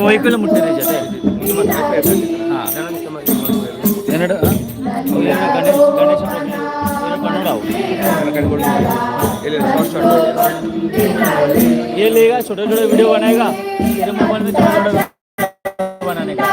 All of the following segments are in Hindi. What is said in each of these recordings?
ವೈಕಲ್ ಮುಟ್ಟಿದೆ ಜೊತೆ ಎರಡು ಗಣೇಶ ये लेगा छोटे छोटे वीडियो बनाएगा तेरे मोबाइल में छोटे छोटे बनाने का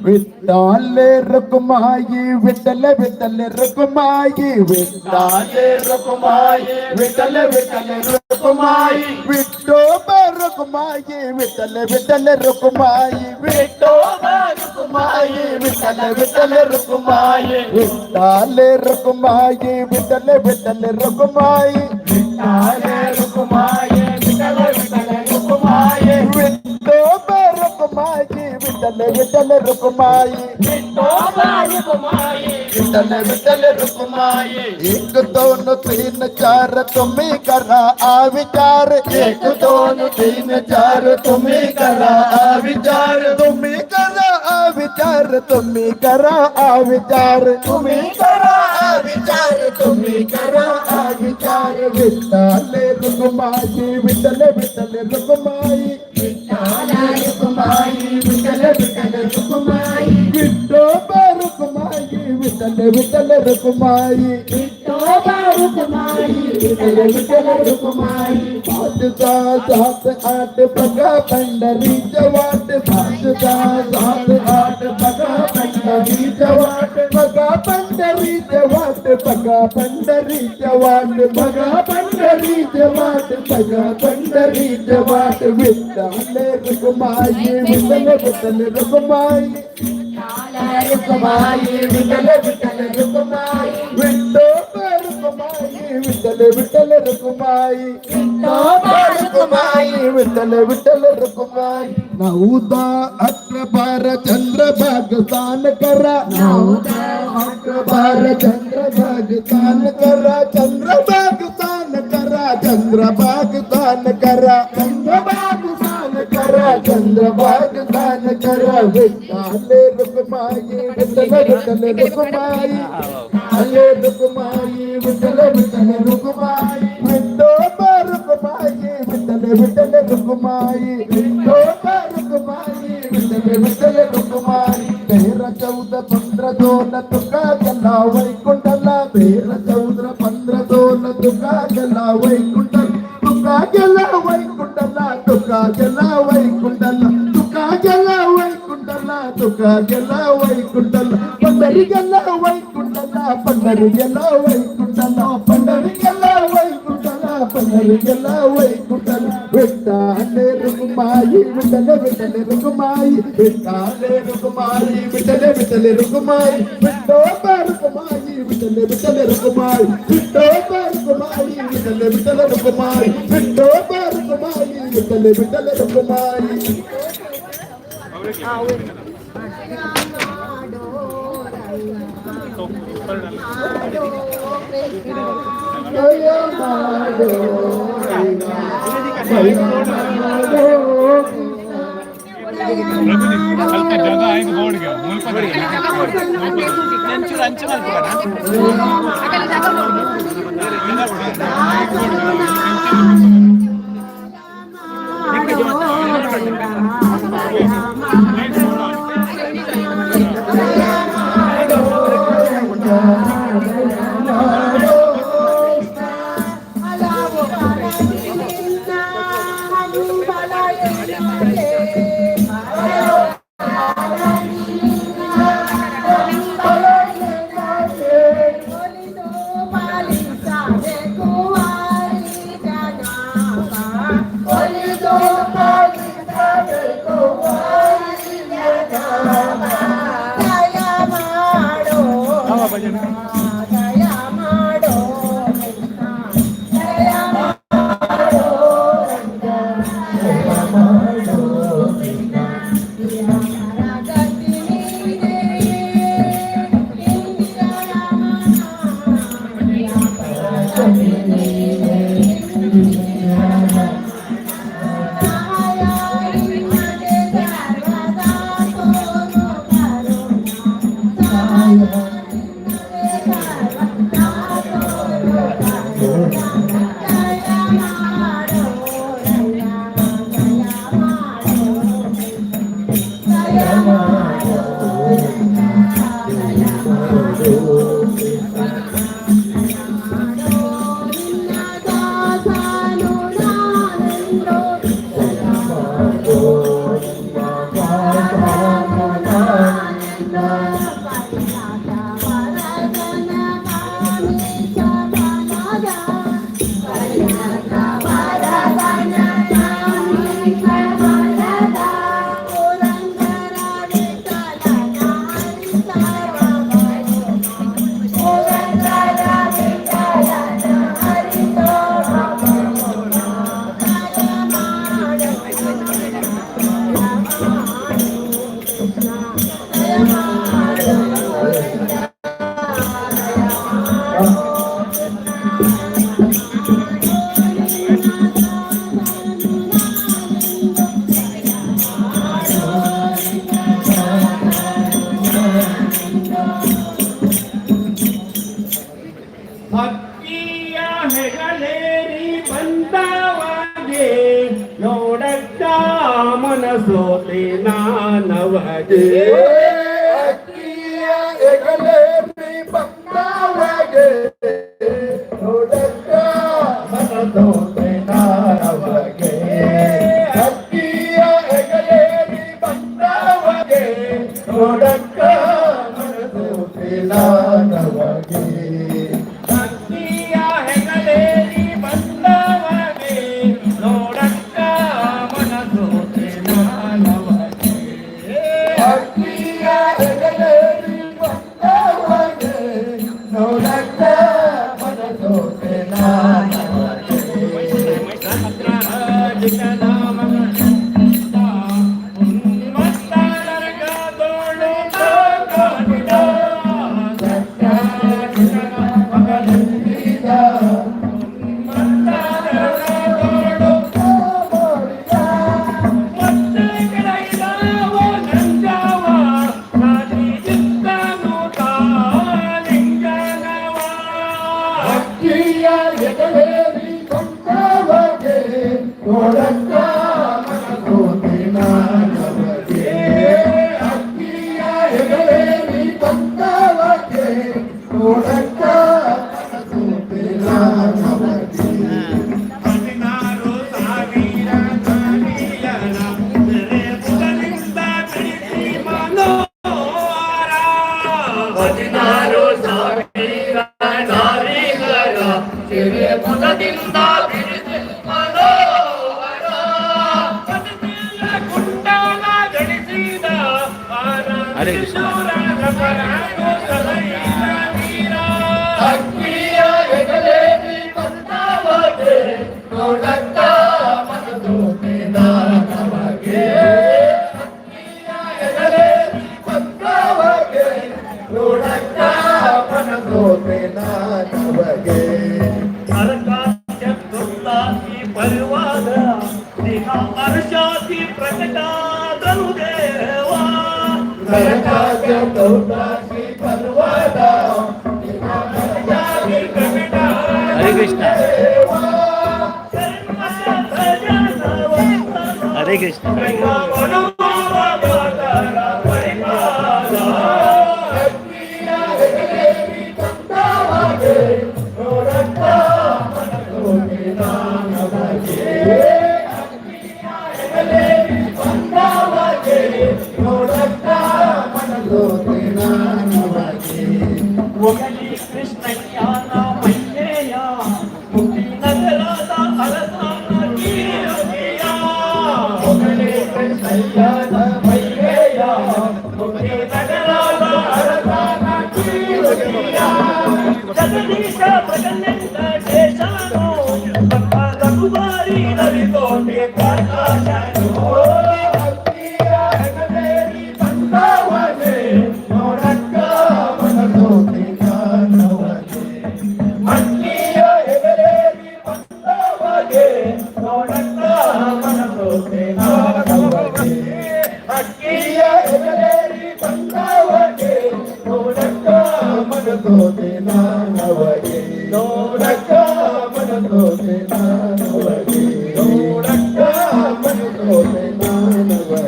विट्ठाले रुक्माई विठ्ठल विठ्ठल रुक्माई विट्ठाले रुक्माई विठ्ठल विठ्ठल रुक्माई विठ्ठोबा रुक्माई विठ्ठल विठ्ठल रुक्माई विठ्ठोबा रुक्माई विठ्ठल विठ्ठल रुक्माई विट्ठाले रुक्माई विठ्ठल विठ्ठल रुक्माई विट्ठाले रुक्माई विठ्ठल विठ्ठल रुक्माई विठ्ठोबा रुक्माई विठ्ठल विठ्ठल रुक्माई विठ्ठोबा रुक्माई विठ्ठल विठ्ठल रुक्माई एक दोन तीन चार तुम्ही करा विचार एक दोन तीन चार तुम्ही करा विचार तुम्ही करा विचार तुम्ही करा विचार तुम्ही करा विचार तुम्ही करा विचार विठ्ठल रुक्माई विठ्ठल विठ्ठल रुक्माई विठ्ठल रुक्माई विठ्ठल विठ्ठल रुक्माई विठ्ठोबा रुक्माई विठ्ठल विठ्ठल रुक्माई विठ्ठोबा रुक्माई विठ्ठल विठ्ठल रुक्माई 5 6 7 8 बघा पंढरीच्या वाट 5 6 7 8 बघा पंढरीच्या वाट बघा पंढरीच्या वाट बघा पंढरीच्या वाट बघा पंढरीच्या वाट बघा पंढरीच्या वाट विठ्ठल रुक्माई विठ्ठल विठ्ठल रुक्माई रुक्माई विठ्ठल विठ्ठल रुक्माई विठ्ठोबा रुक्माई विठ्ठल विठ्ठल रुक्माई विठ्ठोबा रुक्माई विठ्ठल विठ्ठल रुक्माई 9 10 11 12 चंद्रभाग स्नान करा 9 10 11 12 चंद्रभाग स्नान करा चंद्रभाग स्नान करा चंद्रभाग दान करा, चंद्रभाग दान करा, चंद्रभाग दान करा. विठ्ठले रुक्माई विठ्ठल विठ्ठल रुक्माई, विठ्ठले रुक्माई विठ्ठल विठ्ठल रुक्माई, विठ्ठोबा रुक्माई विठ्ठल विठ्ठल रुक्माई, विठ्ठोबा रुक्माई विठ्ठल विठ्ठल रुक्माई. 13, 14, 15, 2 तुका गेला वैकुंठला, 13, 14, 15, 2 तुका गेला वैकुंठला, तुका गेला वैकुंठला, तुका गेला वैकुंठला, तुका गेला वैकुंठला, तुका गेला वैकुंठला. पंढरी गेला वैकुंठला, पंढरी गेला वैकुंठला, पंढरी गेला वैकुंठला, पंढरी गेला वैकुंठला. विठ्ठले रुक्माई विठ्ठल विठ्ठल रुक्माई, विठ्ठले रुक्माई विठ्ठल विठ्ठल रुक्माई, विठ्ठोबा रुक्माई विठ्ठल विठ्ठल रुक्माई, विठ्ठोबा रुक्माई विठ्ठल विठ्ठल रुक्माई, विठ्ठोबा रुक्माई विठ्ठल विठ्ठल रुक्माई. ಸ್ವಲ್ಪ ಜಾಗ ಆಯ್ತು ಬೋರ್ಡ್ಗೆ ಮನಸೋತೆ ನಾನವಗೆ ಅಕ್ಕಿಯ ಹೆಗಲೇರಿ ಬಂದವಗೆ ನೋಡಕ್ಕ ಮನಸೋತೆ ನಾನವಗೆ ಅಕ್ಕಿಯ ಹೆಗಲೇರಿ ಬಂದವಗೆ ನೋಡಕ್ಕ ಮನಸೋತೆ ನಾನವಗೆ ಹರೇ ಕೃಷ್ಣ. ಅಕ್ಕಿಯ ಹೆಗಲೇರಿ ಬಂದವಗೆ ನೋಡಕ್ಕ ಮನದೋತೆ ನಮಗೆ. ಅಕ್ಕಿಯ ಹೆಗಲೇರಿ ಬಂದವಗೆ ನೋಡಕ್ಕ ಮನದೋತೆ ನಮಗೆ. ಪರಿವಾರ ಹರ್ಷಾತಿ ಪ್ರಕಟಾದರು ದೇವಾ. ನರಕಾಗ್ಯ ದೌದಾಸಿ ಪರ್ವತ ಹರೇ ಕೃಷ್ಣ ಹರೇ ಕೃಷ್ಣ. ಒಗಲಿ ಕೃಷ್ಣಯ್ಯನ ಮೈಯೆಯ ಮುಕ್ತಿ ನಗರದ ಅರಸನ ಕೀರ್ತಿಯ. ಒಗಲಿ ಕೃಷ್ಣಯ್ಯನ ಮೈಯೆಯ ಮುಕ್ತಿ ನಗರದ ಅರಸನ ಕೀರ್ತಿಯ. ಜಗದೀಶ ಪ್ರಗಲ್ಯಂತ ದೇಶನು ಭಕ್ತ ರಘುಬಾರಿ ರವಿತೋಟೆ ಪ್ರಕಾಶನು. ಅಕ್ಕಿಯ ಹೆಗಲೇರಿ ಬಂದವಗೆ ನೋಡಕ್ಕ ಮನದೋತೆ ನಮಗೆ. ಅಕ್ಕಿಯ ಹೆಗಲೇರಿ ಬಂದವಗೆ ನೋಡಕ್ಕ ಮನದೋತೆ ನಮಗೆ. ಅಕ್ಕಿಯ ಹೆಗಲೇರಿ ಬಂದವಗೆ ನೋಡಕ್ಕ ಮನದೋತೆ ನಮಗೆ. ನೋಡಕ್ಕ ಮನದೋತೆ ನಮಗೆ. ನೋಡಕ್ಕ ಮನದೋತೆ ನಮಗೆ.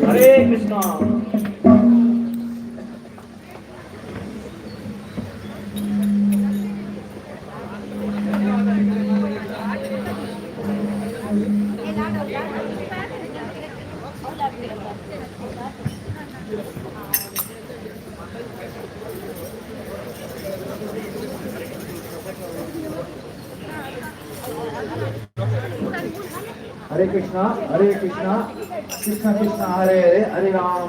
ಹರೇ ಕೃಷ್ಣ. हरे कृष्णा कृष्ण कृष्ण हरे हरे हरे राम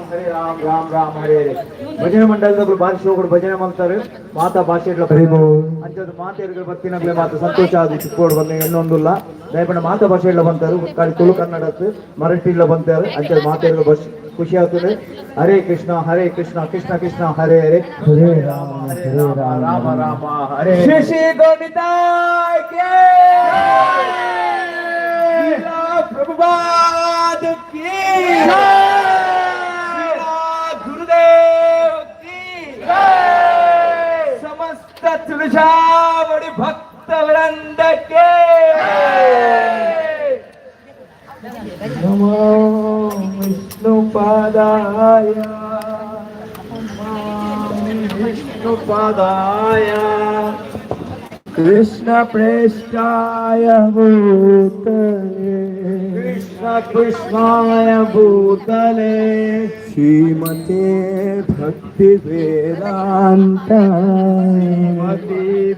राम राम हरे हरे. ಭಜನೆ ಮಂಡಲದ ಭಾಷೆ ಹೋಗ್ಬಿಟ್ಟು ಭಜನೆ ಮಾಡ್ತಾರೆ. ಮಾತಾ ಭಾಷೆ ಅಂಚದು ಮಾತೇರುಗಳು ಬತ್ತಿನಗ್ಲೆ ಮಾತು ಸಂತೋಷ ಆದ ಚಿಕ್ಕೋಡು ಬಂದ ಇನ್ನೊಂದಿಲ್ಲ ದಯಪಡ ಮಾತಾ ಭಾಷೆ ಬಂತಾರೆ. ಕಾಲಿ ತುಳು ಕನ್ನಡ ಮರಾಠಿ ಬಂತಾರೆ. ಅಂಚದು ಮಾತೇರುಗಳು ಬಸ್ ಖುಷಿ ಆಗ್ತದೆ. ಹರೇ ಕೃಷ್ಣ ಕೃಷ್ಣ ಕೃಷ್ಣ ಹರೇ ಹರೆ ಹರೇ ರಾಮ ರಾಮ ರಾಮ ಹರೇ. ಶ್ರೀ ಗೋವಿಂದಾಯ ಕೆ प्रभुपाद की गुरुदेव की समस्त तुलजावड़ी भक्त वृंद के नमो विष्णुपादाय विष्णुपादाय कृष्ण प्रेष्ठाय भूतले कृष्ण कृष्णाय भूतले श्रीमते भक्ति वेदांत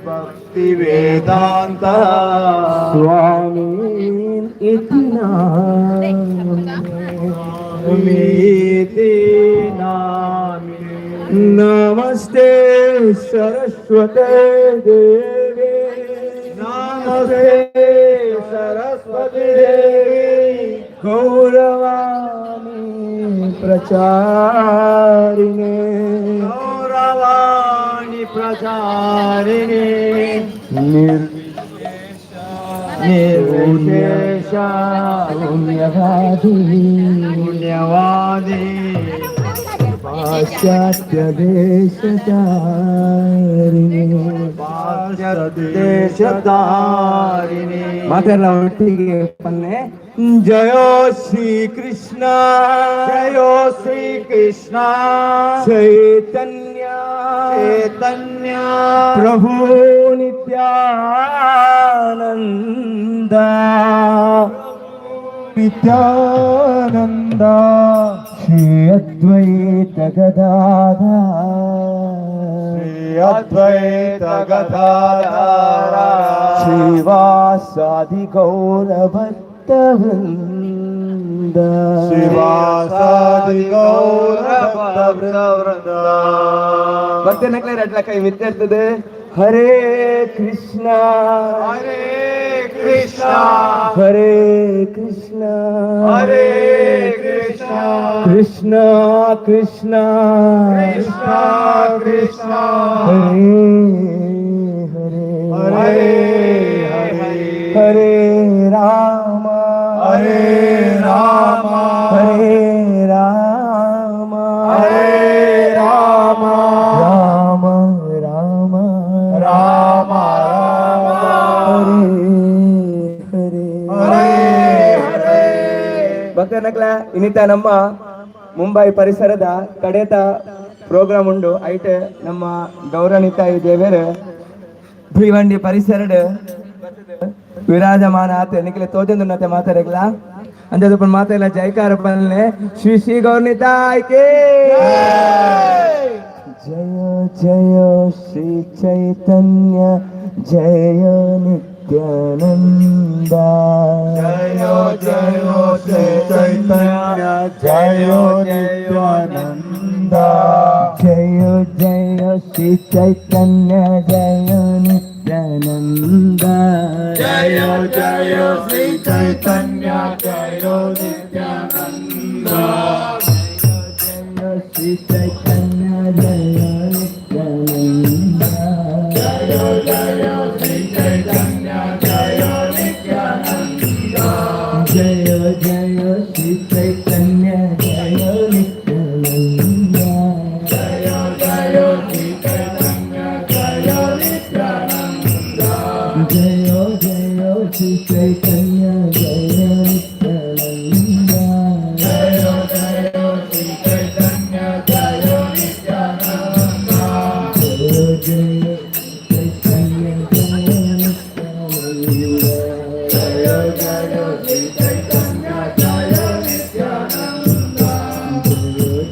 भक्ति वेदांत स्वामी इति नामे. नमस्ते सरस्वते देवी नमस्ते सरस्वती देवी गौरवाणी प्रचारिणे निर्विशेष पुण्यवादी पाश्चात्य ದೇಶಧಾರಿಣಿ ಮಾತೆಲ್ಲ ಒಟ್ಟಿಗೆ ಪನ್ನೆ. ಜಯೋ ಶ್ರೀ ಕೃಷ್ಣ ಚೈತನ್ಯ ಪ್ರಭು ನಿತ್ಯಾನಂದ ಶ್ರೀ ಅದ್ವೈತ ಗದಾಧರ ಶ್ರೀವಾಸಾದಿ ಗೌರಭಕ್ತ ವೃಂದ श्रीवासादि गौर भक्तवृंद भक्त नकले रटला काही विद्यार्थी हरे कृष्णा हरे कृष्णा हरे कृष्णा हरे कृष्णा कृष्णा कृष्णा कृष्णा कृष्णा हरे हरे हरे हरे हरे राम हरे राम हरे राम हरे राम राम राम राम हरे हरे हरे ಭಕ್ತ ನಕ್ಲ ಇನ್ನಿತ ನಮ್ಮ ಮುಂಬೈ ಪರಿಸರದ ಕಡೆತ ಪ್ರೋಗ್ರಾಮ್ ಉಂಡು ಐಟ್ ನಮ್ಮ ಗೌರವನಿತ ದೇವೇರ್ ಭಿವಂಡಿ ಪರಿಸರಡ್ ವಿರಾಜಮಾನ ಆತ ನಿಖಿಲ ತೋಜಂದುನ್ನತೆ ಮಾತಾಡಕ್ಲ ಅಂಜದ ಪನ್ ಮಾತಾಡಲ ಜೈಕಾರ ಪನ್ಲೆ ಶ್ರೀ ಶ್ರೀ ಗೌರನಿತಾಯ್ ಕೆ ಜಯ ಜಯ ಶ್ರೀ ಚೈತನ್ಯ ಜಯ ನಿತ್ಯಾನಂದ जय जय श्री चैतन्य जय नित्यानंद जय जय श्री चैतन्य जय नित्यानंद जय जय श्री चैतन्य जय नित्यानंद जय श्री चैतन्य जय नित्यानंद जय जय श्री चैतन्य जय नित्यानंद जय जय श्री चैतन्य जय नित्यानंद जय जय श्री चैतन्य जय नित्यानंद जय जय श्री चैतन्य जय नित्यानंद जय जय श्री चैतन्य जय नित्यानंद जय जय चैतन्य जय नित्यानंद जय जय श्री चैतन्य जय नित्यानंद जय जय श्री चैतन्य जय नित्यानंद जय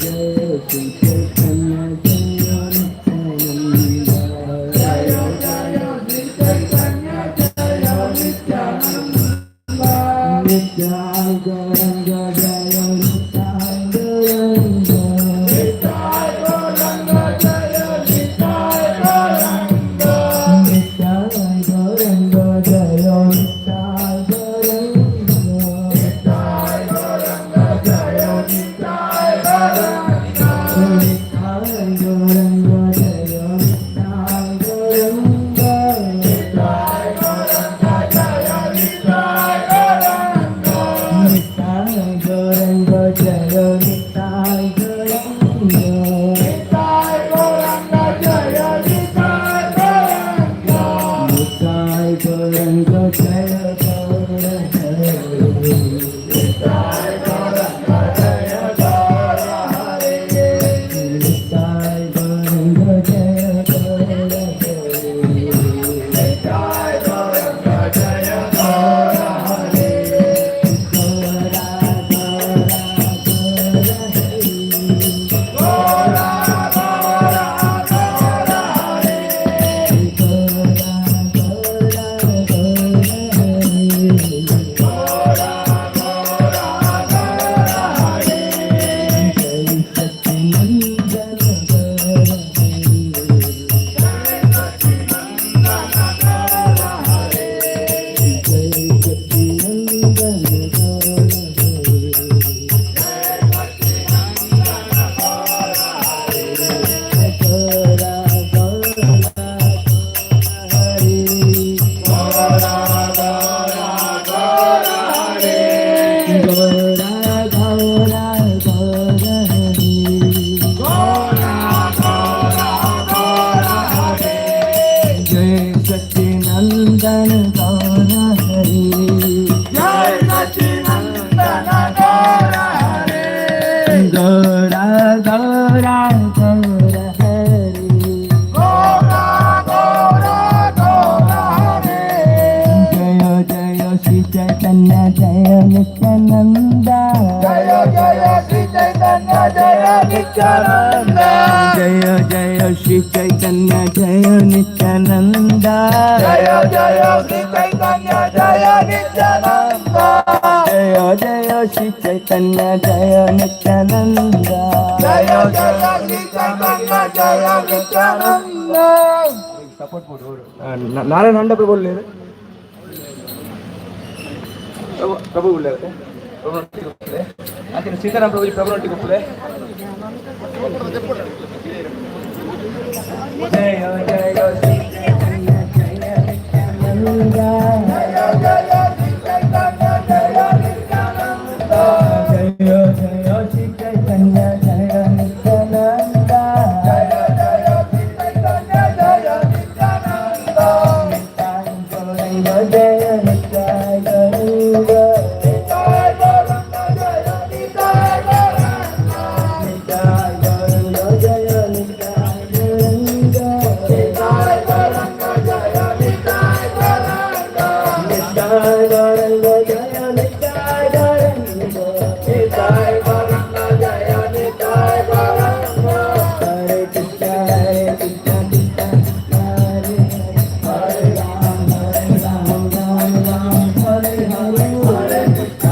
जय श्री चैतन्य जय नित्यानंद नित्याय गौरंग जय नित्याय गौरंग नित्याय गौरंग जय नित्याय गौरंग नित्याय गौरंग जय नित्याय गौरंग नित्याय गौरंग जय नित्याय गौरंग नित्याय गौरंग जय नित्याय गौरंग नित्याय गौरंग जय नित्याय गौरंग नित्याय गौरंग जय नित्याय गौरंग नित्याय गौरंग जय नित्याय गौरंग नित्याय गौरंग जय गौरंग नित्याय गौरंग जय गौर हरे नित्याय गौरंग जय गौरंग नित्याय गौरंग जय गौर हरे गौरा गौरा गौरा हरि गौरा गौरा गौर हरे गौरा गौरा गौरा हरि गौरा गौरा गौर हरे जय सच्चिदानंद गौरा हरि जय सच्चिदानंद गौरा हरि गौरा गौरा हरि गौरा गौरा गौर हरे गौरा गौरा गौरा हरि गौरा गौरा गौर हरे जय सच्चिदानंद गौरा हरि जय सच्चिदानंद गौर हरे गौरा गौरा गौरा हरि गौरा गौरा गौर हरे जय जय श्री चैतन्य जय नित्यानंद जय जय श्री चैतन्य जय नित्यानंद जय जय श्री चैतन्य जय नित्यानंद जय जय श्री चैतन्य जय नित्यानंद जय जय श्री चैतन्य जय नित्यानंद जय जय श्री चैतन्य जय नित्यानंद नारायण मंडप बोल प्रभु बोल सीताराम प्रभु प्रभु बोले जय जय श्री चैतन्य जय नित्यानंद जय जय श्री चैतन्य जय नित्यानंद जय नित्याय गौरंग नित्याय गौरंग जय नित्याय गौरंग नित्याय गौरंग जय नित्याय गौरंग नित्याय गौरंग जय नित्याय गौरंग नित्याय गौरंग जय नित्याय गौरंग हरे कृष्ण कृष्ण हरे हरे राम राम राम हरे हरे हरे कृष्ण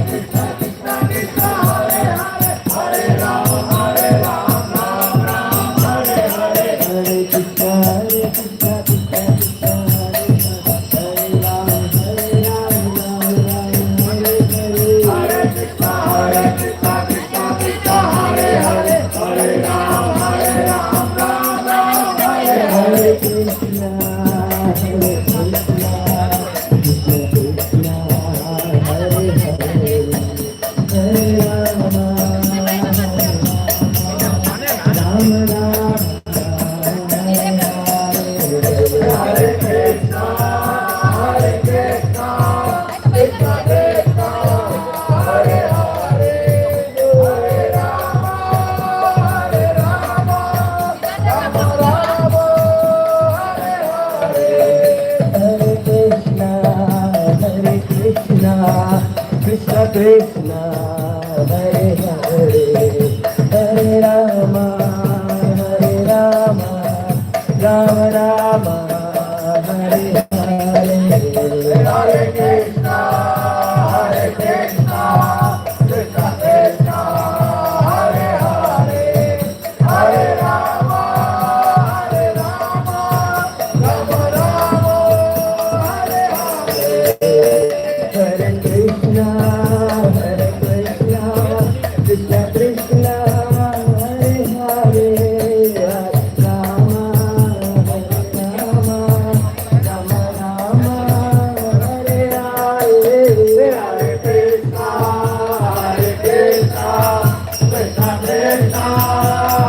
कृष्ण कृष्ण हरे हरे हरे राम राम राम हरे हरे हरे कृष्ण कृष्ण कृष्ण हरे हरे राम राम राम हरे हरे हरे कृष्ण कृष्ण कृष्ण हरे हरे हरे राम राम राम हरे हरे कृष्ण हरे कृष्ण कृष्ण कृष्ण हरे हरे हरे राम राम राम हरे कृष्ण कृष्ण कृष्ण हरे हरे हरे राम राम राम हरे हरे हरे कृष्ण कृष्ण कृष्ण हरे हरे हरे राम राम राम हरे हरे हरे कृष्ण कृष्ण कृष्ण हरे हरे हरे राम राम राम हरे हरे हरे कृष्ण कृष्ण कृष्ण हरे हरे हरे राम राम राम हरे हरे हरे कृष्ण कृष्ण कृष्ण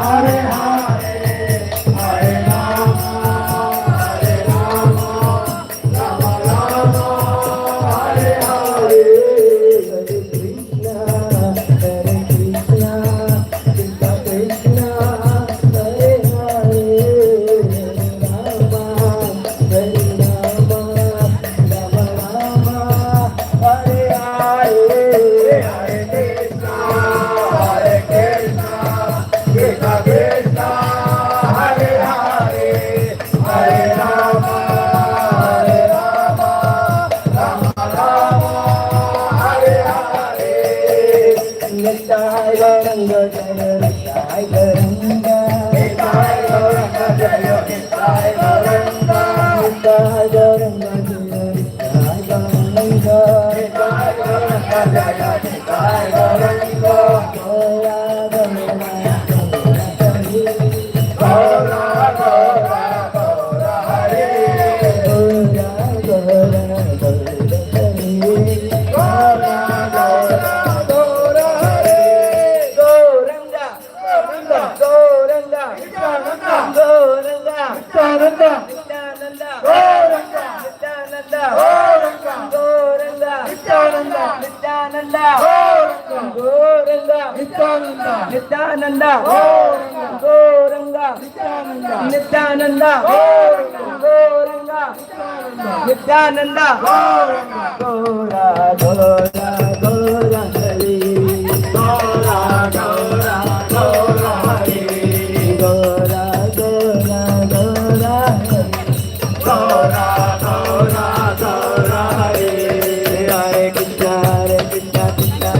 हरे हरे हरे राम राम राम हरे हरे हरे कृष्ण कृष्ण कृष्ण हरे हरे राम राम राम हरे हरे हरे कृष्ण कृष्ण कृष्ण हरे हरे हरे राम राम हरे हरे नित्याय गौरंग जय नित्याय गौरंग नित्याय गौरंग जय नित्याय गौरंग नित्याय गौरंग जय नित्याय गौरंग नित्याय गौरंग जय नित्याय गौरंग गौरा गौरा गौरा गौरा हरे गौरा गौरा गौरा हरे गौरा गौरा गौरा हरे गौरंगा गौरंगा गौरंगा गौरंगा नित्यानंदा गौरंगा नित्यानंदा गौरंगा गौरंगा नित्यानंदा नित्यानंदा गौरंगा नित्यानंदा नित्यानंदा गौरंगा नित्यानंदा गौरंगा नित्यानंदा गौरा गौरा गौरा हरे गौरा गौरा गौरा हरे गौरा गौरा गौरा हरे गौरा गौरा गौरा हरे हरे कृष्ण कृष्ण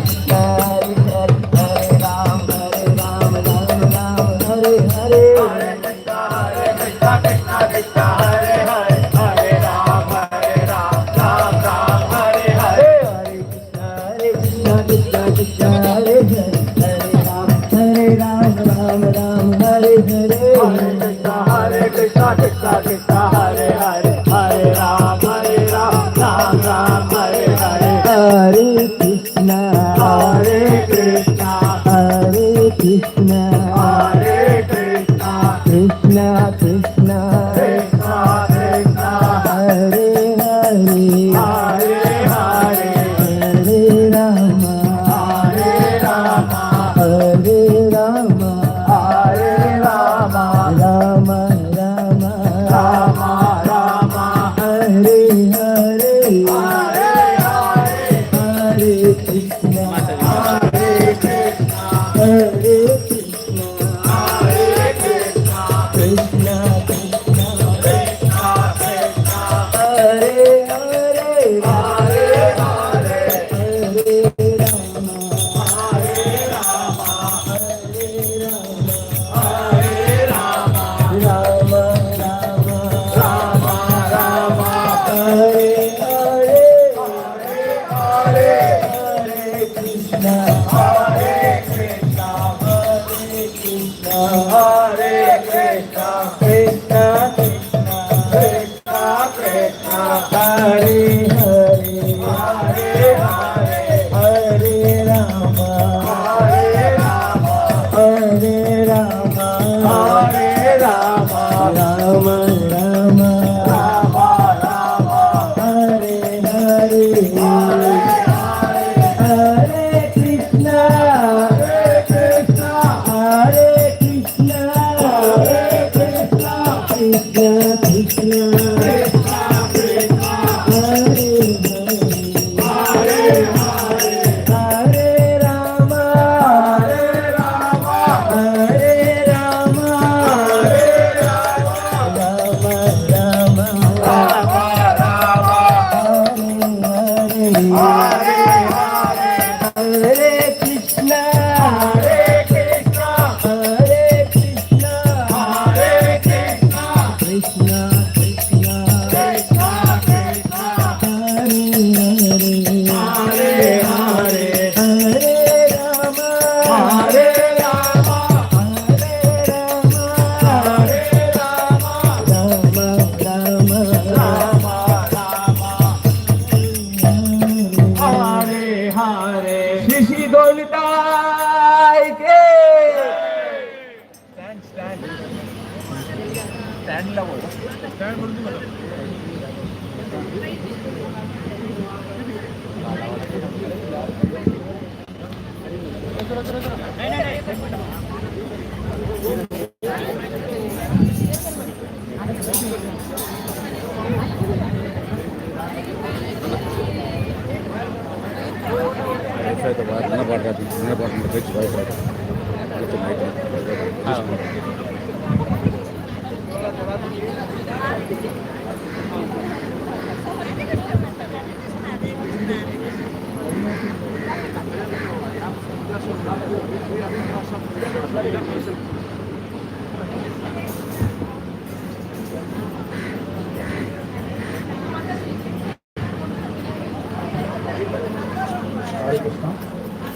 हरे कृष्णा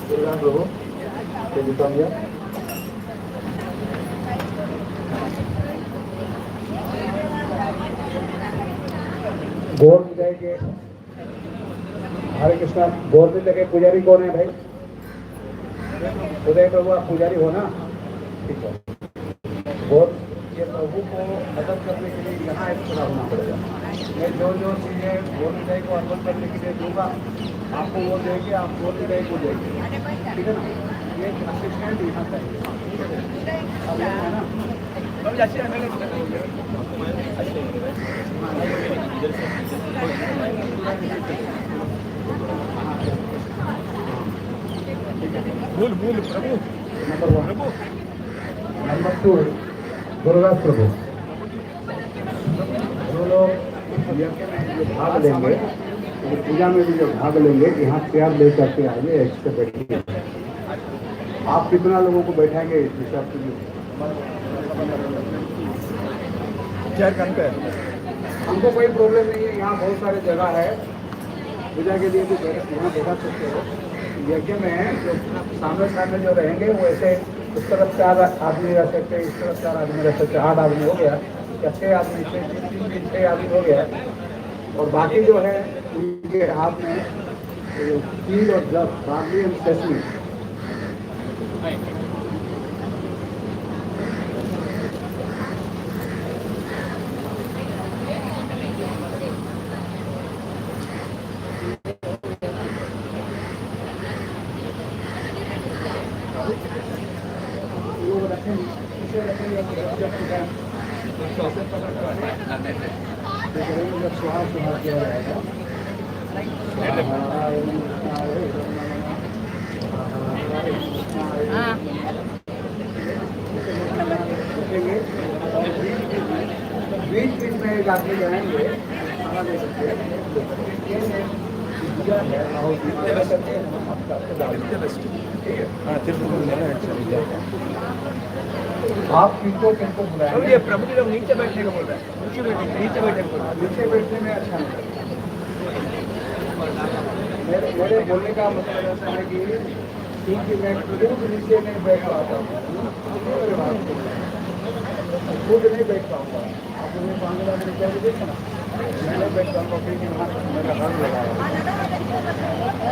दुर्गा प्रभु गौर विजय के हरे कृष्णा गौर विजय के पुजारी कौन है भाई? उदय प्रभु आप पुजारी हो ना? ठीक है। गौर ये प्रभु को मदद करने के लिए यहाँ एक खड़ा होना पड़ेगा। मैं जो जो चीजें गौर विजय को अर्पण करने के लिए दूंगा आपको वो देंगे, आप गौर विजय को देंगे, ठीक है ना? ये असिस्टेंट यहाँ चाहिए, अब है ना? बोल बोल प्रभु नंबर 1 नंबर 2 दुर्गा प्रभु वो लोग यज्ञ में जो भाग लेंगे, पूजा में भी जो भाग लेंगे, यहाँ चेयर ले करके आएंगे, एक से बैठिए। आप कितना लोगों को बैठाएंगे इस हिसाब से? चेयर कम पे हमको कोई प्रॉब्लम नहीं है, यहाँ बहुत सारे जगह है पूजा के लिए भी यहाँ बैठा सकते हो। यज्ञ में जो सामने सामने जो रहेंगे वो ऐसे उस तरफ 4 आदमी रह सकते हैं, इस तरफ 4 आदमी रह सकते हैं, 8 आदमी हो गया या 6 आदमी, 6 आदमी हो गया। और बाकी जो है उनके हाथ में तीर और जब बार्ली एंड सेसमी बीच में एक आदमी जाएंगे, आप किनको बुलाएंगे? प्रभु जी लोग नीचे बैठने को बोल रहे हैं, नीचे बैठने में अच्छा नहीं। मेरे बोलने का मतलब ऐसा है कि नीचे नहीं बैठ पाता खुद नहीं बैठ पाऊंगा आप मुझे 5,000 रुपया भी देखो ना मैं नहीं बैठ पाऊंगा क्योंकि वहाँ मेरा हाथ लगा है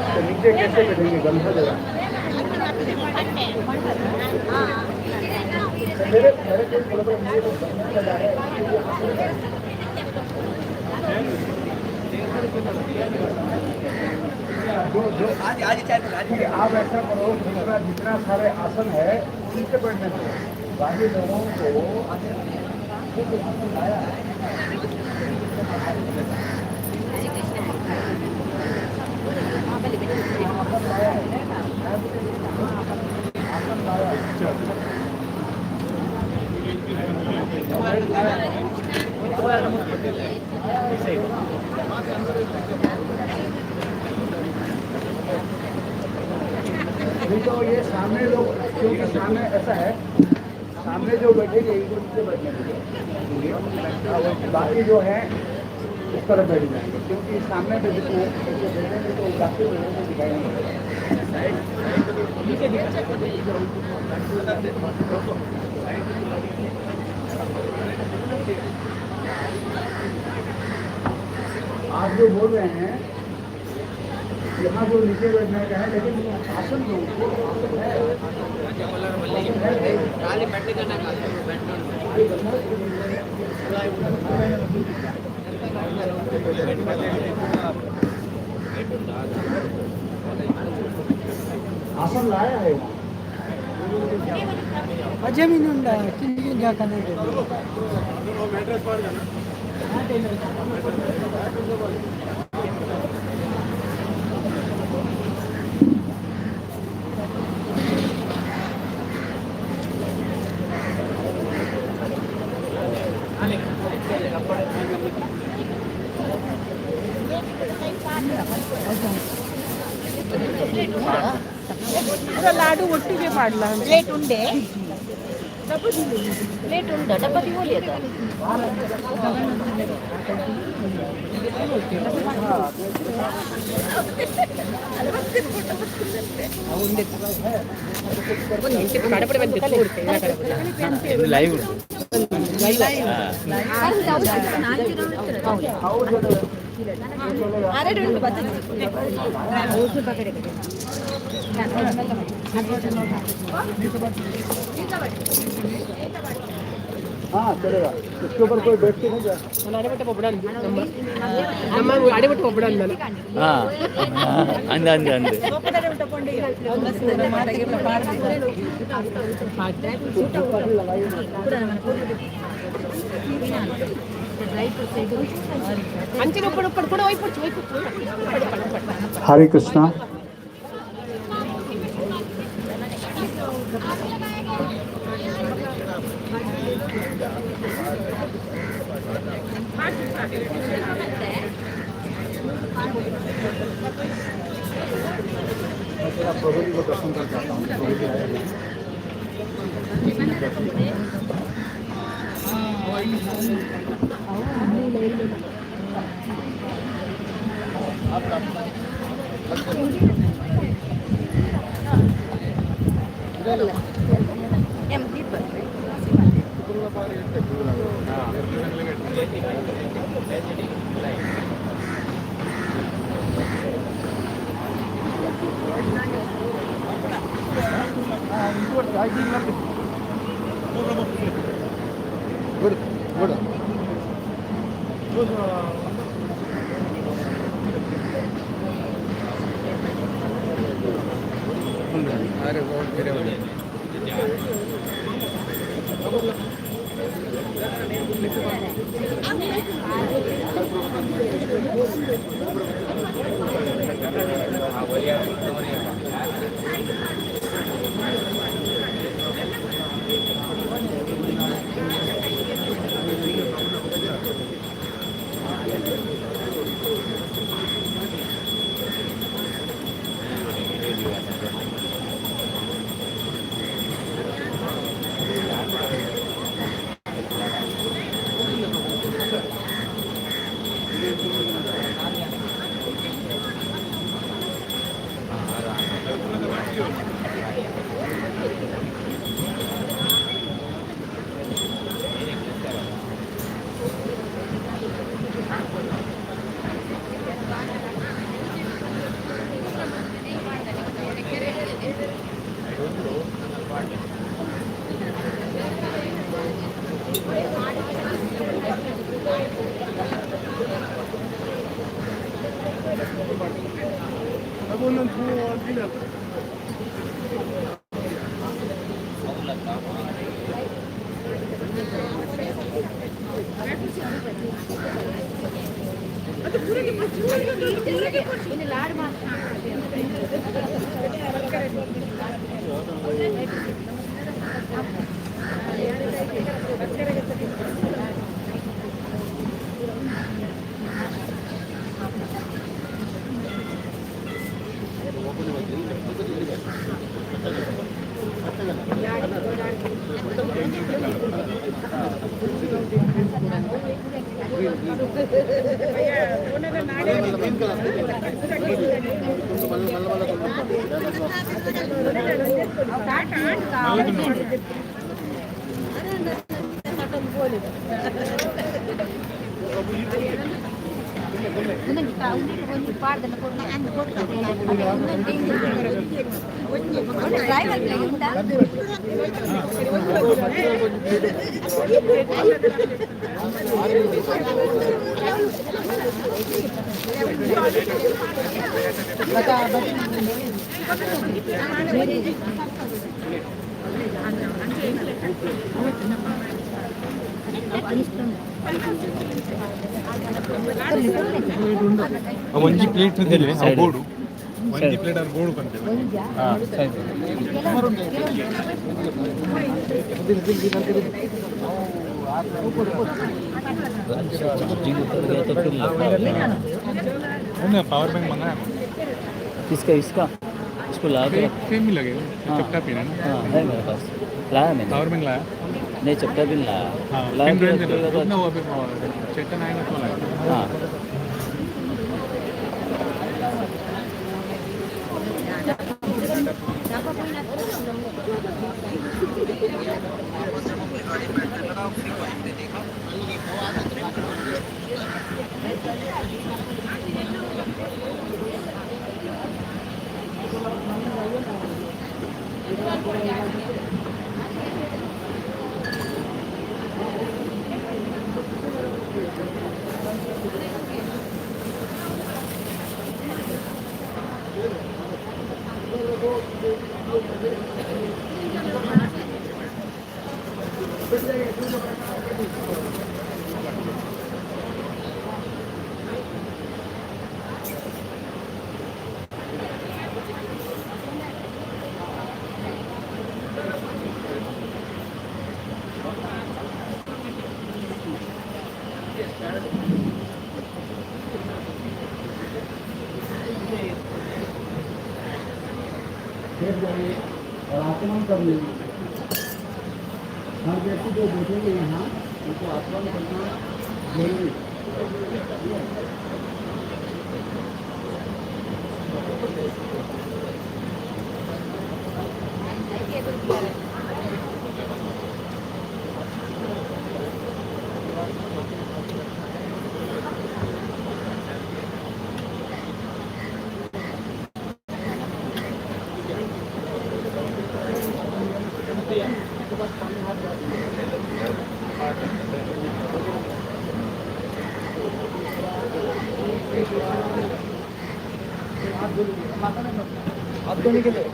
तो नीचे कैसे बैठेंगे गंदा जगह मेरे कोई बोला मुझे तो गंदा लगा है आप ऐसा करो जितना सारे आसन है उनसे बैठने दो बाकी लोगों को नहीं तो ये सामने लोग क्योंकि सामने ऐसा है सामने जो बैठेंगे इनको नीचे बैठने देंगे बाकी जो है उस तरफ बैठ जाएंगे क्योंकि सामने पे जितने बैठेंगे तो बाकी लोगों को दिखाई नहीं आप जो बोल रहे हैं यहाँ जो नीचे बैठने का है लेकिन आसन जो आसन लाया है वहाँ जमीन जाकर लाडू ಒಟ್ಟಿಗೆ ಮಾಡಲಾ ಪ್ಲೇಟ್ ಉಂಡೆ ಪ್ಲೇಟ್ ಉಂಡ ಡಬ್ಬ ತಿಗೋಲಿ ಅದು ಲೈವ್ हाँ चलेगा उसके ऊपर कोई बैठ के नहीं जाए ಅಂದೆ ಅಂದೆ ಅಂದೆ हरे कृष्णा प्रभु जी को दर्शन कर जाता हूँ प्रभु जी आए हैं अरे बहुत गिरे हुए ಒಂಜಿ ಪ್ಲೇಟ್ ಇದ್ದಲ್ಲಿ ಆ ಬೋರ್ಡು ಒಂಜಿ ಪ್ಲೇಟ್ ಅಲ್ಲಿ ಬೋರ್ಡು ಬಂದಿದೆ पावर बैंक मंगाया किसका इसका इसको ला के सेम ही लगेगा हाँ। चपटा पिन है ना हाँ है मेरे पास लाया मैंने पावर बैंक लाया नहीं चपटा भी लाया हाँ लाया पिन तो रेंज रखेगा तो ना वो फिर चेतन आएगा तो लाया हाँ और आसमान कर लेंगे। हर व्यक्ति जो बैठेंगे यहाँ उनको आसमान करना जरूरी है। हाथ धोने के लिए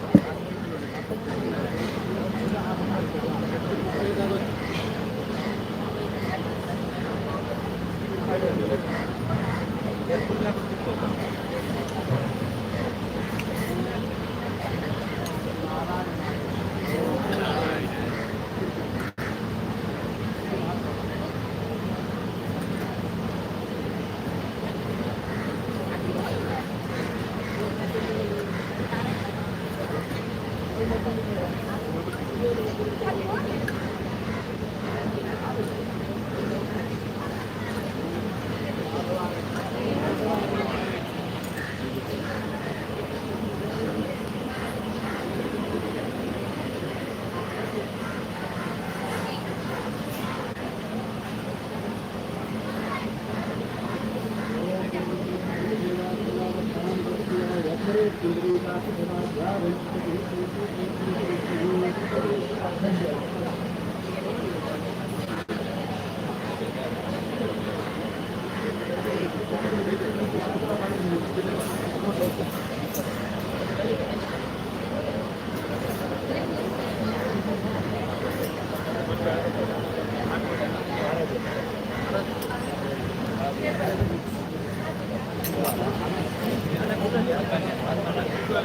हरे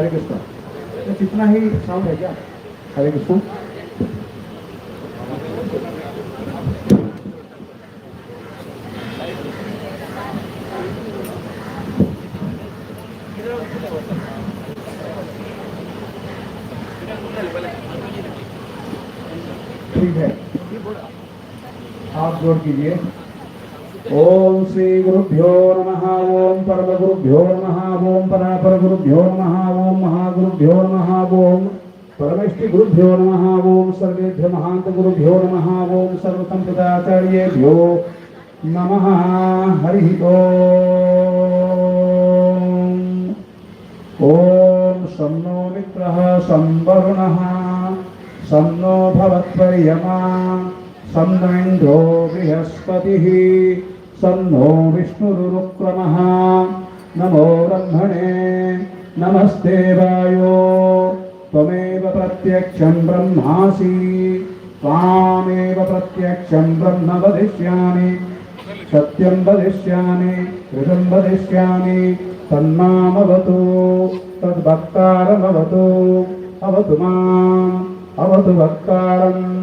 कृष्ण। तो कितना ही साउंड है क्या? हरे कृष्ण। ठीक है, आप जोड़ कीजिए। ओम श्री गुरुभ्यो नमः। ओम परम गुरुभ्यो नमः। ओम परापर गुरुभ्यो नमः। ओम महागुरुभ्यो नमः। ओम परमेष्टि गुरुभ्यो नमः। ओम सर्वेभ्यो महांत गुरुभ्यो नमः। ओम सर्वसंप्रदाचार्येभ्यो नमः। हरि ओम शन्नो मित्रः संवरुणः शन्नो भवत्पर्यमा शन्नो इन्द्रो बृहस्पतिः शन्नो विष्णुरुक्रमः। नमो ब्रह्मणे नमस्ते वायो त्वमेव प्रत्यक्षं ब्रह्मासि त्वामेव प्रत्यक्षं ब्रह्म वदिष्यामि सत्यं वदिष्यामि ऋतं वदिष्यामि तन्मामवतु तद्भक्तारमवतु अवतु माम् अवतु भक्तारम्।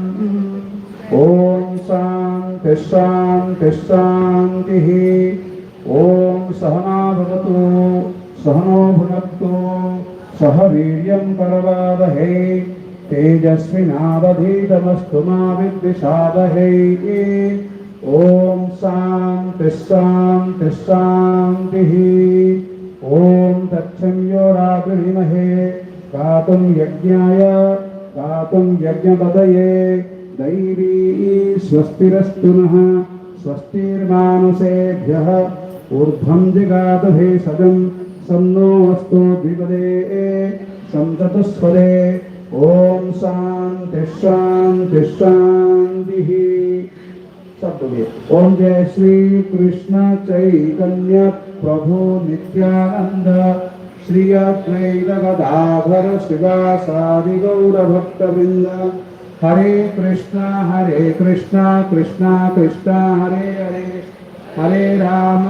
ओम शांति शांति शांतिः। ओम सहना भवतु सहनो भुनक्तु सह वीर्यं करवावहै तेजस्विनावधीतमस्तु मा विद्विषावहै। ओम शांति शांति शांतिः। ओम तत्संयोराग्निमहे गातुं यज्ञाय गातुं यज्ञपदये दैवी स्वस्तिरस्तु नः स्वस्तिर्मानुषेभ्यः ऊर्ध्वं जिगात भेषजं सन्नो अस्तु द्विपदे संततुस्पदे। ओम शांति शांति शांतिः। सब बोलिए। ओम जय श्री कृष्ण चैतन्य प्रभु नित्यानंद श्री अद्वैत गदाधर शिवासादि गौर भक्तवृंद। हरे कृष्णा कृष्णा कृष्णा हरे हरे हरे राम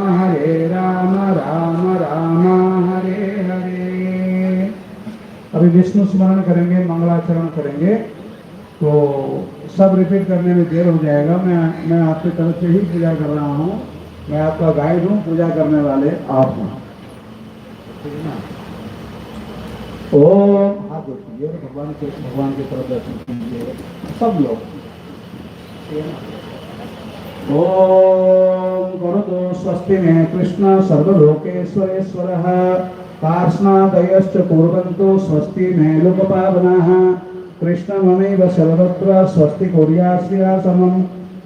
राम राम हरे हरे। अभी विष्णु स्मरण करेंगे, मंगलाचरण करेंगे, तो सब रिपीट करने में देर हो जाएगा। मैं आपकी तरफ से ही पूजा कर रहा हूँ। मैं आपका गाइड हूँ, पूजा करने वाले आप हैं, ठीक है ना। ओम हाथ जोड़िए, भगवान की तरफ दर्शन कीजिए सब लोग। ओम करोतु स्वस्ति में कृष्ण सर्वलोकेश्वरेश्वरः पार्ष्णादयश्च कुर्वन्तु स्वस्ति में लोकपावनाः। कृष्णममेव सर्वत्र स्वस्ति कुर्याश्रियासमं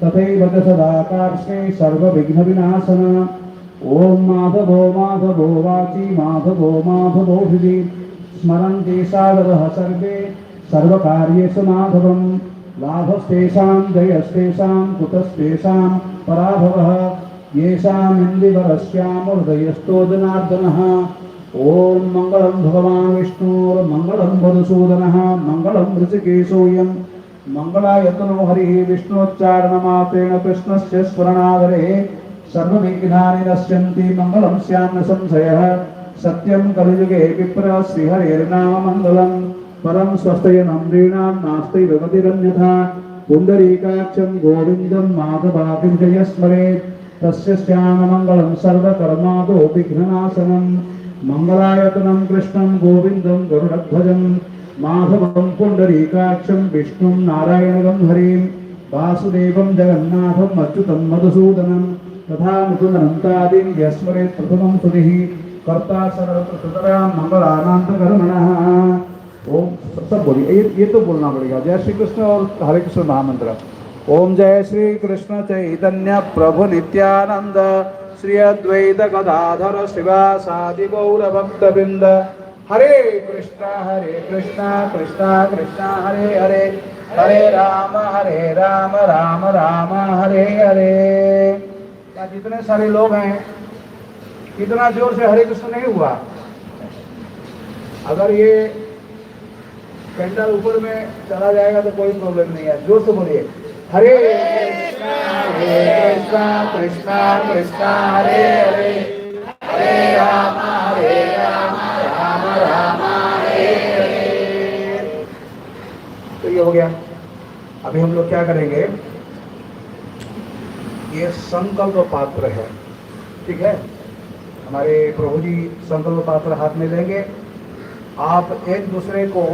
तथैव च सदा कार्ष्णे सर्वविघ्नविनाशन। ओम माधवो माधवो वाची माधवो माधवो हृदि स्मरन्ति सागरः सर्वे सर्वकार्येषु माधवं। लाभस्तेषां जयस्तेषां कुतस्तेषां पराभवः येषामिन्दिवरस्यामुदयस्तो जनार्दनः। ओम मंगलम भगवान् विष्णुर्मंगलम मधुसूदनः मंगलम ऋषिकेशोऽयं मंगलायतनो हरिः। विष्णोच्चारणमात्रेण कृष्णस्य स्मरणादरे सर्वविघ्नानि नश्यन्ति मंगलम स्यान्न संशयः। सत्यं कलियुगे विप्र श्रीहरेर्नाम मंगलम् परम स्वस्थयनं नृणां नास्ति भगतिरन्यथा। पुण्डरीकाक्षं गोविन्दं माधवाकिं जय स्मरेत् तस्य श्याममङ्गलं सर्वकर्मादो विघ्ननाशनं। मंगलायतनं कृष्णं गोविन्दं गरुडध्वजं माधवं पुण्डरीकाक्षं विष्णुं नारायणं हरिं वासुदेवं जगन्नाथं अच्युतं मधुसूदनं तथा मुकुन्दनन्तादिं यस्मरेत् प्रथमं स्तुतिः कर्ता सर्वत्र मंगलानान्तकर्मणः। ओम सब बोलिए, ये तो बोलना पड़ेगा। जय श्री कृष्ण और हरे कृष्ण महामंत्र। ओम जय श्री कृष्ण चैतन्य प्रभु नित्यानंद श्री अद्वैत गदाधर शिवासादि गौर भक्त वृंद। हरे कृष्णा कृष्णा कृष्णा हरे हरे, हरे राम राम राम हरे हरे। क्या जितने सारे लोग हैं, इतना जोर से हरे कृष्ण नहीं हुआ। अगर ये पेंडल ऊपर में चला जाएगा तो कोई प्रॉब्लम नहीं है, जोर से बोलिए हरे कृष्णा कृष्णा कृष्णा हरे हरे, हरे राम राम राम हरे हरे। तो ये हो गया। अभी हम लोग क्या करेंगे, ये संकल्प पात्र है, ठीक है। हमारे प्रभु जी संकल्प पात्र हाथ में लेंगे, आप एक दूसरे को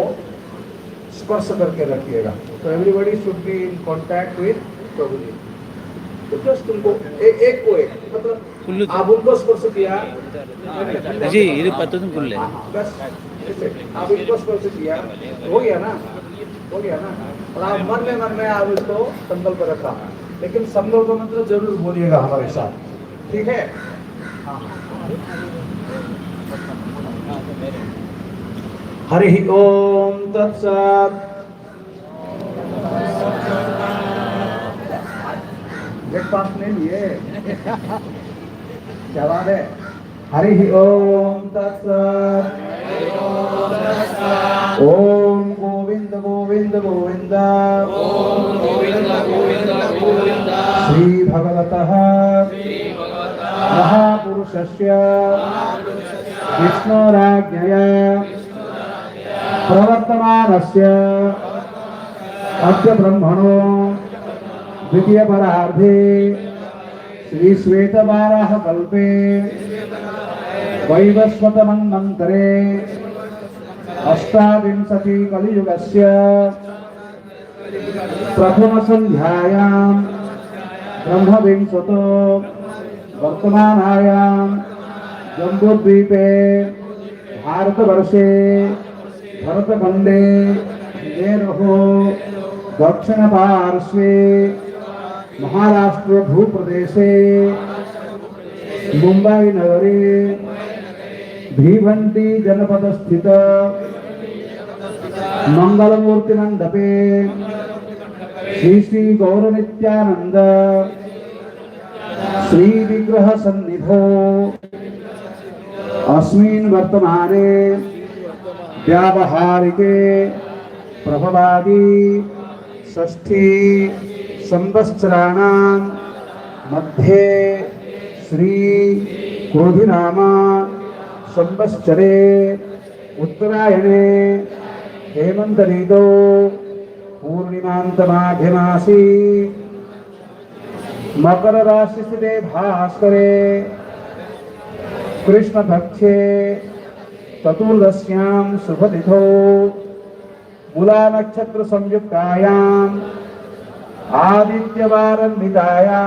स्पर्श करके रखिएगा। तो everybody should be in contact with Prabhu ji. तो जस्ट तुमको एक को एक, मतलब आप उनको स्पर्श किया जी, ये पता तुम कुल्ले बस ऐसे आप इनको स्पर्श किया, हो गया ना, हो गया ना। और आप मन में आप इसको संकल्प रखा, लेकिन संकल्प मतलब जरूर बोलिएगा हमारे साथ, ठीक है। हाँ। हरि ओम तत्सत्। ब्रेकफास्ट नहीं लिए, क्या बात है। हरि ओम तत्सत्। ओम गोविंद गोविंद गोविंद, श्री भगवतः महापुरुषस्य विष्णोराज्ञया प्रवर्तमानस्य अद्य ब्रह्मणो द्वितीय परार्धे श्री श्वेतवाराह कल्पे वैवस्वत मन्वन्तरे अष्टाविंशति कलियुगस्य प्रथम संध्यायां ब्रह्मविंशतो वर्तमानायां जम्बूद्वीपे भारतवर्षे भरतखंडे नेरहो दक्षिण पार्श्वे महाराष्ट्र भूप्रदेशे मुंबई नगरे भीवंडी जनपद स्थित मंगलमूर्ति मंडपे श्री श्री गौर नित्यानंद श्री विग्रह सन्निधो अस्मिन् वर्तमाने व्यावहारिके प्रभवादि षष्ठी संवत्सराणां मध्ये श्री क्रोधिनामा संवत्सरे उत्तरायणे हेमंत ऋतौ पूर्णिमान्तमाघ्यमासी मकर राशि स्थिते भास्करे कृष्ण पक्षे चतुर्दश्यां शुभतिथौ मूला नक्षत्र संयुक्तायां आदित्यवारान्वितायां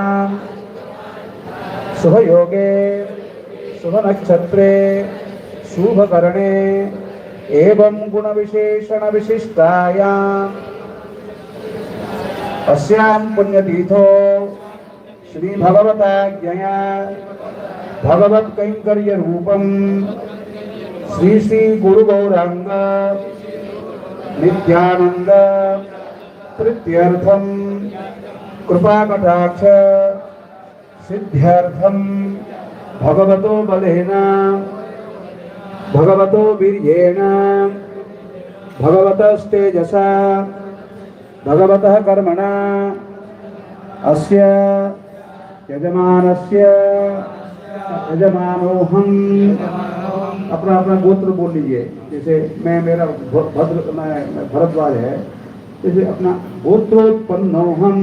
शुभ योगे शुभ नक्षत्रे शुभ करणे एवं गुण विशेषण विशिष्टायां अस्यां पुण्यतीथो श्री भगवताज्ञया भगवत कैंकर्य रूपम श्री श्री गुरु गौरांग नित्यानंद तृतीयर्थम कृपा कटाक्ष सिद्ध्यर्थम भगवतो बलेन भगवतो वीर्येण भगवतस्तेजसा भगवतः कर्मणा अस्य यजमानस्य यजमानोहम। अपना अपना गोत्र बोल लीजिए। जैसे मैं मेरा भरद्वाज है, जैसे अपना गोत्रोत्पन्नोहम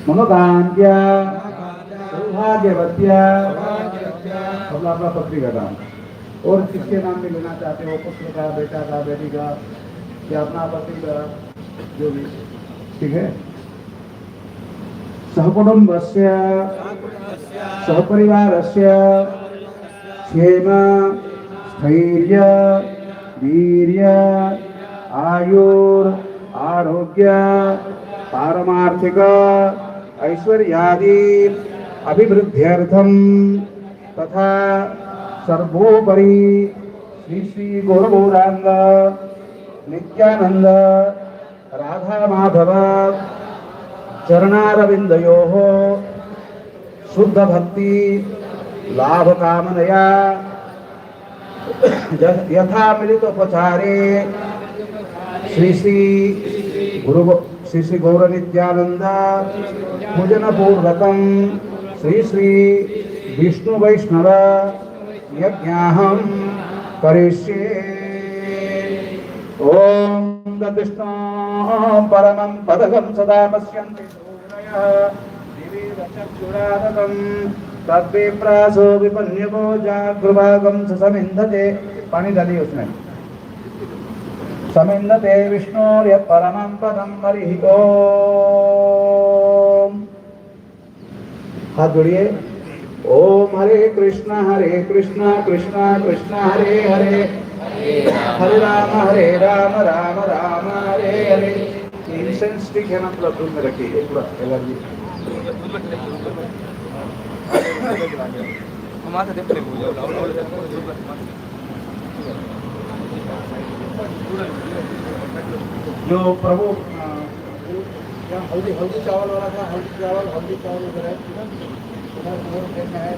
मम कांत्या सौभाग्यवत्या। अपना अपना पत्नी का नाम और किसके नाम में लेना चाहते हो, पुत्र का, बेटा का, बेटी का, या अपना पति का, जो भी, ठीक है। सहकुटुम्बस्य सहपरिवारस्य क्षेम स्थैर्य वीर्य आयुर आरोग्य पारमार्थिक ऐश्वर्यादि अभिवृद्ध्यर्थम तथा सर्वोपरि श्री श्री गौरगौरांग नित्यानंद राधा माधव चरणारविंदयोः शुद्ध भक्ति लाभ कामनया यथा मिलितोपचारे श्री श्री गौर नित्यानंद पूजन पूर्वकम श्री श्री विष्णु वैष्णव यज्ञाहं करिष्ये। ओम तद्विष्णु परमं पदगं सदा पश्यन्ति सूरयः दिविरचक्षुरादकं तद्विप्रासो विपन्यवो जागृभागं समिन्धते। पानी डालिए उसमें। समिन्धते विष्णोर्य परमं पदं हरिः ओम। हाथ जोड़िए। ओम हरे कृष्णा कृष्ण कृष्ण हरे हरे हरे राम राम राम हरे हरे। इंसेंस स्टिक है ना, पूरा दूध में रखिए पूरा एलर्जी। जो प्रभु हल्दी हल्दी चावल वाला था, हल्दी चावल उधर है, उधर देखना है।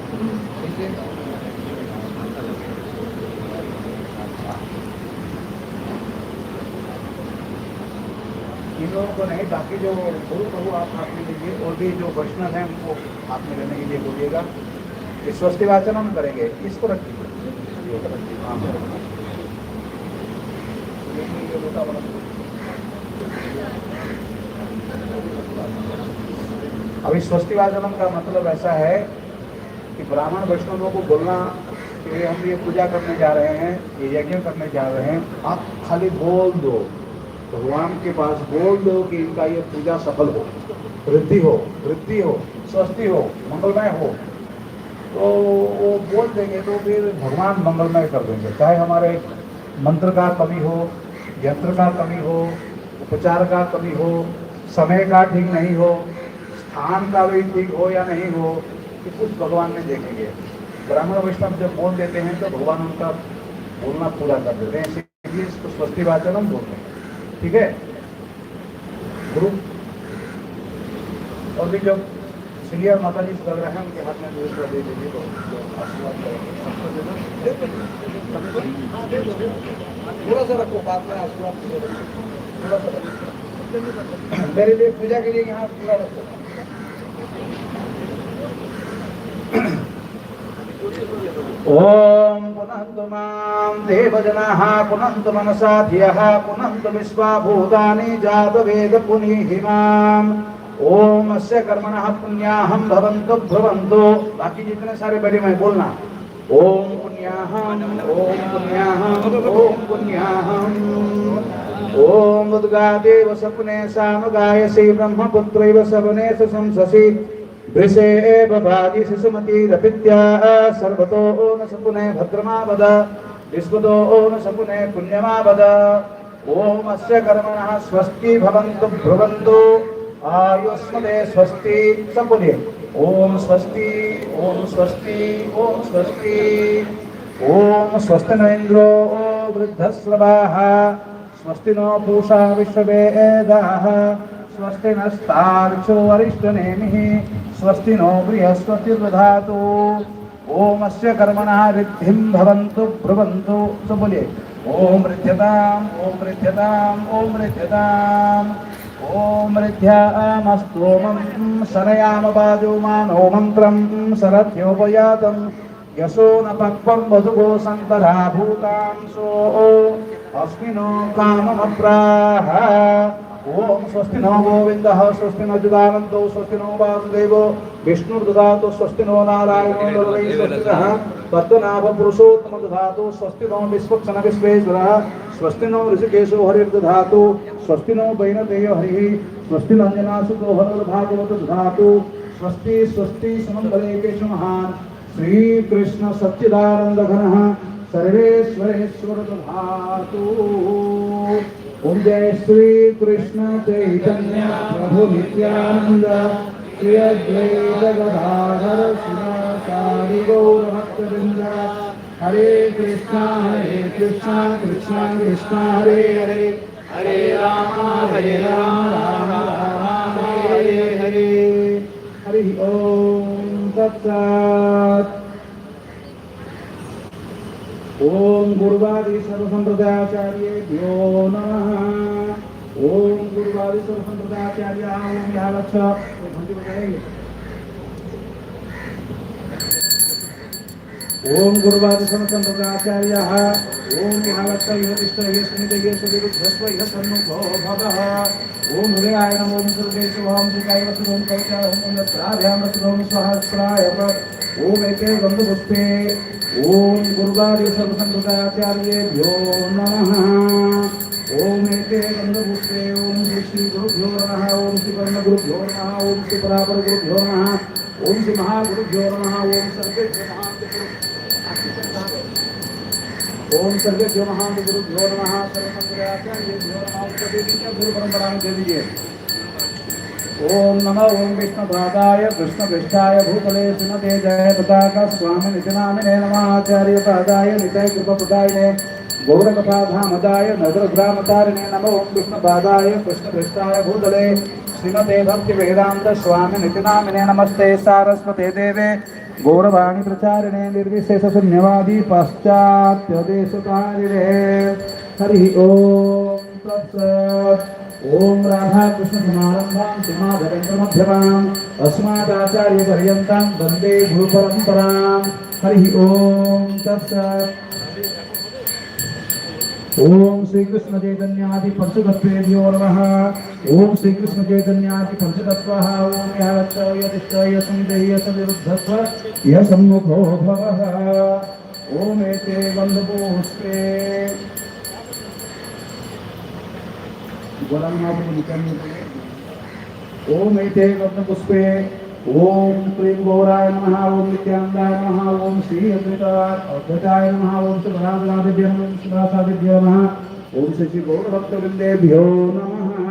इन लोगों को नहीं, बाकी जो गुरु प्रभु आप हाथ में लीजिए, और भी जो वैष्णव हैं उनको हाथ में लेने के लिए बोलिएगा। ये स्वस्ति वाचन हम करेंगे, इसको रखिए। अभी स्वस्ति वाचनम का मतलब ऐसा है कि ब्राह्मण वैष्णवों को बोलना कि हम ये पूजा करने जा रहे हैं, ये यज्ञ करने जा रहे हैं, आप खाली बोल दो, भगवान के पास बोल दो कि इनका ये पूजा सफल हो, वृद्धि हो, स्वस्ति हो, मंगलमय हो। तो वो बोल देंगे तो फिर भगवान मंगलमय कर देंगे। चाहे हमारे मंत्र का कमी हो, यंत्र का कमी हो, उपचार का कमी हो, समय का ठीक नहीं हो, स्थान का भी ठीक हो या नहीं हो, कि कुछ भगवान में देखेंगे। ब्राह्मण वैष्णव जब बोल देते हैं तो भगवान उनका बोलना पूरा कर देते हैं, इसलिए इसको स्वस्ति वाचनम बोलते हैं। ठीक है गुरु। और भी जो सीनियर माता जी लग रहे हैं उनके हाथ में दूध दे दीजिए, तो आशीर्वाद करेंगे। थोड़ा सा रखो, बाद में आशीर्वाद थोड़ा सा रखो। मेरे लिए पूजा के लिए यहाँ पूरा रखो। ओम पुनन्तु मां देवजनाः पुनन्तु मनसा धियः पुनन्तु विश्वा भूतानि जातवेद पुनीहिमाम्। ओम अस्य कर्मणः पुण्याहं भवन्तु भ्रुवन्तु। बाकी जितने सारे बड़े में बोलना। ओम पुण्याहं ओम पुण्याहं ओम पुण्याहं। ओम उद्गादेव सपने सामगायसि ब्रह्मपुत्रैव सपने संससि वृषेव भागि शिशुमतिरपित्या सर्वतो न सपुने भद्रमा वद विश्वतो न सपुने पुण्यमा वद। ओम अस्य कर्मणः स्वस्ति भवन्तु भ्रुवन्तु आयुष्मते स्वस्ति। सब बोलिए ओम स्वस्ति ओम स्वस्ति ओम स्वस्ति। ओम स्वस्ति न इंद्रो वृद्धश्रवाः स्वस्ति नो पूषा विश्ववेदाः स्वस्ति नस्तार्क्ष्यो अरिष्टनेमिः स्वस्ति नो बृहस्पतिर्दधातु। ओम अस्य कर्मणः रिद्धिं भवन्तु ब्रुवन्तु। तो बोलिए ओम रिद्ध्यताम् ओम रिद्ध्यताम् ओम रिद्ध्यताम्। ओम रिद्ध्यामस्तोमं शरयामपाजोमानो मन्त्रं शरथ्योपयातं यशो न पक्वं वधुगो सन्तरा भूतांसो अस्मिनो काममप्राह। ओम स्वस्ति नो गोविंदः स्वस्ति नो चिदानन्दो स्वस्ति नो वासुदेवो विष्णुर्दधातु स्वस्ति नो नारायणो वै स्वस्तिनः पद्मनाभ पुरुषोत्तम दधातु स्वस्ति नो विश्वक्सेन विश्वेश्वरः स्वस्ति नो ऋषिकेशो हरिर्दधातु स्वस्ति नो वैनतेयो हरिः स्वस्ति नो अंजनासुतो हरिर्भागवतो दधातु स्वस्ति स्वस्ति सुमंगले केशवमहान् श्री कृष्ण सच्चिदानंद घनः सर्वेश्वरेश्वर दधातु। ओम जय श्री कृष्ण चैतन्य प्रभु नित्यानंद श्री अद्वैत गदाधर शिवासादि गौरभक्तवृंद हरे कृष्णा कृष्णा कृष्णा हरे हरे हरे राम राम राम हरे हरे हरि ओम तत्सत् ओम गुरुवादी सर्वसंप्रदायाचार्येभ्यो नमः ओम गुरुवादी सर्वसंप्रदायाचार्य ओम यावच्छ घंटी बजाएंगे ओम गुरुवादी सर्वसंप्रदायाचार्य ओम यावच्छ योतिष्ठये स्मितये सुविरुद्धस्वय सन्मुखो भवः ओम हृदयाय नमो ओम सर्वेश्वरं शिकाय वसुधं कवचाय ओम नत्राभ्याम वसुधं सहस्राय ओम एके गंधपुष्पे ओम गुरुवादी सर्वसंप्रदायाचार्येभ्यो नमः ओम एके गंधपुष्पे ओम श्री गुरुभ्यो नमः ओम श्री परमगुरुभ्यो नमः ओम श्री परापर गुरुभ्यो नमः ओम श्री महागुरुभ्यो नमः ओम सर्वेभ्यो महांत गुरुभ्यो नमः सर्वसंप्रदायाचार्येभ्यो नमः प्रतिदिन गुरु परंपरा में दे दीजिए ओम नमो ओम विष्णुपादाय कृष्णपृष्ठाय भूतले श्रीमते जय पताका स्वामी नित्यनामिने नमः आचार्य पादाय नित्य कृपापदायिने गौरकथाधामदाय नगरग्रामतारिणे नमो ओम विष्णुपादाय कृष्णपृष्ठाय भूतले श्रीमते भक्ति वेदांत स्वामी नित्यनामिने नमस्ते सारस्वते देवे गौरवाणी प्रचारिणे निर्विशेष शून्यवादी पाश्चात्य देशकारिणे हरि ओम तत्सत् ओम राधा कृष्ण समारंभां सीमाधरेन्द्र मध्यमाम् अस्मादाचार्य पर्यन्तां वन्दे गुरु परंपरां हरि ओम तत्सत् ओम श्री कृष्ण चैतन्यादि पंचतत्वेभ्यो नमः ओम श्री कृष्ण चैतन्यादि पंचतत्वः ओम यावच्च यतिष्ठय संदेय सविरुद्धस्व यः सम्मुखो भवः ओम एते गन्धपुष्पे ओम एते गन्धपुष्पे ओम क्लीं गौराय नमः ओम नित्यानंदाय नमः ओम श्री अद्वैताय नमः ओम श्री भराधनादिभ्यो नमः ओम श्री वासादिभ्यो नमः ओम श्री गौरभक्तवृंदेभ्यो नमः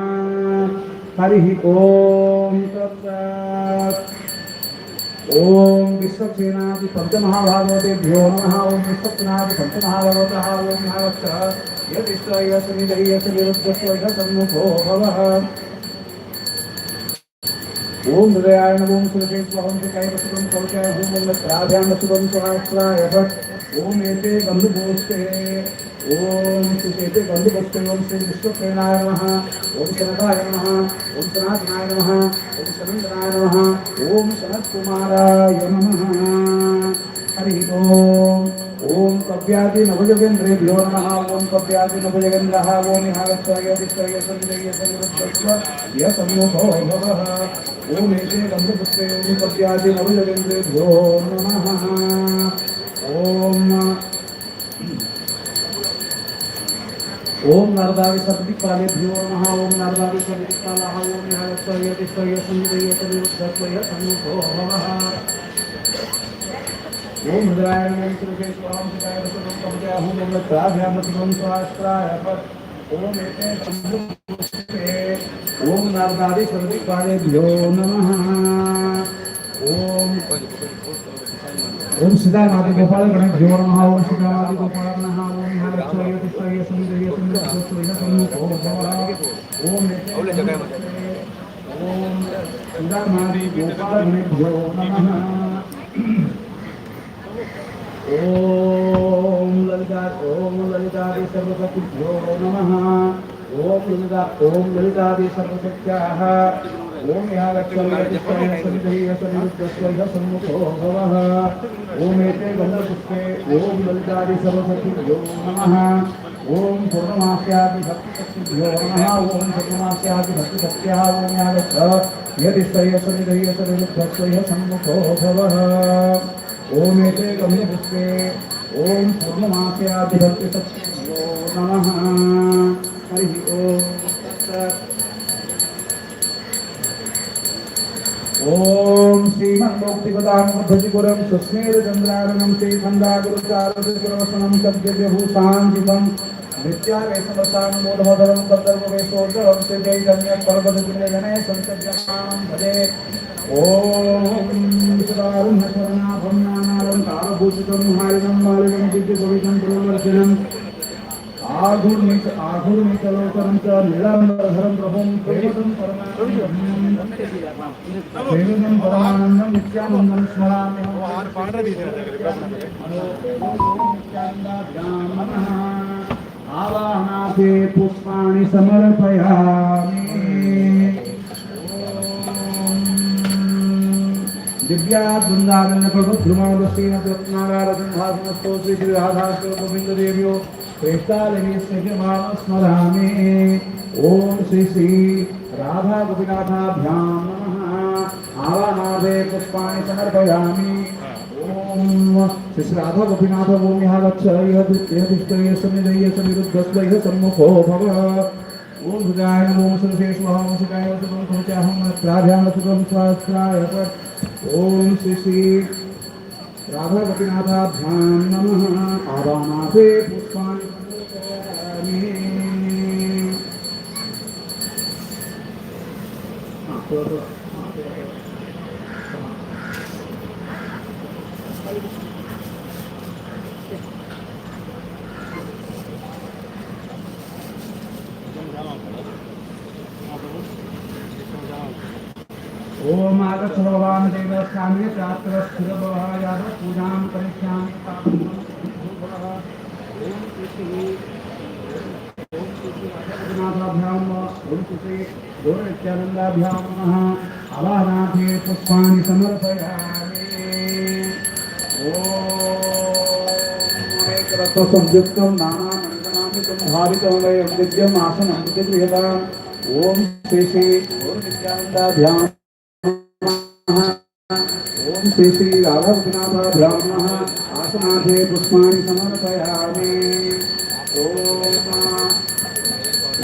हरि ओम तत्सत् ओम विश्वक्सेनादि पंचमहाभागवतेभ्यो नमः ओम विश्वक्सेनादि पंचमहाभागवतः ओम यावच्च यतिष्ठय सनिधय सनिरुद्धस्व सन्मुखो भवः ओम हृदयाय नमो ओम सर्वेश्वरं शिकाय वसुधं कवचाय ओम नत्राभ्यां वसुधं सहस्राय ओम एते गन्धपुष्पे ओम श्री गन्धपुष्पे ओम श्री विश्वक्सेनाय नमः ओम शरदाय नमः ओम सनातनाय नमः ओम सनंदनाय नमः ओम सनत्कुमाराय नमः हरि ओम ओम कव्यादि नवयोगेन्द्रेभ्यो नमः ओम कव्यादि नवयोगेन्द्रः ओम यावच्च यतिष्ठय संदेय सविरुद्धस्व यः सम्मुखो भवः ओम एते गन्धपुष्पे ओम कव्यादि नवयोगेन्द्रेभ्यो नमः ओम नारदादि सर्वदिक्पालेभ्यो नमः ओम नारदादि सर्वदिक्पालः ओम यावच्च यतिष्ठय संदेय सविरुद्धस्व यः सम्मुखो भवः ओम हृदयाय नमः सर्वेश्वरं शिकाय वसुधं कवचाय ओम नत्राभ्यां वसुधं सहस्राय ओम एते गन्धपुष्पे ओम नारदादि सर्वदिक्पालेभ्यो नमः ओम सीतानादि गोपाल गणेभ्यो नमः ओम सीतानादि गोपाल नमः ओम यावच्च यतिष्ठय संदेय सविरुद्धस्व यः सम्मुखो भवः ओम सीतानादि गोपाल गणेभ्यो नमः ओम ललितादि सर्वशक्तिभ्यो नमः ओम ललितादि सर्वशक्त्याः ओम यावच्च यतिष्ठय सनिधय सविरुद्धस्व यः सन्मुखो भवः ओम एते गन्धपुष्पे ओम ललितादि सर्वशक्तिभ्यो नमः ओम पूर्णमास्यादि भक्तिशक्तिभ्यो नमः ओम पूर्णमास्यादि भक्तिशक्त्याः ओम यावच्च यतिष्ठय सनिधय सविरुद्धस्व यः सन्मुखो भवः ओम एते गन्धपुष्पे ओम पूर्णमास्यादि भक्तिशक्तिभ्यो नमः हरि ओम ओम श्रीमन्मुक्तिपदामुद्धतिपुरं सुस्मेरचन्द्रारणं श्रीखण्डागुरुचारुतिपुरवसनं तद्दिव्यभूषाञ्जितं नित्यावेशमसानुमोदमधरं तद्दर्भवेशोज्ज्वलं श्रीजैजन्यं परमपदविजयगणे संसज्जमानं भजे। ॐ विशदारुण्यशरणाभं नानालं कालभूषितं हारिणं मालिनं दिव्यभवितं पुरोदर्शनम् आघूर्णिकलोकरं च नीलाम्बरधरं प्रभुं प्रेमदं परमानन्दं नित्यानन्दं स्मरामि। आवाहनाथे पुष्पाणि समर्पयामि। दिव्याद्वृन्दारण्यप्रभुद्रुमादश्रीनरत्नागारसिंहासनस्थो श्रीराधाश्रीगोविन्ददेव्यो श्रेष्ठालयेस्मानं स्मरामि। ॐ श्री श्री राधा गोपीनाथाभ्यां नमः। आवाहनाथे पुष्पाणि समर्पयामि। ॐ श्री राधा गोपीनाथ ओं यः गच्छ यः तिष्ठय समिदय समिरुद्धस्व यः सम्मुखो भव। ओं भुजाय नमो सर्वशेषमहं सुखाय सुखं प्राध्यां सुखं स्वास्थ्याय। ओं श्री श्री राधा गोपीनाथाभ्यां नमः। आवाहनाथे पुष्पाणि समर्पयामि। ओम आगच्छ भगवान देवस्वामी प्राप्तस्थिरभवायाद पूजां करिष्यामि। ओम श्री राधाभ्यां ओम श्री गौरनित्यानन्दाभ्यां नमः। आवाहनाथे पुष्पाणि समर्पयामि। संयुक्तं नानानन्दनामितं भावितमलयं दिव्यम् आसनं दिव्यताम्। ओम श्री श्री गौरनित्यानन्दाभ्यां ओम श्री श्री राधा गोपीनाथाभ्यां नमः। आसनाथे पुष्पाणि समर्पयामि। ओम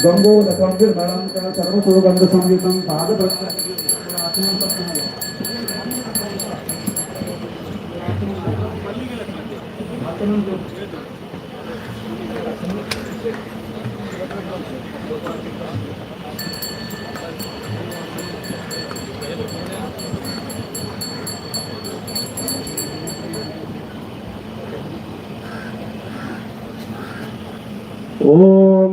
गंगोदकं सर्वसुगन्धसंयुतं ओम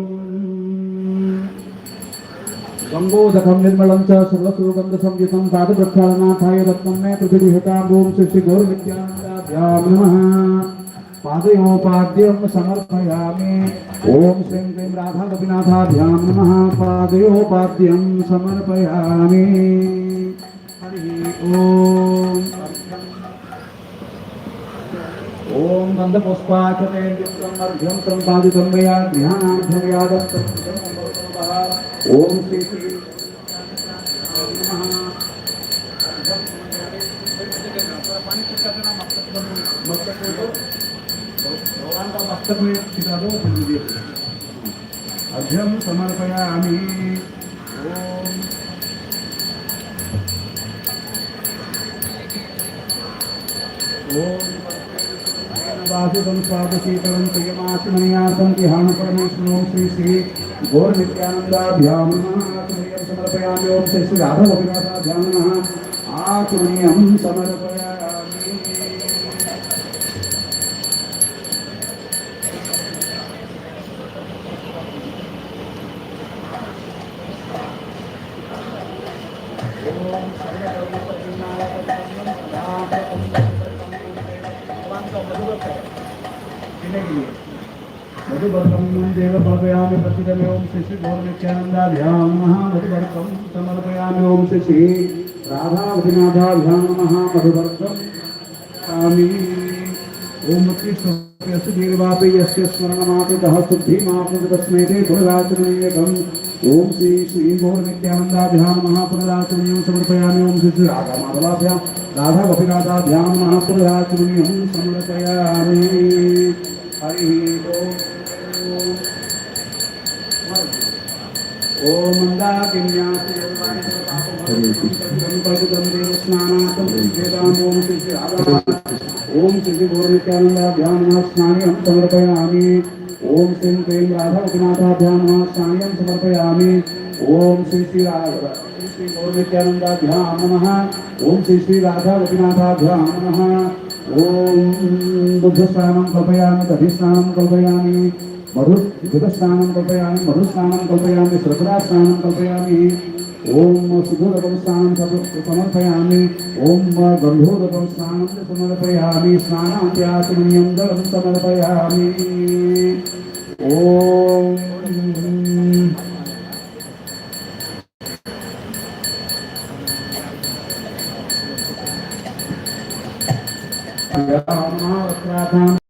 गंगोदकं निर्मलं च सर्वसुगन्धसंयुतं पादप्रक्षालनाथाय रत्नं मे पृथिवीहतां। ओम श्री श्री गौरनित्यानन्दाभ्यां नमः। पादयोपाद्यं समर्पयामि। ओम श्रीं क्लीं राधा गोपीनाथाभ्यां नमः। पादयोपाद्यं समर्पयामि। हरि ओम। ओम गन्धपुष्पाक्षतेन युक्तं अर्घ्यं सम्पादितं मया ध्यानार्थं यादत्तं। ओम श्री श्री भगवान का मस्तक में छिटा दो। अर्घ्यं समर्पयामि। ओम वासुदं स्वादशीतलं प्रियमाचमनीयार्थं तिहान परमेश्वरो श्री श्री गौरनित्यानन्दाभ्यां नमः। आचमनीयं समर्पयामि। ओम श्री श्री राधा गोपीनाथाभ्यां नमः। आचमनीयं समर्पयामि। मधुवर्कं देवभावयामि प्रतिदमे। ओम श्री श्री गौरनित्यानन्दाभ्यां नमः। मधुवर्कं समर्पयामि। ओम श्री श्री राधा गोपीनाथाभ्यां नमः। मधुवर्कं समर्पयामि। ओम कृष्णस्य दीर्घवापे यस्य स्मरणमात्रतः शुद्धिमाप्नुत तस्मै ते पुनराचमनीयकम्। ओम श्री श्री गौरनित्यानन्दाभ्यां नमः। पुनराचमनीयं समर्पयामि। ओम श्री श्री राधा माधवाभ्यां राधा गोपीनाथाभ्यां नमः। पुनराचमनीयं समर्पयामि। हरि ओम। ओम मंदाकिन्यासं ओम श्री गौरनित्यानन्दाभ्यां नमः। स्नानं समर्पयामि। ओम श्री क्लीं राधावतीनाथाभ्यां नमः सायं समर्पयामि। ओम श्री श्री गौरनित्यानंदाभ्यां नमः। ओम श्री श्री राधावतीनाथाभ्यां नमः। ओम बुद्धस्नानं कल्पयामि, दधिस्नानं कल्पयामि, मधुस्नानं कल्पयामि, मधुस्नानं कल्पयामि, श्रद्धास्नानं कल्पयामि। ओम सुधोदकं स्नानं समर्पयामि। ओम गंधोदकं स्नानं समर्पयामि। स्नानान्त्याचमनीयं जलं समर्पयामि। ओम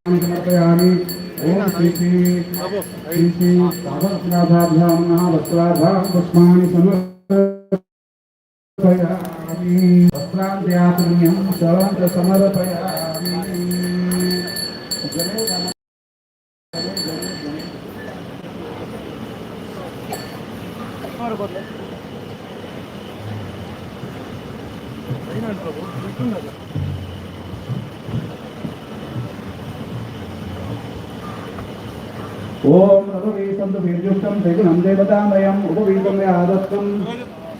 समर्पयामि। ओम श्री श्री राधाभ्यां नमः वस्त्राभ्यां पुष्पाणि समर्पयामि। वस्त्रान्त्याचमनीयं जलं समर्पयामि। ओम रघुवीतं वीर्युक्तं त्रिगुणं देवतामयम् उपवीतं यादत्तं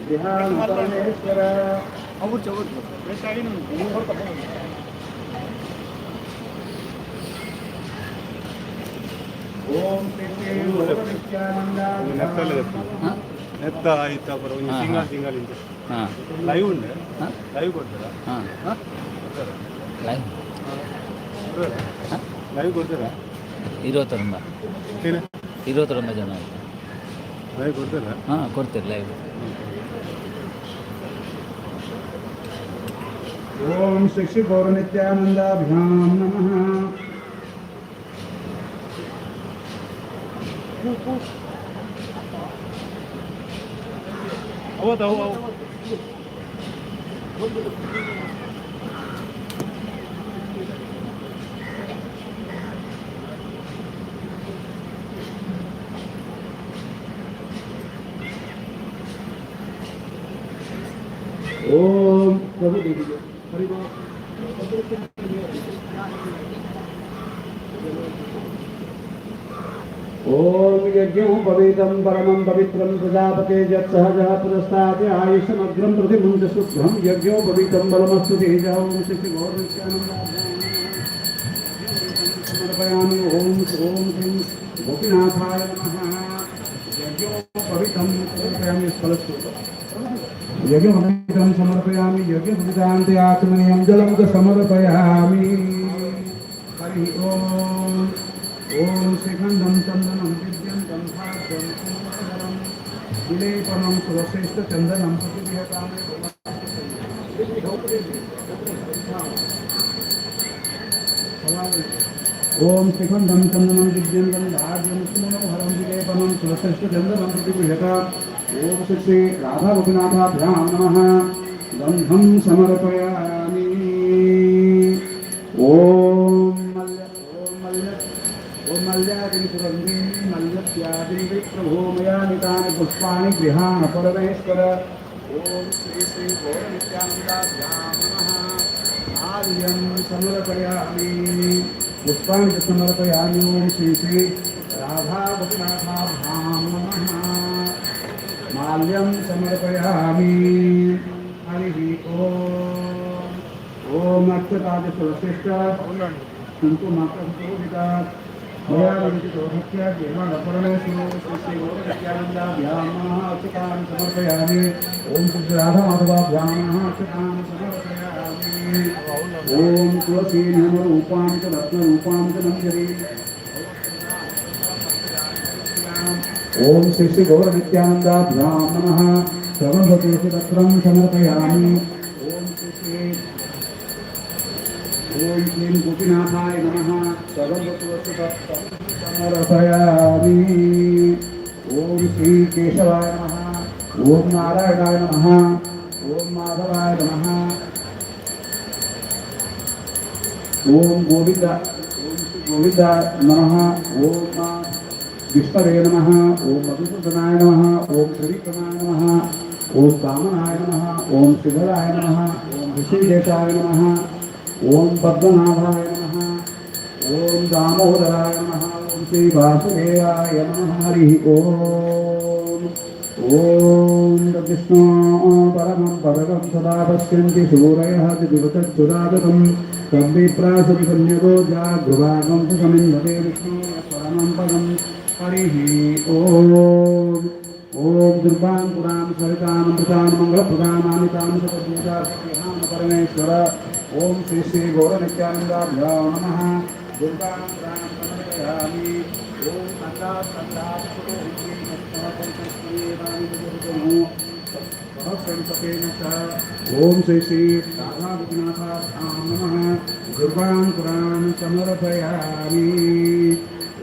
ध्यान परमेश्वर। ओम ಎತ್ತ ಆಯ್ತ ಬರೋ ಸಿಂಗಲ್ ಸಿಂಗಲ್ ಇಂದ ಲೈವ್ ಉಂಡೆ ಲೈವ್ ಕೊಡ್ತಾರಾ ಲೈವ್ ಕೊಡ್ತಾರಾ 22 ಜನ ಲೈವ್ ಕೊಡ್ತಾರಾ ಕೊಡ್ತೀರಿ ಲೈವ್. ओम श्री श्री गौरनित्यानंदाभ्यां नमः। ओम प्रभु दीजिए हरि बोल। ओम यज्ञं पवित्रं परमं पवित्रं प्रजापते यत्सहजः पुरस्तात् आयुषमग्रं प्रतिमुञ्च शुभ्रं यज्ञो पवित्रं बलमस्तु तेजः। ओम श्री गौरनित्यानंदाभ्यां समर्पयामि। ओम ओम श्री गोपीनाथाय नमः। यज्ञो पवित्रं समर्पयामि। फलस्तु यज्ञपवित्रं समर्पयामि। यज्ञपवित्रान्ते आचमनीयं जलं च समर्पयामि। हरि ओम। ओम श्रीखण्डं चन्दनं दिव्यं गन्धाढ्यं सुन्दरं विलेपनं सुरश्रेष्ठचन्दनं ओम श्रीखण्डं चन्दनं दिव्यं गन्धाढ्यं सुमनोहरं विलेपनं सुरश्रेष्ठचन्दनं प्रतिगृह्यताम्। ओम श्री राधावतीनाथाभ्यां नमः। गन्धं समर्पयामि। ओम मल्यादिनि सुगन्धिनि मल्यत्यादिनि विप्रभूमयानि तानि पुष्पाणि गृहाण परमेश्वर। ओम श्री श्री गौरनित्यानंदाभ्यां नमः। माल्यं समर्पयामि। पुष्पाणि च समर्पयामि। ओम श्री श्री राधावतीनाथाभ्यां नमः। माल्यं समर्पयामि। हरि ओम। ओम अक्षताज सुरश्रेष्ठ कुंकुमाक्षता मया विदितोभक्त्या देवानपरमेश्वरो श्री गौरनित्यानंदाभ्यां नमः अक्षतान् समर्पयामि। ओम श्री राधामाधवाभ्यां नमः अक्षतान् समर्पयामि। ओम तुलसी हेमरूपां च रत्नरूपां च मंजरी। ओम श्री श्री गौरनित्यानंदाभ्यां नमः। सर्वभूतेषु समर्पयामि। ओम श्री ओम श्री गोपीनाथाय नमः। सर्वभूतेषु समर्पयामि। ओम श्री केशवाय नमः। ओम नारायणाय नमः। ओम माधवाय नमः। ओम गोविंदाय नमः। ओम विष्णवे नमः। ओम मधुसूदनाय नमः। ओम त्रिविक्रमाय नमः। ओम कामनाय नमः। ओम श्रीधराय नमः। ओम ऋषिकेशाय नमः। ओम पद्मनाभाय नमः। ओम दामोदराय नमः। ओम श्री वासुदेवाय नमः हरि ओम विष्णु परमं पदकं सदा पश्यन्ति सूरयः दिवतच्युदागतं तद्विप्रासुरिकन्यको जागृभागं सुखमिन्दते विष्णु परमं पदं हरिः ओम दुर्गां पुरां सरितां मृतां मंगलप्रदानामितां सतभूतां परमेश्वर ओम श्री श्री गौरनित्यानन्दाभ्यो नमः दुर्गां पुरां समर्पयामि ओम ओम श्री श्री राधानाथाभ्यां नमः दुर्गां पुरां समर्पयामि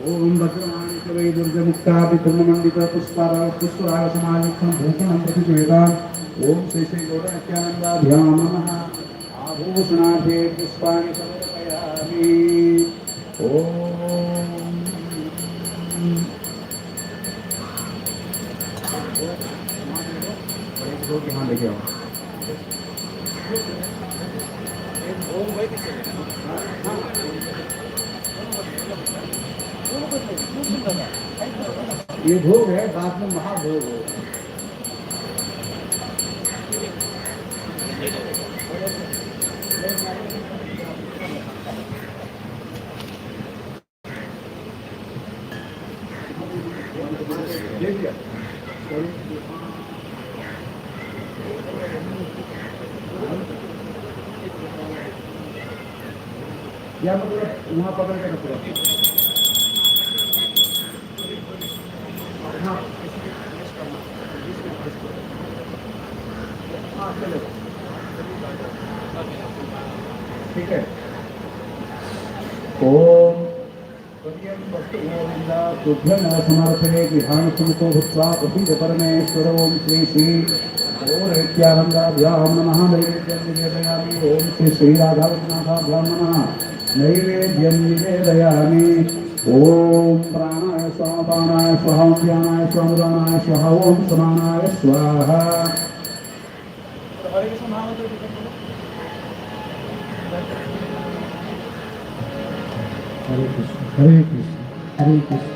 ओम भद्रवाणी वै दुर्गमुक्ता विक्रममंडित पुष्पराग समायुक्तं भूषणं प्रतिचेताम् ओम श्री श्री गौरनित्यानन्दाभ्यां नमः आभूषणार्थे पुष्पाणि समर्पयामि ओम यहाँ लेके आओ ये भोग है बाद में महाभोग हो या मतलब वहाँ पकड़ के रखो हाँ चलो ठीक है ओम तुभ्यं समर्पये विधान सुमुखो भूत्वा प्रसीद परमेश्वर ओम श्री श्री गौरनित्यानन्दाभ्यां नमः नैवेद्यं निवेदयामि ओम श्री श्री राधानाथाभ्यां नमः नैवेद्यं निवेदयामि ओम प्राणाय स्वाहा पानाय स्वाहा व्यानाय स्वाहा उदानाय स्वाहा ओम समानाय स्वाहा हरे कृष्ण हरे कृष्ण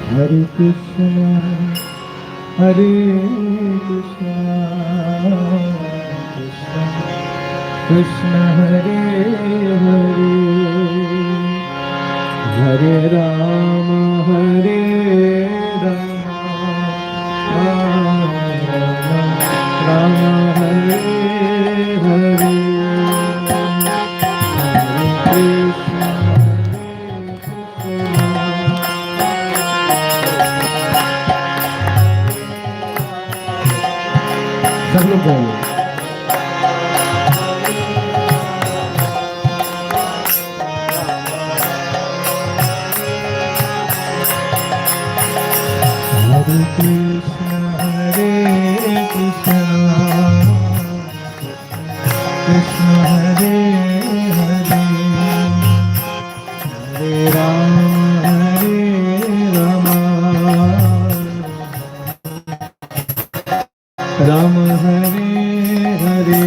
हरे कृष्ण हरे कृष्ण हरे कृष्ण कृष्ण हरे हरे हरे राम राम हरे हरे सब लोग बोलो हरे कृष्ण कृष्ण हरे हरे हरे राम राम हरे हरे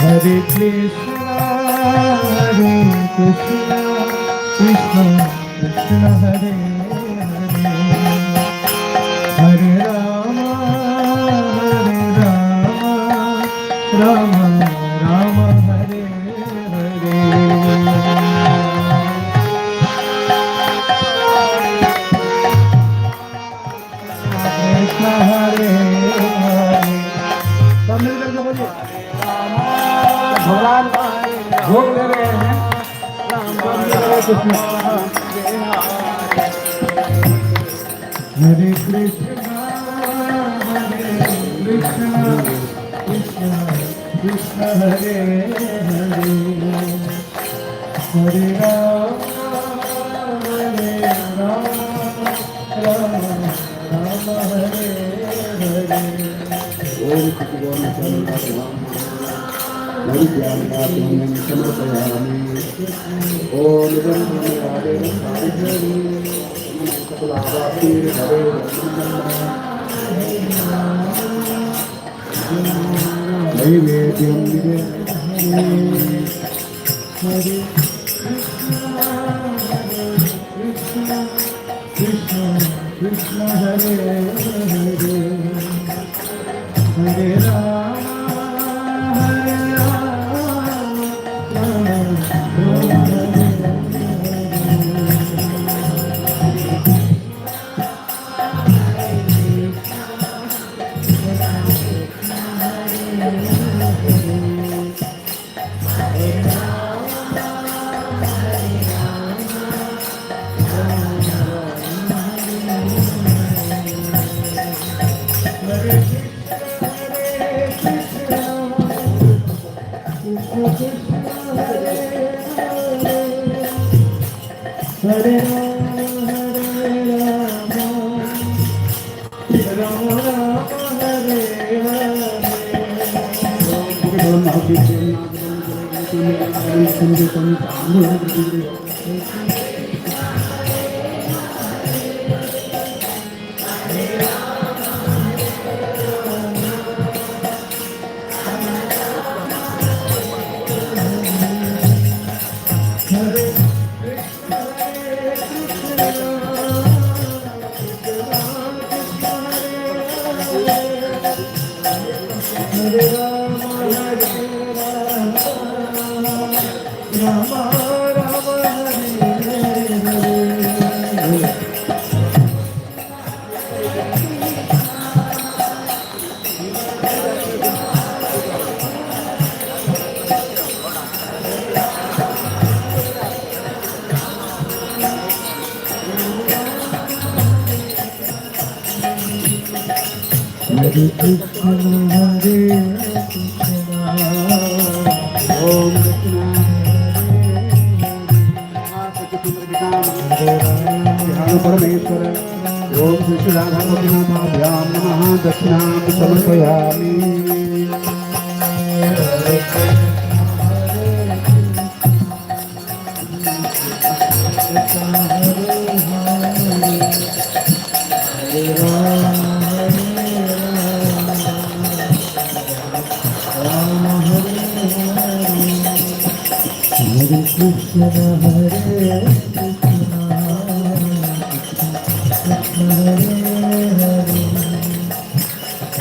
हरे कृष्ण कृष्ण कृष्ण हरे हरे हरे राम राम राम हरे हरे कृष्ण हरे हरे सब मिलकर के बोलिए भगवान भोग ले रहे हैं हरे कृष्ण कृष्ण कृष्ण हरे हरे हरे राम राम राम हरे हरे ओम सचिवान चंद्राम नरिज्ञानदातं समर्पयामि ओम जन्मनादेव साधुर्यं सकलावाप्ति हरे नैवेद्यं हरे कृष्ण हरे हरे हरे राम हरे राम हरे ओम परमेश्वर ओम श्री राधा गोपीनाथाभ्यां नमः दक्षिणां समर्पयामि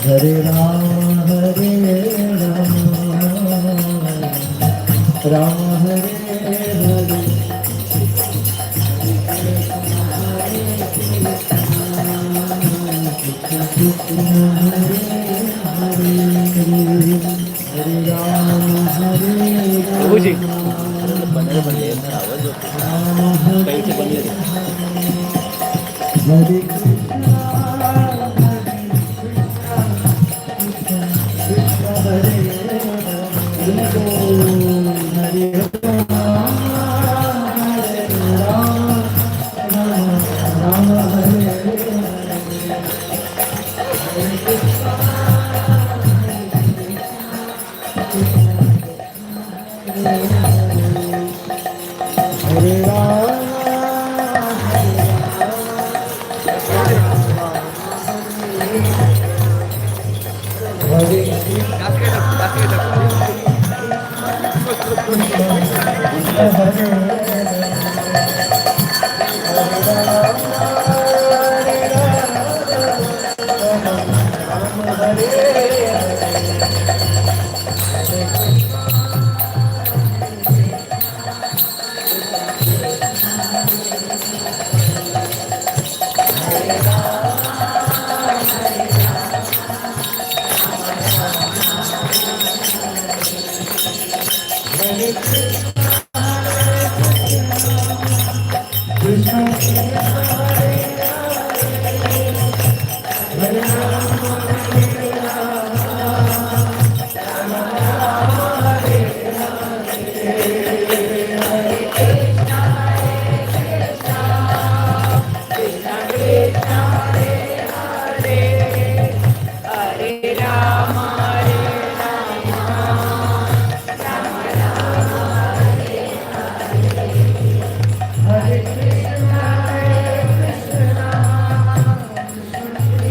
हरे राम राम हरे हरे प्रभु जी बने बने आवाज कहीं से बने हरे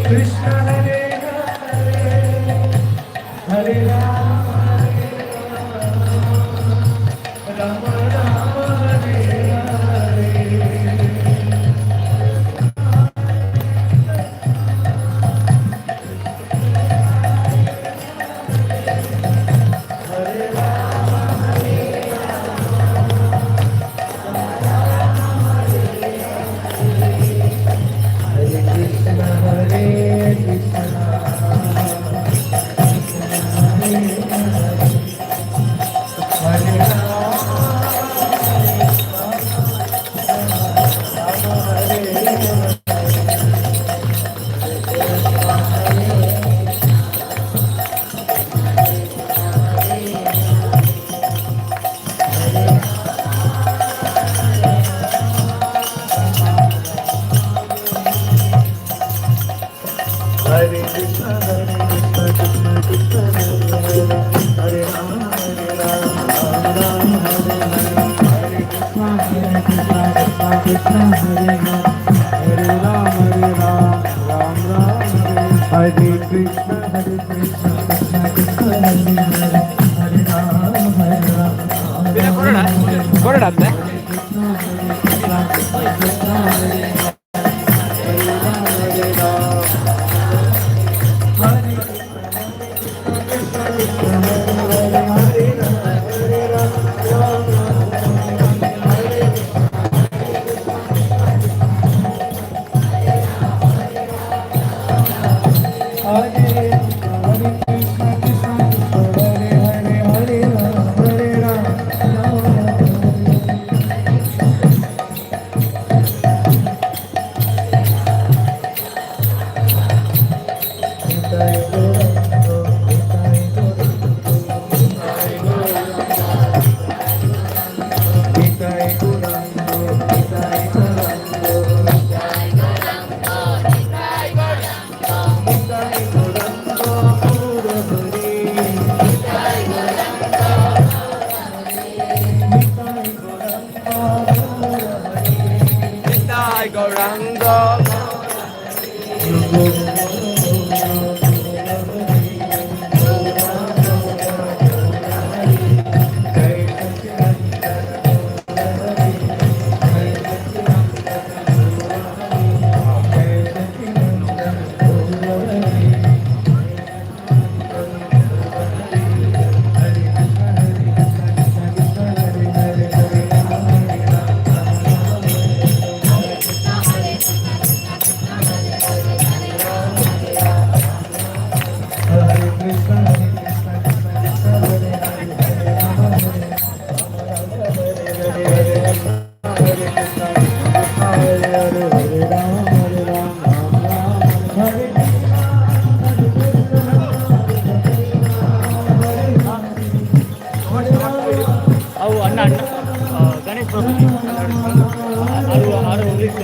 कृष्ण हरे हरे राम राम राम हरे ಅವು ಅಣ್ಣ ಗಣೇಶ್ ಟ್ರೋಫಿ ಆರು English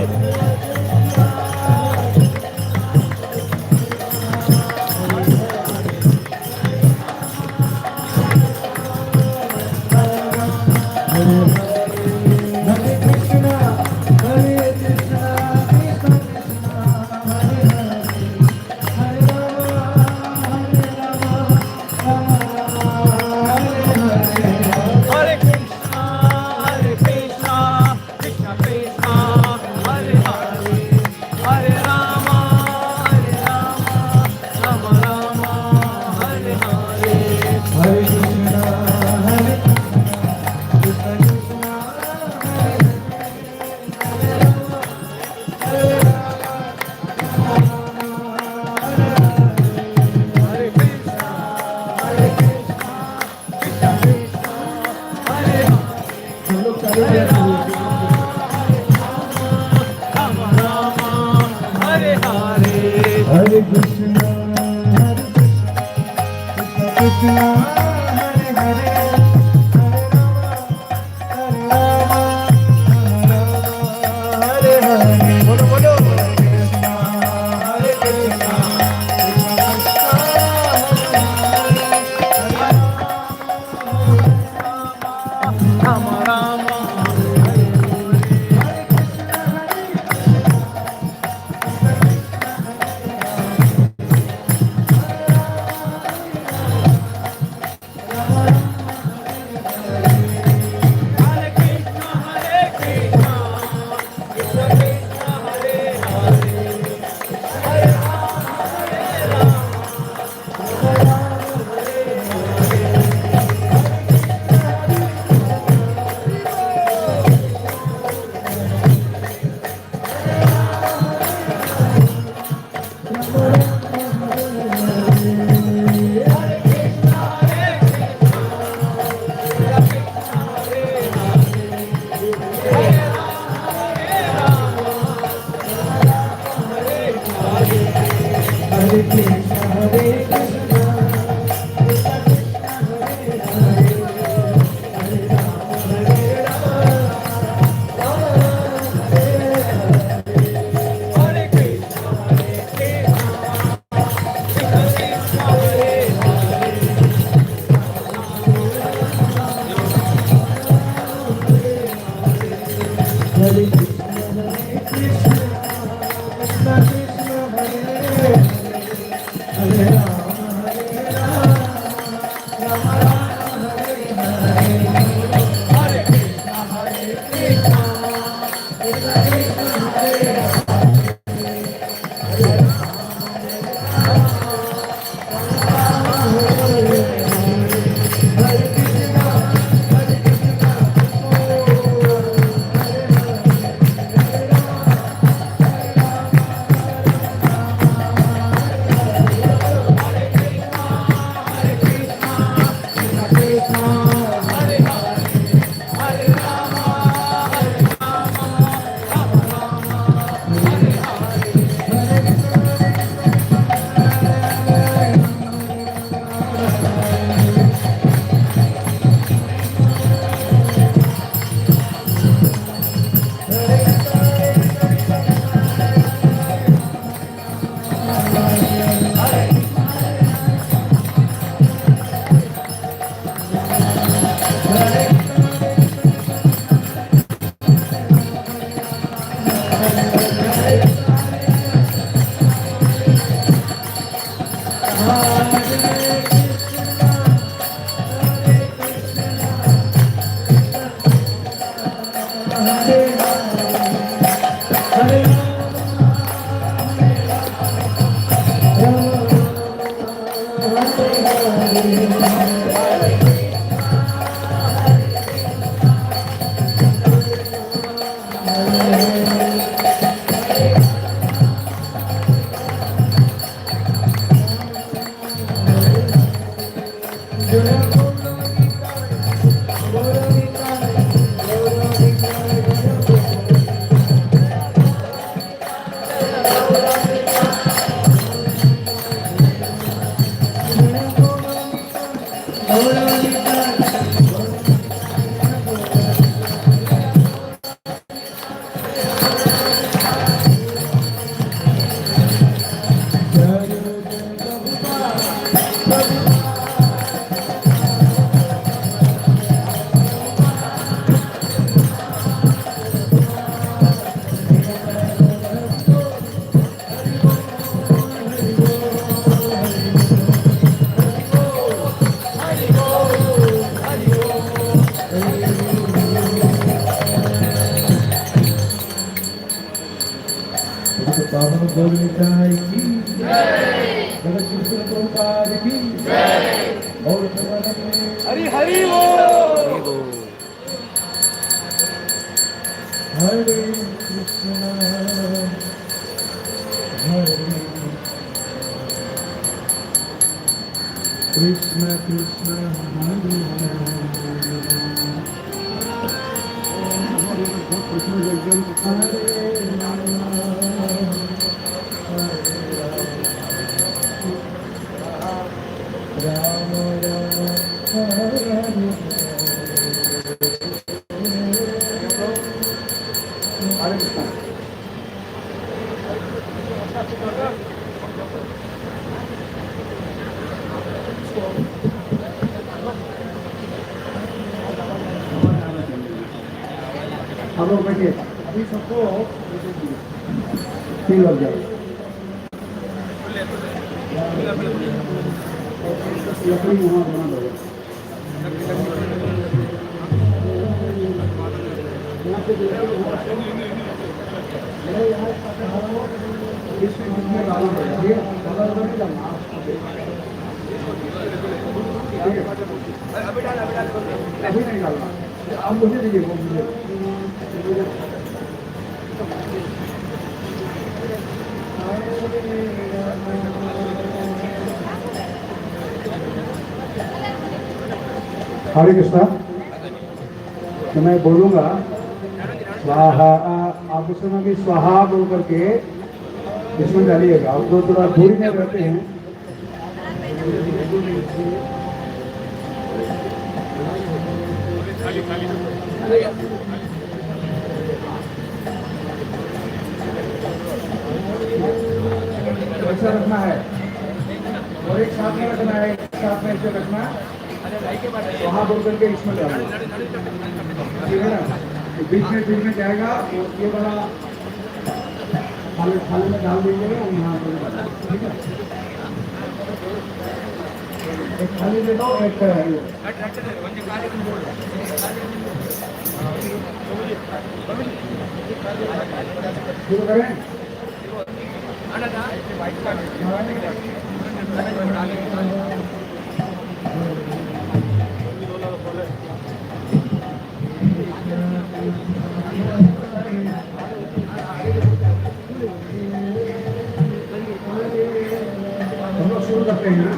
Hare Krishna, Krishna Hare Hare, Hare Hare, bolo bolo, Hare Krishna, Hare Krishna, Krishna Krishna, Rama Rama. पावन गोविंदाई की जय, जगत कृष्ण प्रभुपाद की जय। और हरि हरि बोल। हरे कृष्ण कृष्ण कृष्ण हरे हरे राम राम हरे हम लोग बैठिए अभी सबको फील लग जाए लकड़ी वहाँ बना दो अभी नहीं डालना आप मुझे दीजिए वो मुझे हरे कृष्णा। तो मैं बोलूंगा स्वाहा, आप उसमें भी स्वाहा बोल करके इसमें डालिएगा। आप दो थोड़ा दूरी में रहते हैं। ऐसा रखना है और एक साथ में रखना है, एक साथ में ऐसे रखना है। वहाँ बोल करके इसमें डालो, ठीक है ना। तो बीच में जाएगा तो ये वाला थाली में डाल देंगे और यहाँ पर, ठीक है। एक थाली दे दो, एक शुरू करें। हम लोग शुरू करते हैं।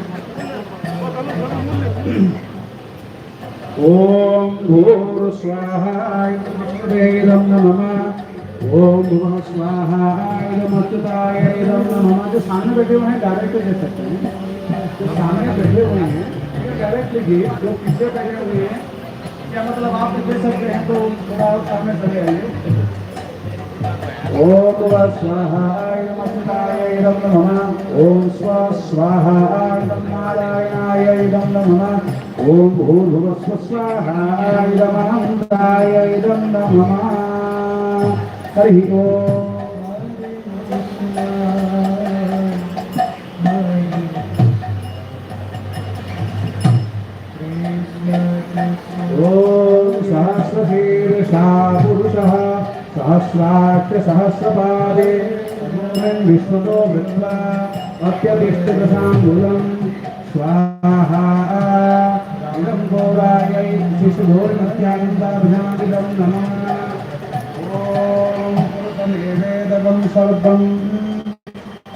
ओम भूर स्वाहा इदं नमः। ओम भुवः स्वाहा इदं अच्युताय इदं नमः। जो सामने बैठे हुए हैं डायरेक्ट दे सकते हैं। जो सामने बैठे हुए हैं डायरेक्ट लीजिए। जो पीछे बैठे हुए हैं क्या मतलब आप दे सकते हैं, तो थोड़ा सामने चले आइए। ओम भुवः स्वाहा इदं अच्युताय इदं नमः। ओम स्वाहा इदं नारायणाय इदं नमः। ओम भूर्भुवः स्वाहा इदं अनन्ताय इदं नमः। हरि ओम। ओम सहस्रशीर्षा पुरुषः सहस्राक्ष सहस्रपादे विश्वतो वृत्वा अत्यतिष्ठितसाङ्गुलं स्वाहा इदं घोरायै शिशुघोरमत्यानन्दाभ्यामिदं नमः। ॐ पुरुषमेवेदकं सर्वं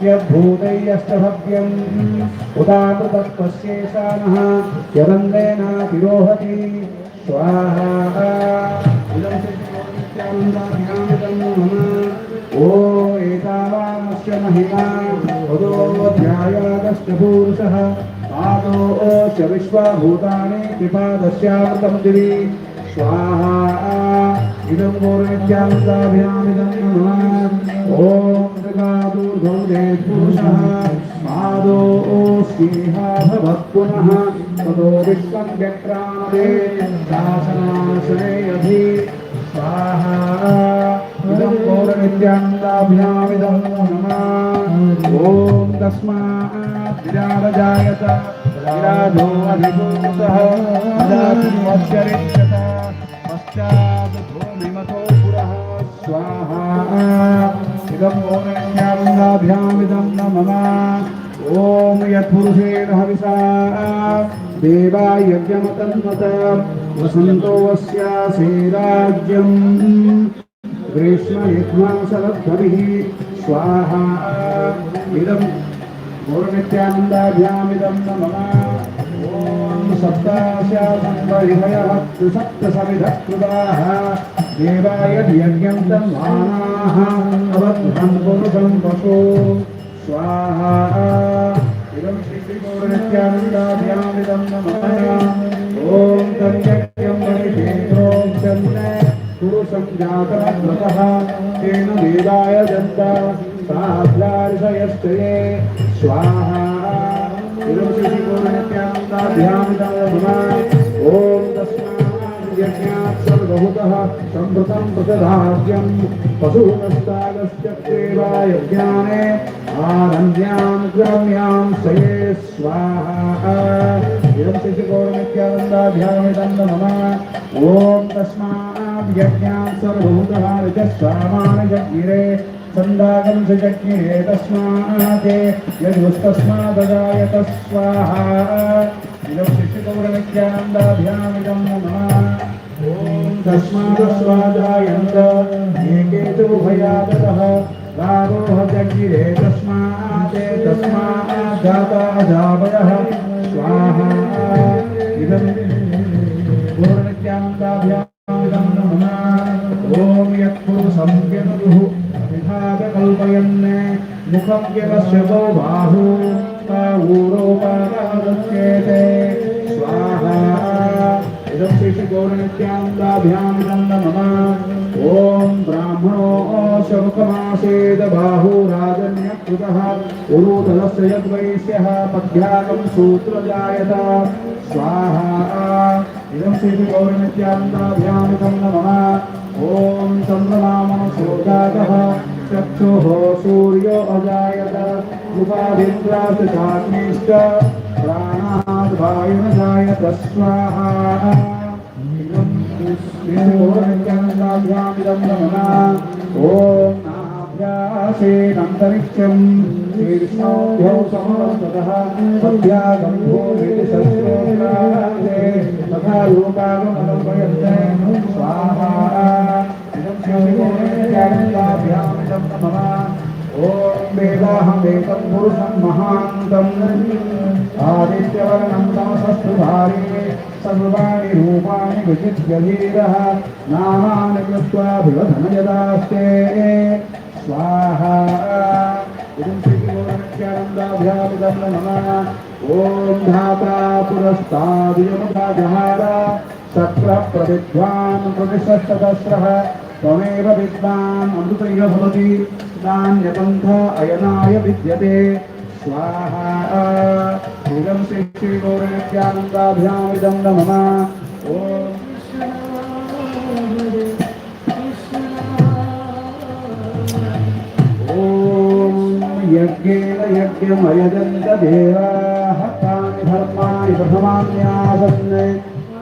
यद्भूतैस्तभव्यम् उदाततत्पश्येषानः यदन्देनातिरोहति स्वाहा इदं नित्यानन्दाभ्यामिदं नमः। ओ एतावानस्य महिमा पदोऽध्यायादश्च पुरुषः पादो च विश्वभूतानि त्रिपादस्यामृतं दिवि स्वाहा इदं घोरनित्यानन्दाभ्यामिदं नमः। ॐ त्रिकादूर्ध्वं पुरुषः पादो स्नेहा भवत् पुनः ततो विश्वं व्यक्रामदे शासनासने अभि स्वाहा इदं घोरनित्यानन्दाभ्यामिदं नमः। ॐ तस्मात् विराजजायत विराजो अधिभूतः अदात्मवच्चरिष्यत पश्चात् भूमिमतो पुरः स्वाहा इदं घोरनित्यानन्दाभ्यामिदं नमः। ॐ यत्पुरुषेण हविषा देवा यज्ञमतन्वत वसन्तो वस्यासे राज्यम् ग्रीष्मयज्ञासरद्भिः स्वाहा इदं घोरनित्यानन्दाभ्यामिदं नमः। ॐ सप्तास्यासंवरिभयः सप्तसमिधः कृताः देवा यद्यज्ञं तन्वानाः अवध्वं पुरुषं पशो स्वाहा इदं श्रीघोरनित्यानन्दाभ्यामिदं नमः। ॐ तद्यज्ञं मणिषेत्रोऽक्षं पुरुषं जातमव्रतः तेन देवाय दत्ता साध्यार्षयश्चये स्वाहा इदं श्रीघोरनित्यानन्दाभ्यामिदं नमः। ॐ तस्मात् यज्ञात् सर्वभूतः संवृतं प्रसदाद्यं पशूनस्तागश्चक्रेवा यज्ञाने आरण्यां ग्राम्यां शये स्वाहा इदं श्रीघोरनित्यानन्दाभ्यामिदं नमः। ॐ तस्मात् यज्ञात् सर्वभूतः ऋजस्वामानजज्ञिरे छन्दागं सजज्ञिरे तस्मात् यजुस्तस्मादजायत स्वाहा इदं श्रीघोरनित्यानन्दाभ्यामिदं नमः। ॐ तस्मादस्वाजायन्त एके तु भयादतः रारोहजगिरे तस्मात् जाता जावयः स्वाहा इदं पूर्णज्ञानदाभ्यां नमः ॐ यत्पुरुषं संज्ञनुः विभागकल्पयन् मुखं यस्य बाहु ऊरोपादस्येते स्वाहा इदं श्रीगौरनित्यानन्दाभ्यां नमः ॐ ब्राह्मणोऽस्य मुखमासेद बाहुराजन्यकृतः उरुतलस्य यद्वैश्यः पद्भ्यागं सूत्रजायत स्वाहा इदं श्रीगौरनित्यानन्दाभ्यां नमः ॐ चन्द्रमामनसोजातः चक्षुः सूर्यो अजायत उपादिन्द्राश्चाग्निश्च प्राणाद् वायुर्जायत स्वाहा इदं नमः ॐ नाभ्यासेनन्तरिक्षं शीर्षोऽभ्यौ समवर्ततः पद्भ्यागं भूमिशस्त्रोत्रादे तथा लोकागमनोपयन्ते स्वाहा इदं श्रीगोविन्दभ्यां नमः ॐ वेदाहमेकं पुरुषं महान्तम् आदित्यवर्णं तमसस्तुधारे सर्वाणि रूपाणि विजित्य धीरः नामानि कृत्वाभिवदनयदास्ते स्वाहा इदं श्रीगोविन्दभ्यां नमः ॐ धाता पुरस्ताद्यमुदाजहार सत्रप्रविद्वान् प्रतिशतदस्रः त्वमेव विद्वान् अमृतैव भवति नान्यपन्थ अयनाय विद्यते स्वाहा इदं श्रीगौरनित्यानन्दाभ्याम् इदं नमः ॐ यज्ञेन यज्ञमयजन्त देवाः तानि धर्माणि प्रथमान्यासन्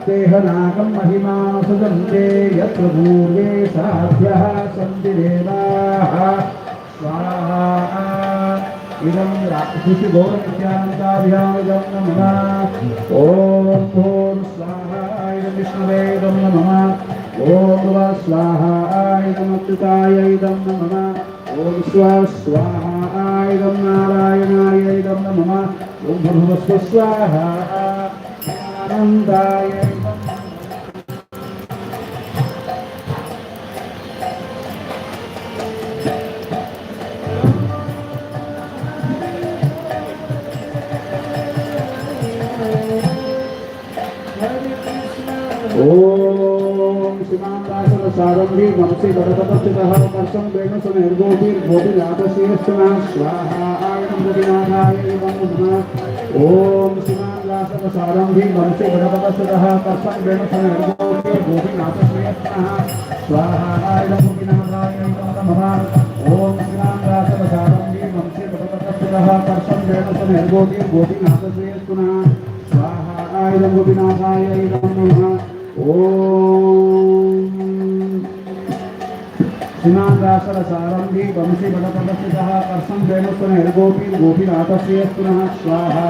देहनाकं महिमा सुजन्ते यत्र पूर्वे साध्यः सन्ति देवाः स्वाहा इदं श्रीगौरनित्यानन्दाभ्याम् इदं नमः ॐ भूर् स्वाहा इदं विष्णवे इदं नमः ॐ भुवः स्वाहा इदम् अच्युताय इदं नमः ॐ स्वाहा इदं नारायणाय इदं नमः ॐ भूर्भुवः स्वाहा आनन्दाय ओम श्रीमांदासर सारंगी वंशी गणपतस्थितः कर्षं वेणुसमेर्गोपीर्गोपीनाथशीर्षणा स्वाहा आयं गोपीनाथाय नमः ओम श्रीमांदासर सारंगी वंशी गणपतस्थितः कर्षं वेणुसमेर्गोपीर्गोपीनाथशीर्षणा स्वाहा आयं गोपीनाथाय नमः ओम श्रीमांदासर सारंगी वंशी गणपतस्थितः कर्षं वेणुसमेर्गोपीर्गोपीनाथशीर्षणा स्वाहा आयं गोपीनाथाय नमः ओम श्रीमांदासर सारंगी वंशी बड़पदस्थितः कर्षं वेणुसमेर्गोपीर्गोपीनाथस्य पुनः स्वाहा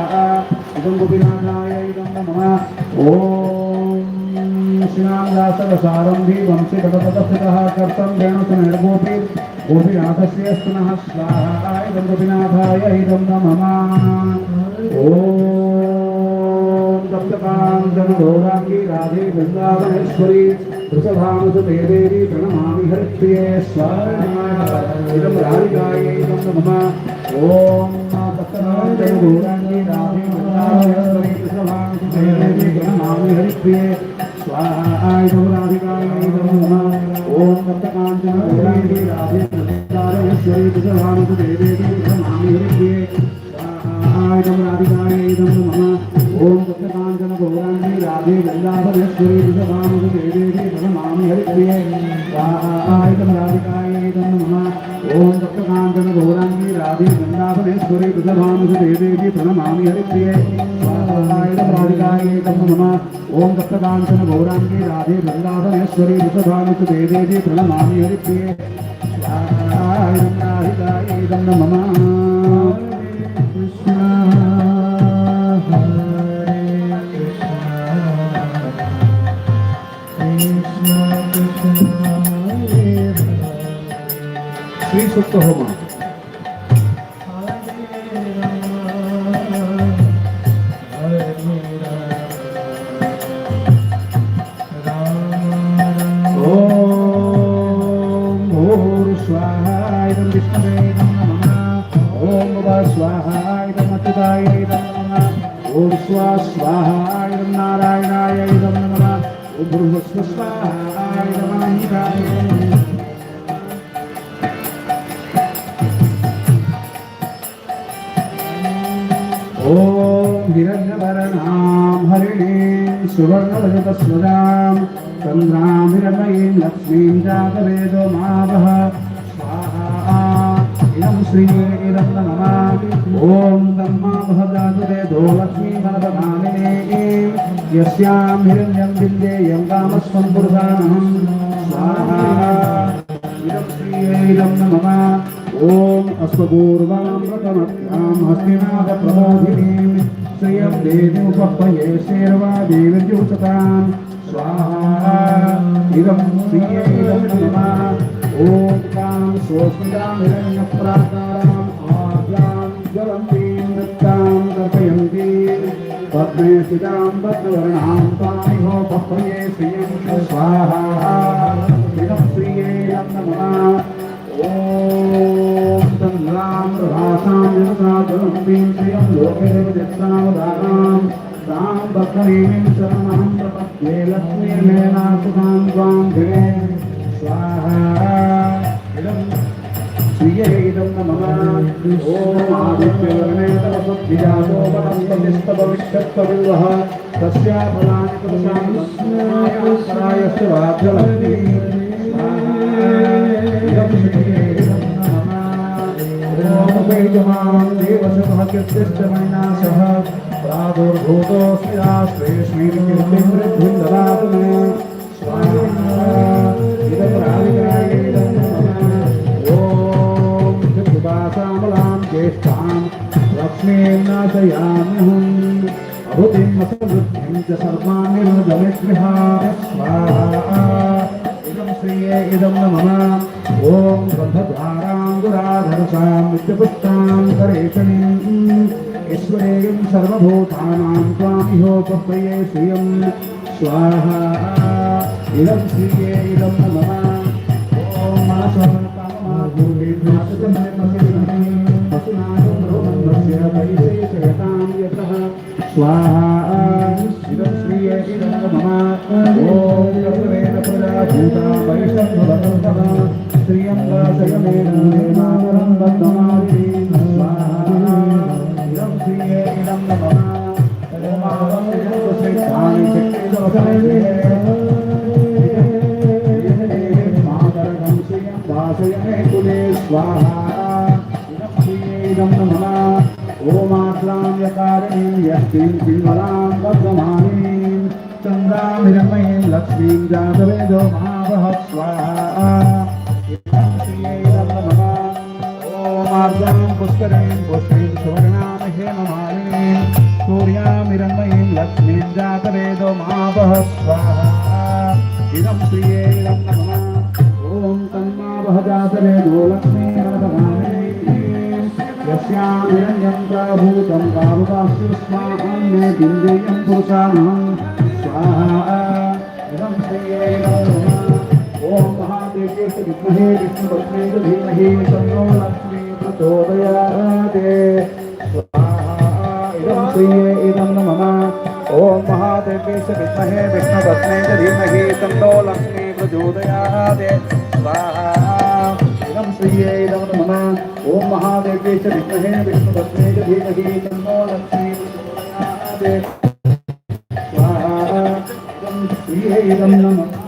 इदं गोपीनाथाय इदं नमः ओम श्रीमांदासर सारंगी वंशी बड़पदस्थितः कर्षं वेणुसमेर्गोपीर्गोपीनाथस्य पुनः स्वाहा इदं गोपीनाथाय इदं नमः ओम सप्तकांचन गौरांगी राधे वृंदावनेश्वरी वृषभानुसुते देवी प्रणमामि हरिप्रिये स्वाहा इदं राधिकायै इदं नमः ॐ सप्तकांचन गौरांगी राधे वृंदावनेश्वरी वृषभानुसुते देवी प्रणमामि हरिप्रिये स्वाहा इदं राधिकायै इदं नमः ॐ सप्तकांचन गौरांगी राधे वृंदावनेश्वरी वृषभानुसुते देवी प्रणमामि हरिप्रिये इदं राधिकायै इदं नमः ओम सप्तकांचन गौरांगी राधे वृंदावनेश्वरी वृषभानुसुते देवी प्रणमामि हरिप्रिये स्वाहा इदं राधिकायै इदं नमः ओम सप्तकांचन गौरांगी राधे वृंदावनेश्वरी वृषभानुसुते देवी प्रणमामि हरिप्रिये स्वाहा इदं राधिकायै इदं नमः ओम सप्तकांचन गौरांगी राधे वृंदावनेश्वरी वृषभानुसुते देवी प्रणमामि हरिप्रिये स्वाहा इदं राधिकायै इदं नमः श्री सुप्त होमा ओम भूर स्वाहा इदं विष्णवे नमः ओम भव स्वाहा इदं अच्युताय नमः ओम स्वाहा इदं नारायणाय नमः ओम भूर्भुवः स्वाहा इदं अहिंसाय ओम हिरण्यवर्णां हरिणीं सुवर्णरजतस्वजां चन्द्रां हिरण्मयीं लक्ष्मीं जातवेदो मावः स्वाहा इदं श्रीये इदं नमः ओम तन्मावः जातवेदो लक्ष्मीं वरदधामिनीं यस्यां हिरण्यं विन्देयं कामस्वं पुरुषाणं स्वाहा इदं श्रीये इदं नमः ओम अस्वपूर्वां प्रथमत्यां हस्तिनाथप्रबोधिनीं श्रियं देवीमुपह्वये शेर्वा देवीर्युचतां स्वाहा इदं श्रिये इदं नमः ओम कां स्वस्मितां हिरण्यप्राकाराम् आद्यां ज्वलन्तीं नृत्तां दर्शयन्तीं पद्मे स्थितां पद्मवर्णां तामिहोपह्वये श्रियं स्वाहा इदं श्रिये इदं नमः ओम चन्द्रां प्रभासां यथाजलन्तीं श्रियं लोके जगत्सावधानां तां भक्तनीं शरणं प्रपद्ये लक्ष्मीर्मेनासुतां त्वां धिरे स्वाहा इदं श्रिये इदं नमः ओम आदित्यवर्णे तपस्विजातो वनस्पतिस्तभविष्यत्तविल्वः तस्या फलानि पुरुषान् परायस्य वाभ्यलक्ष्मी इदं श्रिये इदं नमः ओम वैजमानं देवसभः कीर्तिश्चमयिना सह प्रादुर्भूतोऽस्मि राष्ट्रेऽस्मिन् कीर्तिं वृद्धिं ददातु मे स्वाहा इदं राधिकाय इदं नमः ओम चित्तवासामलां ज्येष्ठां लक्ष्मीं नाशयाम्यहम् अभूतिं समृद्धिं च सर्वान्निर्वदमित्विहाय स्वाहा इदं श्रिये इदं नमः ओम गन्धद्वाराङ्गुराधरसां नित्यपुष्टां करेशनीं ईश्वरेयं सर्वभूतानां त्वामिहोपह्वये श्रियं स्वाहा इदं श्रिये इदं नमः ओम मनसः स्वाहा इदं श्रिये इदं नमः ओम तत्त्वेन प्रजाभूता वैष्णवभवतः श्रियं वासयमेनामरं बद्धमादि स्वाहा इदं श्रिये इदं नमः ओम आवं श्रीतानि मातरं श्रियं वासयमे कुले स्वाहा इदं श्रिये इदं नमः ओमात्रां यकारिणीं यष्टिं पिङ्गलां वर्धमानीं चन्द्रां हिरण्मयीं लक्ष्मीं जातवेदो महावः स्वाहा इदं श्रिये इदं नमः ओमार्द्रां पुष्करीं पुष्पीं सुवर्णां हेममालिनीं सूर्यां हिरण्मयीं लक्ष्मीं जातवेदो महावः स्वाहा इदं श्रिये इदं नमः ओम तन्मावः जातवेदो लक्ष्मीं वरदधामिनीं यस्यां हिरण्यं प्रभूतं कामुकास्युष्मान्ने बिन्देयं पुरुषाणं स्वाहा इदं श्रिये इदं नमः ओम महादेव्यै विद्महे विष्णुपत्न्यै च धीमहि तन्नो लक्ष्मी प्रचोदयात् स्वाहा इदं श्रिये इदं नमः ओम महादेव्यै विद्महे विष्णुपत्न्यै च धीमहि तन्नो लक्ष्मी प्रचोदयात् स्वाहा इदं श्रिये इदं नमः ओम महादेव्यै च विद्महे विष्णुपत्न्यै च धीमहि तन्नो लक्ष्मी प्रचोदयात् स्वाहा इदं श्रिये इदं नमः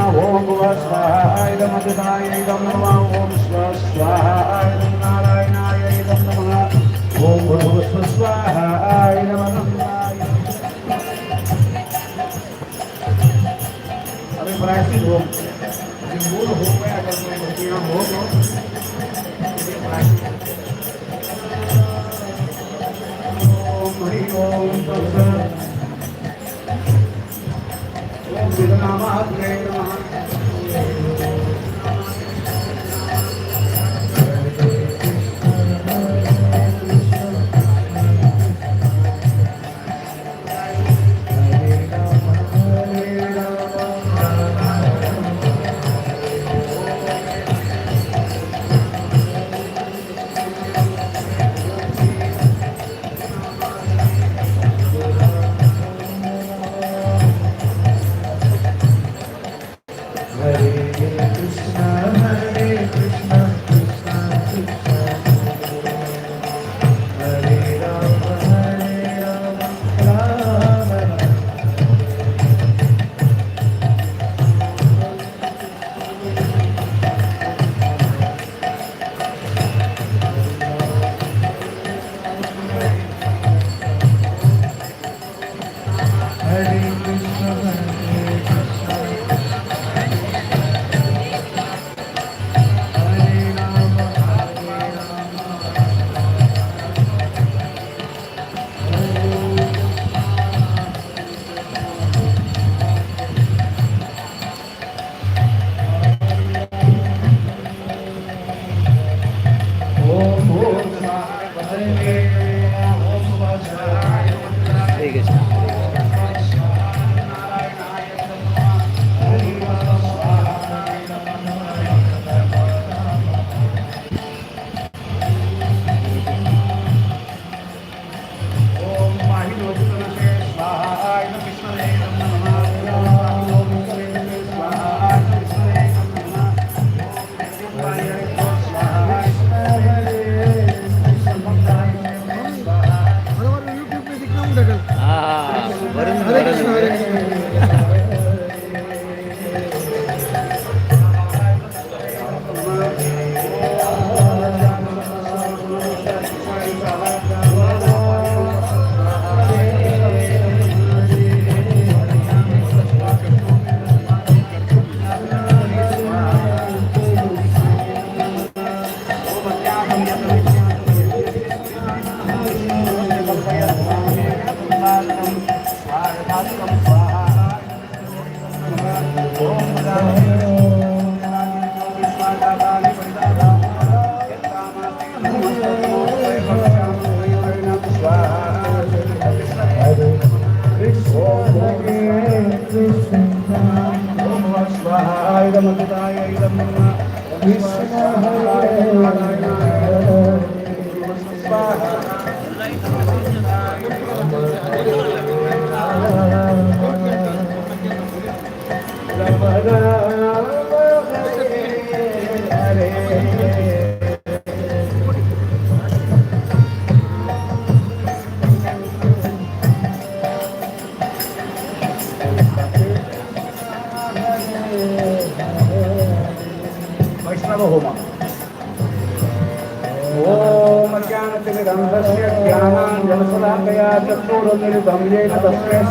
ओम भुवः स्वाहा इदं अमृताय इदं नमः ओम स्वः स्वाहा इदं नारायणाय इदं नमः ओम भुवः स्वाहा इदं अमृताय। अभी प्रायश्चित होम मूल होम में अगर कोई भक्तियाँ हो तो प्रायश्चित। ओम हरि ओम तत्सत्। ओम विघ्ननामात्रे नमः।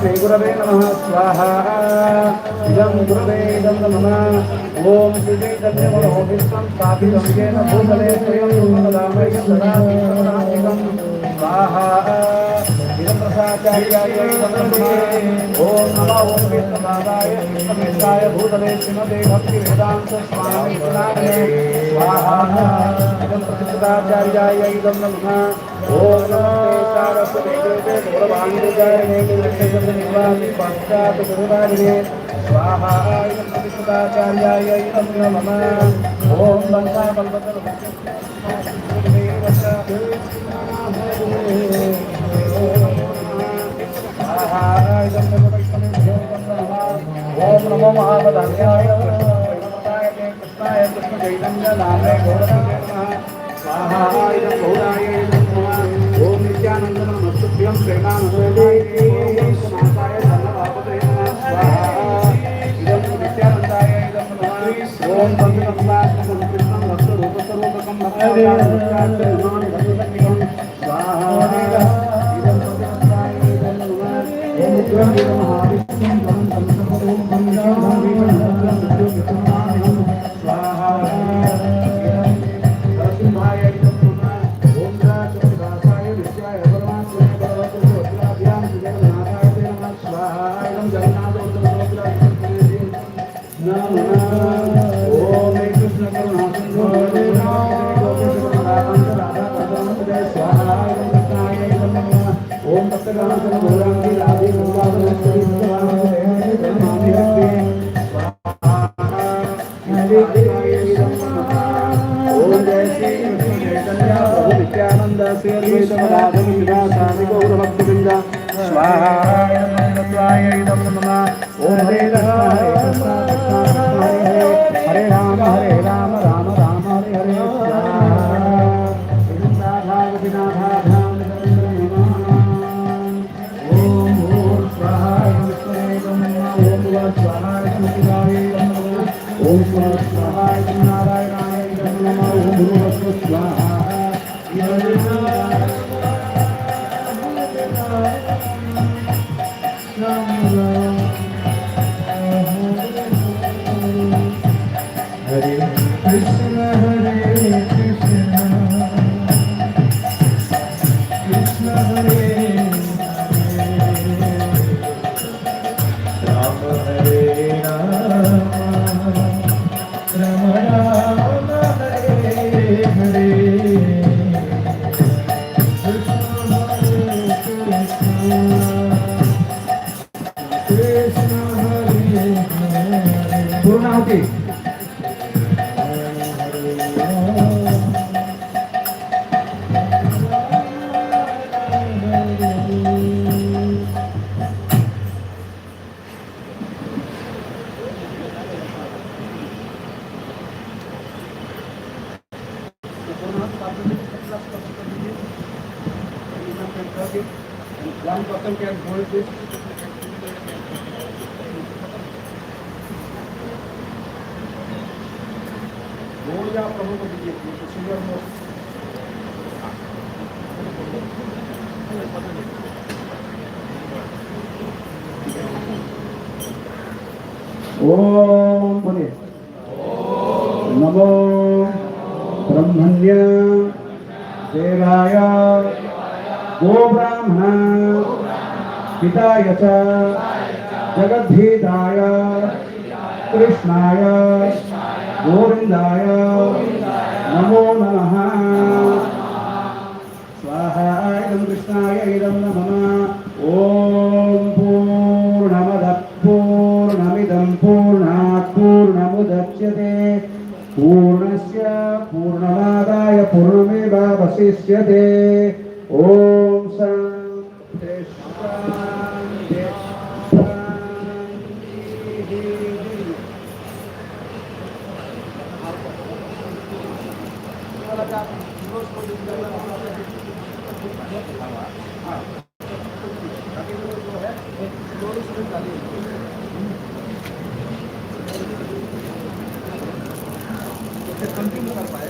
श्रीगुरवे नमः स्वाहा इदं गुरवे इदं नमः ओम श्रीचैतन्यमनोभीष्टं स्थापितं येन भूतले स्वयं रामयं सदाशिवं स्वाहा इदं प्रसादाचार्याय नमः ओम नमः ओम विष्णुपादाय विष्णुमेशाय भूतले श्रीमते भक्तिवेदान्त स्वामी स्वाहा इदं प्रसादाचार्याय नमः ओम नमः सारस्वती देवे गौरवान्विताय निर्वाणि पश्चात् गुरुवारिणे स्वाहा इदं प्रसादाचार्याय नमः ओम बंसा बलवतर ओम नमो महावदान्याय कृष्णाय कृष्ण चैतन्य नामे गौरवाय नमः स्वाहा इदं गौराय नमः ओम नित्यानंद नमस्तुभ्यं प्रेमानंदाय ओम नाथाय धनवापते नमः स्वाहा इदं नित्यानंदाय ओम पंचकंबाष्टकं कृष्णं भक्तरूपस्वरूपकं भक्तवतारं भक्तसंज्ञकं स्वाहा इदं पंचकंबाय इदं नमः ओम उग्रं वीरमहाविष्णुं तं संसर्वं पंचाहं वीरमहाविष्णुं स्वाहा इदं नरसिंहाय इदं नमः ओम राजदासाय विद्याय परमात्मने भगवते वज्राभ्यां सुजगन्नाथाय नमः स्वाहा इदं जगन्नाथोत्तमोत्तराय नमः ओम कृष्ण करुणासिंधु स्वाहा ओम तत्काल भगवान राधे भगवान ओम जय श्री कृष्ण चैतन्य प्रभु नित्यानंद श्री अद्वैत राधे विलासादि गौर भक्तवृंद स्वाहा इदं नमः ओम हरे कृष्ण हरे राम राम राम हरे हरे इदं राधावति नाथाभ्यां ओम भूर् स्वाहा इदं ओम भुवः स्वाहा इदं ओम स्वाहा इदं नारायणाय इदं नमः ओम भूर्भुवः स्वाहा हरे कृष्ण कृष्ण हरे राम हरे राम राम राम हरे हरे कृष्ण हरे कृष्ण हरे हरे पूर्णाहुति One person can hold this. Hold या प्रभु को दीजिए सिंगर मोस्ट ओम बोले नमो ब्रह्मण्य देवाय गो ब्राह्मण पिताय च जगद्धिताय कृष्णाय गोविंदाय नमो नमः स्वाहा इदं कृष्णाय इदं नमः ओम पूर्णमदः पूर्णमिदं पूर्णात् पूर्णमुदच्यते पूर्णस्य पूर्णमादाय पूर्णमेवावशिष्यते ओम शांति शांति कंटिन्यू कर पाए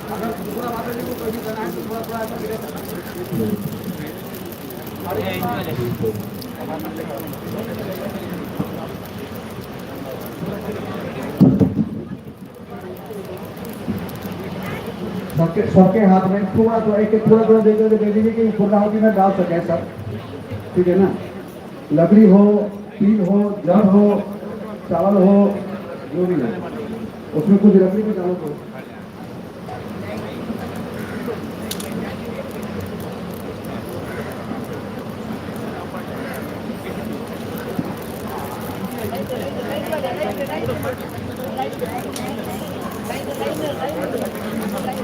अगर दूसरा बात है वो कभी करना है तो थोड़ा थोड़ा ऐसा गिरे सबके हाथ में थोड़ा थोड़ा एक थोड़ा थोड़ा दे दीजिए कि पूर्णाहुति में डाल सके सब ठीक है ना लकड़ी हो तिल हो जब हो चावल हो जो भी हो उसमें कुछ लकड़ी में डालो तो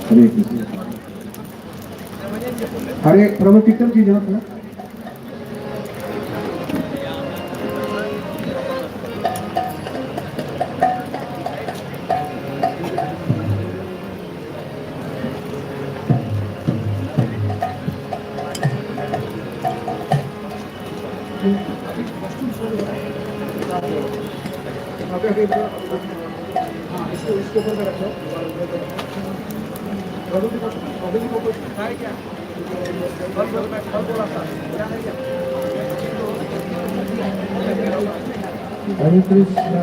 हरे कृष्ण। हरे प्रभु कीर्तन कीजिए थोड़ा। हाँ, इसके ऊपर में रखो। हरे कृष्ण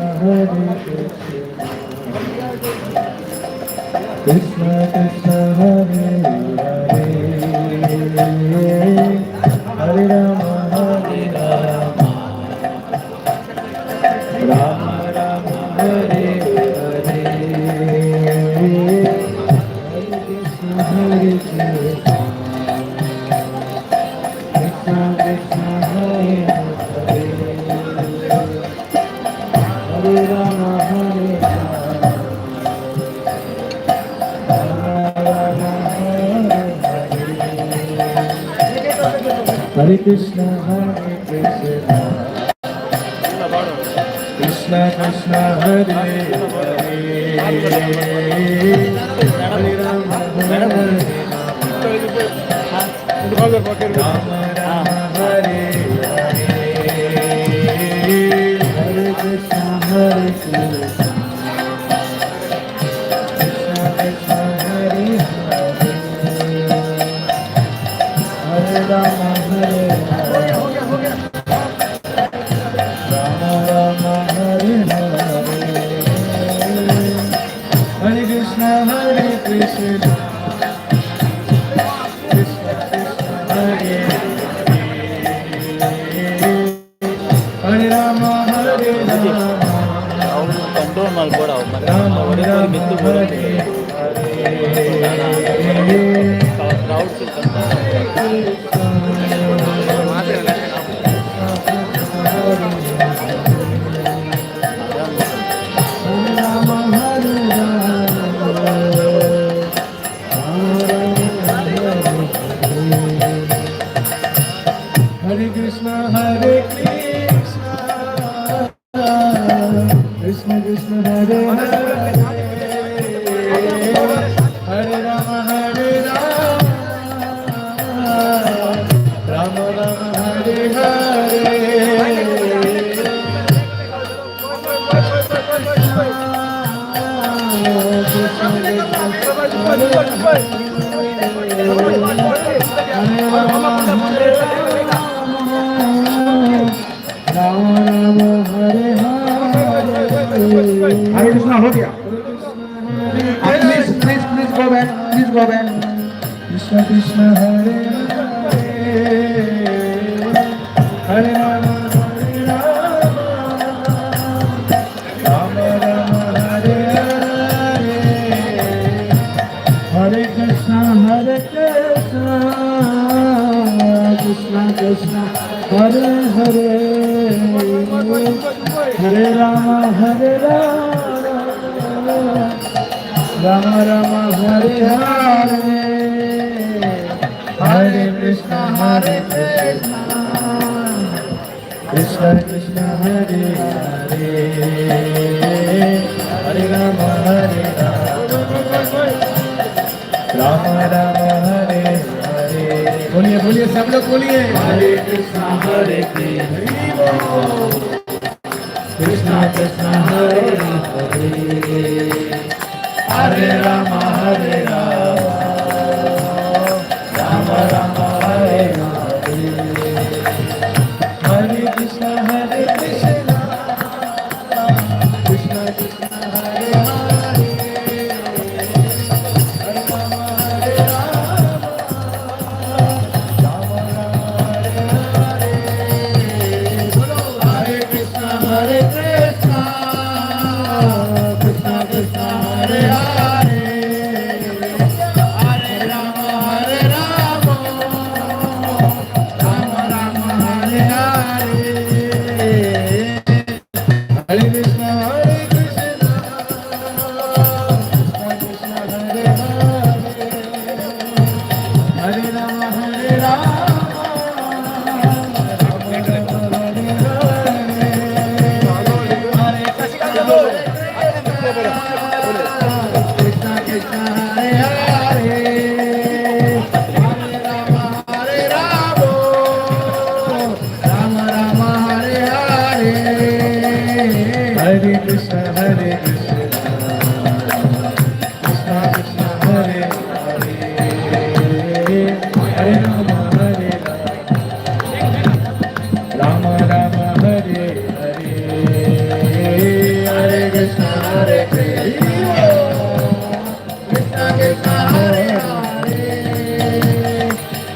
कृष्ण कृष्ण हरे हरे, हरे राम राम राम हरे हरे, हरे कृष्ण कृष्ण कृष्ण हरे हरे, हरे राम हरे कृष्ण कृष्ण कृष्ण हरे हरे, हरे राम हरे राम राम हरे हरे, हरे कृष्ण कृष्ण कृष्ण हरे हरे, हरे राम हरे राम राम हरे हरे, हरे कृष्ण कृष्ण कृष्ण हरे हरे राम हरे राम, कंट्रोल ಮಾಡ್ಕೊಡಾವ राम राम हरे हरे, ಕ್ರೌಡ್ हरे कृष्ण कृष्ण कृष्ण हरे हरे, हरे राम राम राम हरे हरे, राम राम हरे हरे, हरे कृष्ण हो गया। Please please please go back, please go back. Krishna Krishna Hare Hare, Hare Ram Ram Ram Hare Hare, Hare Krishna Krishna Krishna Hare Hare, Hare Ram Ram Ram Hare Hare, Hare Krishna Krishna Krishna Hare Hare, Hare Ram Ram Ram Hare Hare. बोलिए बोलिए सब लोग बोलिए, Hare Krishna Krishna Krishna Hare Hare, Hare Ram Ram Ram Hare Hare, Hare Krishna Krishna Krishna Hare Hare, Hare Ram Ram Ram Hare Hare, Hare Krishna Krishna Krishna Hare Hare, Hare Ram Hare Krishna Hare Krishna Krishna Krishna Hare Hare Hare Rama Hare Rama Rama Hare Hare Hare Krishna Hare Krishna Krishna Krishna Hare Hare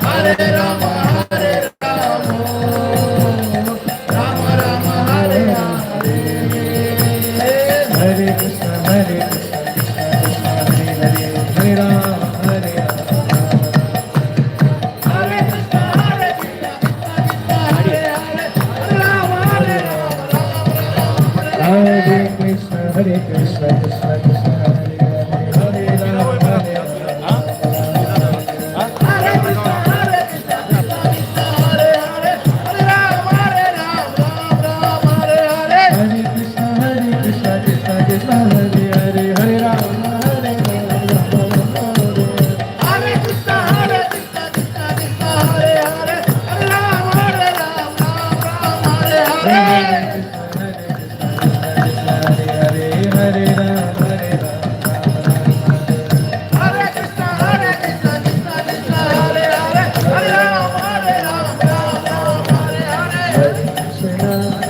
Hare Rama Hare Rama Rama Rama Hare Hare Hare Krishna Hare Krishna Krishna Krishna Hare Hare Hare Rama Hare Rama Hare Krishna Hare Krishna Hare Hare Rama Hare Rama Hare Krishna Hare Krishna Krishna Krishna Hare Hare Hare Rama Hare Rama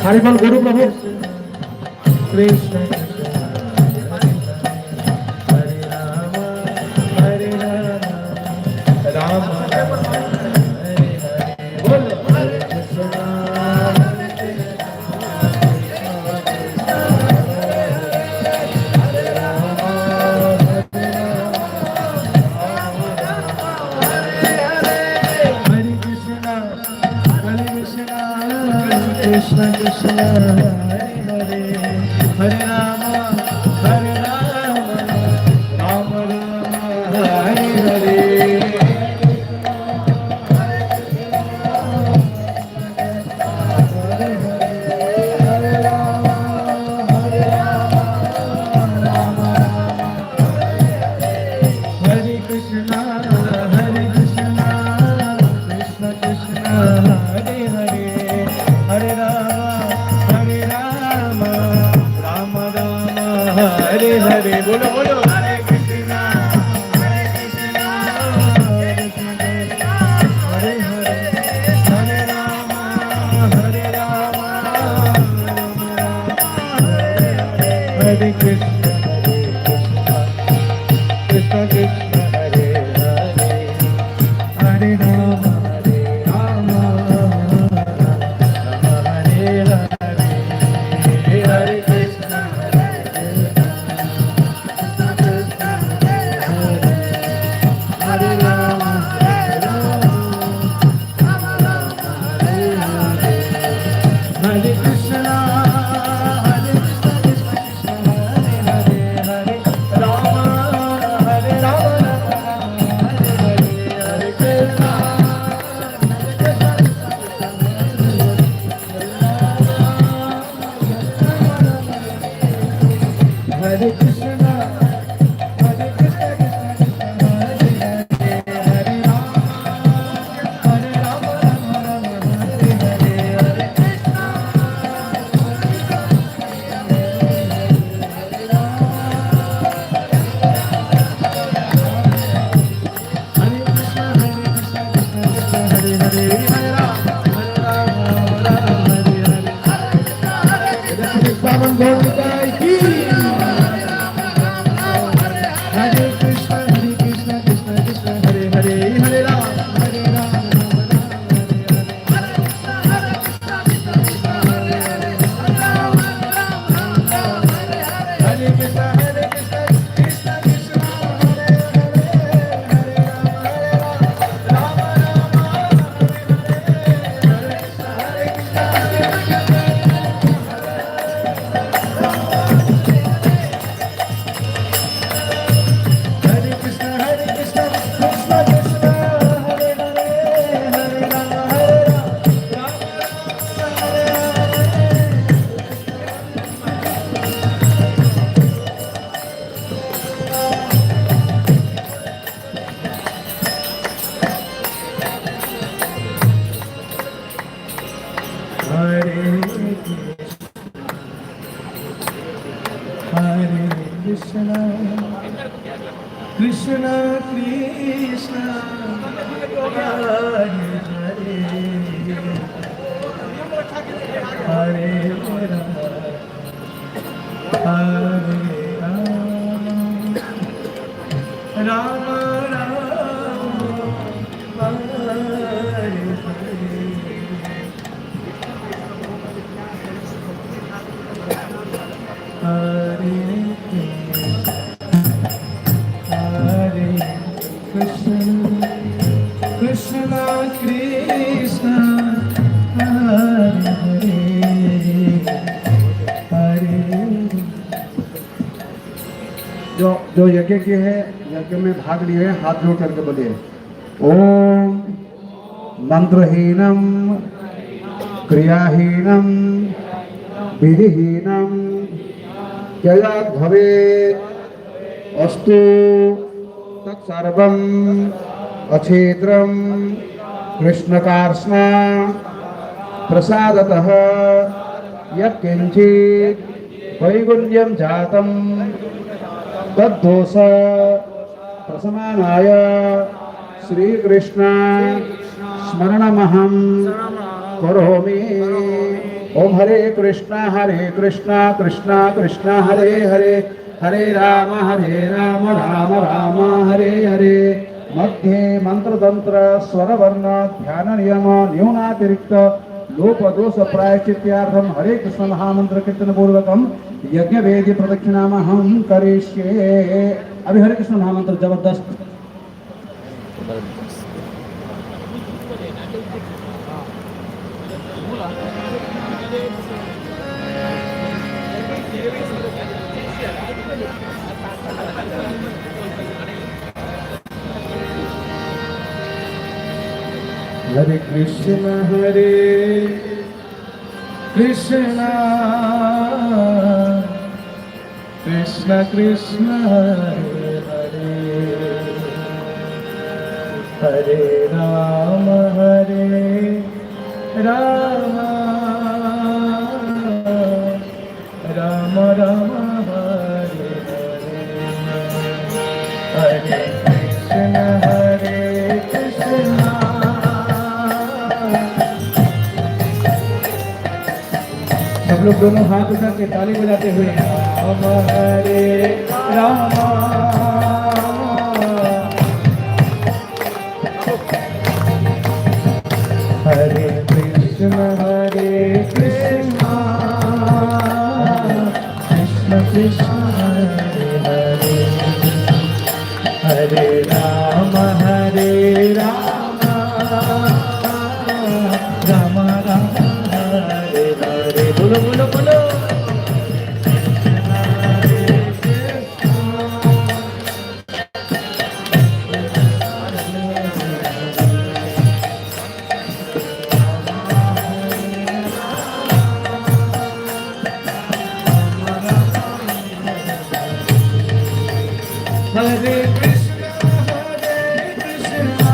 horrible गुरु प्रभु कृष्ण हरे राम हरे राम राम हरे हरे बोल हरे Krishna Krishna Krishna Hare Hare Hare Rama Rama Rama Hare Hare Hare Krishna Hare Krishna Krishna Krishna Hare Hare Hare Rama Rama Rama Hare Hare bolo bolo Hare Krishna Hare Krishna Krishna Krishna Hare Hare Hare Rama Hare Krishna Krishna Krishna Hare Hare Hare Rama Hare Krishna, Hare Krishna, Krishna Krishna, Hare Hare, Hare Rama, Hare Rama, Rama Rama, Hare Hare, Hare Krishna, Hare Krishna, Krishna Krishna, Hare Hare, Hare Rama, Hare Rama, Rama Rama, Hare Hare, Hare Krishna, Govinda ki. Hare Krishna, Krishna Krishna, Hare Hare, Hare Rama, Hare Rama, Hare Krishna, Krishna Krishna, Hare Hare Rama, Krishna Krishna Krishna Hare Hare Hare Rama Rama Rama Hare Hare Krishna Krishna Krishna Hare Hare जो यज्ञ के हैं, यज्ञ में भाग लिए हैं, हाथ जोड़ करके बोलिए ओम मंत्रहीनम क्रियाहीनम विधिहीनम ययाद भवेत् अस्तु तत्सर्वं अक्षेत्रं कृष्णकार्ष्णा प्रसादतः यत्किंचित् वैगुण्यं जातं तद्दोष प्रशमनाय श्रीकृष्ण स्मरणमहं करोमि। ओम हरे कृष्णा कृष्णा कृष्णा हरे हरे हरे राम राम राम हरे हरे। मध्ये मंत्रतंत्र स्वरवर्ण ध्यान नियम न्यूनातिरिक्त लोप दोष प्रायश्चित्यार्थम हरे कृष्ण महामंत्र कीर्तन पूर्वकम यज्ञ वेदी प्रदक्षिणाम हम करिष्ये। अभी हरे कृष्ण महामंत्र जबरदस्त। Hare Krishna Krishna Krishna Krishna Hare Hare Hare Rama Rama Rama Rama Hare Hare Hare Krishna सब लोग दोनों हाथ उठा के ताली बजाते हुए राम हरे Ram Hare Krishna Krishna Krishna Hare Hare Hare Rama Rama Rama Hare Hare। बोलो बोलो बोलो Hare Krishna Krishna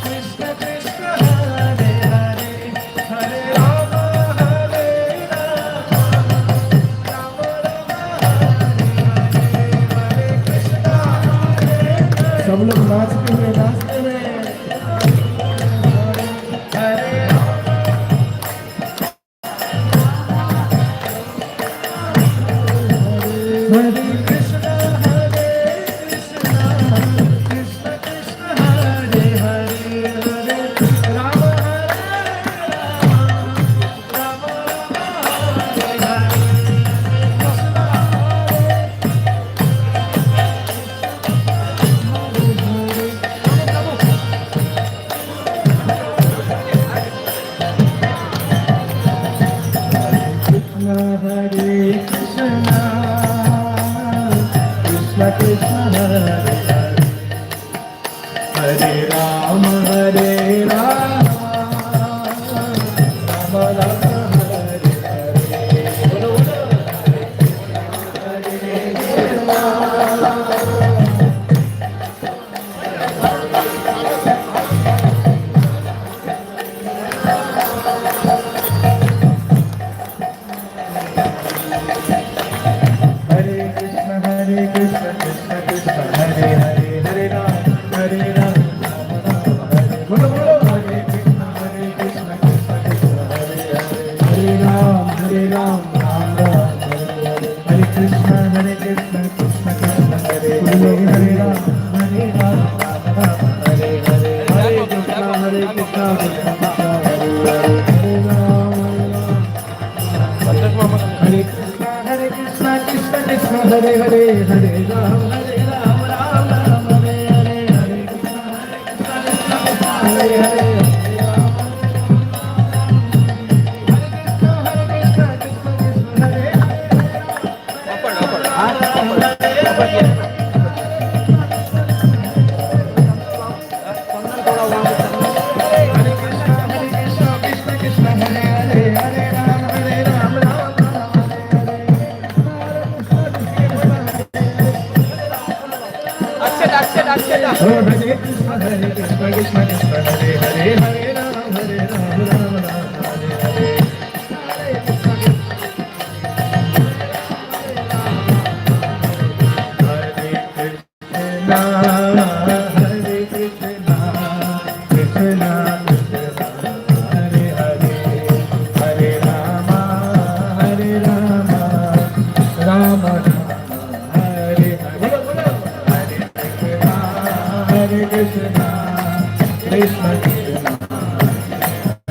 Krishna Krishna Hare Hare Hare Rama Rama Hare Krishna। सब लोग नाचते हुए हरे हरे कृष्णा कृष्ण कृष्ण हरे हरे हरे राम राम हरे हरे Krishna Hare Hare Rama Rama Rama Hare Hare Krishna Krishna Krishna Krishna Hare Hare Hare Ram हरे राम बोलो बोलो हरे कृष्ण कृष्ण कृष्ण हरे हरे हरे राम राम राम हरे कृष्ण कृष्ण कृष्ण हरे हरे हरे राम राम राम हरे हरे हरे कृष्ण कृष्ण कृष्ण हरे हरे हरे राम हरे कृष्ण कृष्ण कृष्ण हरे हरे हरे राम राम राम हरे हरे हरे कृष्ण हरे हरे हरे कृष्ण कृष्ण कृष्ण हरे हरे हरे राम राम हरे हरे हरे कृष्ण कृष्ण हरे हरे हरे राम राम हरे हरे हरे कृष्ण कृष्ण कृष्ण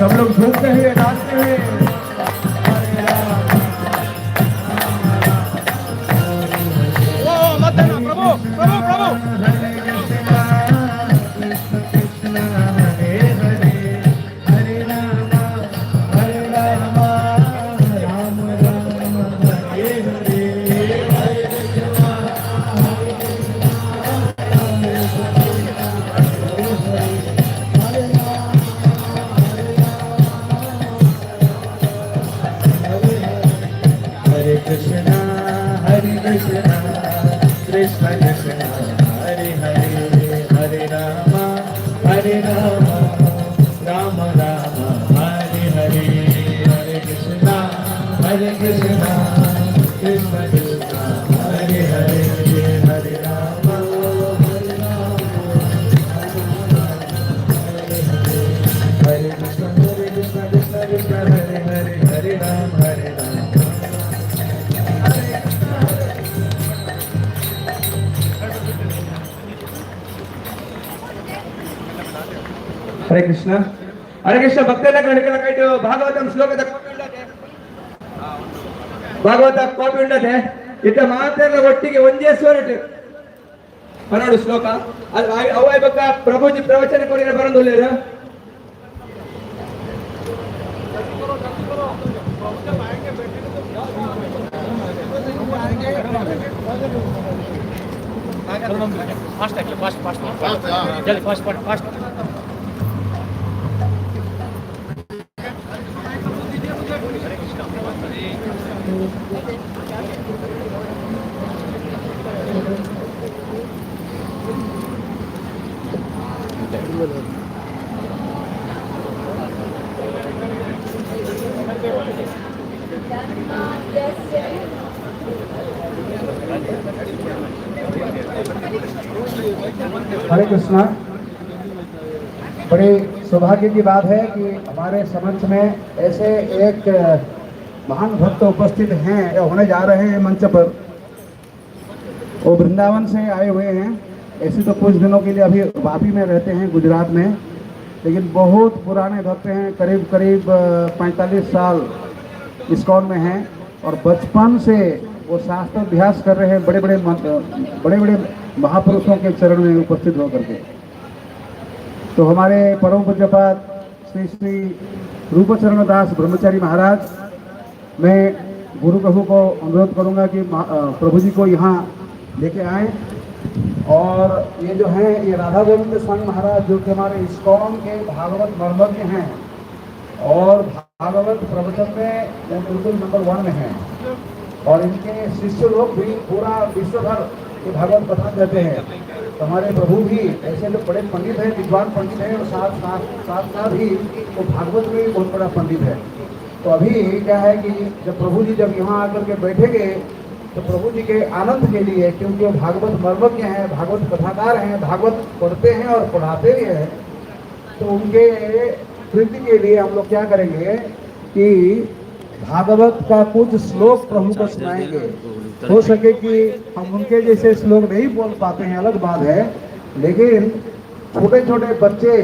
सब लोग झूमते हुए नाचते हुए हरे राम हरे कृष्ण कृष्ण कृष्ण हरे हरे हरे राम राम राम हरे हरे हरे कृष्ण हरे कृष्ण कृष्ण कृष्ण हरे हरे हरे राम राम राम हरे हरे हरे कृष्ण कृष्ण कृष्ण हरे हरे हरे राम हरे कृष्ण कृष्ण कृष्ण हरे हरे हरे राम हरे कृष्ण भक्तला कणकेला कೈಟು ಭಾಗವತಂ ಶ್ಲೋಕದ ಭಾಗವತ ಕಾಪಿ ಉಂಡತೆ ಇತ ಮಾತೆಲ್ಲ ಒಟ್ಟಿಗೆ ಒಂದೇ ಸ್ವರಟ್ ಪನ್ನಡು ಶ್ಲೋಕ ಅದು ಅವೈ ಬಕ್ಕ ಪ್ರಭುಜಿ ಪ್ರವಚನ ಕೊಡಿನ ಬರಂದುಲ್ಲೇರು फास्ट जल्दी फास्ट हरे कृष्णा। बड़े सौभाग्य की बात है कि हमारे समक्ष में ऐसे एक महान भक्त उपस्थित हैं या होने जा रहे हैं मंच पर। वो वृंदावन से आए हुए हैं। ऐसे तो कुछ दिनों के लिए अभी वापी में रहते हैं गुजरात में, लेकिन बहुत पुराने भक्त हैं। करीब 45 साल इस्कॉन में हैं और बचपन से वो शास्त्र अभ्यास कर रहे हैं बड़े बड़े महापुरुषों के चरण में उपस्थित होकर के। तो हमारे परम पूज्यपाद श्री श्री रूपचरण दास ब्रह्मचारी महाराज, मैं गुरु प्रभु को अनुरोध करूंगा कि प्रभु जी को यहाँ लेके आए। और ये जो है ये राधा गोविंद स्वामी महाराज जो कि हमारे इस्कॉन के भागवत मर्मज्ञ हैं और भागवत प्रवचन में बिल्कुल नंबर 1 में हैं। और इनके शिष्य लोग भी पूरा विश्व भर के भागवत कथा देते हैं। तो हमारे प्रभु भी ऐसे लोग बड़े पंडित हैं, विद्वान पंडित हैं और साथ ही वो भागवत में भी बहुत बड़ा पंडित है। तो अभी क्या है कि जब प्रभु जी जब यहाँ आकर के बैठेंगे तो प्रभु जी के आनंद के लिए, क्योंकि वो भागवत मर्मज्ञ हैं, भागवत कथाकार हैं, भागवत पढ़ते हैं और पढ़ाते भी हैं, तो उनके प्रीति के लिए हम लोग क्या करेंगे कि भागवत का कुछ श्लोक प्रभु को सुनाएंगे। हो सके कि हम उनके जैसे श्लोक नहीं बोल पाते हैं, अलग बात है, लेकिन छोटे छोटे बच्चे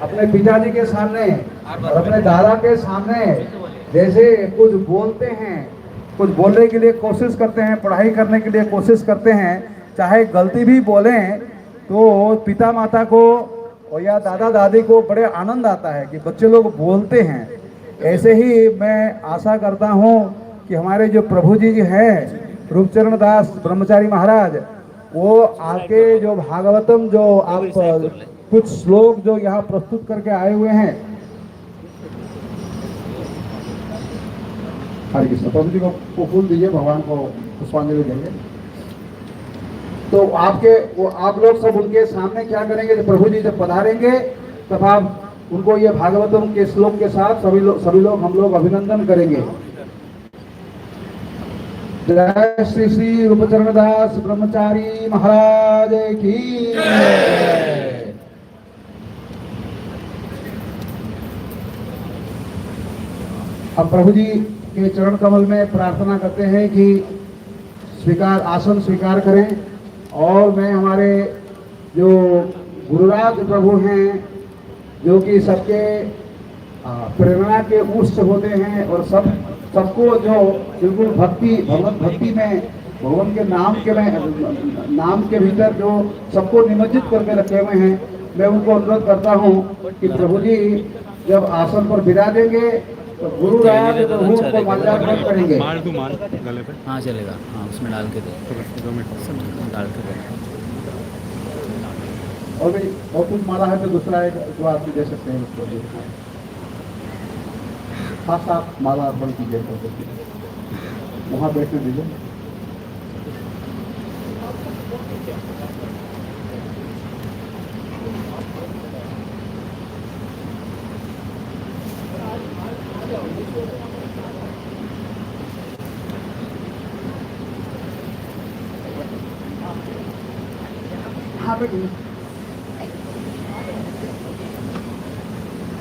अपने पिताजी के सामने और अपने दादा के सामने जैसे कुछ बोलते हैं, कुछ बोलने के लिए कोशिश करते हैं, पढ़ाई करने के लिए कोशिश करते हैं, चाहे गलती भी बोलें तो पिता माता को और या दादा दादी को बड़े आनंद आता है कि बच्चे लोग बोलते हैं। ऐसे ही मैं आशा करता हूँ कि हमारे जो प्रभु जी हैं रूपचरण दास ब्रह्मचारी महाराज, वो आके जो भागवतम जो आप कुछ श्लोक जो यहाँ प्रस्तुत करके आए हुए हैं, हरे कृष्ण, प्रभु जी को फूल दीजिए, भगवान को पुष्पांजलि देंगे। तो आप लोग सब उनके सामने क्या करेंगे, जब प्रभु जी जब पधारेंगे तब आप उनको ये भागवतम के श्लोक के साथ सभी लोग हम लोग अभिनंदन करेंगे। जय श्री श्री रूपचरण दास ब्रह्मचारी महाराज की। अब प्रभु जी के चरण कमल में प्रार्थना करते हैं कि आसन स्वीकार करें, और मैं हमारे जो गुरुराज प्रभु हैं, जो कि सबके प्रेरणा के उत्स होते हैं और सबको जो बिल्कुल भगवत भक्ति में भगवान के नाम के भीतर जो सबको निमज्जित करके रखे हुए हैं, मैं उनको अनुरोध करता हूं कि प्रभु जी जब आसन पर विराजेंगे तो गुरुराज प्रभु को माल्यार्पण करेंगे। गले पे हाँ चलेगा, हाँ उसमें डाल के दे, डाल के दे। और भी और कुछ माला है तो दूसरा है जो आप दे सकते हैं उसको भी। साथ साथ माला अर्पण कीजिए, वहाँ बैठने दीजिए।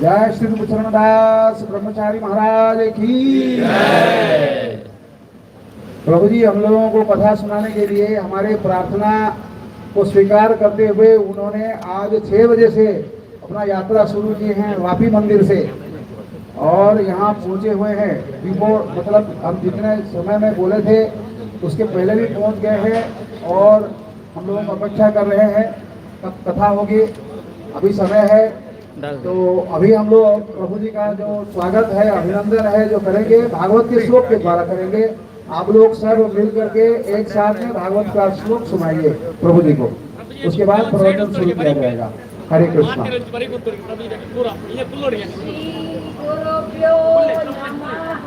जय श्री रूपचरण दास ब्रह्मचारी महाराज की। प्रभु जी हम लोगों को कथा सुनाने के लिए हमारे प्रार्थना को स्वीकार करते हुए उन्होंने आज 6 बजे से अपना यात्रा शुरू की है वापी मंदिर से, और यहाँ पहुँचे हुए हैं बिफोर, मतलब हम जितने समय में बोले थे उसके पहले भी पहुँच गए हैं, और हम लोग अपेक्षा कर रहे हैं कब कथा होगी। अभी समय है, तो अभी हम लोग प्रभु जी का जो स्वागत है, अभिनंदन है जो करेंगे, भागवत के श्लोक के द्वारा करेंगे। आप लोग सब मिल करके एक साथ में भागवत का श्लोक सुनाइए प्रभु जी को, उसके बाद प्रवचन शुरू किया जाएगा। हरे कृष्णा। गुरुभ्यो नमः।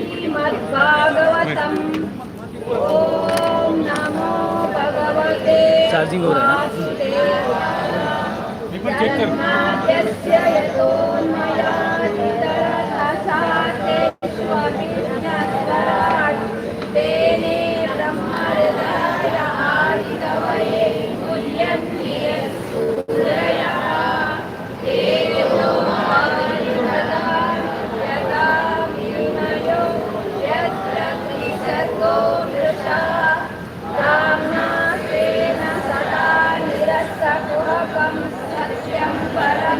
श्रीमद्भागवतम्। ओम नमो भगवते चार्जिंग हो रहा है सत्यं परम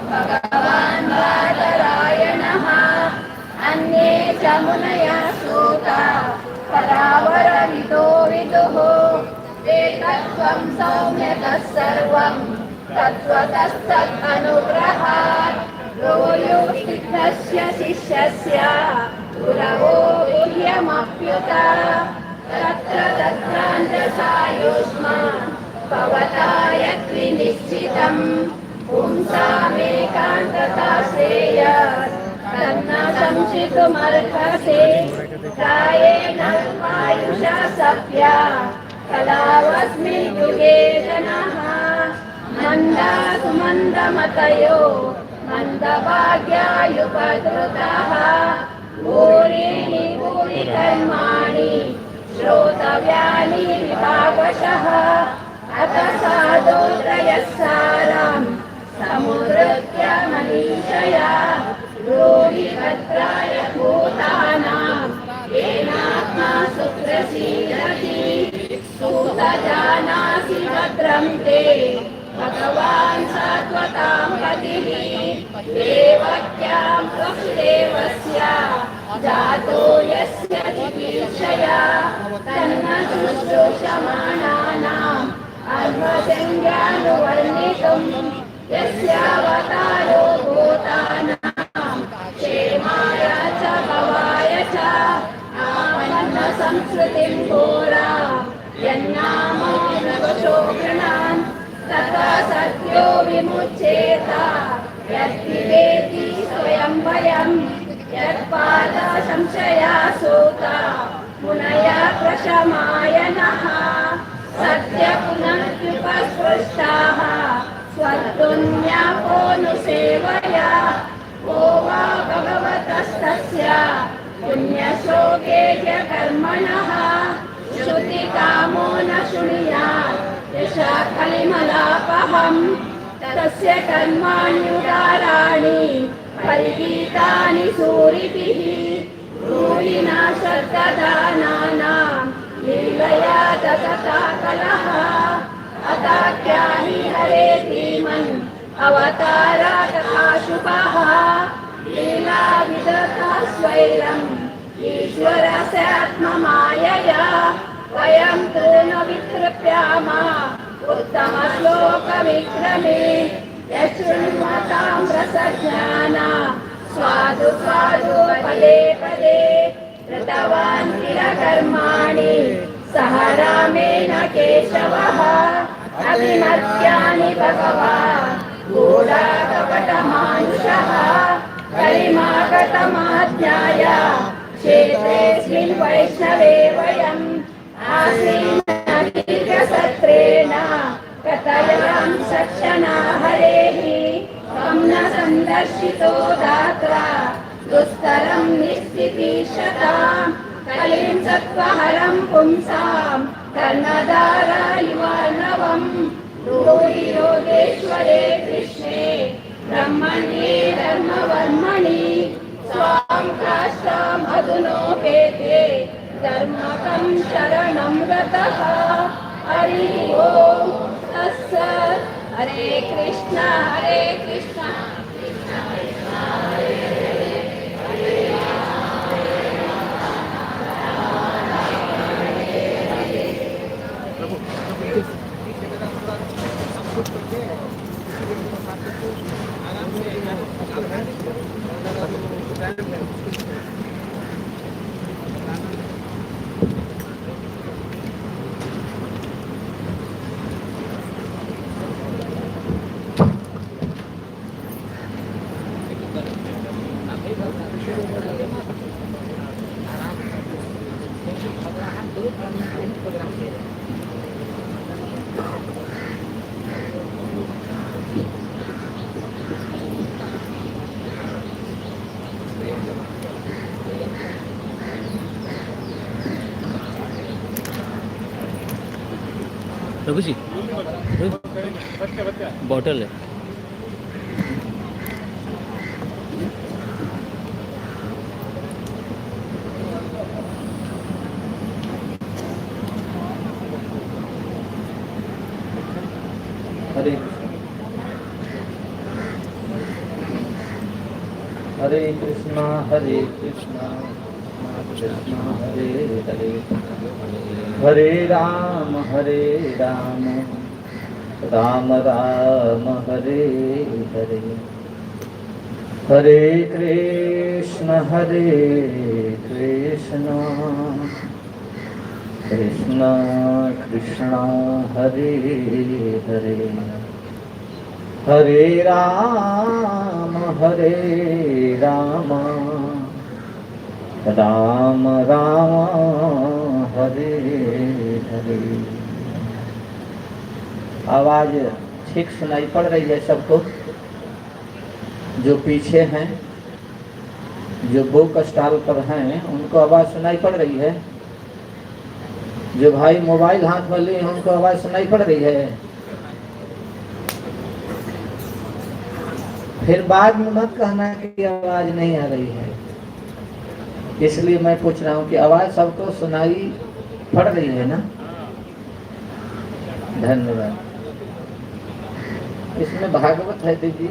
भगवान् बादरायणः अन्ये च मुनयः सूता परावरहितो विदुः एतत्त्वं सौम्यतः सर्वं तत्त्वतस्तदनुग्रहात् योयुस्तिग्धस्य शिष्यस्य गुरवो गुह्यमप्युत तत्र तत्रान्तसायुष्मान् भवता यद्विनिश्चितम् पुंसामेकान्तता श्रेयात् तन्न संशितुमर्हसि कायेन आयुषा सभ्या कलावस्मिन् युगे जनः मन्दासु मन्दमतयो मन्दभाग्यायुपद्रुतः भूरीणि भूरि कर्माणि श्रोतव्यानि विभागशः अतः साधोत्रयस्सारम् समुद्रस्य मनीषया ब्रूहि भद्राय भूतानां येनात्मा सुप्रसीदति सूत जानासि भद्रं ते भगवान् सात्वतां पतिः देवक्यां वसुदेवस्य जातो यस्य चिकीर्षया तन्न शुश्रूषमाणानाम् अल्पसंज्ञानुवर्णितुम् यस्यावतारो भूतानां क्षेमाय च भवाय च आपन्न संस्कृतिं घोरा यन्नामो नवशो गृणान् तथा सत्यो विमुच्येत यद्विवेति स्वयं वयं यत्पादा संशया सूता मुनया प्रशमायनः सत्य पुनर्व्युपस्पृष्टाः स्वतुन्यापोऽनुसेवया को वा भगवतस्तस्य पुण्यश्लोके कर्मणः श्रुतिकामो न शृणुयात् यशा कलिमलापहम् तस्य कर्माण्युदाराणि परिगीतानि सूरिभिः भूरिना श्रद्धदानानां लीलया दगता कलः अताख्याहि हरे धीमन् अवताराकाशुभः लीला विदता स्वैरम् ईश्वरस्यात्ममायया वयं तु न वितृप्याम उत्तमश्लोकविक्रमे यशृण्वतां रसज्ञाना स्वादु स्वादु पदे पदे कृतवान् किल कर्माणि सह रामेण केशवः अभिमत्यानि भगवान् गूढाकपटमानुषः कलिमाकटमाज्ञाय क्षेत्रेऽस्मिन् वैष्णवे वयम् आसीनदीर्घसत्रेण कथयां सक्षणा हरेः त्वं न सन्दर्शितो दात्रा दुस्तरं निस्थितिशतां कलिं सत्त्वहरं पुंसां कर्णधारायुवार्णवम् ब्रूहि योगेश्वरे कृष्णे ब्रह्मण्ये धर्मवर्मणि स्वां काष्ठाम् अधुनोपेते धर्मकं शरणं गतः हरि ओम् तत्सत् हरे कृष्ण कृष्ण कृष्ण हरे हरे प्रभु जी बॉटल है हरे हरे कृष्णा कृष्णा कृष्णा हरे हरे, हरे राम राम राम हरे हरे, हरे कृष्ण कृष्ण कृष्ण हरे हरे, हरे राम राम राम हरे हरे। आवाज ठीक सुनाई पड़ रही है सबको? जो पीछे हैं, जो बुक स्टॉल पर हैं, उनको आवाज सुनाई पड़ रही है? जो भाई मोबाइल हाथ में लिए हैं, उनको आवाज सुनाई पड़ रही है? फिर बाद में मत कहना कि आवाज नहीं आ रही है। इसलिए मैं पूछ रहा हूँ कि आवाज सबको सुनाई पड़ रही है ना? धन्यवाद। इसमें भागवत है दीजिए।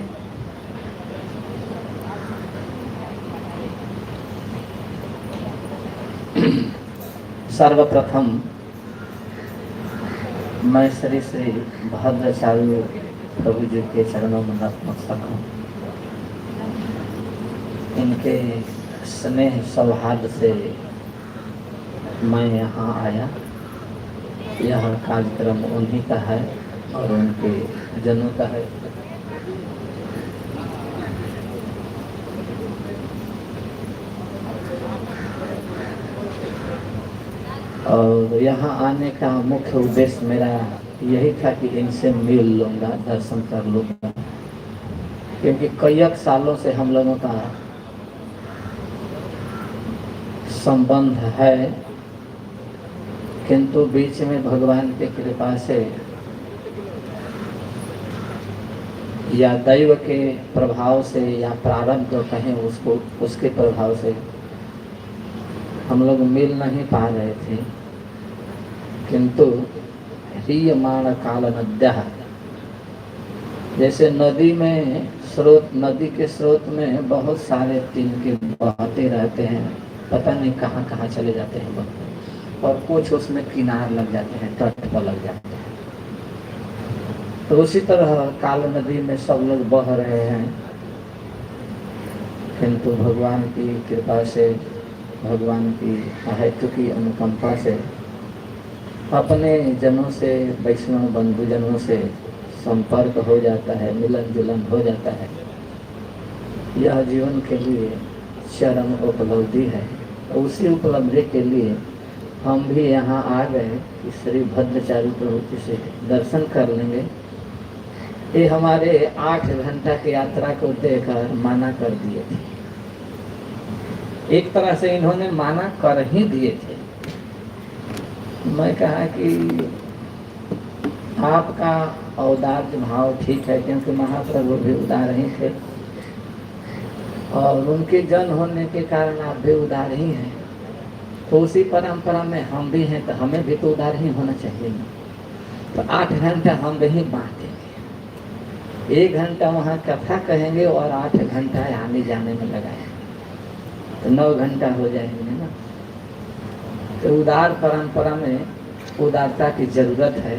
सर्वप्रथम मैं श्री श्री भद्राचार्य प्रभु जी के चरणों में नतमस्तक हूँ। इनके स्नेह सौहार्द से मैं यहाँ आया। यह कार्यक्रम उन्हीं का है और उनके जनों का है। और यहाँ आने का मुख्य उद्देश्य मेरा यही था कि इनसे मिल लूँगा, दर्शन कर लूँगा, क्योंकि कई सालों से हम लोगों का संबंध है, किंतु बीच में भगवान की कृपा से या दैव के प्रभाव से या प्रारब्ध तो कहें उसको, उसके प्रभाव से हम लोग मिल नहीं पा रहे थे। किंतु ह्रियमाण काल नद्यः, जैसे नदी में स्रोत, नदी के स्रोत में बहुत सारे तिनके बहते रहते हैं, पता नहीं कहाँ कहाँ चले जाते हैं वक्त, और कुछ उसमें किनार लग जाते हैं, तट पर लग जाते हैं। तो उसी तरह काल नदी में सब लोग बह रहे हैं, किंतु भगवान की कृपा से, भगवान की अहेतु की अनुकंपा से अपने जनों से, वैष्णव बंधु जनों से संपर्क हो जाता है, मिलन जुलन हो जाता है। यह जीवन के लिए चरम उपलब्धि है। उसी उपलब्धि के लिए हम भी यहाँ आ गए कि श्री भद्राचार्य प्रभु जी से दर्शन कर लेंगे। ये हमारे 8 घंटा की यात्रा को देखकर माना कर दिए थे। एक तरह से इन्होंने माना कर ही दिए थे। मैं कहा कि आपका औदार्य भाव ठीक है, क्योंकि महाप्रभु भी उदार ही थे और उनके जन होने के कारण आप भी उदार ही हैं। तो उसी परंपरा में हम भी हैं, तो हमें भी तो उदार ही होना चाहिए ना। तो 8 घंटा हम भी बांटेंगे, 1 घंटा वहाँ कथा कहेंगे और 8 घंटा आने जाने में लगाएंगे, तो 9 घंटा हो जाएंगे ना। तो उदार परंपरा में उदारता की जरूरत है।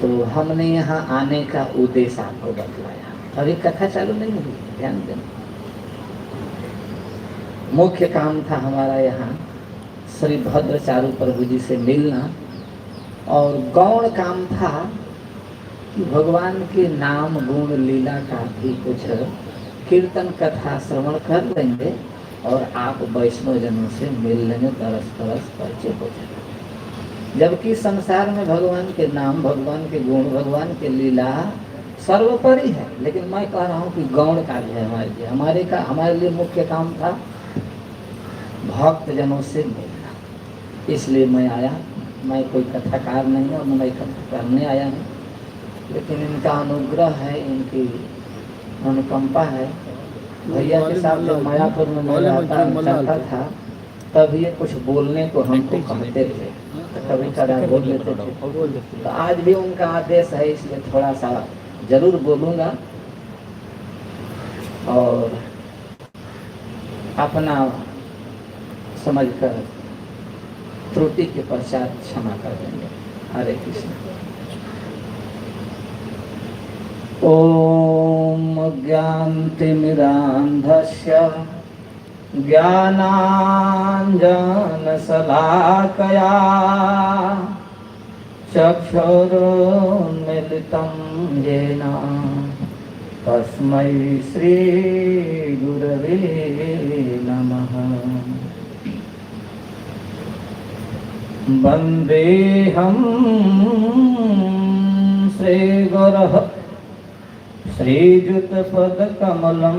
तो हमने यहाँ आने का उद्देश्य आपको बतलाया। अभी कथा चालू नहीं हुई, ध्यान देना। मुख्य काम था हमारा यहाँ श्री भद्राचार्य प्रभु जी से मिलना, और गौण काम था कि भगवान के नाम गुण लीला का भी कुछ कीर्तन कथा श्रवण कर लेंगे और आप वैष्णव जनों से मिल लेंगे, तरस तरस परिचय हो जाएगा। जबकि संसार में भगवान के नाम, भगवान के गुण, भगवान के लीला सर्वोपरि है, लेकिन मैं कह रहा हूँ कि गौण कार्य है हमारे लिए। हमारे लिए मुख्य काम था भक्त जनों से मिलना। इसलिए मैं आया। मैं कोई कथाकार नहीं हूँ, मैं कथा करने आया हूँ, लेकिन इनका अनुग्रह है, इनकी अनुकंपा है। भैया के साथ जब मायापुर में मैं चलता था, तब ये कुछ बोलने को हमको कहते थे, तो कभी कभी बोल लेते थे। तो आज भी उनका आदेश है, इसलिए थोड़ा सा जरूर बोलूँगा। और अपना समझकर त्रुटि के पश्चात क्षमा कर देंगे। हरे कृष्ण। ओम ज्ञानतिमिरान्धस्य ज्ञानाञ्जनशलाकया चक्षुरुन्मीलितं येन तस्मै श्रीगुरवे नमः। वन्देऽहं श्रीगुरः श्रीयुतपदकमलं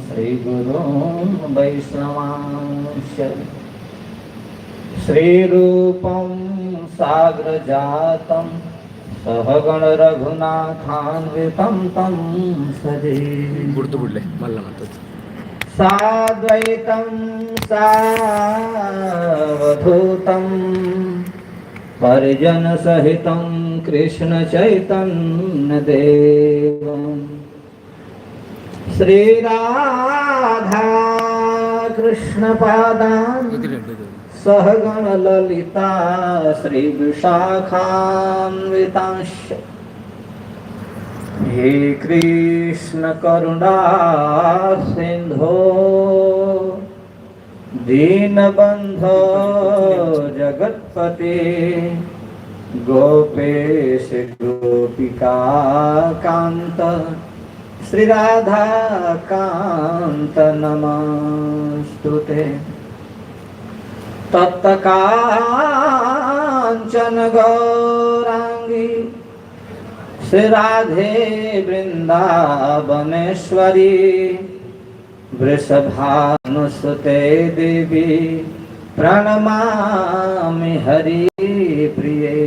श्रीगुरुं वैष्णवांश्च श्रीरूपं साग्रजातं सहगण रघुनाथान्वितं तं सजीवं साद्वैतं सावधूतं परिजन सहितं कृष्ण चैतन्य देवं श्री राधा कृष्ण पादान् सहगण ललिता श्री विशाखान्वितांश्च हे कृष्ण करुणा सिंधो दीनबंधो जगत्पते गोपेश गोपिका कांत श्री राधा कांत नमस्तुते। तप्त कांचन गौरांगी श्री राधे वृंदावनेश्वरी वृषभानुसुते देवी प्रणमामि हरि प्रिये।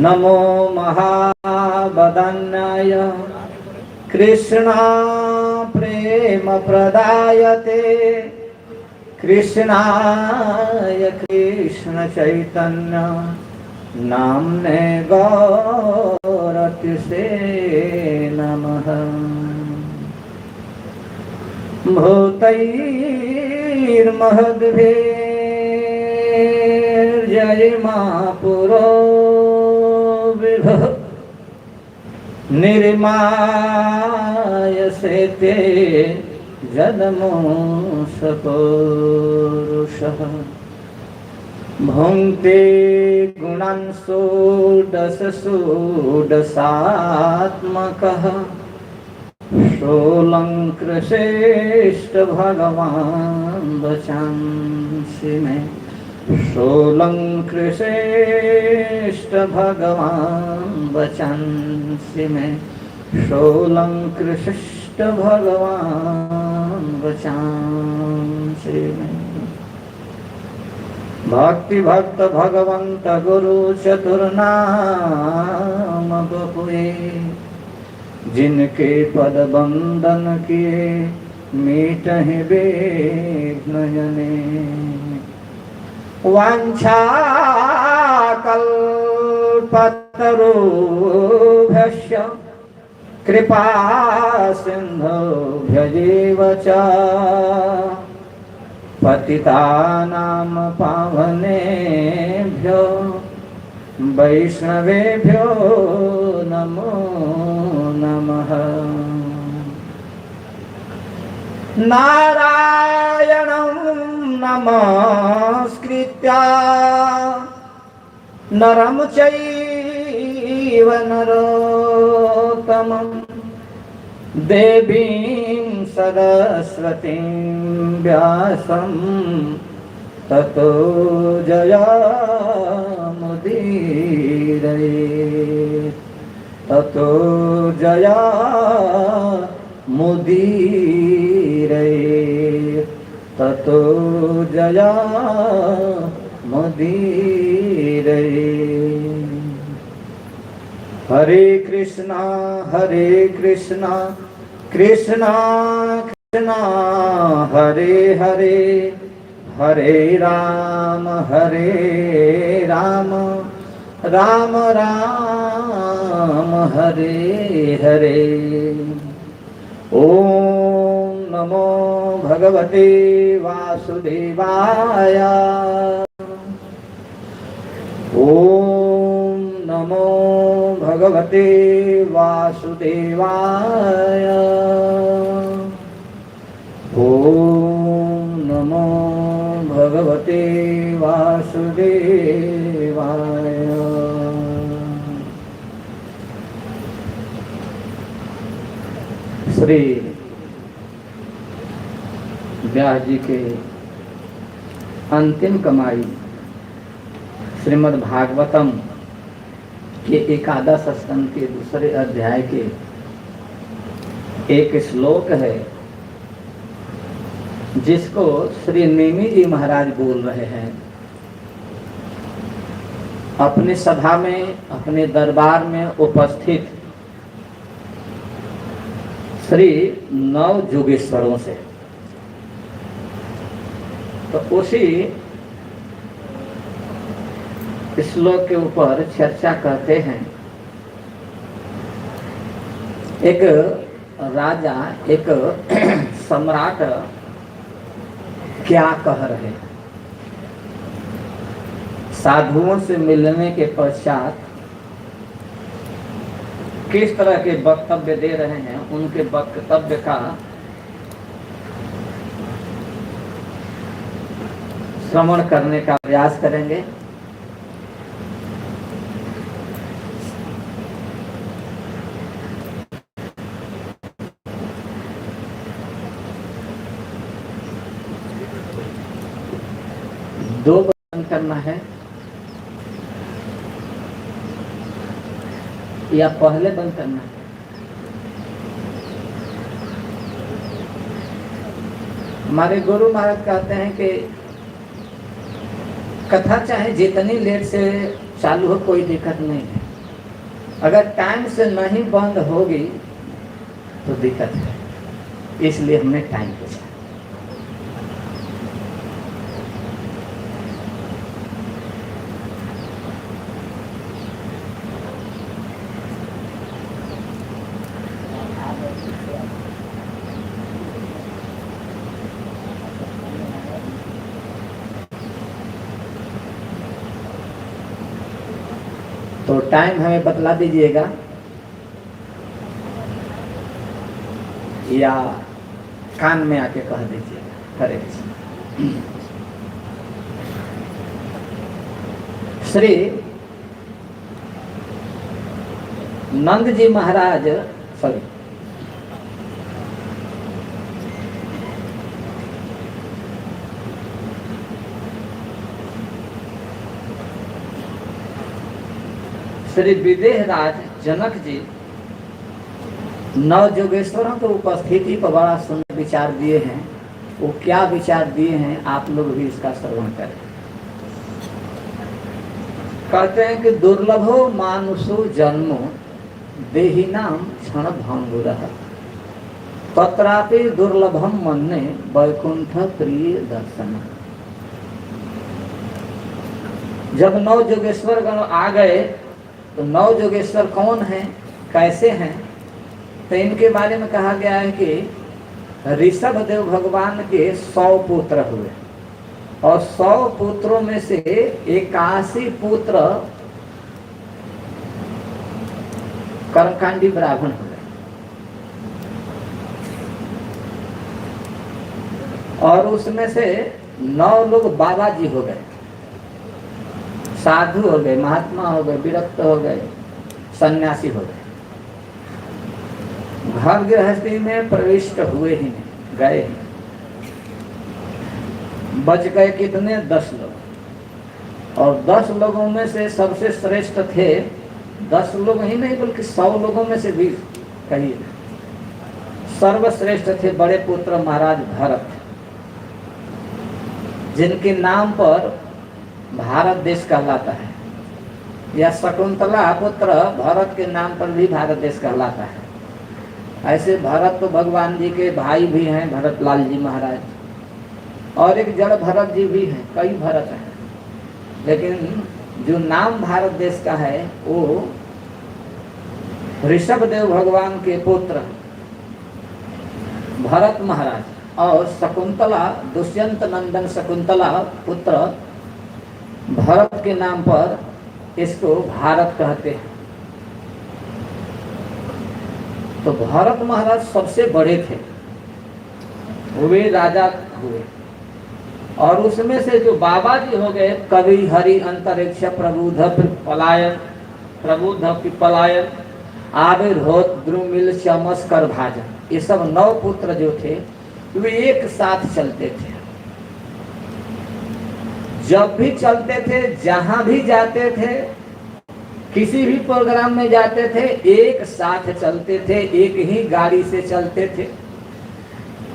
नमो महावदन्याय कृष्णा प्रेम प्रदायते कृष्णाय कृष्ण चैतन्य नाम्ने गौरतिसे नमः। भूतैर्महद्भिर्जयिमा पुरो विभः निर्माय सेते जन्मोऽसपुरुषः भुङ्क्ते गुणान् षोडशसात्मकः सोऽलङ्कृशेष्ठ भगवान् वचांसि मे सोऽलङ्कृशेष्ठ भगवान् वचांसि मे सोऽलङ्कृशेष्ठ भगवान् वचांसि मे। भक्ति भक्त भगवंत गुरु चतुर्नाम बपुए जिनके पद बंदन किए मीटहि विघ्न जने। वाञ्छाकल्पतरुभ्यश्च कृपा सिन्धुभ्यैव च पतितानां पावनेभ्यो वैष्णवेभ्यो नमो नमः। नारायणं नमस्कृत्य नरं चैव नरोत्तमं देवीं सरस्वतीं व्यासं ततो जयामुदीरयेत् ततो जयामुदीरयेत् ततो जयामुदीरयेत्। हरे कृष्णा कृष्णा कृष्णा हरे हरे हरे राम राम राम हरे हरे। ओम नमो भगवते वासुदेवाय। ओम नमो भगवते वासुदेवाय। ओम नमो भगवते वासुदेवाय। श्री व्यास जी के अंतिम कमाई श्रीमद् भागवतम के एकादश स्कंद के दूसरे अध्याय के एक श्लोक है, जिसको श्री नेमी जी महाराज बोल रहे हैं अपने सभा में, अपने दरबार में उपस्थित श्री नव जोगेश्वरों से। तो उसी श्लोक के ऊपर चर्चा करते हैं। एक राजा, एक सम्राट क्या कह रहे हैं, साधुओं से मिलने के पश्चात किस तरह के वक्तव्य दे रहे हैं, उनके वक्तव्य का श्रवण करने का प्रयास करेंगे। दो बंद करना है या पहले बंद करना है? हमारे गुरु महाराज कहते हैं कि कथा चाहे जितनी लेट से चालू हो कोई दिक्कत नहीं है, अगर टाइम से नहीं बंद होगी तो दिक्कत है, इसलिए हमने टाइम पूछा। तो टाइम हमें बतला दीजिएगा या कान में आके कह दीजिएगा। हरे कृष्ण। श्री नंद जी महाराज श्री विदेहराज जनक जी नव जोगेश्वरों की उपस्थिति पर बड़ा सुंदर विचार दिए हैं। वो क्या विचार दिए हैं, आप लोग भी इसका श्रवण करें। कहते हैं कि दुर्लभो मानुषो जन्मो देहिनाम क्षण भंगुरः तत्रापि दुर्लभम मन्ये वैकुंठ प्रिय दर्शन। जब नव जोगेश्वर गण आ गए तो नव जोगेश्वर कौन है, कैसे हैं, तो इनके बारे में कहा गया है कि ऋषभ देव भगवान के 100 पुत्र हुए और 100 पुत्रों में से 81 पुत्र कर्मकांडी ब्राह्मण हुए और उसमें से 9 लोग बाबा जी हो गए, साधु हो गए, महात्मा हो गए, विरक्त हो गए, सन्यासी हो गए, घर गृहस्थी में प्रविष्ट हुए ही नहीं, गए ही। बच गए कितने? 10 लोग। और 10 लोगों में से सबसे श्रेष्ठ थे, 10 लोग ही नहीं बल्कि 100 लोगों में से भी कहिए सर्वश्रेष्ठ थे बड़े पुत्र महाराज भरत, जिनके नाम पर भारत देश कहलाता है, या शकुंतला पुत्र भरत के नाम पर भी भारत देश कहलाता है। ऐसे भरत तो भगवान जी के भाई भी हैं, भरत लाल जी महाराज, और एक जड़ भरत जी भी हैं, कई भरत हैं, लेकिन जो नाम भारत देश का है वो ऋषभ देव भगवान के पुत्र भरत महाराज और शकुंतला, दुष्यंत नंदन शकुंतला पुत्र भरत के नाम पर इसको भारत कहते हैं। तो भरत महाराज सबसे बड़े थे, वे राजा हुए। और उसमें से जो बाबा जी हो गए, कवि, हरि, अंतरिक्ष, प्रबुद्ध, पलायन, प्रबुद्ध, पलायन, आविर्भूत, द्रुमिल, चमस, कर भाजन, ये सब 9 पुत्र जो थे वे एक साथ चलते थे। जब भी चलते थे, जहां भी जाते थे, किसी भी प्रोग्राम में जाते थे, एक साथ चलते थे, एक ही गाड़ी से चलते थे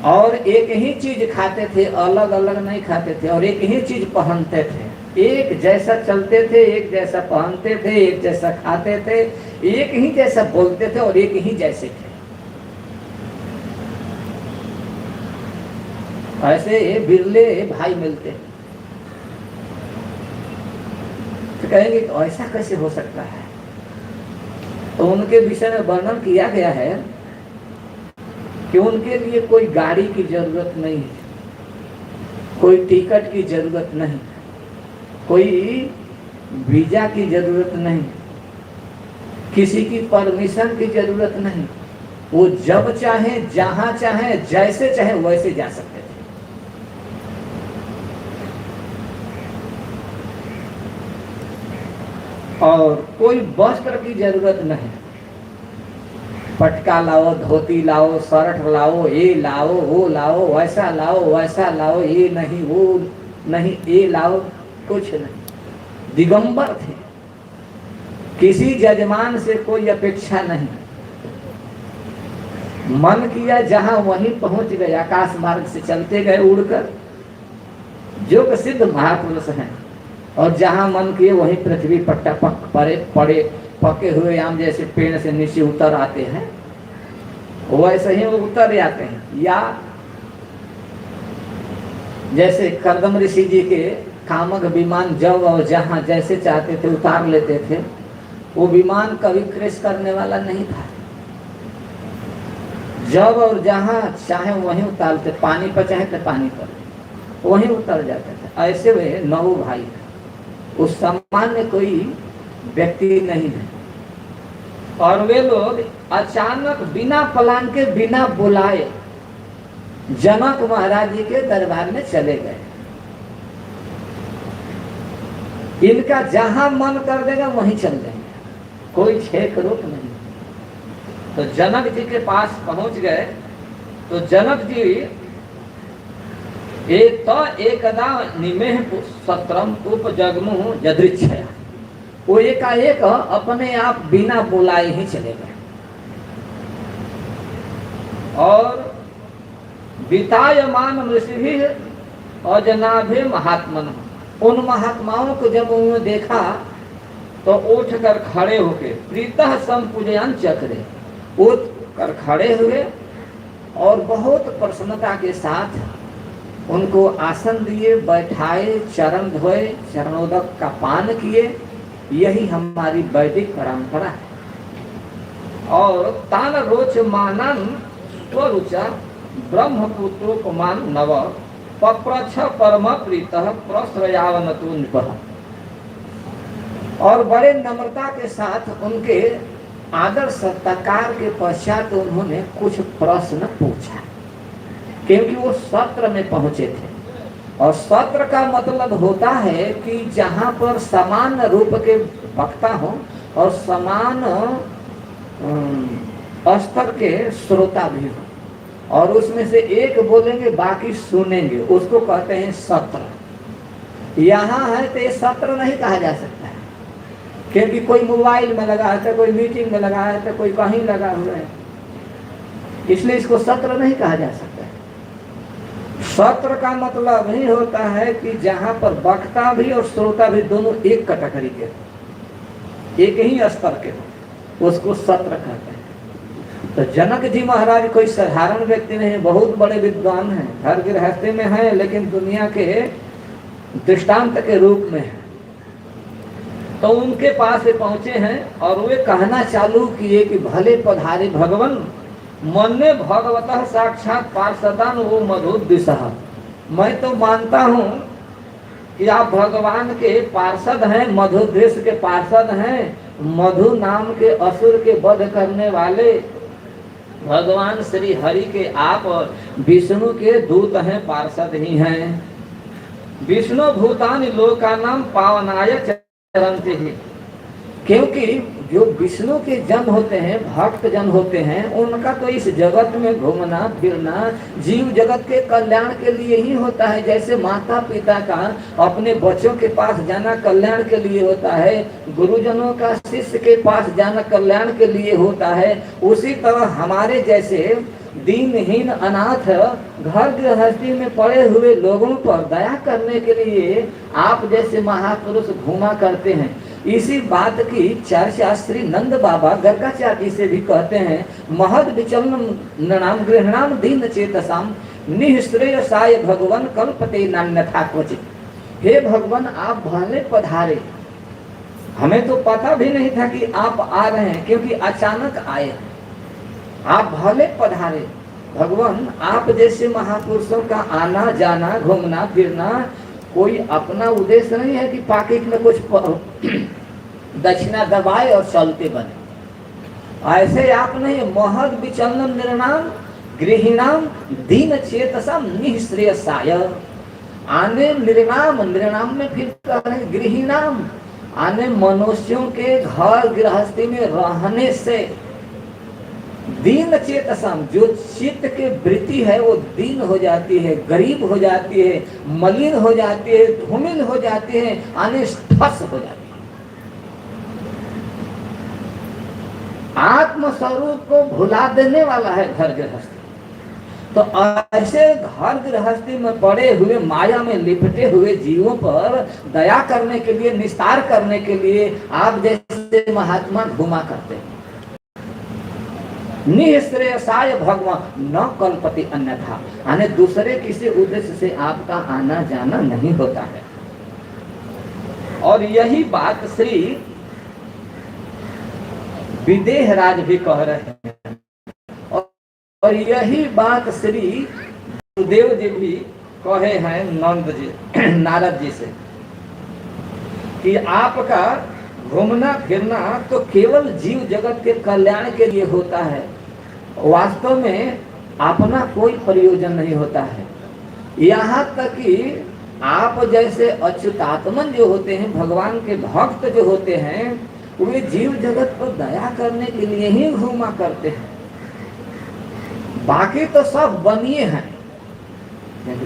और एक ही चीज खाते थे, अलग अलग नहीं खाते थे, और एक ही चीज पहनते थे। एक जैसा चलते थे, एक जैसा पहनते थे, एक जैसा खाते थे, एक ही जैसा बोलते थे और एक ही जैसे थे। ऐसे बिरले भाई मिलते हैं। तो कहेंगे कि ऐसा कैसे हो सकता है? तो उनके विषय में वर्णन किया गया है कि उनके लिए कोई गाड़ी की जरूरत नहीं है, कोई टिकट की जरूरत नहीं, कोई वीजा की जरूरत नहीं, किसी की परमिशन की जरूरत नहीं। वो जब चाहे, जहां चाहे, जैसे चाहे वैसे जा सकते थे। और कोई वस्त्र की जरूरत नहीं, पटका लाओ, धोती लाओ, शर्ट लाओ, ये लाओ, वो लाओ, वैसा लाओ, वैसा लाओ, ये नहीं, वो नहीं, ये लाओ, कुछ नहीं। दिगंबर थे, किसी जजमान से कोई अपेक्षा नहीं। मन किया जहां वहीं पहुंच गए, आकाश मार्ग से चलते गए उड़कर, जो सिद्ध महापुरुष हैं। और जहां मन किए वहीं पृथ्वी पट्टा पड़े पके हुए आम जैसे पेड़ से नीचे उतर आते हैं, वैसे ही वो उतर जाते हैं। या जैसे कर्दम ऋषि जी के कामक विमान जब और जहां जैसे चाहते थे उतार लेते थे, वो विमान कभी क्रैश करने वाला नहीं था। जब और जहां चाहे वहीं उतारते, पानी पर चाहे तो पानी पर वहीं उतर जाते थे। ऐसे वे 9 भाई, उस सामान्य कोई व्यक्ति नहीं है। और वे लोग अचानक बिना प्लान के, बिना बुलाए जनक महाराज जी के दरबार में चले गए। इनका जहां मन कर देगा वहीं चल देंगे, कोई छेक रोक नहीं। तो जनक जी के पास पहुंच गए। तो जनक जी एकदा निमेह सत्रम उपजगमु यदृच्छया, वो एकाएक अपने आप बिना बुलाए ही चले गए। और वितायमान ऋषि अजनाभे महात्मन, उन महात्माओं को जब उन्होंने देखा तो उठ कर खड़े होके प्रीतः संपूजन चक्रे, उठ कर खड़े हुए और बहुत प्रसन्नता के साथ उनको आसन दिए, बैठाए, चरण धोए, चरणोदक का पान किए। यही हमारी वैदिक परंपरा है। और तान रोच मानन स्वरुचा ब्रह्मपुत्रोपमान नव पप्रच्छ परम प्रीतः प्रश्रयावनतु नृपः। और बड़े नम्रता के साथ उनके आदर सत्कार के पश्चात उन्होंने कुछ प्रश्न पूछा, क्योंकि वो सत्र में पहुंचे थे। और सत्र का मतलब होता है कि जहां पर समान रूप के वक्ता हो और समान स्तर के श्रोता भी हो, और उसमें से एक बोलेंगे बाकी सुनेंगे, उसको कहते हैं सत्र। यहाँ है तो ये सत्र नहीं कहा जा सकता है, क्योंकि कोई मोबाइल में लगा है, तो कोई मीटिंग में लगा है, तो कोई कहीं लगा हुआ है, इसलिए इसको सत्र नहीं कहा जा सकता। सत्र का मतलब ही होता है कि जहां पर वक्ता भी और श्रोता भी दोनों एक कैटेगरी के, एक ही स्तर के, उसको सत्र कहते हैं। तो जनक जी महाराज कोई साधारण व्यक्ति नहीं, बहुत बड़े विद्वान हैं, हर गृहस्थी में हैं, लेकिन दुनिया के दृष्टांत के रूप में है। तो उनके पास पहुंचे हैं और वे कहना चालू किए कि भले पधारे भगवान, मन्ने भगवतः साक्षात पार्षदान वो मधु दिशा। मैं तो मानता हूँ कि आप भगवान के पार्षद हैं, मधु देश के पार्षद हैं, मधु नाम के असुर के वध करने वाले भगवान श्री हरि के आप विष्णु के दूत हैं, पार्षद ही हैं। विष्णु भूतानि लोकानां पावनाय चरन्ति ही। क्योंकि जो विष्णु के जन होते हैं, भक्त जन होते हैं, उनका तो इस जगत में घूमना फिरना जीव जगत के कल्याण के लिए ही होता है। जैसे माता पिता का अपने बच्चों के पास जाना कल्याण के लिए होता है, गुरुजनों का शिष्य के पास जाना कल्याण के लिए होता है, उसी तरह हमारे जैसे दीनहीन अनाथ घर गृहस्थी में पड़े हुए लोगों पर दया करने के लिए आप जैसे महापुरुष घूमा करते हैं। इसी बात की चर्चा श्री नंद बाबा गर्गाचार्य से भी कहते हैं। महद विचलन नृणाम गृहणाम दीन चेतसाम निःश्रेयसाय भगवान कल्पते नान्यथा क्वचित। हे भगवान, आप भले पधारे। हमें तो पता भी नहीं था कि आप आ रहे हैं, क्योंकि अचानक आए। आप भले पधारे। भगवान, आप जैसे महापुरुषों का आना जाना घूमना फिरना कोई अपना उद्देश्य नहीं है कि पाकिट में कुछ दक्षिणा दबाए और चलते बने। ऐसे आप नहीं। महद विचलन निर्णाम गृहिणाम दीन चेतसम निःश्रेयसाय। आने निर्णाम में फिर कह रहे गृहिणाम, आने मनुष्यों के घर गृहस्थी में रहने से दीन चेतसम, जो चित्त के वृत्ति है वो दीन हो जाती है, गरीब हो जाती है, मलिन हो जाती है, धूमिल हो जाती है, आने ठस हो जाती है। आत्म स्वरूप को भुला देने वाला है घर गृहस्थी। तो ऐसे घर गृहस्थी में पड़े हुए माया में लिपटे हुए जीवों पर दया करने के लिए, निस्तार करने के लिए आप जैसे महात्मा घुमा करते हैं। निःश्रेयसाय भगवान न कल्पति अन्यथा, यानी दूसरे किसी उद्देश्य से आपका आना जाना नहीं होता है। और यही बात श्री विदेहराज भी कह रहे हैं, और यही बात श्री गुरुदेव जी भी कहे हैं नंद जी नारद जी से कि आपका घूमना फिरना तो केवल जीव जगत के कल्याण के लिए होता है, वास्तव में अपना कोई प्रयोजन नहीं होता है। यहाँ तक कि आप जैसे अच्युतात्मन जो होते हैं, भगवान के भक्त जो होते हैं, वे जीव जगत पर दया करने के लिए ही घूमा करते हैं। बाकी तो सब बनिए हैं,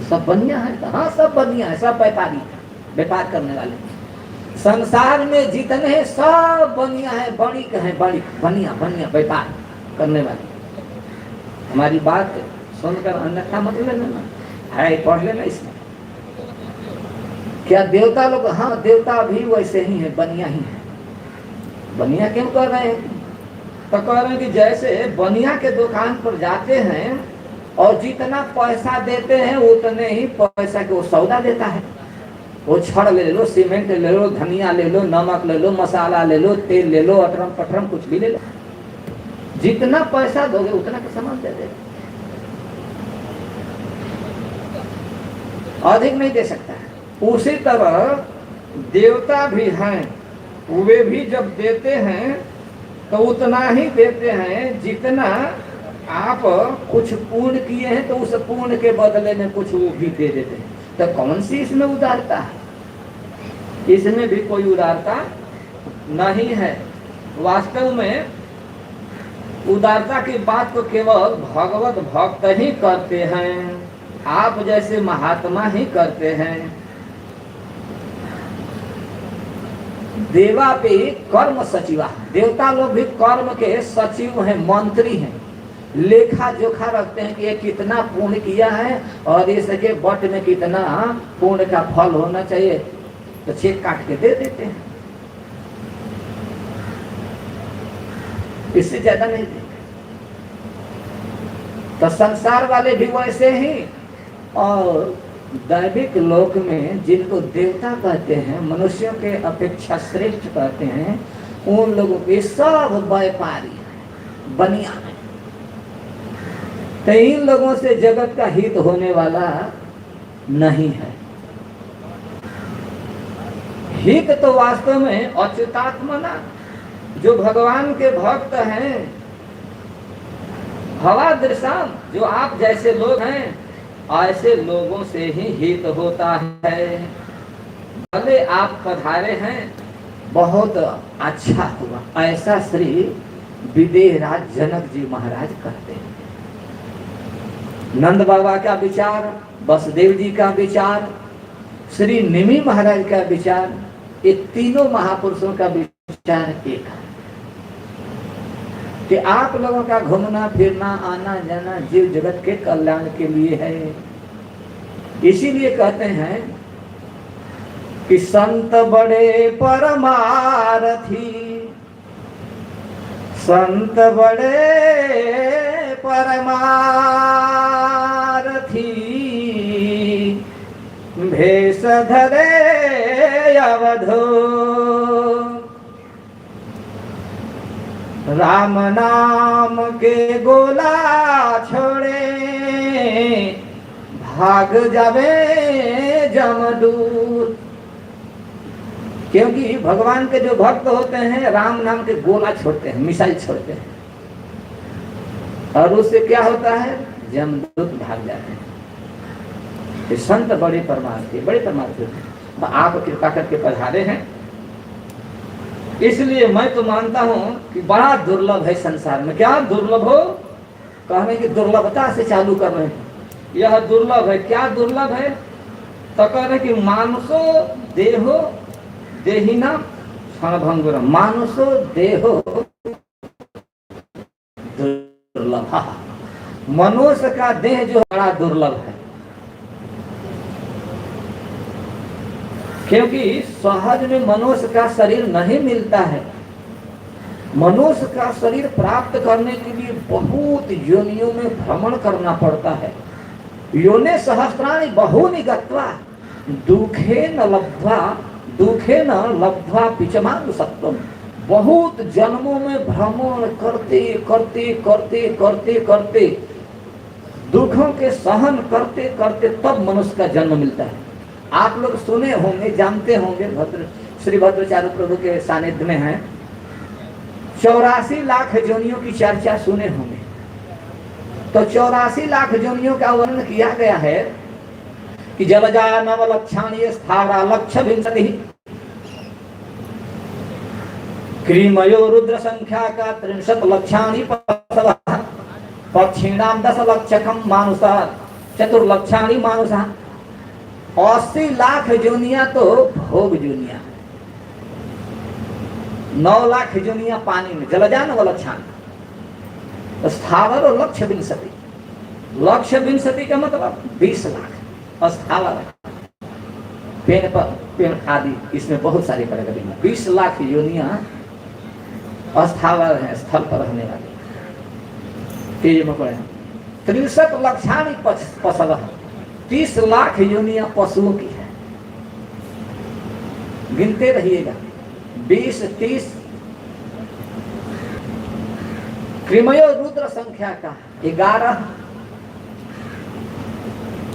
सब बनिया है। हाँ, सब बनिया है, सब व्यापारी है, व्यापार करने वाले। संसार में जितने हैं सब बनिया है, बड़ी कहें बड़ी, बनिया बनिया व्यापार करने वाले। हमारी बात सुनकर अन्यथा मत लेना है, पढ़ लेना इसमें। क्या देवता लोग? हाँ, देवता भी वैसे ही है, बनिया ही है। बनिया क्यों कर रहे हैं? तो कह रहे हैं कि जैसे बनिया के दुकान पर जाते हैं और जितना पैसा देते हैं उतने ही पैसा के वो सौदा देता है। वो छड़ ले लो, सीमेंट ले लो, धनिया ले लो, नमक ले लो, मसाला ले लो, तेल ले लो, अटरम पटरम कुछ भी ले लो, जितना पैसा दोगे उतना का सामान दे दे, अधिक नहीं दे सकता है। उसी तरह देवता भी हैं, वे भी जब देते हैं तो उतना ही देते हैं जितना आप कुछ पूर्ण किए हैं, तो उस पूर्ण के बदले में कुछ वो भी दे देते हैं। तो कौन सी इसमें उदारता है? इसमें भी कोई उदारता नहीं है। वास्तव में उदारता की बात तो केवल भगवत भक्त ही करते हैं, आप जैसे महात्मा ही करते हैं। देवा पे कर्म सचिवा, देवता लोग भी कर्म के सचिव हैं, मंत्री हैं, लेखा जोखा रखते हैं कि ये कितना पुण्य किया है और इसके बट में कितना पुण्य का फल होना चाहिए, तो चेक काट के दे देते हैं, इससे ज्यादा नहीं देते। तो संसार वाले भी वैसे ही। और दैविक लोक में जिनको देवता कहते हैं, मनुष्यों के अपेक्षा श्रेष्ठ कहते हैं, उन लोगों के सब व्यापारी बनिया है। तो इन लोगों से जगत का हित होने वाला नहीं है। हित तो वास्तव में अच्युतात्मना, जो भगवान के भक्त हैं, हवा दृशाम, जो आप जैसे लोग हैं, ऐसे लोगों से ही हित होता है। भले आप पधारे हैं, बहुत अच्छा हुआ, ऐसा श्री विदेहराज जनक जी महाराज कहते हैं। नंद बाबा का विचार, वसुदेव जी का विचार, श्री निमि महाराज का विचार, ये तीनों महापुरुषों का विचार एक है कि आप लोगों का घूमना फिरना आना जाना जीव जगत के कल्याण के लिए है। इसीलिए कहते हैं कि संत बड़े परमारथी, संत बड़े परमारथी, भेष धरे अवधो, राम नाम के गोला छोड़े, भाग जावे जमदूत। क्योंकि भगवान के जो भक्त होते हैं राम नाम के गोला छोड़ते हैं, मिसाइल छोड़ते हैं, और उससे क्या होता है, जमदूत भाग जाते हैं। ये संत बड़े परमार्थी, बड़े परमार्थी आप कृपा करके पधारे हैं। इसलिए मैं तो मानता हूं कि बड़ा दुर्लभ है संसार में। क्या दुर्लभ हो, कहने की दुर्लभता से चालू कर रहे हैं। यह दुर्लभ है। क्या दुर्लभ है, तो कह रहे कि मानुषो देहो देहिना क्षणभंगुर, मानुषो देहो दुर्लभ, मनुष्य का देह जो बड़ा दुर्लभ है। क्योंकि सहज में मनुष्य का शरीर नहीं मिलता है। मनुष्य का शरीर प्राप्त करने के लिए बहुत योनियों में भ्रमण करना पड़ता है। योने सहस्राणि बहूनि गत्वा दुखे न लब्ध्वा पिचमांग सत्वम। बहुत जन्मों में भ्रमण करते करते करते करते करते दुखों के सहन करते करते तब मनुष्य का जन्म मिलता है। आप लोग सुने होंगे, जानते होंगे, श्री भद्राचार्य प्रभु के सानिध्य में हैं, 84 लाख योनियों की चर्चा सुने होंगे। तो 84 लाख योनियों का वर्णन किया गया है कि जलजा नव लक्षाणी स्थावरा लक्ष्य विंशति, क्रीमयो रुद्र संख्या का 63 लक्षाणी पक्षीणाम 10 लक्षकम मानुषा चतुर्लक्षाणी मानुषा। 80 लाख जोनिया तो भोग जोनिया, 9 लाख जोनिया पानी में जलजान वाला छान, स्थावर और लक्ष्य विंशति। लक्ष्य विंशति का मतलब 20 लाख। स्थावर पेड़ आदि, इसमें बहुत सारी कैटेगरी। 20 लाख योनिया स्थावर है, स्थल पर रहने वाले। 63 लक्षाणी पशव, 30 लाख योनिया पशुओं की है। गिनते रहिएगा, 20, 30। क्रिमयो रुद्र संख्या का 11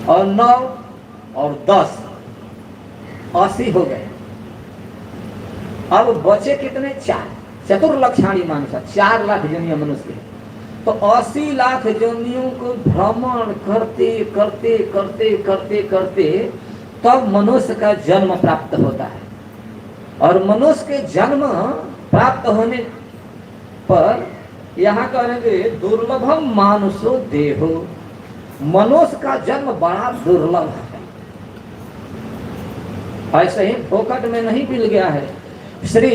और 9 और 10, 80 हो गए। अब बचे कितने, 4। चतुर्लक्षाणी मानुषा, 4 लाख योनिया मनुष्य है। तो 80 लाख योनियों को भ्रमण करते करते करते करते करते तब मनुष्य का जन्म प्राप्त होता है। और मनुष्य के जन्म प्राप्त होने पर यहाँ कहेंगे दुर्लभम मानुषो देहो, मनुष्य का जन्म बड़ा दुर्लभ है। ऐसे ही फोकट में नहीं मिल गया है। श्री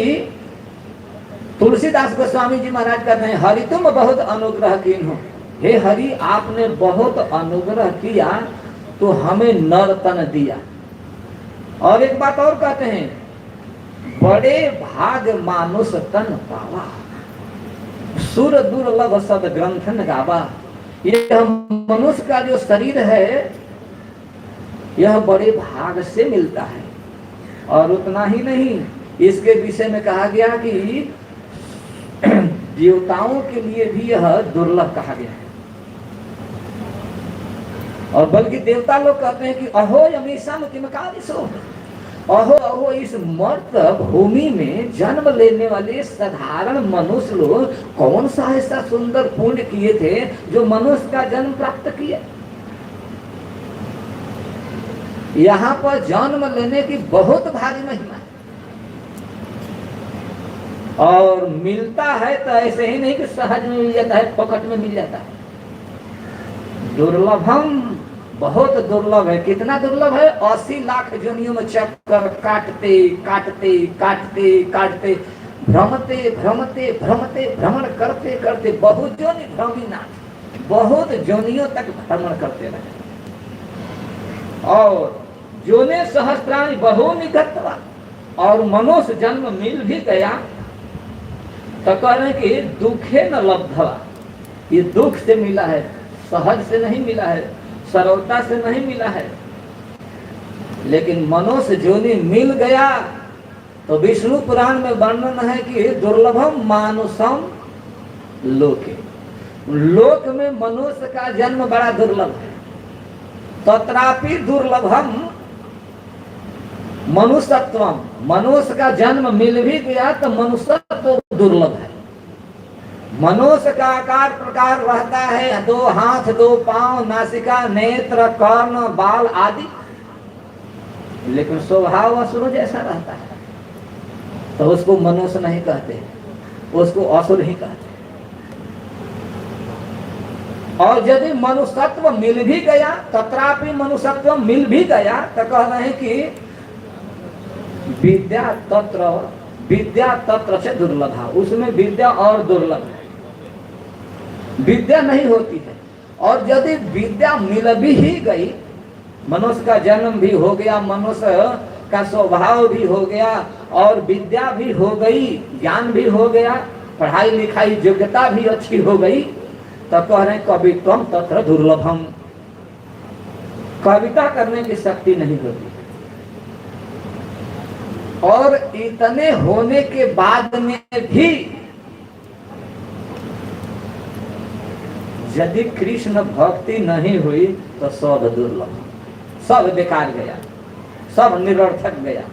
तुलसीदास गोस्वामी जी महाराज कहते हैं, हरि तुम बहुत अनुग्रह कीन हो। हे हरि, आपने बहुत अनुग्रह किया तो हमें नर तन दिया। और एक बात और कहते हैं, बड़े भाग मानुष तन पावा, सुर दुर्लभ सद ग्रंथन गावा। यह मनुष्य का जो शरीर है यह बड़े भाग से मिलता है। और उतना ही नहीं, इसके विषय में कहा गया कि देवताओं के लिए भी यह दुर्लभ कहा गया है। और बल्कि देवता लोग कहते हैं कि अहो यमीशम किमकारिसो, अहो अहो इस मर्त भूमि में जन्म लेने वाले साधारण मनुष्य लोग कौन सा ऐसा सुंदर पुण्य किए थे जो मनुष्य का जन्म प्राप्त किए। यहाँ पर जन्म लेने की बहुत भारी महिमा है, और मिलता है तो ऐसे ही नहीं कि सहज में मिल जाता है, पकड़ में मिल जाता है। दुर्लभम, बहुत दुर्लभ है। कितना दुर्लभ है? 80 लाख जोनियों में चक्कर काटते काटते काटते काटते भ्रमते भ्रमते भ्रमते भ्रमण करते करते बहुत जोनि भ्रमीनाथ, बहुत जोनियों तक भ्रमण करते रहे। और जोने सहस्त्राणी बहुनिगतवा, और मनुष्य जन्म मिल भी गया तो कह रहे कि दुखे न लब्धवा, ये दुख से मिला है, सहज से नहीं मिला है, सरलता से नहीं मिला है। लेकिन मनुष्य जोनि मिल गया तो विष्णु पुराण में वर्णन है कि दुर्लभम मानुषम लोके, लोक में मनुष्य का जन्म बड़ा दुर्लभ है। तत्रापि दुर्लभम मनुष्यत्वम, मनुष्य का जन्म मिल भी गया तो मनुष्यत्व दुर्लभ है। मनुष्य का आकार प्रकार रहता है, 2 हाथ 2 पांव, नासिका, नेत्र, कर्ण, बाल आदि, लेकिन स्वभाव असुर जैसा रहता है, तो उसको मनुष्य नहीं कहते, उसको असुर ही कहते। और यदि मनुष्यत्व मिल भी गया, तत्रापि मनुष्यत्व मिल भी गया तो कह रहे हैं कि विद्या तत्र से दुर्लभा, उसमें विद्या और दुर्लभ है, विद्या नहीं होती है। और यदि विद्या मिल भी ही गई, मनुष्य का जन्म भी हो गया, मनुष्य का स्वभाव भी हो गया, और विद्या भी हो गई, ज्ञान भी हो गया, पढ़ाई लिखाई योग्यता भी अच्छी हो गई, तो कह रहे हैं कवित्वम तत्र दुर्लभम, कविता करने की शक्ति नहीं होती। और इतने होने के बाद में भी यदि कृष्ण भक्ति नहीं हुई तो सब दुर्लभ, सब बेकार गया, सब निरर्थक गया।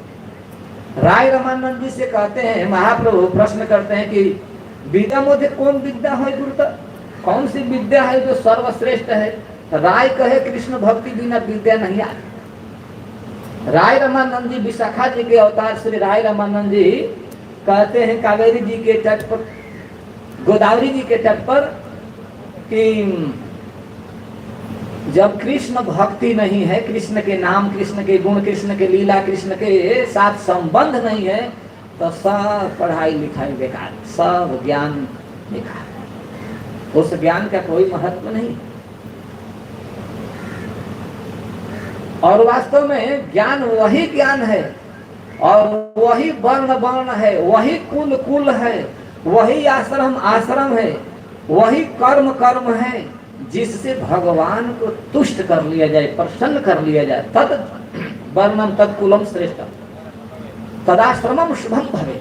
राय रमानंद जी से कहते हैं, महाप्रभु प्रश्न करते हैं कि विद्या मध्य कौन विद्या है गुरुतर, कौन सी विद्या है जो सर्वश्रेष्ठ है। राय कहे कृष्ण भक्ति बिना विद्या नहीं आती। राय रामानंद जी, विशाखा जी के अवतार श्री राय रामानंद जी कहते हैं कावेरी जी के तट पर, गोदावरी जी के तट पर, कि जब कृष्ण भक्ति नहीं है, कृष्ण के नाम, कृष्ण के गुण, कृष्ण के लीला, कृष्ण के साथ संबंध नहीं है, तो सब पढ़ाई लिखाई बेकार, सब ज्ञान बेकार, उस ज्ञान का कोई महत्व नहीं। और वास्तव में ज्ञान वही ज्ञान है, और वही वर्ण वर्ण है, वही कुल कुल है, वही आश्रम आश्रम है, वही कर्म कर्म है, जिससे भगवान को तुष्ट कर लिया जाए, प्रसन्न कर लिया जाए। तद वर्णम तद कुलम श्रेष्ठ तदाश्रमम शुभम भवे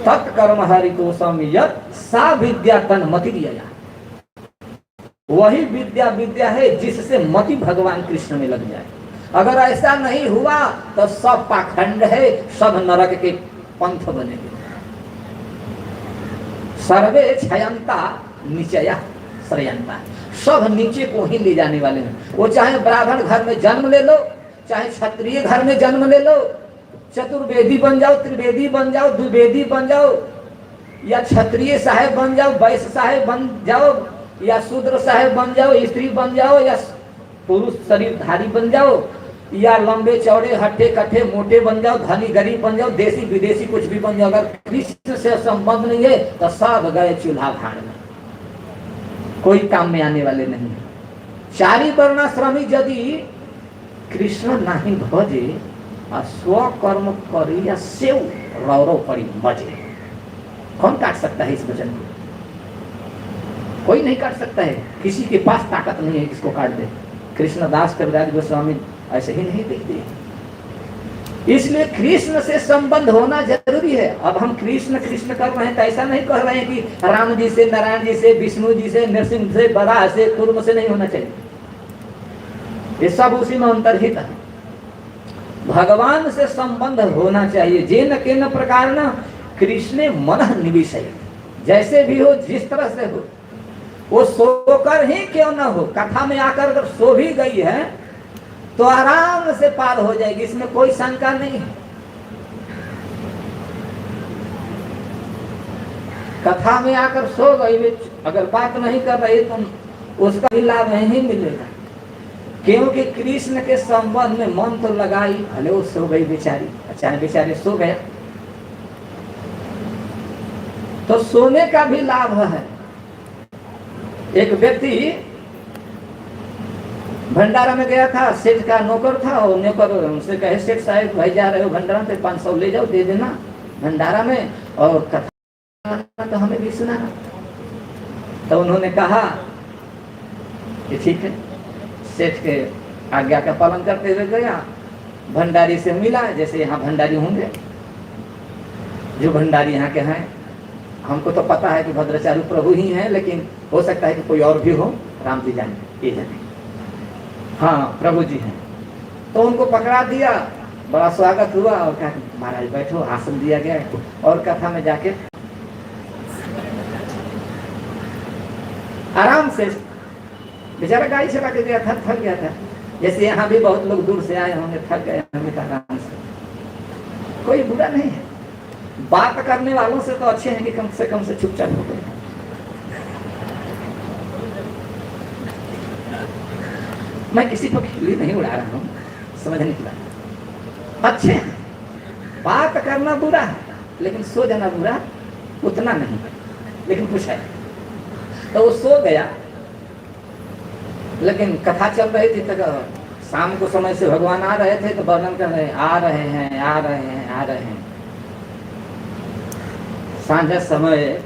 तत्कर्म हरितोषम यत् सा विद्या तन मति दिया जाए। वही विद्या विद्या है जिससे मति भगवान कृष्ण में लग जाए। अगर ऐसा नहीं हुआ तो सब पाखंड है, सब नरक के पंथ बनेंगे। सर्वे क्षयंता निचया श्रयंता, सब नीचे को ही ले जाने वाले हैं। वो चाहे ब्राह्मण घर में जन्म ले लो, चाहे क्षत्रिय घर में जन्म ले लो, चतुर्वेदी बन जाओ, त्रिवेदी बन जाओ, द्विवेदी बन जाओ, या क्षत्रिय साहेब बन जाओ, वैश्य साहेब बन जाओ, या शूद्र साहेब बन जाओ, स्त्री बन जाओ, या पुरुष शरीरधारी बन जाओ, या लंबे चौड़े हट्टे कट्टे मोटे बन जाओ, धनी गरीब बन जाओ, देसी विदेशी कुछ भी बन जाओ, अगर कृष्ण से संबंध नहीं है तो सब गए चूल्हा भाड़ में, कोई काम में आने वाले नहीं है। चारी वर्णाश्रमी यदि कृष्ण नहीं भजे और स्वकर्म करी या सेव रौरव पड़ी मजे, कौन काट सकता है इस वचन को? कोई नहीं काट सकता है, किसी के पास ताकत नहीं है किसको काट दे। कृष्णदास कविराज गोस्वामी ऐसे ही नहीं देखते। इसलिए कृष्ण से संबंध होना जरूरी है। अब हम कृष्ण कृष्ण कर रहे हैं तो ऐसा नहीं कह रहे हैं कि राम जी से, नारायण जी से, विष्णु जी से, नरसिंह से, बराह से, कुर्म से नहीं होना चाहिए। ये सब उसी में अंतर्हित है। भगवान से संबंध होना चाहिए। जेन केन प्रकार न कृष्ण मन निविशय, जैसे भी हो, जिस तरह से हो, वो सोकर ही क्यों न हो, कथा में आकर अगर सो भी गई है तो आराम से पार हो जाएगी, इसमें कोई शंका नहीं है। कथा में आकर सो गई, अगर बात नहीं कर रही तो उसका भी लाभ नहीं मिलेगा, क्योंकि कृष्ण के संबंध में मन तो लगाई, भले वो सो गई बेचारी, अच्छा बेचारे सो गया तो सोने का भी लाभ है। एक व्यक्ति भंडारा में गया था, सेठ का नौकर था, और नौकर उनसे कहे, सेठ साहब भाई जा रहे हो भंडारा में, 500 ले जाओ, दे देना भंडारा में, और कथा तो हमें भी सुनाना। तो उन्होंने कहा कि ठीक है। सेठ के आज्ञा का पालन करते हुए गया, भंडारी से मिला, जैसे यहाँ भंडारी होंगे, जो भंडारी यहाँ के हैं, हमको तो पता है कि भद्राचार्य प्रभु ही हैं, लेकिन हो सकता है कि कोई और भी हो, राम जी जाने, ये जाने, हाँ प्रभु जी हैं। तो उनको पकड़ा दिया, बड़ा स्वागत हुआ, और कहा महाराज बैठो, आसन दिया गया, और कथा में जाके आराम से, बेचारा गाड़ी चला के गया था, थक गया था, जैसे यहाँ भी बहुत लोग दूर से आए होंगे, थक गए होंगे, आराम से, कोई बुरा नहीं है। बात करने वालों से तो अच्छे हैं कि कम से चुपचाप हो गए। मैं किसी को खिल्ली नहीं उड़ा रहा हूँ, समझ नहीं पड़ा। अच्छे हैं, बात करना बुरा है, लेकिन सो जाना बुरा उतना नहीं, लेकिन कुछ है। तो वो सो गया, लेकिन कथा चल रही थी, तक शाम को समय से भगवान आ रहे थे, तो वर्णन कर रहे, आ रहे हैं, आ रहे हैं, आ रहे हैं। सांझ समय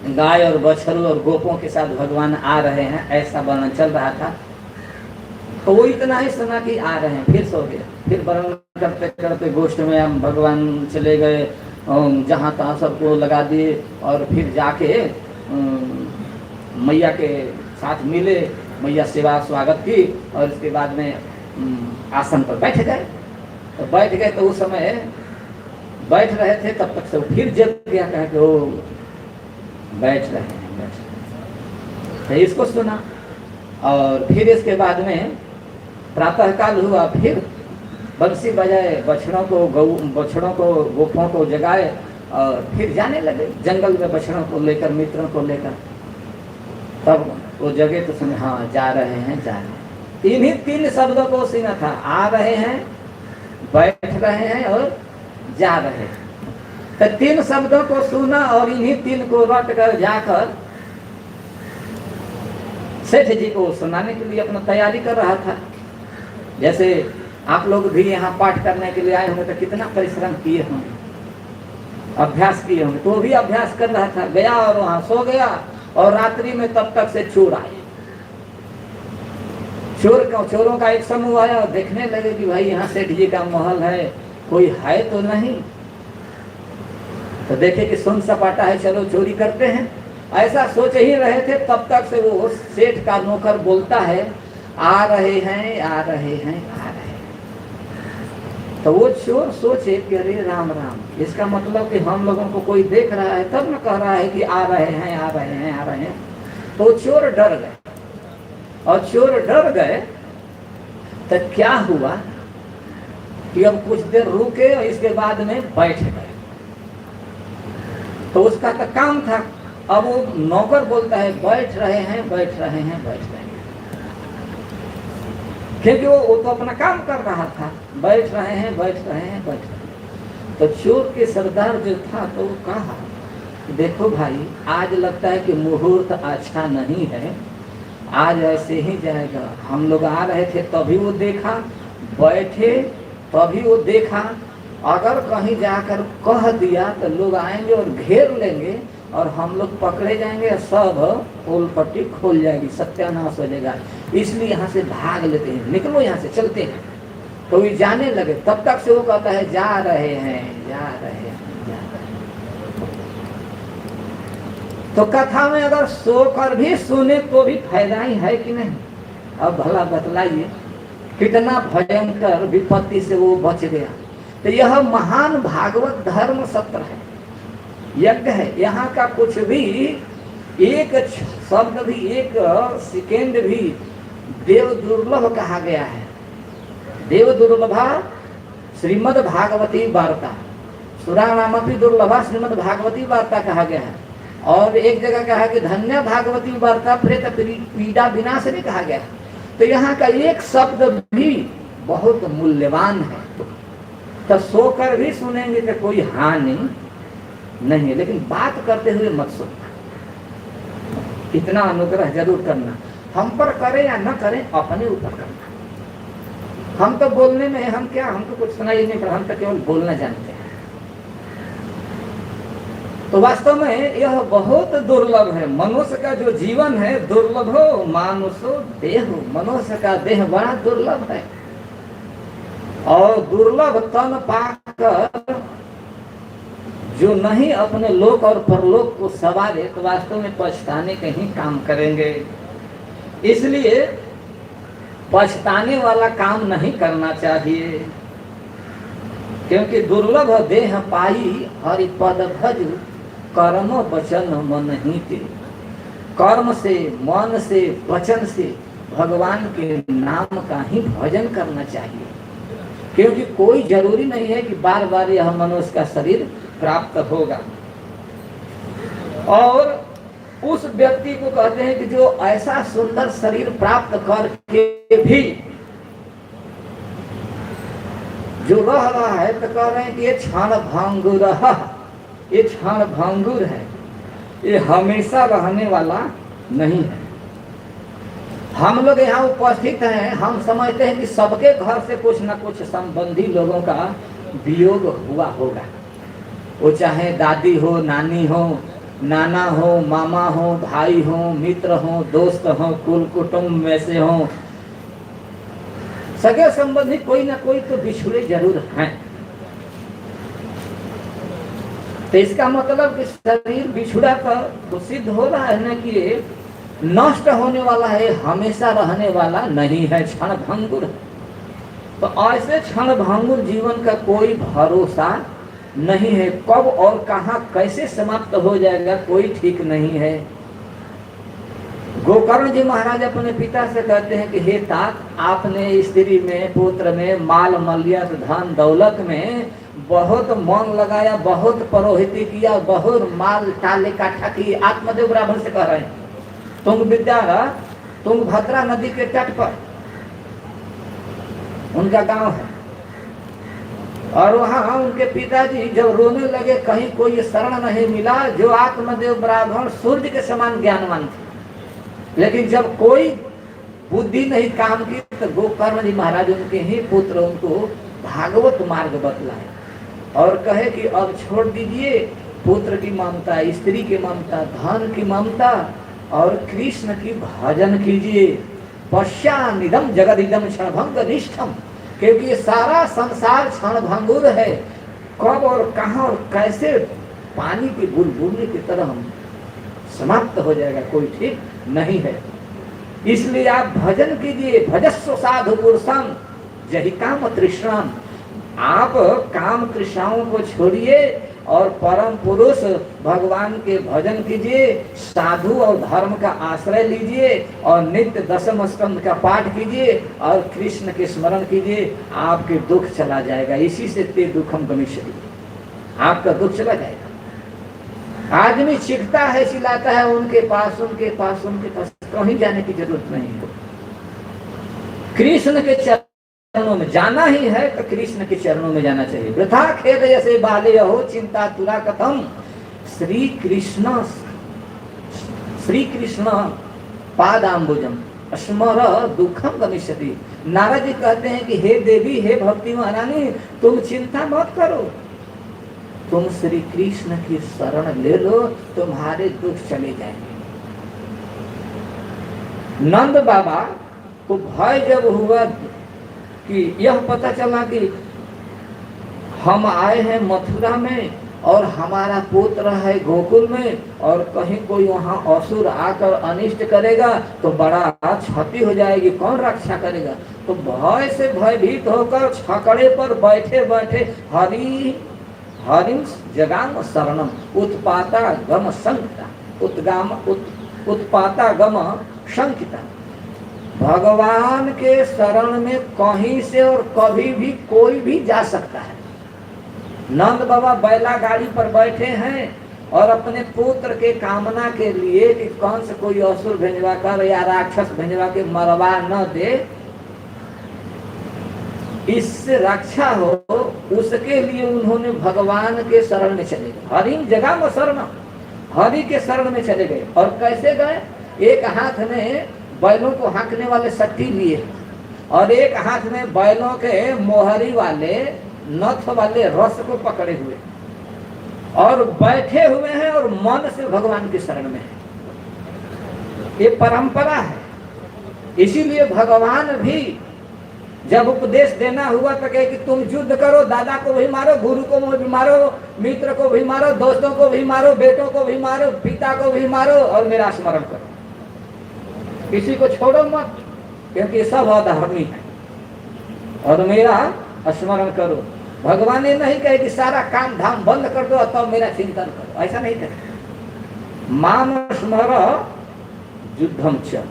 गाय और बछरू और गोपों के साथ भगवान आ रहे हैं, ऐसा वर्णन चल रहा था। तो वो इतना ही सुना कि आ रहे हैं, फिर सो गया। फिर वर्णन करते करते गोष्ठ में हम भगवान चले गए, जहाँ तहाँ सबको लगा दिए, और फिर जाके मैया के साथ मिले, मैया सेवा स्वागत की, और इसके बाद में आसन पर बैठ गए। तो बैठ गए तो उस समय बैठ रहे थे, तब तक से फिर जग गया, कहा कि ओ बैठ रहे हैं, बैठ रहे। तो इसको सुना, और फिर इसके बाद में प्रातः काल हुआ, फिर बंसी बजाए, बछड़ों को गोपों को जगाए, और फिर जाने लगे जंगल में, बछड़ों को लेकर, मित्रों को लेकर। तब वो जगह तो सुने, हाँ जा रहे हैं, जा रहे हैं। इन्हीं 3 शब्दों को सुना था, आ रहे हैं, बैठ रहे हैं, और जा रहे हैं। तो 3 शब्दों को सुना, और इन्हीं 3 को रट कर जाकर सेठ जी को सुनाने के लिए अपना तैयारी कर रहा था। जैसे आप लोग भी यहाँ पाठ करने के लिए आए होंगे तो कितना परिश्रम किए होंगे, अभ्यास किए होंगे। तो वो भी अभ्यास कर रहा था, गया और वहां सो गया, और रात्रि में तब तक से चोर आए। चोरों का एक समूह आया और देखने लगे कि भाई यहाँ सेठ जी का महल है, कोई है तो नहीं। तो देखे कि सुन सपाटा है, चलो चोरी करते हैं, ऐसा सोच ही रहे थे। तब तक से वो सेठ का नौकर बोलता है, आ रहे हैं, आ रहे हैं, आ रहे हैं। तो वो चोर सोचे कि अरे राम राम, इसका मतलब कि हम लोगों को कोई देख रहा है, तब न कह रहा है कि आ रहे हैं, आ रहे हैं, आ रहे हैं। तो चोर डर गए, और चोर डर गए तो क्या हुआ कि अब कुछ देर रुके, और इसके बाद में बैठ गए। तो उसका तो काम था। अब वो नौकर बोलता है, बैठ रहे हैं, बैठ रहे हैं, बैठ रहे हैं, क्योंकि वो तो अपना काम कर रहा था, बैठ रहे हैं, बैठ रहे हैं, बैठ रहे हैं। तो चोर के सरदार जो था, तो वो कहा, देखो भाई, आज लगता है कि मुहूर्त अच्छा नहीं है, आज ऐसे ही जाएगा। हम लोग आ रहे थे तभी वो देखा, बैठे तभी वो देखा, अगर कहीं जाकर कह दिया तो लोग आएंगे और घेर लेंगे, और हम लोग पकड़े जाएंगे, सब पोल पट्टी खोल जाएगी, सत्यानाश हो जाएगा। इसलिए यहाँ से भाग लेते हैं, निकलो यहाँ से, चलते हैं। तो वे जाने लगे, तब तक से वो कहता है जा रहे हैं, जा रहे हैं, जा रहे हैं। तो कथा में अगर सोकर भी सुने तो भी फायदा ही है कि नहीं? अब भला बतलाइए कितना भयंकर विपत्ति से वो बच गया। तो यह महान भागवत धर्म सत्र है, यज्ञ है। यहाँ का कुछ भी एक शब्द भी, एक सेकेंड भी देव दुर्लभ कहा गया है। देव दुर्लभा श्रीमद् भागवती वार्ता, सुरानामपि दुर्लभा श्रीमद् भागवती वार्ता कहा गया है। और एक जगह कहा कि धन्य भागवती वार्ता प्रेत पीड़ा विनाश भी कहा गया है। तो यहाँ का एक शब्द भी बहुत मूल्यवान है। तो सोकर भी सुनेंगे तो कोई हानि नहीं है, लेकिन बात करते हुए मत सुनना। इतना अनुग्रह जरूर करना, हम पर करें या न करें अपने ऊपर करना। हम तो बोलने में, हम क्या, हमको कुछ सुनाई नहीं पड़ा, हम तो केवल बोलना जानते हैं। तो वास्तव में यह बहुत दुर्लभ है। मनुष्य का जो जीवन है दुर्लभो मानुषो देह, मनुष्य का देह बड़ा दुर्लभ है। और दुर्लभ तन पाकर जो नहीं अपने लोक और परलोक को सवारे तो वास्तव में पछताने के ही काम करेंगे। इसलिए पछताने वाला काम नहीं करना चाहिए, क्योंकि दुर्लभ देह पाई हरि पद भज, कर्म वचन मन ही ते। कर्म से, मन से, वचन से भगवान के नाम का ही भजन करना चाहिए, क्योंकि कोई जरूरी नहीं है कि बार बार यह मनुष्य का शरीर प्राप्त होगा। और उस व्यक्ति को कहते हैं कि जो ऐसा सुंदर शरीर प्राप्त करके भी जो रह रहा है, तो कह रहे हैं कि ये क्षण भंगुर, ये क्षण भंगुर है, ये हमेशा रहने वाला नहीं है। हम लोग यहाँ उपस्थित हैं, हम समझते हैं कि सबके घर से कुछ न कुछ संबंधी लोगों का वियोग हुआ होगा। वो चाहे दादी हो, नानी हो, नाना हो, मामा हो, भाई हो, मित्र हो, दोस्त हो, कुल कुटुंब में से हो, सगे संबंधी कोई ना कोई तो बिछुड़े जरूर हैं। तो इसका मतलब कि शरीर बिछुड़ा तो सिद्ध हो रहा है ना कि नष्ट होने वाला है, हमेशा रहने वाला नहीं है, क्षण भंगुर। तो ऐसे क्षण भंगुर जीवन का कोई भरोसा नहीं है, कब और कहां कैसे समाप्त हो जाएगा कोई ठीक नहीं है। गोकर्ण जी महाराज अपने पिता से कहते हैं कि हे तात, आपने स्त्री में, पुत्र में, माल मलियत, धन दौलत में बहुत मन लगाया, बहुत परोहिती किया, बहुत माल टाल इकट्ठा की। आत्मदेव ब्राह्मण से कह रहे हैं, तुंग विद्या, तुंगभद्रा नदी के तट पर उनका गांव है, और वहां उनके पिताजी जब रोने लगे, कहीं कोई शरण नहीं मिला। जो आत्मदेव ब्राह्मण सूर्य के समान ज्ञानवान थे, लेकिन जब कोई बुद्धि नहीं काम की तो गोकर्ण जी महाराज उनके ही पुत्र उनको भागवत मार्ग बतलाए और कहे कि अब छोड़ दीजिए पुत्र की ममता, स्त्री की ममता, धन की ममता, और कृष्ण की भजन कीजिए। पश्चानिदम जगदिदम क्षणभंग निष्ठम, क्योंकि ये सारा संसार क्षण भंगुर है। कब और कहां और कैसे पानी की बुलबुली की तरह हम समाप्त हो जाएगा कोई ठीक नहीं है। इसलिए आप भजन कीजिए, भजस्व साधु पुरुषम जहि काम तृष्णाम। आप काम तृष्णाओं को छोड़िए और परम पुरुष भगवान के भजन कीजिए, साधु और धर्म का आश्रय लीजिए, और नित्य दशम स्कंद का पाठ कीजिए और कृष्ण के स्मरण कीजिए। आपके दुख चला जाएगा। इसी से ते दुखम गमिष्यति, आपका दुख चला जाएगा। आदमी चिखता है, चिल्लाता है उनके पास, उनके पास, उनके पास, कहीं जाने की जरूरत नहीं है। कृष्ण के चरणों में जाना ही है तो कृष्ण के चरणों में जाना चाहिए। वृथा खेद जैसे बाले हो चिंता तुला कथम, श्री कृष्ण पादाम्बुजम स्मर दुखम गमिष्यति। नारद जी कहते हैं कि हे देवी, हे भक्ति महारानी, तुम चिंता मत करो, तुम श्री कृष्ण की शरण ले लो, तुम्हारे दुख चले जाएंगे। नंद बाबा को भय जब हुआ कि यह पता चला कि हम आए हैं मथुरा में और हमारा पुत्र है गोकुल में, और कहीं कोई वहाँ असुर आकर अनिष्ट करेगा तो बड़ा क्षति हो जाएगी, कौन रक्षा करेगा। तो भय से भयभीत होकर छकड़े पर बैठे बैठे हरि हरिं जगाम शरणम उत्पाता गम शंकिता उत्पाता गम शंकिता। भगवान के शरण में कहीं से और कभी भी कोई भी जा सकता है। नंद बाबा बैला गाड़ी पर बैठे हैं और अपने पुत्र के कामना के लिए कि कौन से कोई असुर भेजवा कर या राक्षस भेजवा के मरवा न दे, इससे रक्षा हो, उसके लिए उन्होंने भगवान के शरण में चले गए। हरि जगह में शरण, हरि के शरण में चले गए। और कैसे गए? एक हाथ में बैलों को हाँकने वाले सट्टी लिए और एक हाथ में बैलों के मोहरी वाले नथ वाले रस को पकड़े हुए और बैठे हुए हैं और मन से भगवान की शरण में है। ये परंपरा है। इसीलिए भगवान भी जब उपदेश देना हुआ तो कहे कि तुम युद्ध करो, दादा को भी मारो, गुरु को भी मारो, मित्र को भी मारो, दोस्तों को भी मारो, बेटों को भी मारो, पिता को भी मारो और मेरा स्मरण करो, किसी को छोड़ो मत, क्योंकि सब अधर्मी है और मेरा स्मरण करो। भगवान ने नहीं कहे कि सारा काम धाम बंद कर दो तब मेरा चिंतन करो, ऐसा नहीं कहे। माम स्मर युद्धम च,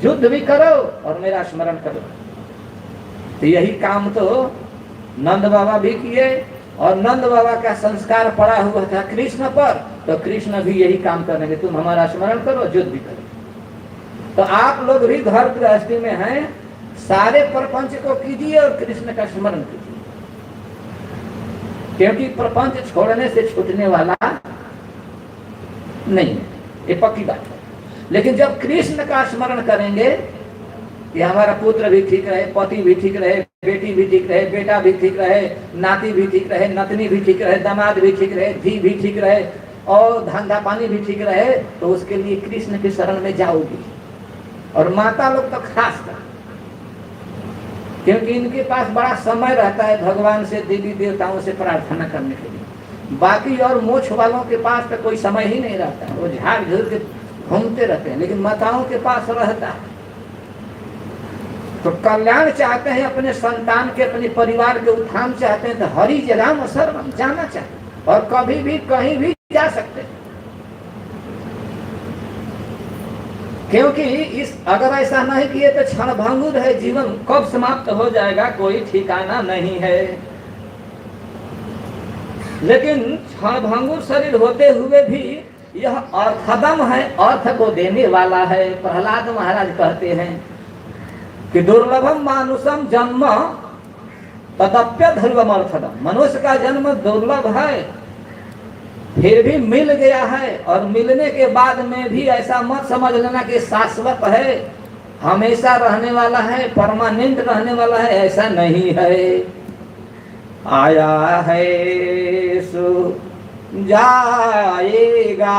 युद्ध भी करो और मेरा स्मरण करो। तो यही काम तो नंद बाबा भी किए और नंद बाबा का संस्कार पड़ा हुआ था कृष्ण पर, तो कृष्ण भी यही काम करेंगे, तुम हमारा स्मरण करो, युद्ध भी करो। तो आप लोग भी घर गृहस्थी में हैं, सारे प्रपंच को कीजिए और कृष्ण का स्मरण कीजिए, क्योंकि प्रपंच छोड़ने से छूटने वाला नहीं है, ये पक्की बात है। लेकिन जब कृष्ण का स्मरण करेंगे कि हमारा पुत्र भी ठीक रहे, पति भी ठीक रहे, बेटी भी ठीक रहे, बेटा भी ठीक रहे, नाती भी ठीक रहे, नतनी भी ठीक रहे, दामाद भी ठीक रहे, धी भी ठीक रहे और धंधा पानी भी ठीक रहे, तो उसके लिए कृष्ण की शरण में जाओगी। और माता लोग तो खास कर, क्योंकि इनके पास बड़ा समय रहता है भगवान से, देवी देवताओं से प्रार्थना करने के लिए। बाकी और मोछ वालों के पास तो कोई समय ही नहीं रहता, वो झाड़ झूर के घूमते रहते हैं, लेकिन माताओं के पास रहता है। तो कल्याण चाहते हैं अपने संतान के, अपने परिवार के उत्थान चाहते हैं, तो हरि जगह में शरण जाना चाहते और कभी भी कहीं भी जा सकते हैं। क्योंकि इस अगर ऐसा नहीं किए तो क्षणभंगुर है जीवन, कब समाप्त हो जाएगा कोई ठिकाना नहीं है। लेकिन क्षणभंगुर शरीर होते हुए भी यह अर्थदम है, अर्थ को देने वाला है। प्रहलाद महाराज कहते हैं कि दुर्लभम मानुषम जन्म तदप्य ध्रुवम अर्थदम। मनुष्य का जन्म दुर्लभ है, फिर भी मिल गया है, और मिलने के बाद में भी ऐसा मत समझ लेना कि शाश्वत है, हमेशा रहने वाला है, परमानेंट रहने वाला है, ऐसा नहीं है। आया है सो जाएगा,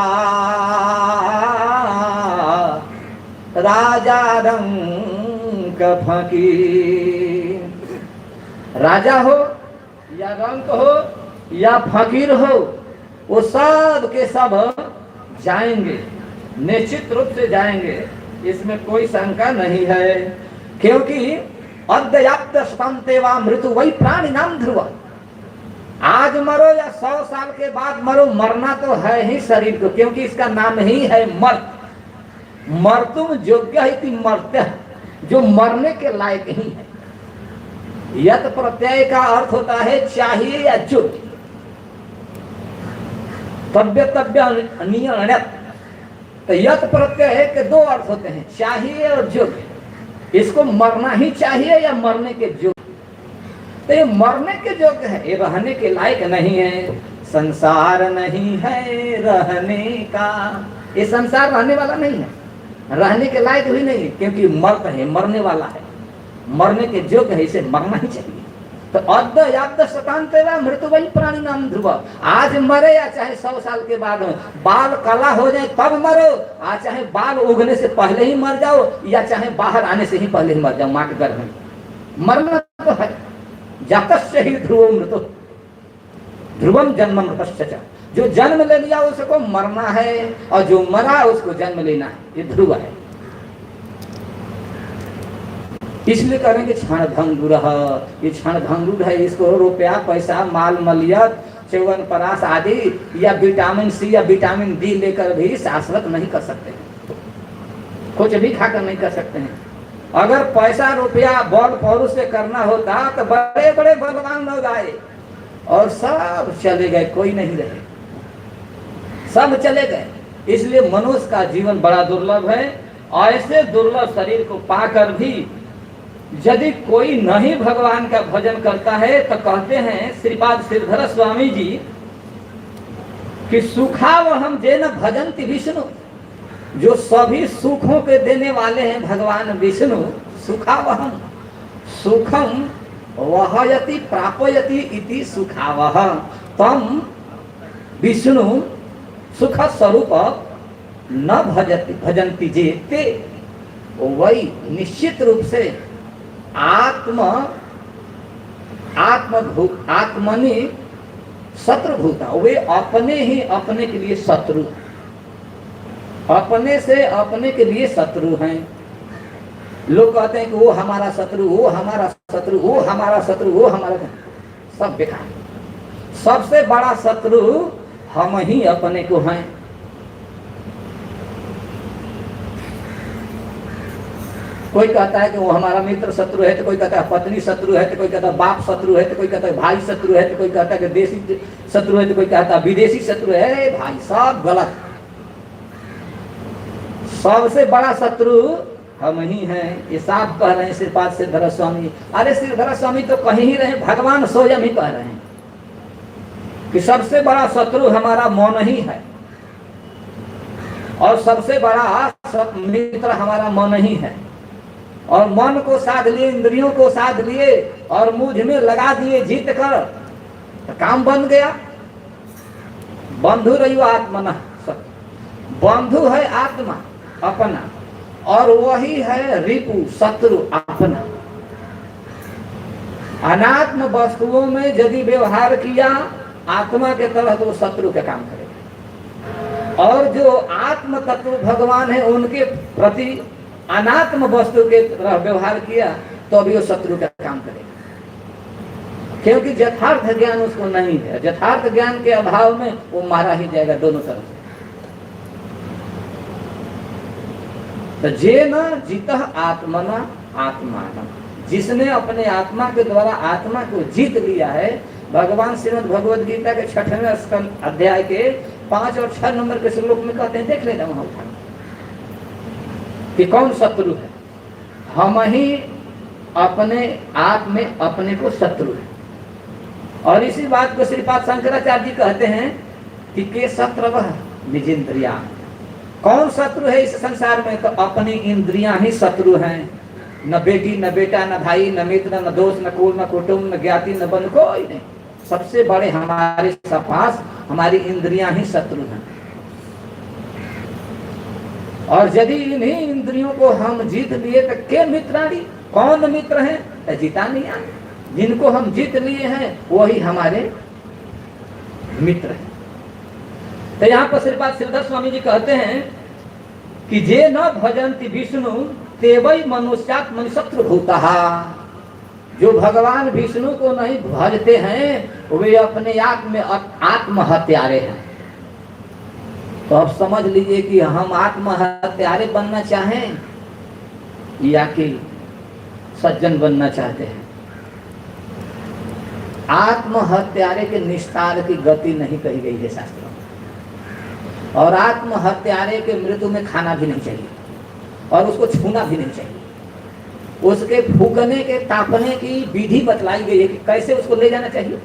राजा रंग फकीर। राजा हो या रंक हो या फकीर हो, वो सब के सब जाएंगे, निश्चित रूप से जाएंगे, इसमें कोई शंका नहीं है। क्योंकि अद्याप्त स्पंतेवा मृत्यु वही प्राणी नाम ध्रुव। आज मरो या 100 साल के बाद मरो, मरना तो है ही शरीर को, क्योंकि इसका नाम ही है मर्त। मर्तुम योग्य है मर्त्य, जो मरने के लायक ही है। यत प्रत्यय का अर्थ होता है चाहिए या योग्य, तव्य तव्य अनियत। तो यत प्रत्यय है कि दो अर्थ होते हैं, चाहिए और योग्य। इसको मरना ही चाहिए या मरने के योग्य। तो ये मरने के योग्य है, ये रहने के लायक नहीं है। संसार नहीं है रहने का, ये संसार रहने वाला नहीं है, रहने के लायक भी नहीं है, क्योंकि मर्त है, मरने वाला है, मरने के योग्य है, इसे मरना ही चाहिए। तो अद्याप्त शतान्तेवा मृत्यु वही प्राणी नाम ध्रुव। आज मरे या चाहे 100 साल के बाद बाल काला हो जाए तब मरो, आज चाहे बाल उगने से पहले ही मर जाओ या चाहे बाहर आने से ही पहले ही मर जाओ मां के गर्भ में, मरना जातस्य ही ध्रुवो मृतो ध्रुवम जन्म मृतश्च। जो जन्म ले लिया उसको मरना है और जो मरा उसको जन्म लेना है, ये ध्रुव है। इसलिए करेंगे क्षण भंगुर, ये क्षण भंगुर है, इसको रुपया पैसा माल मलियत चौवन परास आदि या विटामिन सी या विटामिन डी लेकर भी शाश्वत नहीं कर सकते, कुछ भी खाकर नहीं कर सकते हैं। अगर पैसा रुपया बल पौरुष से करना होता तो बड़े बड़े बलवान लोग आए और सब चले गए, कोई नहीं रहे, सब चले गए। इसलिए मनुष्य का जीवन बड़ा दुर्लभ है। ऐसे दुर्लभ शरीर को पाकर भी यदि कोई नहीं भगवान का भजन करता है तो कहते हैं श्रीपाद श्रीधर स्वामी जी कि सुखावहम जेन भजन्ति विष्णु, जो सभी सुखों के देने वाले हैं भगवान विष्णु, सुखावहम सुखम वहयति प्रापयति इति सुखावह तम विष्णु सुख स्वरूप न भजति भजन्ति जेते, वही निश्चित रूप से आत्मनि शत्रुभूता, वे अपने ही अपने के लिए शत्रु, अपने से अपने के लिए शत्रु हैं। लोग कहते हैं कि वो हमारा शत्रु, वो हमारा शत्रु, वो हमारा शत्रु, वो हमारा, सब बेकार। सबसे बड़ा शत्रु हम ही अपने को हैं। कोई कहता है कि वो हमारा मित्र शत्रु है, तो कोई कहता है पत्नी शत्रु है, तो कोई कहता है बाप शत्रु है, तो कोई कहता है भाई शत्रु है, तो कोई कहता है कि देशी शत्रु है, तो कोई कहता है विदेशी शत्रु है। भाई सब गलत, सबसे बड़ा शत्रु हम ही हैं। ये साफ कह रहे हैं श्रीपाद श्रीधर स्वामी। अरे श्रीधर स्वामी तो कहीं ही रहे, भगवान स्वयं ही कह रहे हैं कि सबसे बड़ा शत्रु हमारा मन ही है और सबसे बड़ा मित्र हमारा मन ही है। और मन को साध लिए, इंद्रियों को साध लिए और मुझ में लगा दिए जीत कर, तो काम बन गया। बंधु रही आत्मना, बंधु है आत्मा अपना और वही है रिपु शत्रु अपना। अनात्म वस्तुओं में यदि व्यवहार किया आत्मा के तरह तो शत्रु के काम करेगा, और जो आत्म तत्व भगवान है उनके प्रति अनात्म वस्तु के तरह व्यवहार किया तो अभी वो शत्रु का काम करेगा, क्योंकि यथार्थ ज्ञान उसको नहीं है। यथार्थ ज्ञान के अभाव में वो मारा ही जाएगा दोनों तरफ से। तो जे न जीत आत्मना आत्मान, जिसने अपने आत्मा के द्वारा आत्मा को जीत लिया है। भगवान श्रीमद् भगवद गीता के 6वें अध्याय के 5 और 6 नंबर के श्लोक में कहते हैं, देख लेना वहां उठा कि कौन शत्रु है। हम ही अपने आप में अपने को शत्रु है। और इसी बात को श्रीपाद शंकराचार्य जी कहते हैं कि के शत्रु निजिंद्रिया, कौन शत्रु है इस संसार में, तो अपनी इंद्रियां ही शत्रु हैं। न बेटी न बेटा न भाई न मित्र न दोस्त न कुल न कुटुंब न ज्ञाति न बंधु, कोई नहीं। सबसे बड़े हमारे पास हमारी इंद्रियां ही शत्रु हैं। और यदि इन्हीं इंद्रियों को हम जीत लिए तो के मित्राणी, कौन मित्र हैं, तो जीता नहीं आए। जिनको हम जीत लिए हैं वही हमारे मित्र हैं। तो यहाँ पर श्रीपाद श्रीधर स्वामी जी कहते हैं कि जे न भजन्ति विष्णु तेवै मनुष्यात् मनुशत्रु भूतः, जो भगवान विष्णु को नहीं भजते हैं वे अपने आप में आत्महत्यारे हैं। तो अब समझ लीजिए कि हम आत्महत्यारे बनना चाहें या कि सज्जन बनना चाहते हैं। आत्महत्यारे के निस्तार की गति नहीं कही गई है शास्त्रों में, और आत्महत्यारे के मृत्यु में खाना भी नहीं चाहिए और उसको छूना भी नहीं चाहिए। उसके फूकने के तापने की विधि बतलाई गई है कि कैसे उसको ले जाना चाहिए।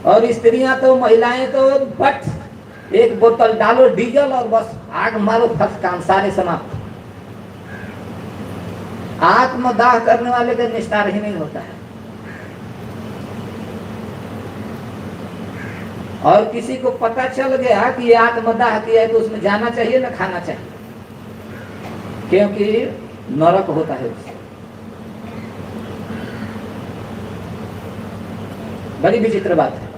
और स्त्रियां तो महिलाएं तो बट एक बोतल डालो डीजल और बस आग मारो, फर्स्ट काम सारे समाप्त। आत्मदाह करने वाले का निस्तार ही नहीं होता है। और किसी को पता चल गया कि ये आत्मदाह किया है तो उसमें जाना चाहिए ना खाना चाहिए, क्योंकि नरक होता है उससे। बड़ी विचित्र बात है।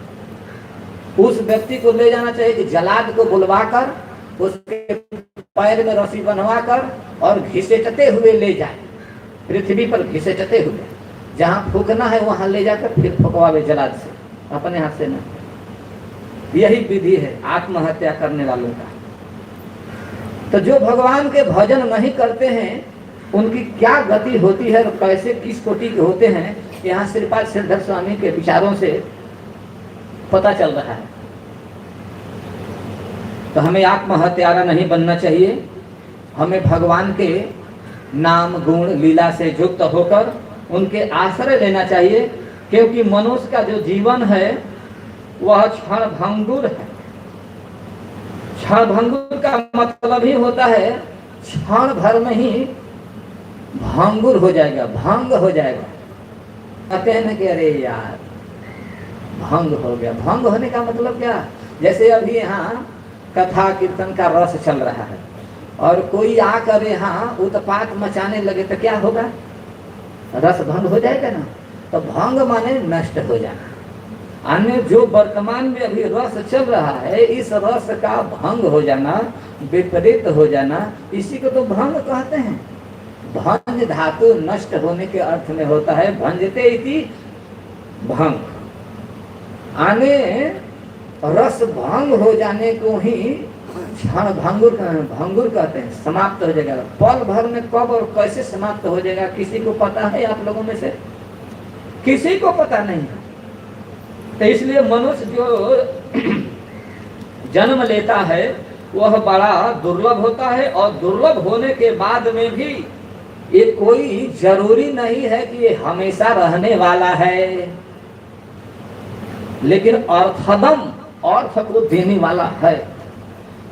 उस व्यक्ति को ले जाना चाहिए कि जलाद को बुलवाकर उसके पैर में रस्सी बनवाकर और घिसेटते हुए ले जाए, पृथ्वी पर घिसेटते हुए, जहां फूकना है वहां ले जाकर फिर फुकवावे जलाद से, अपने हाथ से नहीं। यही विधि है आत्महत्या करने वालों का। तो जो भगवान के भजन नहीं करते हैं उनकी क्या गति होती है और कैसे किस कोटि के होते हैं, यहाँ श्रीपाद श्रीधर स्वामी के विचारों से पता चल रहा है। तो हमें आत्महत्यारा नहीं बनना चाहिए। हमें भगवान के नाम गुण लीला से युक्त होकर उनके आश्रय लेना चाहिए, क्योंकि मनुष्य का जो जीवन है वह क्षण भंगुर है। क्षण भंगुर का मतलब ही होता है क्षण भर में ही भंगुर हो जाएगा, भंग हो जाएगा। कहते हैं ना कि अरे यार भंग हो गया। भंग होने का मतलब क्या? जैसे अभी यहाँ कथा कीर्तन का रस चल रहा है और कोई आकर यहाँ उत्पात मचाने लगे तो क्या होगा? रस भंग हो जाएगा ना। तो भंग माने नष्ट हो जाना। अन्य जो वर्तमान में अभी रस चल रहा है, इस रस का भंग हो जाना, विपरीत हो जाना, इसी को तो भंग कहते हैं। भंज धातु नष्ट होने के अर्थ में होता है भंजते इति भंग। आने रस भंग हो जाने को ही क्षण भंगुर कहते हैं। समाप्त हो जाएगा। पल भर में कब और कैसे समाप्त हो जाएगा किसी को पता है? आप लोगों में से किसी को पता नहीं है। तो इसलिए मनुष्य जो जन्म लेता है वह बड़ा दुर्लभ होता है, और दुर्लभ होने के बाद में भी ये कोई जरूरी नहीं है कि ये हमेशा रहने वाला है, लेकिन अर्थदम अर्थ को देने वाला है।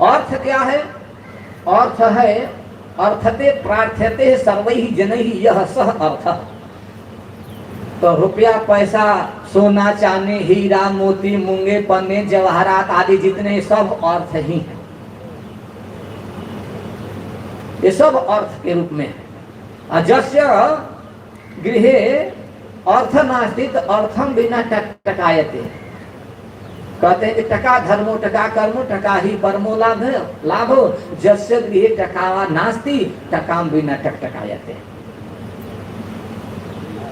अर्थ क्या है? अर्थ है अर्थते प्रार्थ्यते सर्वैः जनैः यह सह अर्थ। तो रुपया पैसा सोना चांदी हीरा मोती मूंगे पन्ने जवाहरात आदि जितने सब अर्थ ही हैं। ये सब अर्थ के रूप में है। अजस्य गृहे अर्थ नास्ति अर्थम बिना टकायते। कहते हैं कि टका धर्मो टका कर्मो टका ही परमो लाभो जस्य गृहे टका नास्ति टकाम बिना टकायते।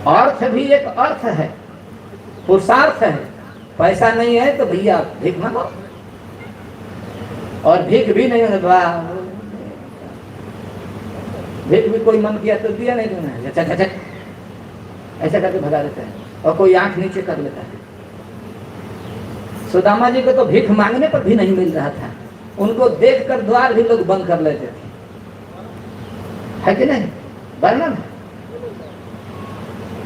अर्थ भी एक अर्थ है, पुरुषार्थ है। पैसा नहीं है तो भैया भीख मांगो, और भीख भी नहीं है भीख भी कोई मन किया तो दिया, नहीं देना है झट ऐसा करके भगा देता है, और कोई आंख नीचे कर लेता है। सुदामा जी को तो भीख मांगने पर भी नहीं मिल रहा था, उनको देखकर द्वार भी लोग बंद कर लेते थे, है कि नहीं? वर्णन है।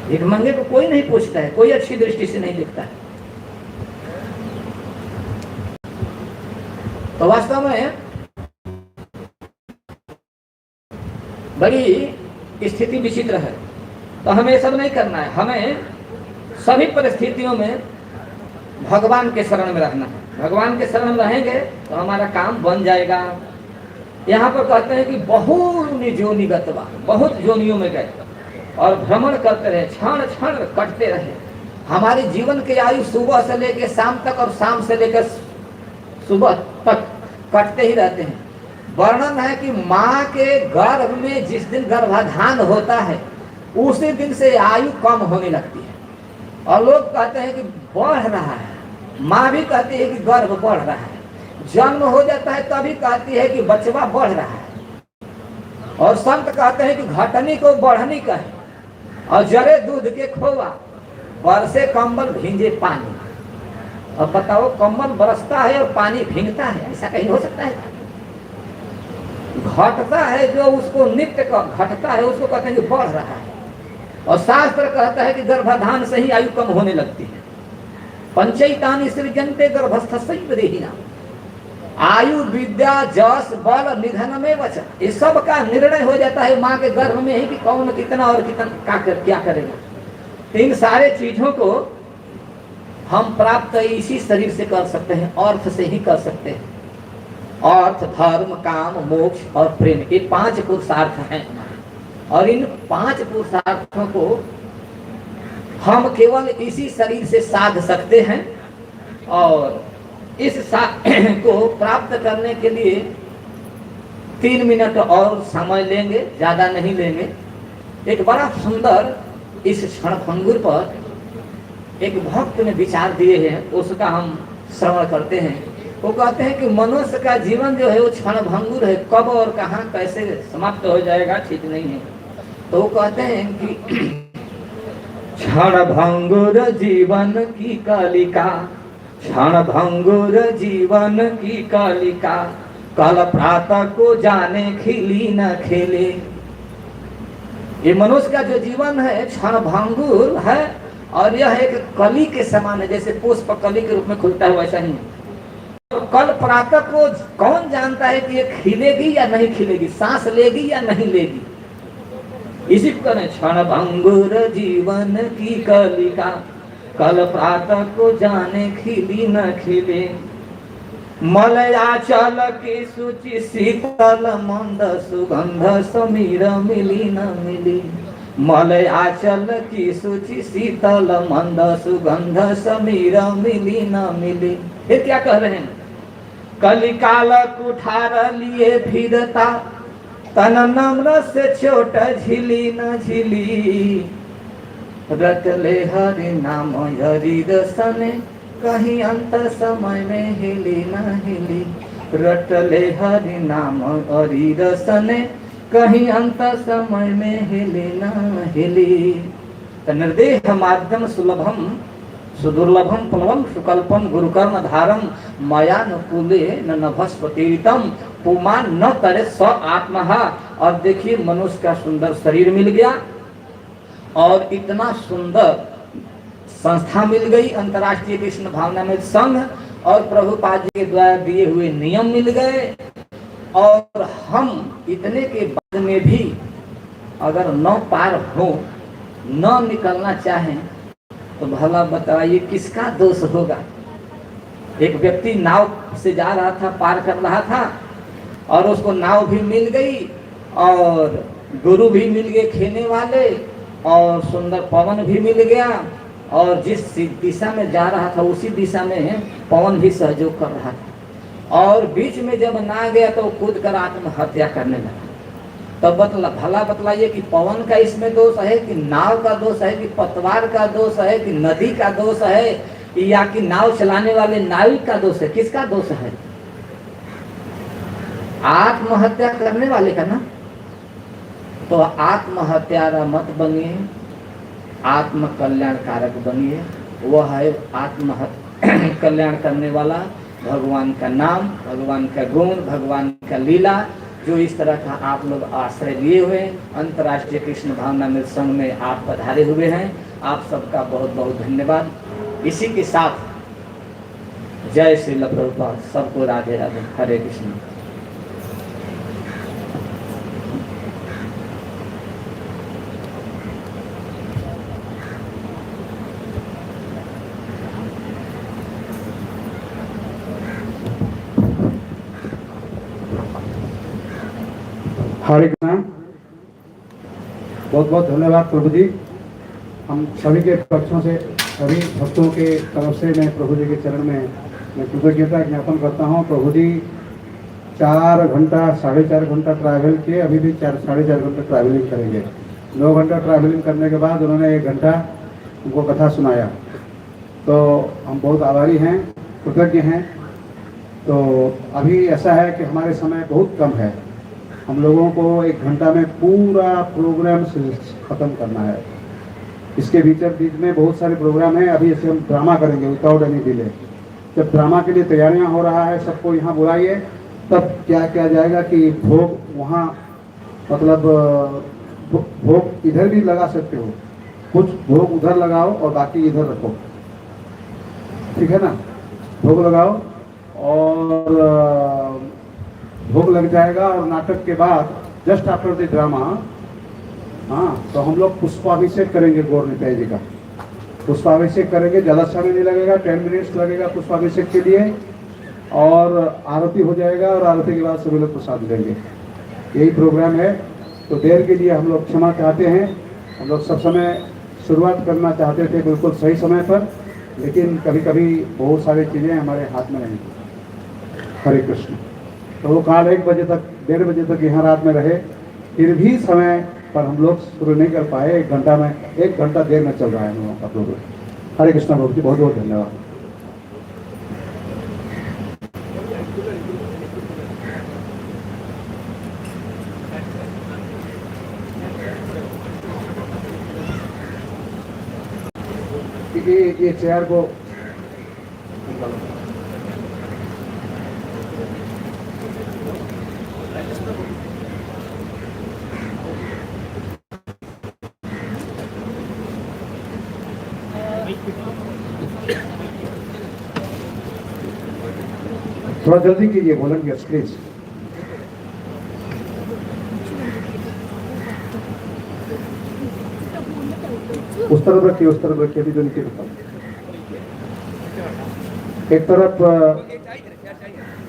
भीख मांगे को कोई नहीं पूछता है, कोई अच्छी दृष्टि से नहीं देखता है। तो वास्तव में बड़ी स्थिति विचित्र है। तो हमें सब नहीं करना है। हमें सभी परिस्थितियों में भगवान के शरण में रहना है। भगवान के शरण में रहेंगे तो हमारा काम बन जाएगा। यहाँ पर कहते हैं कि बहु जोनिगतवा, बहुत जोनियों में गए और भ्रमण करते रहे, क्षण क्षण कटते रहे। हमारे जीवन के आयु सुबह से लेकर शाम तक और शाम से लेकर सुबह तक कटते ही रहते हैं। वर्णन है कि माँ के गर्भ में जिस दिन गर्भाधान होता है उसी दिन से आयु कम होने लगती है, और लोग कहते हैं कि बढ़ रहा है। माँ भी कहती है कि गर्भ बढ़ रहा है। जन्म हो जाता है तभी कहती है कि बचवा बढ़ रहा है, और संत कहते हैं कि घटनी को बढ़नी कहे, और जरे दूध के खोवा, बरसे कंबल भींजे पानी। अब बताओ, कंबल बरसता है और पानी भींगता है, ऐसा कहीं हो सकता है? घटता है जो उसको नित्य का घटता है उसको कहते हैं कि बढ़ रहा है, और शास्त्र कहता है कि गर्भाधान से ही आयु कम होने लगती है। पंचैतानि सृजन्ते गर्भस्थस्यैव देहिना। आयु विद्या जस बल निधन में वचन, ये सब का निर्णय हो जाता है माँ के गर्भ में ही कि कौन कितना और कितना क्या करेगा। इन सारे चीजों को हम प्राप्त इसी शरीर से कर सकते हैं, अर्थ से ही कर सकते हैं। अर्थ, धर्म, काम, मोक्ष और प्रेम, ये 5 पुरुषार्थ हैं, और इन 5 पुरुषार्थों को हम केवल इसी शरीर से साध सकते हैं और इस को प्राप्त करने के लिए 3 मिनट और समय लेंगे, ज्यादा नहीं लेंगे। एक बड़ा सुंदर इस क्षणभंगुर पर एक भक्त ने विचार दिए हैं, उसका हम श्रवण करते हैं। वो कहते हैं कि मनुष्य का जीवन जो है वो क्षणभंगुर है, कब और कहाँ कैसे समाप्त हो जाएगा ठीक नहीं है। तो वो कहते हैं कि क्षणभंगुर जीवन की कालिका, क्षणभंगुर जीवन की कालिका, कल प्रातः को जाने खिली न खिले। ये मनुष्य का जो जीवन है क्षणभंगुर है और यह एक कली के समान है, जैसे पुष्प कली के रूप में खुलता है वैसा ही। तो कल प्रातः को कौन जानता है कि ये खिलेगी या नहीं खिलेगी, सांस लेगी या नहीं लेगी। इसी कारण क्षणभंगुर जीवन की कलिका, कल प्रातः को जाने खिली न खिले। मलयाचल की सूची शीतल मंद सुगंध समीर मिली न मिली। मलयाचल की सूची शीतल मंद सुगंध समीर मिली न मिली। फिर क्या कह रहे हैं? कलिकाल कुठार लिए फिरता, तन नम्र से चोट झिली न झिली। रट ले हरि नाम हरि दर्शने, कहीं अंत समय में हिली न हिली। रट ले हरि नाम हरि दर्शने, कहीं अंत समय में हिली न हिली। निर्देह माध्यम सुलभम सुदुर्लभम पुनवम सुकल्पम गुरुकर्म धारम मयानुकूले न नभस्पतिरितम पुमान न तरे स आत्महा। और देखिए मनुष्य का सुंदर शरीर मिल गया और इतना सुंदर संस्था मिल गई, अंतर्राष्ट्रीय कृष्ण भावनामृत संघ और प्रभुपाद जी के द्वारा दिए हुए नियम मिल गए। और हम इतने के बाद में भी अगर न पार हो, न निकलना चाहें, तो भला बताइए किसका दोष होगा। एक व्यक्ति नाव से जा रहा था, पार कर रहा था और उसको नाव भी मिल गई और गुरु भी मिल गए खेने वाले और सुंदर पवन भी मिल गया और जिस दिशा में जा रहा था उसी दिशा में पवन भी सहयोग कर रहा था। और बीच में जब ना गया तो कूद कर आत्महत्या करने लगा। तब भला बतलाइए कि पवन का इसमें दोष है कि नाव का दोष है कि पतवार का दोष है कि नदी का दोष है या कि नाव चलाने वाले नाविक का दोष है? किसका दोष है? आत्महत्या करने वाले का ना। तो आत्महत्यारा मत बनिए, आत्म कल्याण कारक बनिए। वह है आत्महत्या कल्याण करने वाला भगवान का नाम, भगवान का गुण, भगवान का लीला, जो इस तरह का आप लोग आश्रय लिए हुए अंतर्राष्ट्रीय कृष्ण भावनामृत संघ में आप पधारे हुए हैं। आप सबका बहुत बहुत धन्यवाद। इसी के साथ जय श्री प्रभुपाद। सबको राधे राधे, हरे कृष्ण। हरे कृष्ण। बहुत बहुत धन्यवाद प्रभु जी। हम सभी के पक्षों से, सभी भक्तों के तरफ से मैं प्रभु जी के चरण में मैं कृतज्ञता ज्ञापन करता हूँ। प्रभु जी 4 घंटा 4.5 घंटा ट्रैवल किए, अभी भी 4-4.5 घंटा ट्रैवलिंग करेंगे। 9 घंटा ट्रैवलिंग करने के बाद उन्होंने 1 घंटा उनको कथा सुनाया। तो हम बहुत आभारी हैं, कृतज्ञ हैं। तो अभी ऐसा है कि हमारे समय बहुत कम है, हम लोगों को 1 घंटा में पूरा प्रोग्राम ख़त्म करना है। इसके बीच में बहुत सारे प्रोग्राम हैं। अभी ऐसे हम ड्रामा करेंगे विदाउट एनी डिले। जब ड्रामा के लिए तैयारियां हो रहा है, सबको यहाँ बुलाइए, तब क्या किया जाएगा कि भोग वहाँ मतलब भोग इधर भी लगा सकते हो, कुछ भोग उधर लगाओ और बाकी इधर रखो, ठीक है ना। भोग लगाओ और भोग लग जाएगा और नाटक के बाद जस्ट आफ्टर द ड्रामा, हाँ, तो हम लोग पुष्पाभिषेक करेंगे गौर निताई जी का। पुष्पाभिषेक करेंगे, ज़्यादा समय नहीं लगेगा, 10 मिनट्स लगेगा पुष्पाभिषेक के लिए और आरती हो जाएगा और आरती के बाद सभी लोग प्रसाद देंगे। यही प्रोग्राम है। तो देर के लिए हम लोग क्षमा चाहते हैं। हम लोग सब समय शुरुआत करना चाहते थे बिल्कुल सही समय पर, लेकिन कभी कभी बहुत सारी चीज़ें हमारे हाथ में नहीं थी। हरे कृष्ण। तो वो काल 1 बजे तक 1:30 बजे तक यहाँ रात में रहे, फिर भी समय पर हम लोग शुरू नहीं कर पाए। 1 घंटा देर में चल रहा है हम लोगों का प्रोग्राम। हरे कृष्ण प्रभु जी, बहुत बहुत धन्यवाद। ये चेयर को थोड़ा जल्दी कीजिए, वॉलंटियर्स प्लीज। उस तरफ रखिए, अभी जो नीचे रखा। एक तरफ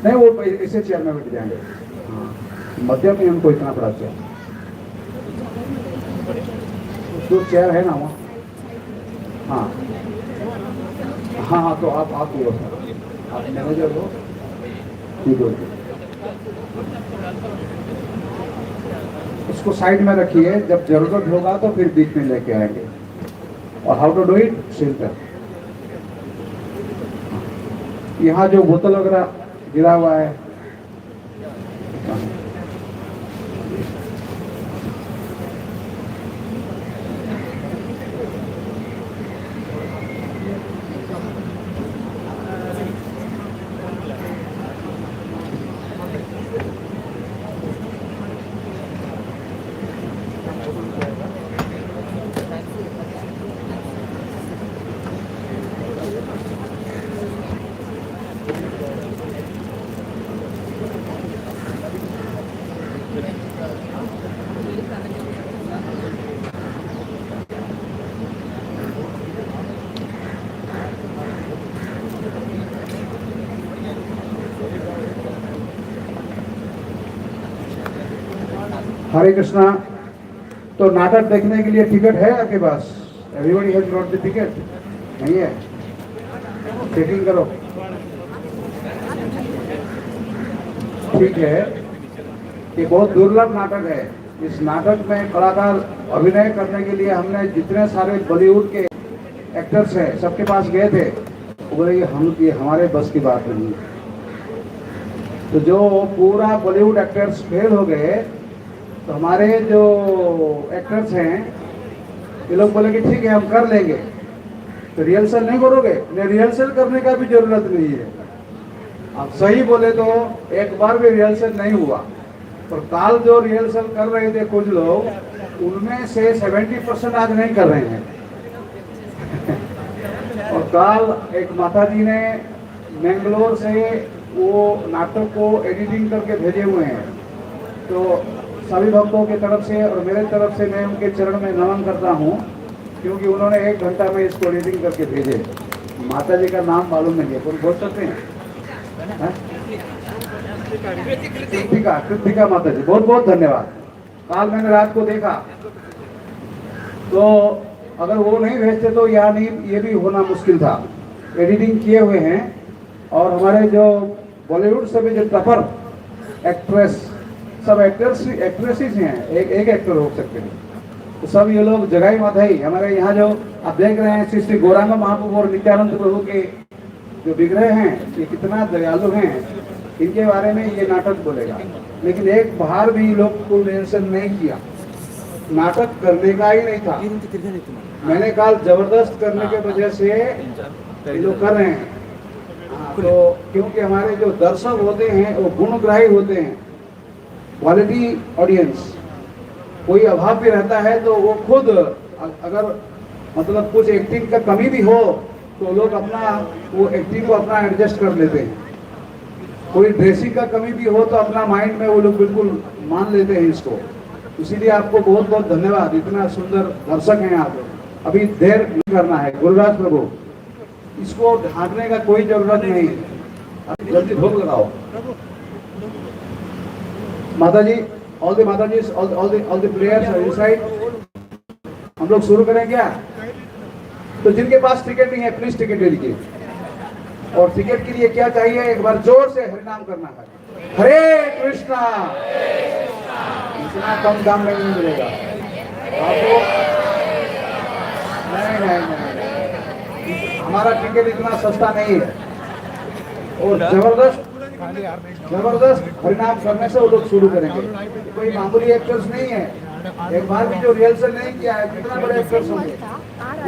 नहीं, वो इसे चेयर में बैठ जाएंगे। मध्य में हमको इतना बड़ा चेयर, जो चेयर है ना वहाँ। हाँ, तो आप मैनेजर हो, ठीक हो। उसको साइड में रखिए, जब जरूरत होगा तो फिर बीच में लेके आएंगे। और how to do it, simple. यहाँ जो बोतल वगैरह गिरा हुआ है, हरे कृष्णा। तो नाटक देखने के लिए टिकट है आपके पास? Everybody has got the ticket? नहीं है? चेकिंग करो। ठीक है, ये बहुत दुर्लभ नाटक है। इस नाटक में कलाकार अभिनय करने के लिए हमने जितने सारे बॉलीवुड के एक्टर्स हैं सबके पास गए थे, वो बोले ये हमारे बस की बात नहीं है। तो जो पूरा बॉलीवुड एक्टर्स फेल हो गए, तो हमारे जो एक्टर्स हैं ये लोग बोले कि ठीक है हम कर लेंगे। तो रिहर्सल नहीं करोगे? नहीं, रिहर्सल करने का भी जरूरत नहीं है। आप सही बोले तो एक बार भी रिहर्सल नहीं हुआ। और काल जो रिहर्सल कर रहे थे कुछ लोग, उनमें से 70% आज नहीं कर रहे हैं। और काल एक माता जी ने बेंगलोर से वो नाटक को एडिटिंग करके भेजे हुए हैं। तो सभी भक्तों की तरफ से और मेरे तरफ से मैं उनके चरण में नमन करता हूँ, क्योंकि उन्होंने 1 घंटा में इसको एडिटिंग करके भेजे। माता जी का नाम मालूम नहीं है, कौन बोल सकते हैं? कृतिका माता जी, बहुत बहुत धन्यवाद। काल मैंने रात को देखा, तो अगर वो नहीं भेजते तो यानी ये भी होना मुश्किल था। एडिटिंग किए हुए हैं। और हमारे जो बॉलीवुड से भी जो टॉपर एक्ट्रेस, सब एक्ट्रेसेस हैं, एक एक्टर हो सकते हैं, तो सब ये लोग जगाई माधाई। हमारे यहाँ जो आप देख रहे हैं श्री गौरांग महाप्रभु और नित्यानंद प्रभु के जो विग्रह हैं, ये कितना दयालु हैं, इनके बारे में ये नाटक बोलेगा। लेकिन एक बार भी लोग को रिहर्सल नहीं किया, नाटक करने का ही नहीं था। मैंने कहा जबरदस्त करने के वजह से ये लोग कर रहे हैं। तो क्योंकि हमारे जो दर्शक होते हैं वो गुणग्राही होते हैं, क्वालिटी ऑडियंस। कोई अभाव भी रहता है तो वो खुद अगर मतलब कुछ एक्टिंग का कमी भी हो तो लोग अपना वो एक्टिंग को अपना एडजस्ट कर लेते हैं। कोई ड्रेसिंग का कमी भी हो तो अपना माइंड में वो लोग बिल्कुल मान लेते हैं इसको। इसीलिए आपको बहुत बहुत धन्यवाद। इतना सुंदर दर्शक हैं आप। अभी देर नहीं करना है। गुरुराज प्रभु, इसको ढांकने का कोई जरूरत नहीं, जल्दी भोग लगाओ। माता जी, ऑल द माता जी, all the players are inside. हम लोग शुरू करें क्या? तो जिनके पास टिकट नहीं है प्लीज टिकट ले लीजिए। और टिकट के लिए क्या चाहिए, एक बार जोर से हरिनाम करना है, हरे कृष्णा। इतना कम दाम में नहीं मिलेगा आपको। नहीं नहीं नहीं, हमारा टिकट इतना सस्ता नहीं है। और जबरदस्त हरिनाम करने से वो लोग शुरू करेंगे। कोई मामूली एक्टर्स नहीं है, एक बार भी जो रिहर्सल नहीं किया है कितना बड़े एक्टर्स होंगे।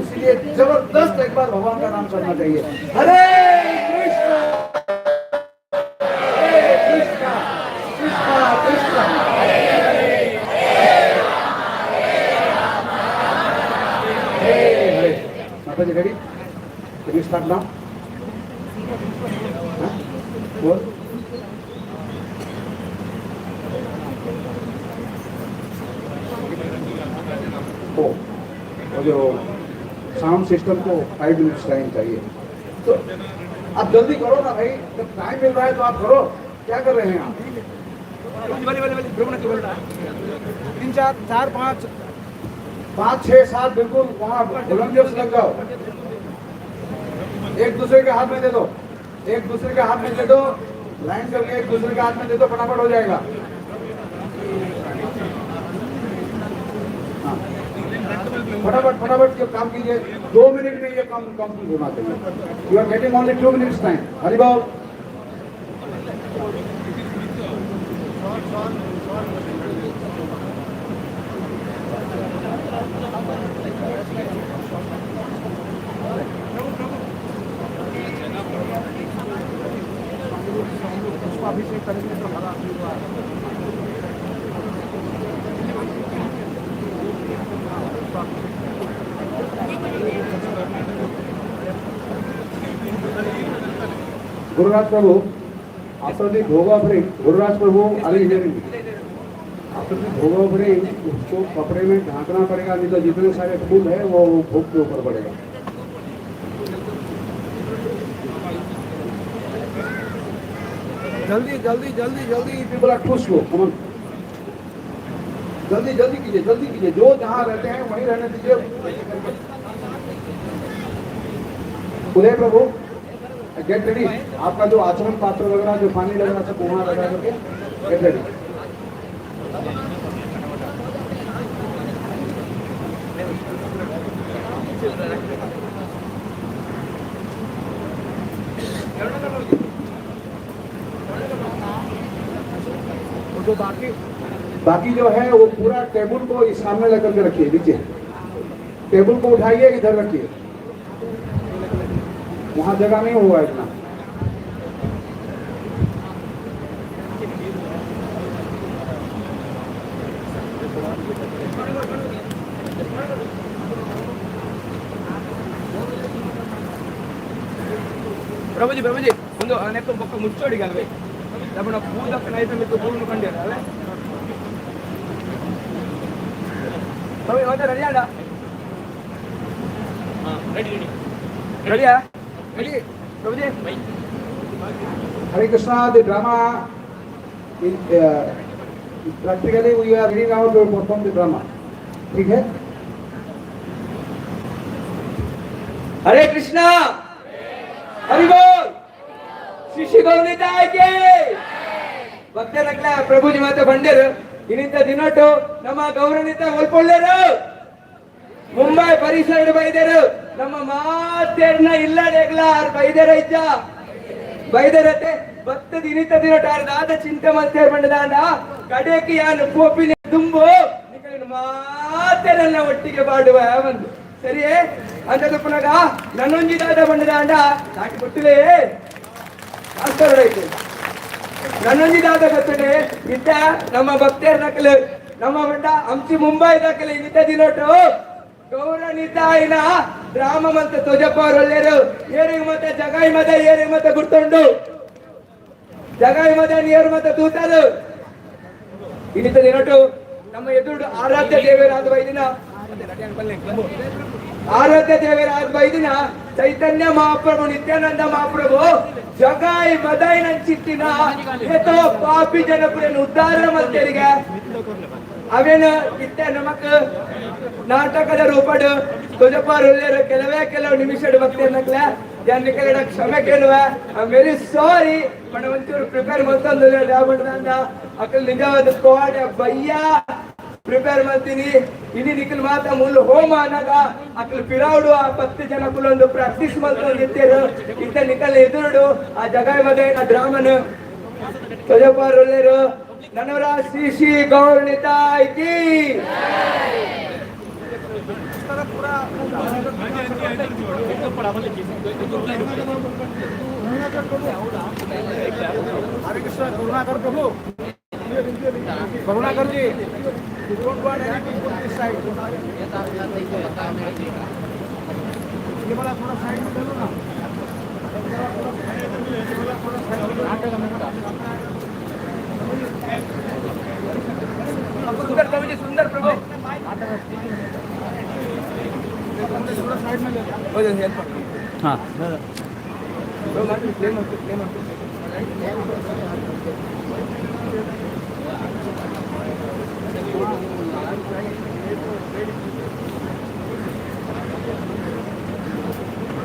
इसलिए जबरदस्त एक बार भगवान का नाम करना चाहिए, हरे कृष्णा कृष्णा कृष्णा कृष्णा हरे हरे। माता जी ready, can you start now? बोल। वो जो साउंड सिस्टम को 5 मिनट्स टाइम चाहिए, तो आप जल्दी करो ना भाई, जब टाइम मिल रहा है तो आप करो। क्या कर रहे हैं आप? 3 4 5 5 6 7 बिल्कुल वहाँ वॉलंटियर्स लग जाओ। एक दूसरे के हाथ में दे दो, एक दूसरे के हाथ में दे दो, लाइन करके एक दूसरे के हाथ में दे दो, फटाफट हो जाएगा। फटाफट फटाफट ये काम कीजिए, 2 मिनट में ये काम कंप्लीट होना चाहिए। You are getting only 2 minutes time. Hari बोल। अभिषेक करेंगे तो हरा गुरुराज प्रभु, after the bhoga offering, Gururaj प्रभु अरे इधर after the bhoga offering उसको कपड़े में ढांकना पड़ेगा, नहीं तो जितने सारे फूल है वो भोग के ऊपर पड़ेगा। जल्दी जल्दी जल्दी जल्दी, people are too slow, come on, जल्दी जल्दी कीजिए, जल्दी कीजिए। जो जहाँ रहते हैं वहीं रहने दीजिए। उदय प्रभु गेट रेडी, आपका जो आचमन पात्र लग रहा है, जो पानी लग रहा है, सब वहाँ लगा करके गेट रेडी। जो बाकी जो है वो पूरा टेबल को इस सामने लेकर के रखिए, नीचे टेबल को उठाइए, इधर रखिए, वहां जगह नहीं होगा इतना। प्रभु जी ಒಂದು ನೆಕ್ಕು ಪಕ್ಕ ಮುಚ್ಚೋಡಿ ಗಲ್ವೆ ನಮ್ಮ ಪೂಜಕ ನೈತ ಮಿತ್ತು ಪೂರ್ಣ ಕಂಡಿರಲ್ಲ ಪ್ರಭು ಹೋದ ರೆಡಿ ಆಡ ರೆಡಿ ರೆಡಿಯಾ ready Prabhu ji. Hare Krishna, the drama practically we are ready now to perform the drama, ठीक है? हरे कृष्णा, हरि बोल, श्री गौरनिताय के भक्त रखला प्रभुजी माते ಬಂದಿರು ಇನ್ನಿಂತ ದಿನೊಟ್ಟು ನಮ್ಮ ಗೌರನಿತ ಒಲ್ಕೊಳ್ಳೇರು ಮುಂಬೈ ಪರಿಸರ ಬೈದರು ನಮ್ಮ ಮಾತೆರ್ನ ಇಲ್ಲಡೆಗ್ಲಾರ್ ಬೈದರ ಇಜ್ಜ ಬೈದರತೆ ಭಕ್ತ ದಿನಿತ ದಿನೊಟ್ಟು ಅರ್ಧಾದ ಚಿಂತೆ ಮಲ್ತೇರ್ ಬಂಡದಾಂಡ ಕಡೆಕ್ಕೆ ಯಾನು ಕೋಪಿನ ತುಂಬು ನಿಕಲಿನ ಮಾತೆರನ್ನ ಒಟ್ಟಿಗೆ ಬಾಡುವ ಒಂದು ಸರಿಯೇ ಅಂತ ತಪ್ಪನಾಗ ನನ್ನೊಂಜಿದಾದ ಬಂಡದಾಂಡ ಸಾಕಿ ಕೊಟ್ಟಿವೆ ಆಸ್ತರೈತೆ ನನ್ನೊಂದಿದಾದ ಗೊತ್ತನೆ ಇದ್ದ ನಮ್ಮ ಭಕ್ತರ್ ನಕಲು ನಮ್ಮ ಬಂಡ ಹಂಸಿ ಮುಂಬೈ ದಾಖಲೆ ಇದ್ದ ದಿನೊಟ್ಟು ಗೌರನಿತ ಆಯ್ನ ಡ್ರಾಮ ಮತ್ತೆ ತುಜಪ್ಪ ಒಳ್ಳೆಯರು ಏರಿಗೆ ಮತ್ತೆ ಜಗಾಯಿ ಮದ ಏರಿಗೆ ಮತ್ತೆ ಗುರ್ತೊಂಡು ಜಗಾಯಿ ಮದ ನೀರು ಮತ್ತೆ ತೂತದು ಇನ್ನಿತ ದಿನೊಟ್ಟು ನಮ್ಮ ಎದುರು ಆರಾಧ್ಯ ದೇವರಾದ ವೈದಿನ ಆರಾಧ್ಯ ದೇವರಾದ ವೈದಿನ ಚೈತನ್ಯ ಮಹಾಪ್ರಭು ನಿತ್ಯಾನಂದ ಮಹಾಪ್ರಭು ಜಗಾಯಿ ಮದಾಯಿ ನಂಚಿತ್ತಿನ ಏತೋ ಪಾಪಿ ಜನಪುರನ್ನು ಉದ್ಧಾರ ಮಲ್ತೇರಿಗೆ ಅವೇನು ಇತ್ತ ನಮಕ್ ನಾಟಕದ ರೂಪಡು तुझे पर ಕೆಲವು ನಿಮಿಷ ಭಕ್ತಿ ಅನ್ನಕ್ಲ ಯಾನ್ ಕೆಲ ಕ್ಷಮೆ ಕೇಳುವ ಐ ಆಮ್ ವೆರಿ ಸಾರಿ पण ಒಂಚೂರು ಪ್ರಿಪೇರ್ ಮಾಡ್ತಂದ್ರೆ ಯಾವಣ್ಣ ಅಕಲ್ ನಿಜವಾದ ಕೋಡ್ ಭಯ್ಯ ಪ್ರಿಪೇರ್ ಮಾಡ್ತೀನಿ ಇನಿ ನಿಖಿಲ್ ಮಾತಾ ಮುಳ್ಳು ಹೋಮ ಅನ್ನಗ ಅಕಲ್ ಪಿರಾವುಡು ಆ 10 ಜನ ಕುಲೊಂದು ಪ್ರಾಕ್ಟೀಸ್ ಮಾಡ್ಕೊಂಡು ಇರ್ತೀರು ಇಂತ ನಿಖಲ್ ಎದುರುಡು ಆ ಜಗ ಮದೆ ಆ ಡ್ರಾಮನ್ तुझे पर ननवरा श्री गौर निताय की Hare Krishna Karunakar Prabhu Karunakar ji don't want any people this side ये वाला थोड़ा साइड में चलो ना सुंदर प्रभु जी सुंदर प्रभु थोड़ा साइड में हो जाए हेल्प हाँ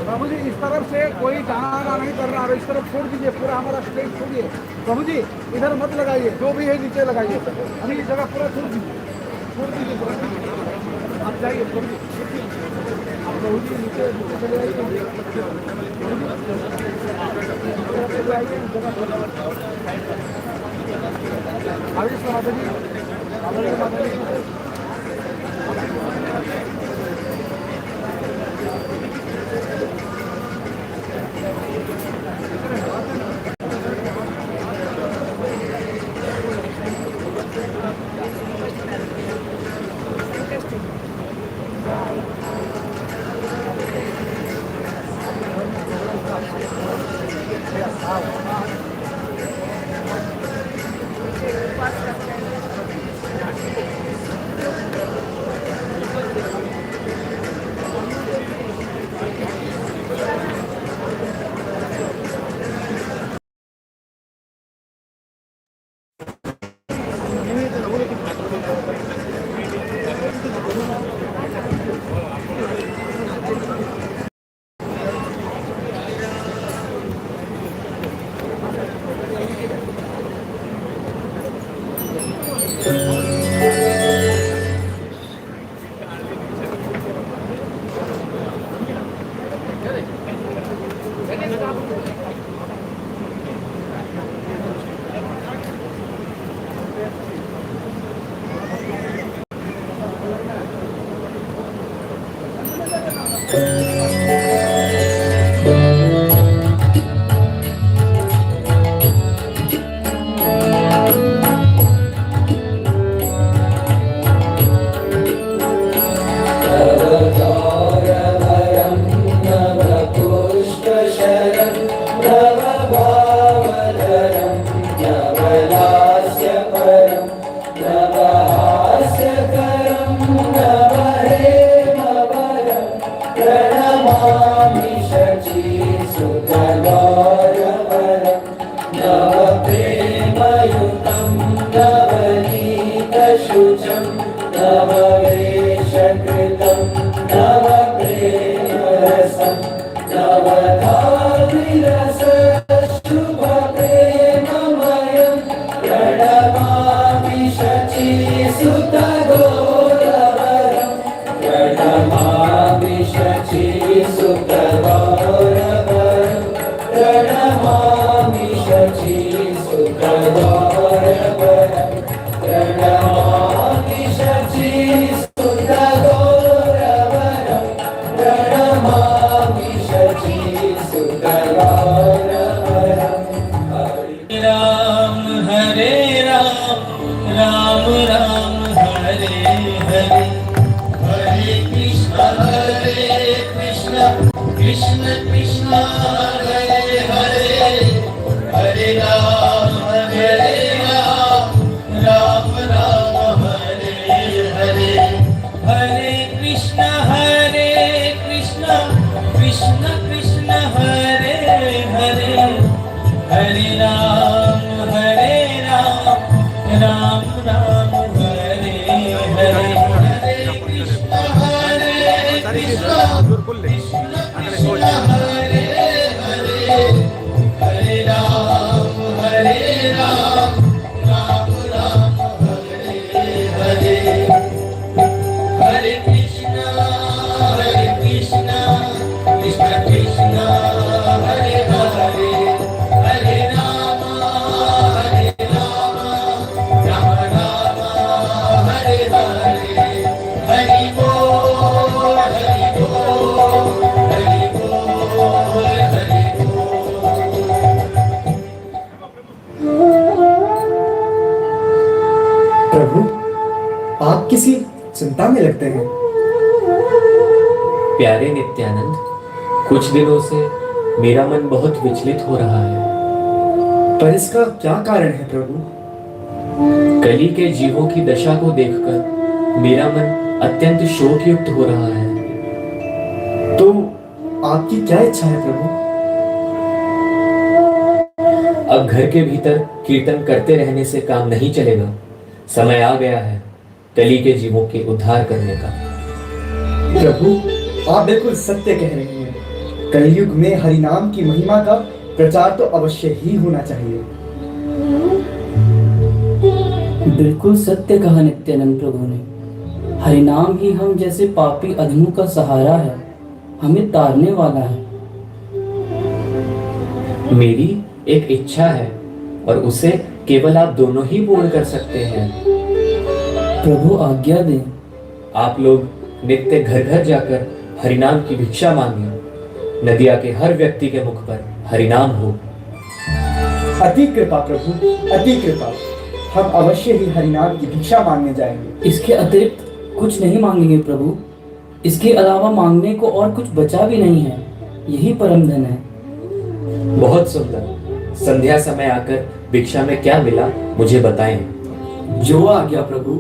प्रभु जी इस तरफ से कोई गाना नहीं कर रहा है, इस तरफ छोड़ दीजिए, पूरा हमारा स्टेज छोड़िए। प्रभु जी इधर मत लगाइए, जो भी है नीचे लगाइए, अभी ये जगह पूरा छोड़ दीजिए पूरा। आप जाइए प्रभु जी, आप प्रभु जी नीचे चले आइए। आगे माता जी प्रभु, आप किसी चिंता में लगते हैं। प्यारे नित्यानंद, कुछ दिनों से मेरा मन बहुत विचलित हो रहा है। पर इसका क्या कारण है प्रभु? कली के जीवों की दशा को देखकर मेरा मन अत्यंत शोकयुक्त हो रहा है। तो आपकी क्या इच्छा है प्रभु? अब घर के भीतर कीर्तन करते रहने से काम नहीं चलेगा। समय आ गया है कली के जीवों के उद्धार करने का। प्रभु, आप बिल्कुल सत्य कह रहे हैं। कलयुग में हरिनाम की महिमा का प्रचार तो अवश्य ही होना चाहिए। बिल्कुल सत्य कहा नित्यानंद प्रभु ने। हरिनाम ही हम जैसे पापी अधमों का सहारा है, हमें तारने वाला है। मेरी एक इच्छा है और उसे केवल आप दोनों ही पूर्ण कर सकते हैं। प्रभु आज्ञा दें। आप लोग नित्य घर घर जाकर हरिनाम की भिक्षा मांगे। नदिया के हर व्यक्ति के मुख पर हरिनाम हो। अति कृपा प्रभु, अति कृपा। हम अवश्य ही हरिनाम की भिक्षा मांगने जाएंगे। इसके अतिरिक्त कुछ नहीं मांगेंगे प्रभु। इसके अलावा मांगने को और कुछ बचा भी नहीं है। यही परम धन है। बहुत सुंदर। संध्या समय आकर भिक्षा में क्या मिला मुझे बताएं। जो आज्ञा प्रभु।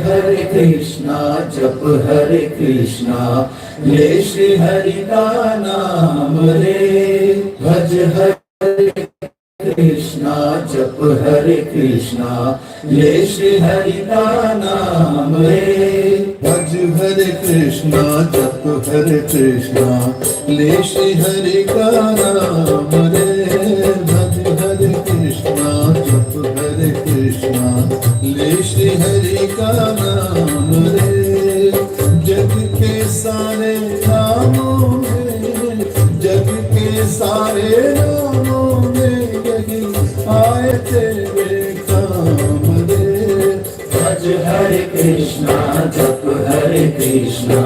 हरे कृष्णा जप हरे कृष्णा ले श्री हरि का नाम रे। भज हरे कृष्णा जप हरे कृष्णा ले श्री हरि का नाम रे। भज हरे कृष्णा जप हरे कृष्णा ले श्री हरि का नाम रे। भज हरे कृष्णा जप हरे कृष्णा ले श्री हरि का नाम रे। जग के सारे नामों में, जग के सारे नामों में यही आए तेरे काम रे। भज हरे कृष्णा जप हरे कृष्णा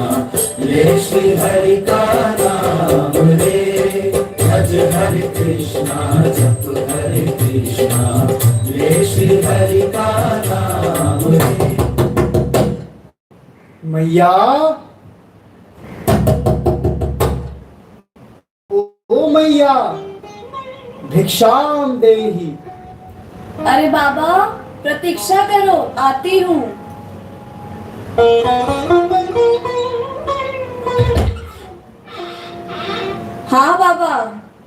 ले श्री हरि का नाम रे। भज हरे कृष्णा जप हरे कृष्णा ले श्री हरि का नाम रे। मैया, ओ मैया, भिक्षाम देहि। अरे बाबा प्रतीक्षा करो, आती हूँ। हाँ बाबा,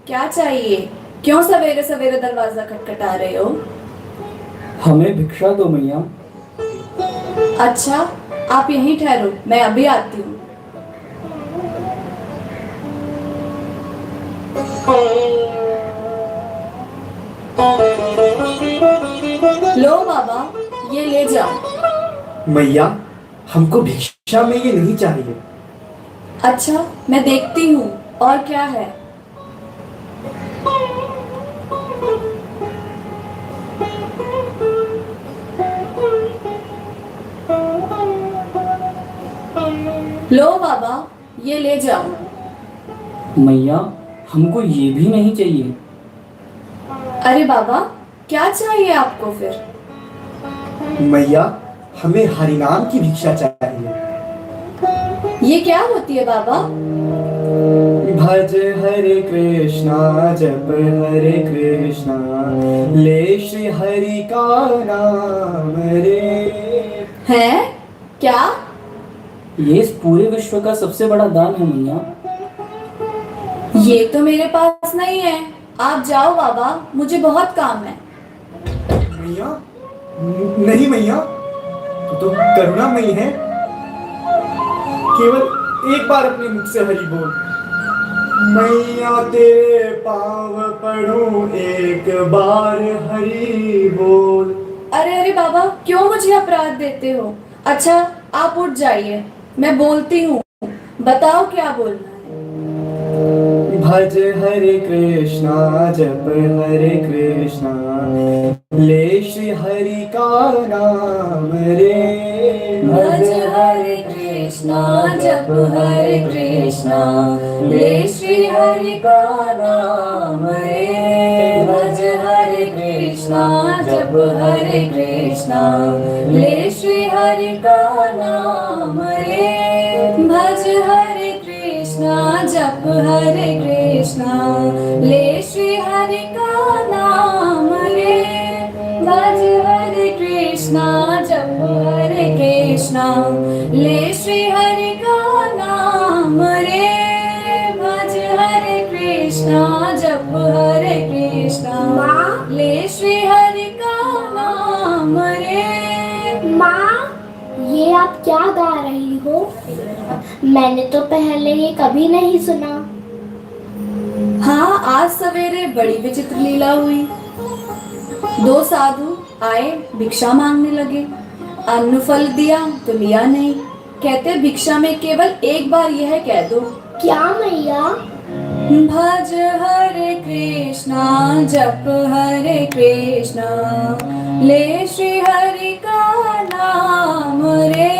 क्या चाहिए? क्यों सवेरे सवेरे दरवाजा खटखटा रहे हो? हमें भिक्षा दो मैया। अच्छा, आप यहीं ठहरो, मैं अभी आती हूँ। लो बाबा, ये ले जाओ। मैया, हमको भिक्षा में ये नहीं चाहिए। अच्छा, मैं देखती हूँ और क्या है। लो बाबा, ये ले जाओ। मैया, हमको ये भी नहीं चाहिए। अरे बाबा, क्या चाहिए आपको फिर? मैया, हमें हरिनाम की भिक्षा चाहिए। ये क्या होती है बाबा? भज हरे कृष्णा जप हरे कृष्णा ले श्री हरि का नाम रे। है क्या? ये इस पूरे विश्व का सबसे बड़ा दान है मैया। ये तो मेरे पास नहीं है, आप जाओ बाबा, मुझे बहुत काम है। मैया नहीं मैया, तो करुणामयी है, केवल एक बार अपने मुख से हरि बोल। मैया तेरे पाँव पड़ूं एक बार हरि बोल। अरे अरे बाबा, क्यों मुझे अपराध देते हो? अच्छा आप उठ जाइए, मैं बोलती हूँ, बताओ क्या बोलना है। भज हरे कृष्णा जप हरे कृष्णा ले श्री हरि का नाम रे। भज हरे कृष्णा जप हरे कृष्णा ले श्री हरि का नाम रे। भज हरे कृष्णा जप हरे कृष्णा ले श्री हरि का नाम रे। भज हरे कृष्णा जप हरे कृष्णा ले श्री हरि का नाम रे। भज हरे कृष्णा जप हरे कृष्णा ले श्री हरि का नाम रे। भज हरे कृष्णा जप हरे कृष्णा ले श्री हरि का नाम रे। माँ, ये आप क्या गा रही हो? मैंने तो पहले ये कभी नहीं सुना। हाँ, आज सवेरे बड़ी विचित्र लीला हुई। दो साधु आए, भिक्षा मांगने लगे। अन्न फल दिया तो लिया नहीं, कहते भिक्षा में केवल एक बार यह कह दो। क्या मैया? भज हरे कृष्णा जप हरे कृष्णा ले श्री हरि का नाम रे।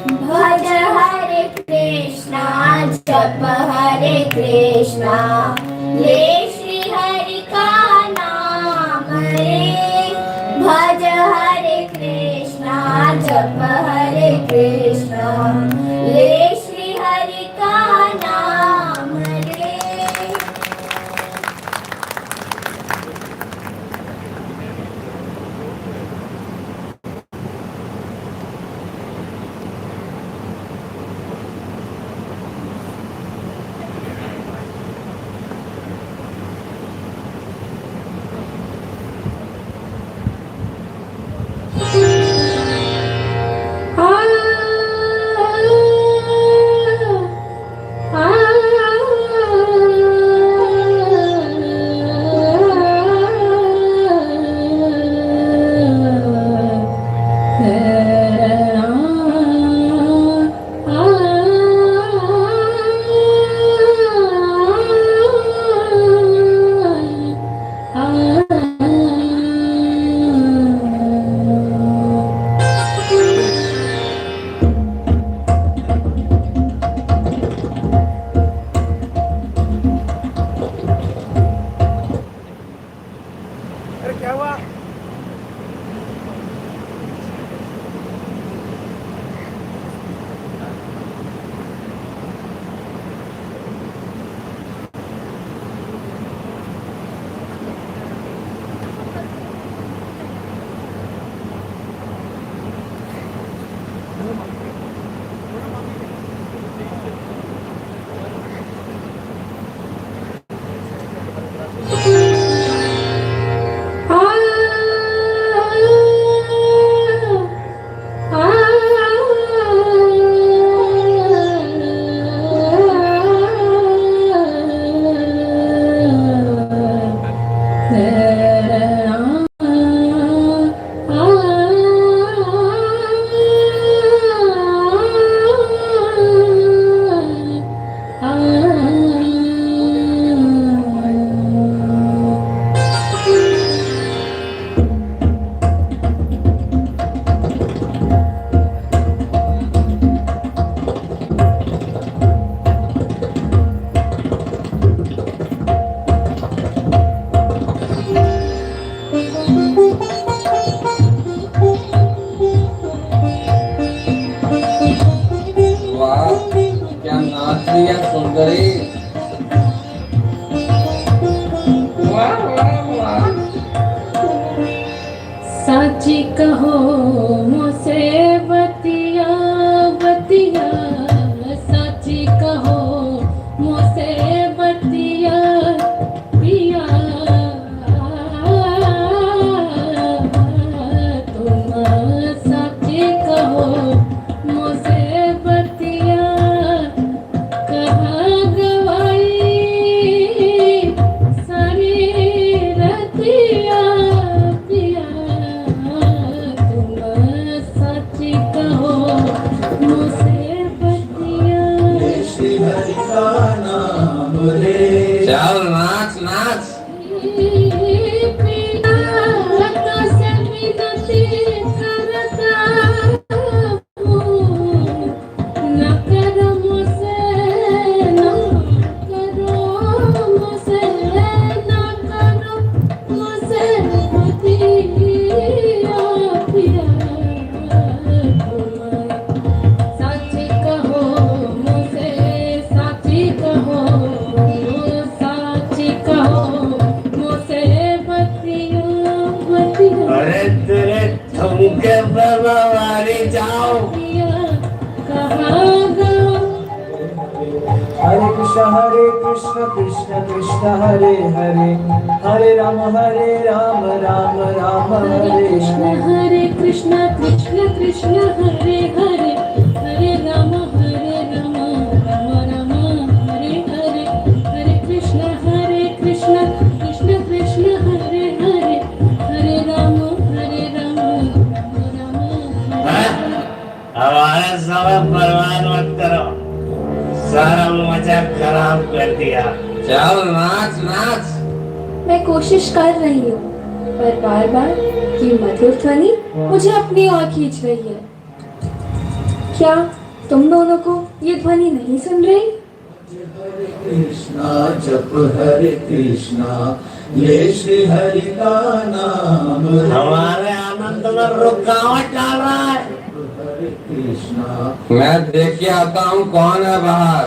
भज हरे कृष्णा जप हरे कृष्णा ले श्री हरि का नाम रे। भज हरे कृष्णा जप हरे कृष्णा ले श्री हरि का नाम रे। कहो मुझसे बतिया बतिया, साची कहो मुझसे बतिया पिया, तुम साची कहो मुझसे बतिया, कहाँ गवाई सारी रतिया पिया, तुम साची कहो मुझसे बतिया। श्री हरि का नाम ले। चल नाच नाच। पिया से विनती करता हूँ, न करो मुझसे, न करो मुझसे, न करो मुझसे बतिया पिया, तुम साची कहो मुझसे, साची कहो, साची कहो मुझसे बतिया बतिया। अरे तेरे ठुमके पर मारी जाओ। कहाँ गो हरे कृष्ण कृष्ण कृष्ण हरे हरे, हरे राम राम राम हरे कृष्ण हरे। हरे कृष्ण कृष्ण कृष्ण हरे हरे, हरे राम राम राम हरे हरे, हरे कृष्ण कृष्ण कृष्ण हरे हरे, हरे राम राम राम। हमारा सब बर्बाद मत करो, सारा मजाक खराब कर दिया। चल नाच नाच। मैं कोशिश कर रही हूँ, पर बार बार ये मधुर ध्वनि मुझे अपनी ओर खींच रही है। क्या तुम दोनों को ये ध्वनि नहीं सुन रही? कृष्णा जप हरे कृष्णा, ले श्री हरि का नाम। हमारे आनंद में रुकावट डाल रहा है। हरे कृष्णा। मैं देख के आता हूँ कौन है बाहर।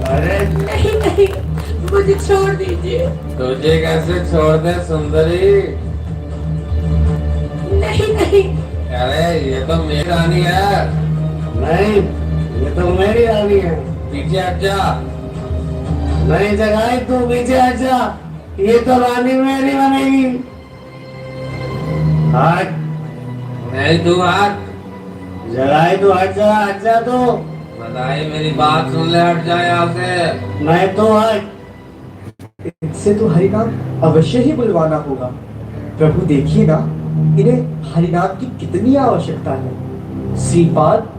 अरे नहीं नहीं, मुझे छोड़ दीजिए। तुझे कैसे छोड़ दे सुंदरी? नहीं नहीं, अरे ये तो मेरी रानी है। नहीं, ये तो मेरी रानी है। पीछे हट जा। नहीं जगाई तू पीछे हट जा, ये तो रानी मेरी बनेगी। हट। नहीं तू हट। जगाई तू हट जा तू। बताई मेरी बात सुन ले, हट जा यहाँ से। नहीं तू हट। इनसे तो हरिनाम अवश्य ही बुलवाना होगा। प्रभु देखिए ना, इन्हें हरिनाम की कितनी आवश्यकता है। श्रीपाद,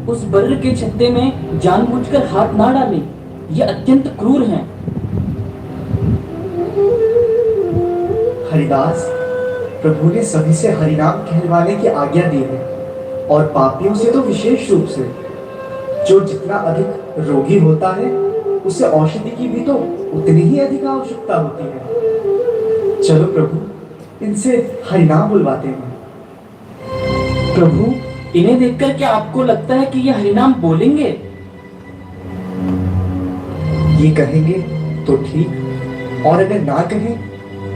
उस बर्र के छत्ते में जानबूझकर हाथ ना डालें, ये अत्यंत क्रूर हैं। हरिदास, प्रभु ने सभी से हरिनाम कहलवाने की आज्ञा दी है, और पापियों से तो विशेष रूप से। जो जितना अधिक रोगी होता है, उसे औषधि की भी तो उतनी ही अधिक आवश्यकता होती है। चलो प्रभु, इनसे हरिनाम बुलवाते हैं। प्रभु, इन्हें देखकर क्या आपको लगता है कि ये हरिनाम बोलेंगे? ये कहेंगे तो ठीक, और अगर ना कहें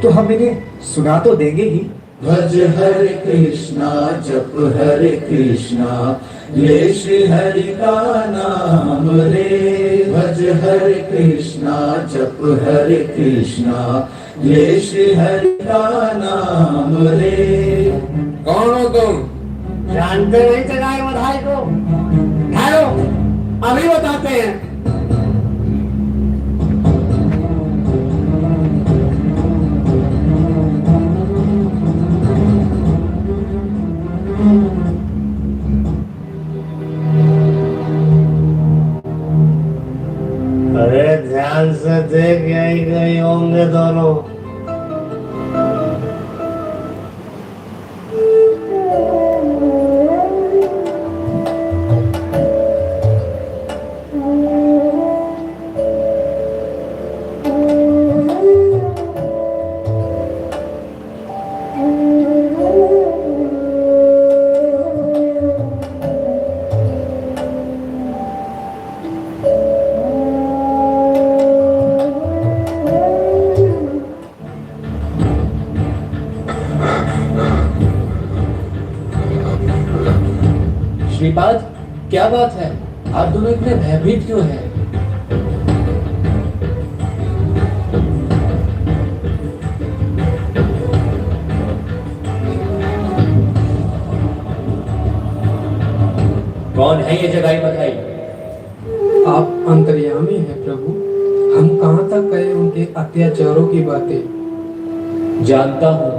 तो हम इन्हें सुना तो देंगे ही। भज हरे कृष्णा जप हरे कृष्णा, ले श्री हरि का नाम रे। भज हरे कृष्णा जप हरे कृष्णा, ले श्री हरि का नाम रे। कौन हो तुम? जानते नहीं जगाए बधाई को? ठहरो, अभी बताते हैं। अरे ध्यान से देख, यही गई होंगे दोनों। श्रीपाद, क्या बात है? आप दोनों इतने भयभीत क्यों हैं? कौन है ये जगाई बधाई? आप अंतर्यामी हैं प्रभु। हम कहाँ तक कहें उनके अत्याचारों की बातें। जानता हूँ,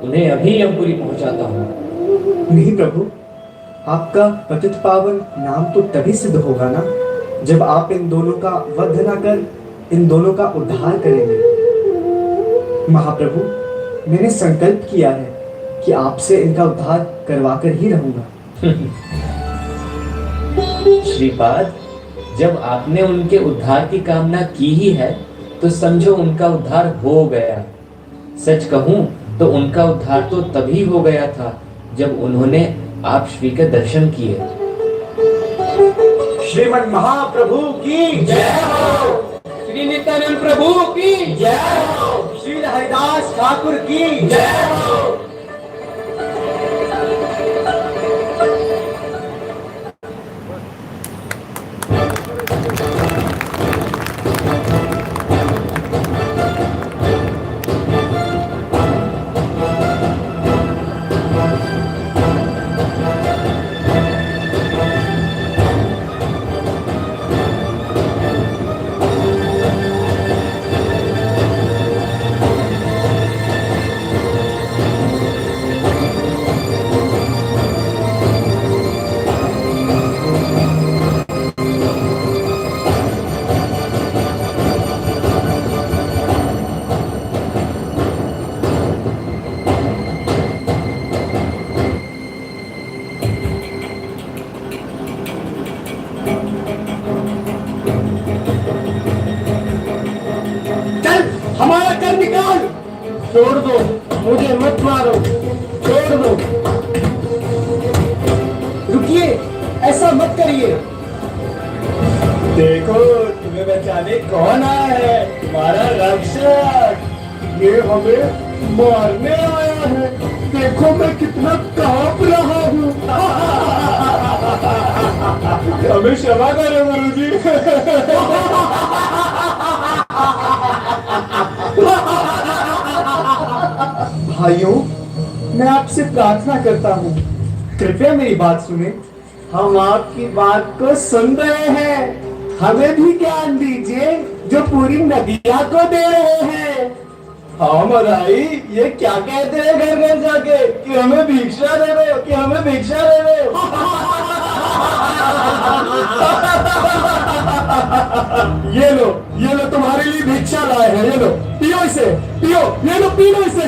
उन्हें अभी यमपुरी पहुंचाता हूँ। नहीं प्रभु, आपका पतित पावन नाम तो तभी सिद्ध होगा ना जब आप इन दोनों का वध न कर इन दोनों का उद्धार करेंगे। महाप्रभु, मैंने संकल्प किया है कि आपसे इनका उद्धार करवाकर ही रहूंगा। श्रीपाद, जब आपने उनके उद्धार की कामना की ही है तो समझो उनका उद्धार हो गया। सच कहूं तो उनका उद्धार तो तभी हो गया था जब उन्होंने आप श्री के दर्शन किए। श्रीमन महाप्रभु की जय हो। श्री नित्यानंद प्रभु की जय हो। श्री हरिदास ठाकुर की जय हो। छोड़ दो, मुझे मत मारो, छोड़ दो। रुकिए, ऐसा मत करिए। देखो, तुम्हें बचाने कौन आया है? तुम्हारा रक्षक। ये हमें मारने आया है। देखो मैं कितना कांप रहा हूँ। हमें क्षमा करो गुरुजी। भाइयों, मैं आपसे प्रार्थना करता हूँ, कृपया मेरी बात सुने। हम आपकी बात को सुन रहे हैं। हमें भी ज्ञान दीजिए जो पूरी नदिया को दे रहे हैं। हाँ मराई, ये क्या कहते हैं घर घर जाके कि हमें भिक्षा दे रहे हो, कि हमें भिक्षा दे रहे हो। ये लो तुम्हारे लिए भिक्षा लाए हैं। ये लो, पियो इसे, पियो, ये लो, पी लो इसे।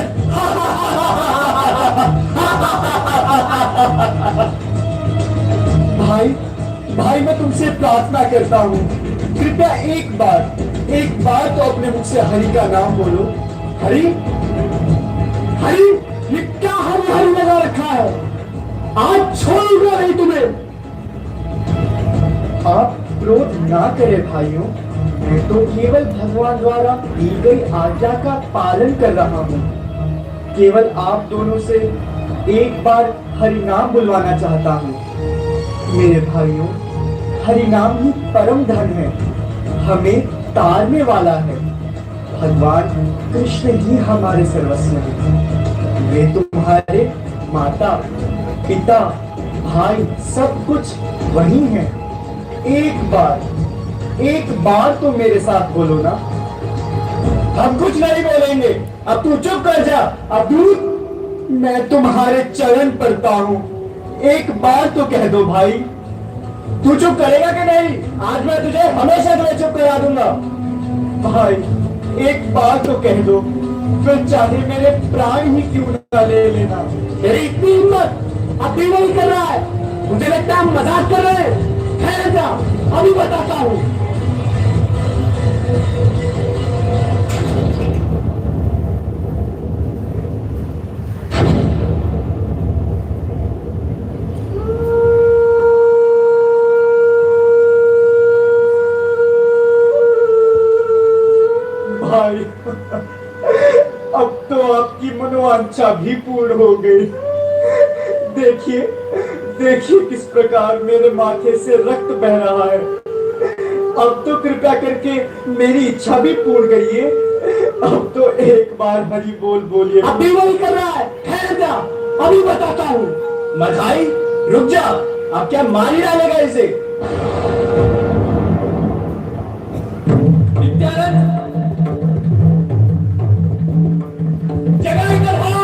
भाई मैं तुमसे प्रार्थना करता हूँ, कृपया एक बार तो अपने मुख से हरि का नाम बोलो। हरि, हरि, ये क्या हरि हरि लगा रखा है? आज छोड़ूंगा नहीं तुम्हें। आप क्रोध ना करें भाइयों, मैं तो केवल भगवान द्वारा दी गई आज्ञा का पालन कर रहा हूँ। केवल आप दोनों से एक बार हरि नाम बुलवाना चाहता हूँ। मेरे भाइयों, हरि नाम ही परम धन है, हमें तारने वाला है। भगवान कृष्ण ही हमारे सर्वस्व हैं। वे तुम्हारे माता, पिता, भाई, सब कुछ वही हैं। एक बार तो मेरे साथ बोलो ना। हम कुछ नहीं बोलेंगे, अब तू चुप कर जा। अब तू, मैं तुम्हारे चरण पड़ता हूँ, एक बार तो कह दो भाई। तू चुप करेगा कि नहीं? आज मैं तुझे हमेशा के लिए चुप करा दूंगा। भाई, एक बार तो कह दो, फिर चाहे मेरे प्राण ही क्यों ना ले लेना। तेरी इतनी हिम्मत अब भी नहीं कर रहा है? मुझे लगता है मजाक कर रहे हैं। ठहर जा, अभी बताता हूँ। भाई, अब तो आपकी मनोवांछा भी पूर्ण हो गई। देखिए किस प्रकार मेरे माथे से रक्त बह रहा है। अब तो कृपया करके मेरी इच्छा भी पूर्ण करिए। अब तो एक बार हरि बोल बोलिए। अब भी वही कर रहा है, ठहर जा, अभी बताता हूँ। मधाई रुक जा, अब क्या मार ही डालेगा इसे? नित्यानंद, जगह इधर भाई,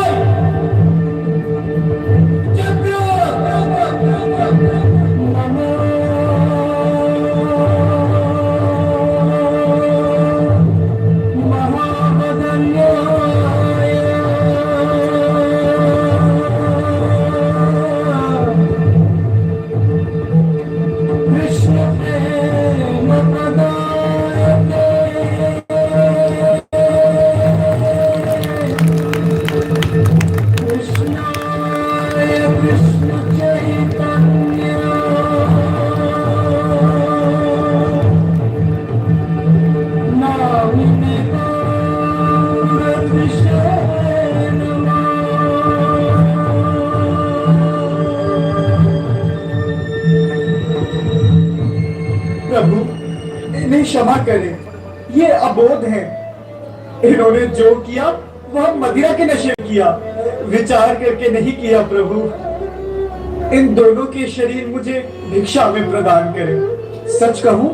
प्रभु इन्हें क्षमा करें, ये अबोध हैं। इन्होंने जो किया वह मदिरा के नशे में किया, विचार करके नहीं किया। प्रभु इन दोनों के शरीर मुझे भिक्षा में प्रदान करें। सच कहूं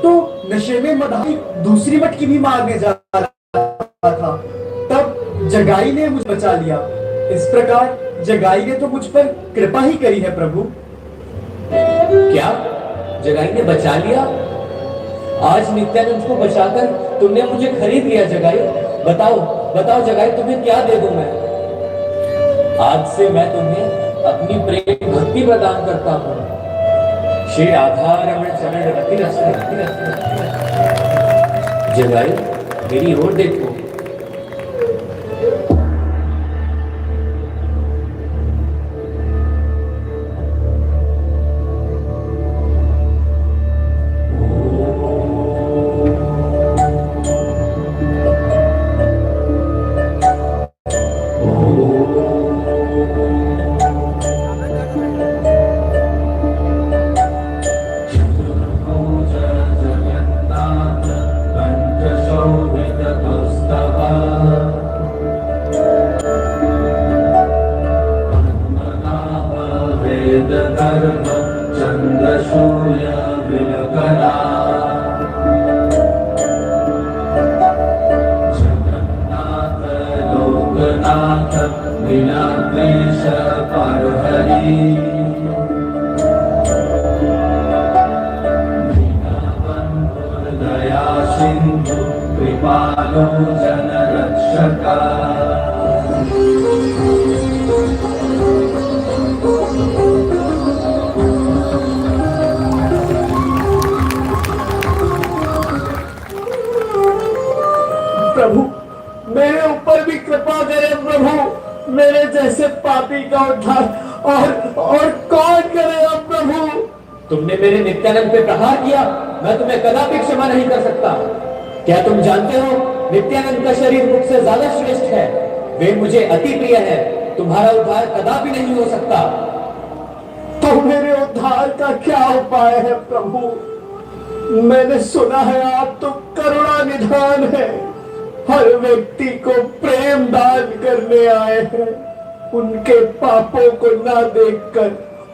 तो नशे में मधाई दूसरी मटकी भी मारने जा रहा था, तब जगाई ने मुझे बचा लिया। इस प्रकार जगाई ने तो मुझ पर कृपा ही करी है। प्रभु क्या जगाई ने बचा लिया? आज नित्यानंद को बचाकर तुमने मुझे खरीद लिया जगाई। बताओ बताओ जगाई, तुम्हें क्या दे दूं मैं? आज से मैं तुम्हें अपनी प्रेम भक्ति प्रदान करता हूं। श्री राधा रमण चरण रति रस। जगाई मेरी ओर देखो। प्रभु मेरे ऊपर भी कृपा करें। प्रभु मेरे जैसे पापी का उद्धार और कौन करेगा? प्रभु तुमने मेरे नित्यानंद पे प्रहार किया, मैं तुम्हें कदापि क्षमा नहीं कर सकता। क्या तुम जानते हो नित्यानंद का शरीर मुझसे ज्यादा श्रेष्ठ है, वे मुझे अति प्रिय है। तुम्हारा उद्धार कदापि नहीं हो सकता। तो मेरे उद्धार का क्या उपाय है? प्रभु मैंने सुना है आप तो करुणा निधान है, हर व्यक्ति को प्रेम दान करने आए हैं। उनके पापों को ना देखकर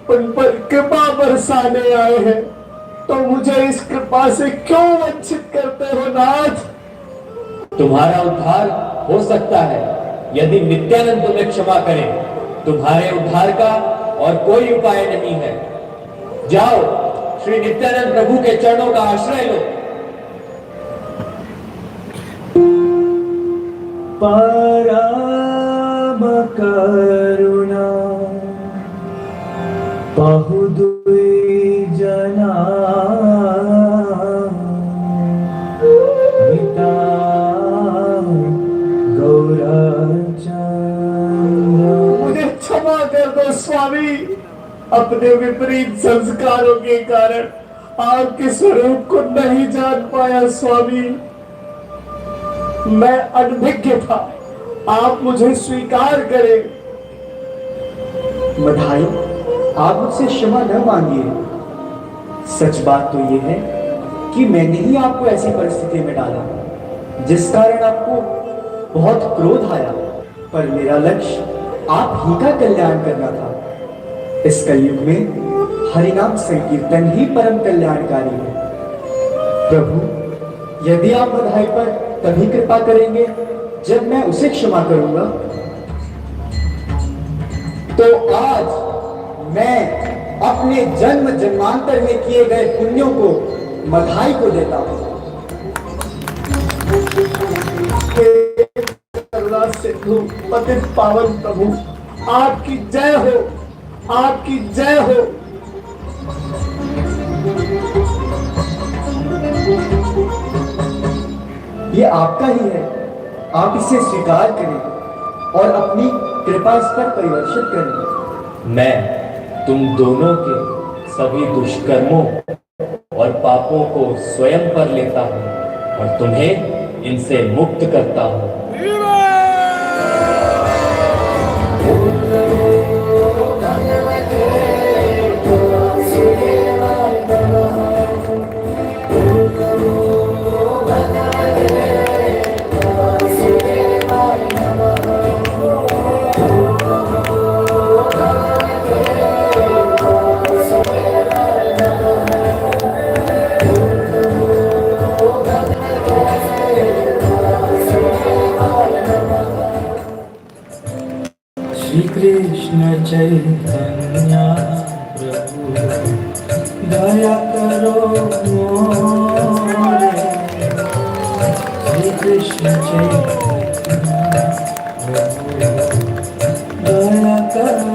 उन पर कृपा बरसाने आए हैं, तो मुझे इस कृपा से क्यों वंचित करते हो नाथ? तुम्हारा उद्धार हो सकता है यदि नित्यानंद तुम्हें क्षमा करें। तुम्हारे उद्धार का और कोई उपाय नहीं है। जाओ श्री नित्यानंद प्रभु के चरणों का आश्रय लो। परम करुणा बहुदुई जना पिता मुझे क्षमा कर दो स्वामी, अपने विपरीत संस्कारों के कारण आपके स्वरूप को नहीं जान पाया। स्वामी मैं अनभिज्ञ था, आप मुझे स्वीकार करें। मधाई आप मुझसे क्षमा न मांगिए। सच बात तो ये है कि मैंने ही आपको ऐसी परिस्थिति में डाला जिस कारण आपको बहुत क्रोध आया, पर मेरा लक्ष्य आप ही का कल्याण करना था। इस कलयुग में हरिनाम संकीर्तन ही परम कल्याणकारी है। प्रभु, यदि आप बधाई पर तभी कृपा करेंगे जब मैं उसे क्षमा करूंगा। तो आज मैं अपने जन्म जन्मांतर में किए गए पुण्यों को मधाई को देता हूं। करुणा सिंधु पतित पावन प्रभु, आपकी जय हो, आपकी जय हो। ये आपका ही है, आप इसे स्वीकार करें और अपनी कृपा इस पर परिवर्षित करें। मैं तुम दोनों के सभी दुष्कर्मों और पापों को स्वयं पर लेता हूं और तुम्हें इनसे मुक्त करता हूं। कृष्ण चैतन्य प्रभु दया करो मोरे। श्री कृष्ण चैतन्य प्रभु दया करो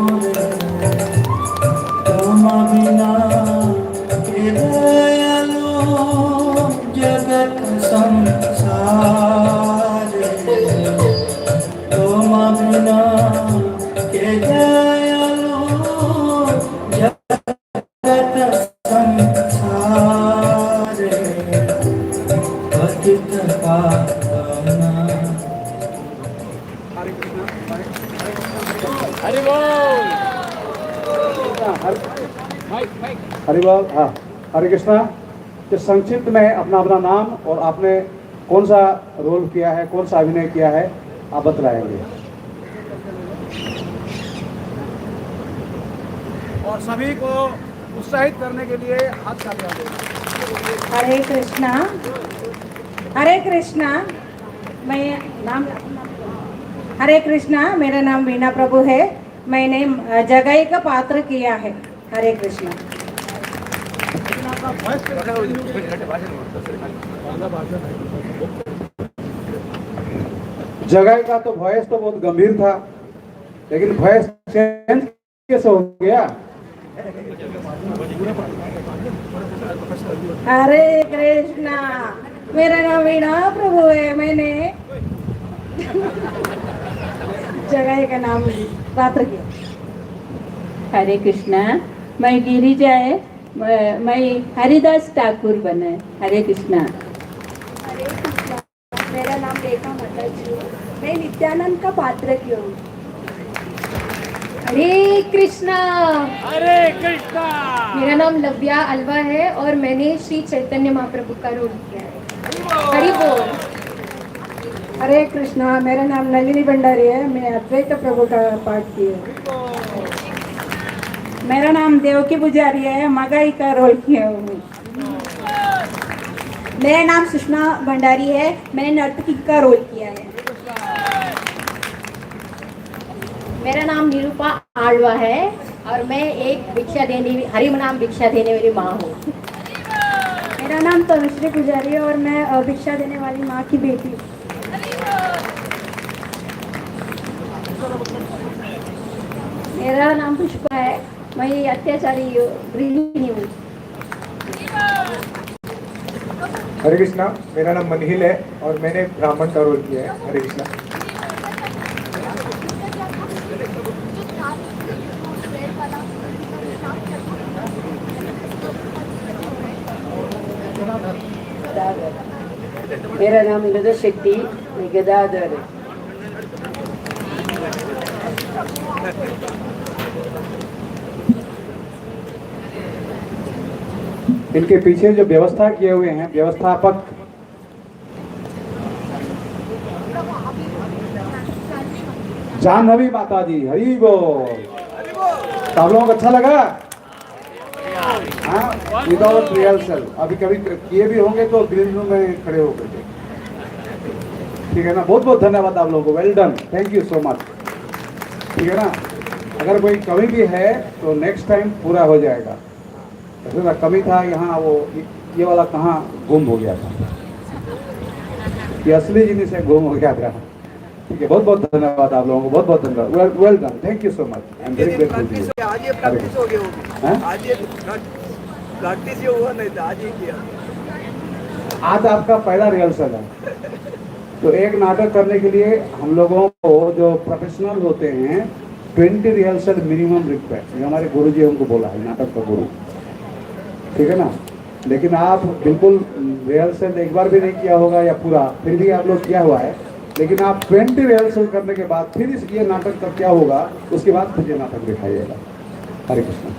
मोरे। तुम बिना के दयालु जगत संसार। बिना के दयालु जगत संसार। पतित पावना। हरि बोल। हरि बोल। हाँ, हरे कृष्णा। तो संक्षिप्त में अपना अपना नाम और आपने कौन सा रोल किया है, कौन सा अभिनय किया है, आप बतलाएंगे। और सभी को उत्साहित करने के लिए हाथ तालियां दें। हरे कृष्णा, हरे कृष्णा। मैं नाम हरे कृष्णा, मेरा नाम वीणा प्रभु है। मैंने जगाई का पात्र किया है। हरे कृष्णा। जगाई का तो वॉइस तो बहुत गंभीर था, लेकिन वॉइस चेंज कैसे हो गया? हरे कृष्णा, मेरा नाम वीणा प्रभु है। मैंने जगह का नाम पात्र किया। हरे कृष्णा, मैं गिरिजा है। मैं हरिदास ठाकुर बना है। हरे कृष्णा। हरे कृष्णा, मेरा नाम रेखा माताजी है। मैं नित्यानंद का पात्र की हूँ। हरे कृष्णा, हरे कृष्णा। मेरा नाम लव्या अलवा है और मैंने श्री चैतन्य महाप्रभु का रोल किया है। हरि बोल। हरे कृष्णा, मेरा नाम नलिनी भंडारी है। मैं अद्वैत प्रभु का पाठ किया। मेरा नाम देवकी पुजारी है। मगाई का रोल किया हूँ। मेरा नाम सुषमा भंडारी है। मैंने नर्तकी का रोल किया है। मेरा नाम निरूपा आलवा है और मैं एक भिक्षा देने हरि नाम भिक्षा देने वाली माँ हूँ। मेरा नाम तनुश्री पुजारी है और मैं भिक्षा देने वाली माँ की बेटी हूँ। मेरा नाम पुष्पा है। मैं अत्याचारी गृहिणी हूँ। हरे कृष्णा, मेरा नाम मनहिल है और मैंने ब्राह्मण का रोल किया है। हरे कृष्णा। मेरा नाम इनोदा शेट्टी, मैं गदाधर। इनके पीछे जो व्यवस्था किए हुए हैं व्यवस्थापक जाह्नवी माता जी, हरी बोल। तो आप लोगों को अच्छा लगा? हाँ, विदाउट रिहर्सल अभी कभी किए भी होंगे तो ग्रीन रूम में खड़े होकर के, ठीक है ना। बहुत बहुत धन्यवाद आप लोगों को, well done, thank you so much, ठीक है ना। अगर कोई कमी भी है तो नेक्स्ट टाइम पूरा हो जाएगा। ऐसे ना कमी था यहाँ, वो ये वाला कहाँ गुम हो गया था, ये असली जिन्हें से गुम हो गया था, ठीक है। बहुत बहुत धन्यवाद आप लोगों को, बहुत बहुत धन्यवाद, well done, thank you so much, I am very grateful to you. आज ये प्रैक्टिस हो गई होगी, आज ये प्रैक्टिस ये हुआ नहीं था, आज ये किया। आज आपका पहला रिहर्सल है, तो एक नाटक करने के लिए हम लोगों को जो प्रोफेशनल होते हैं 20 रिहर्सल मिनिमम रिक्वेस्ट, ये हमारे गुरु जी हमको बोला है, नाटक का गुरु, ठीक है ना। लेकिन आप बिल्कुल रिहर्सल एक बार भी नहीं किया होगा या पूरा, फिर भी आप लोग किया हुआ है, लेकिन आप 20 रिहर्सल करने के बाद फिर ये नाटक का क्या होगा, उसके बाद फिर ये नाटक दिखाइएगा। हरे कृष्ण।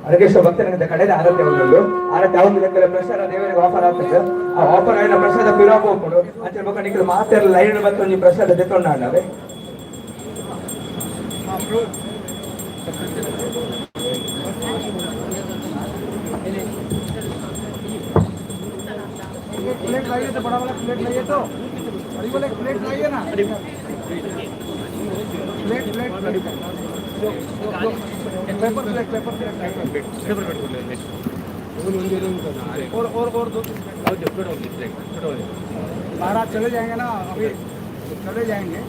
ಅದಕ್ಕೆ ಭಕ್ತರಿಂದ ಕಡೆದ ಆರತಿ ಅವನಲ್ಲೂ ಆರತಿ ಅವನ ಲೆಕ್ಕದ ಪ್ರಸಾದ ದೇವರಿಗೆ ಆಫರ್ ಆಗ್ತದೆ ಆ ಆಫರ್ ಆಯ್ನ ಪ್ರಸಾದ ಪಿರಾಕ್ ಹೋಗ್ಕೊಂಡು ಅಂಚೆ ಬಕ್ಕ ನಿಖಿಲ ಮಾತೆಲ್ಲ ಲೈನ್ ಬತ್ತು ನೀ ಪ್ರಸಾದ ತೆತ್ತೊಂಡಾಡವೆ प्लेट लाइए तो बड़ा वाला प्लेट लाइए, तो बड़ी वाला प्लेट लाइए ना, प्लेट प्लेट पेपर प्लेट और दो महाराज चले जाएंगे ना, अभी चले जाएंगे।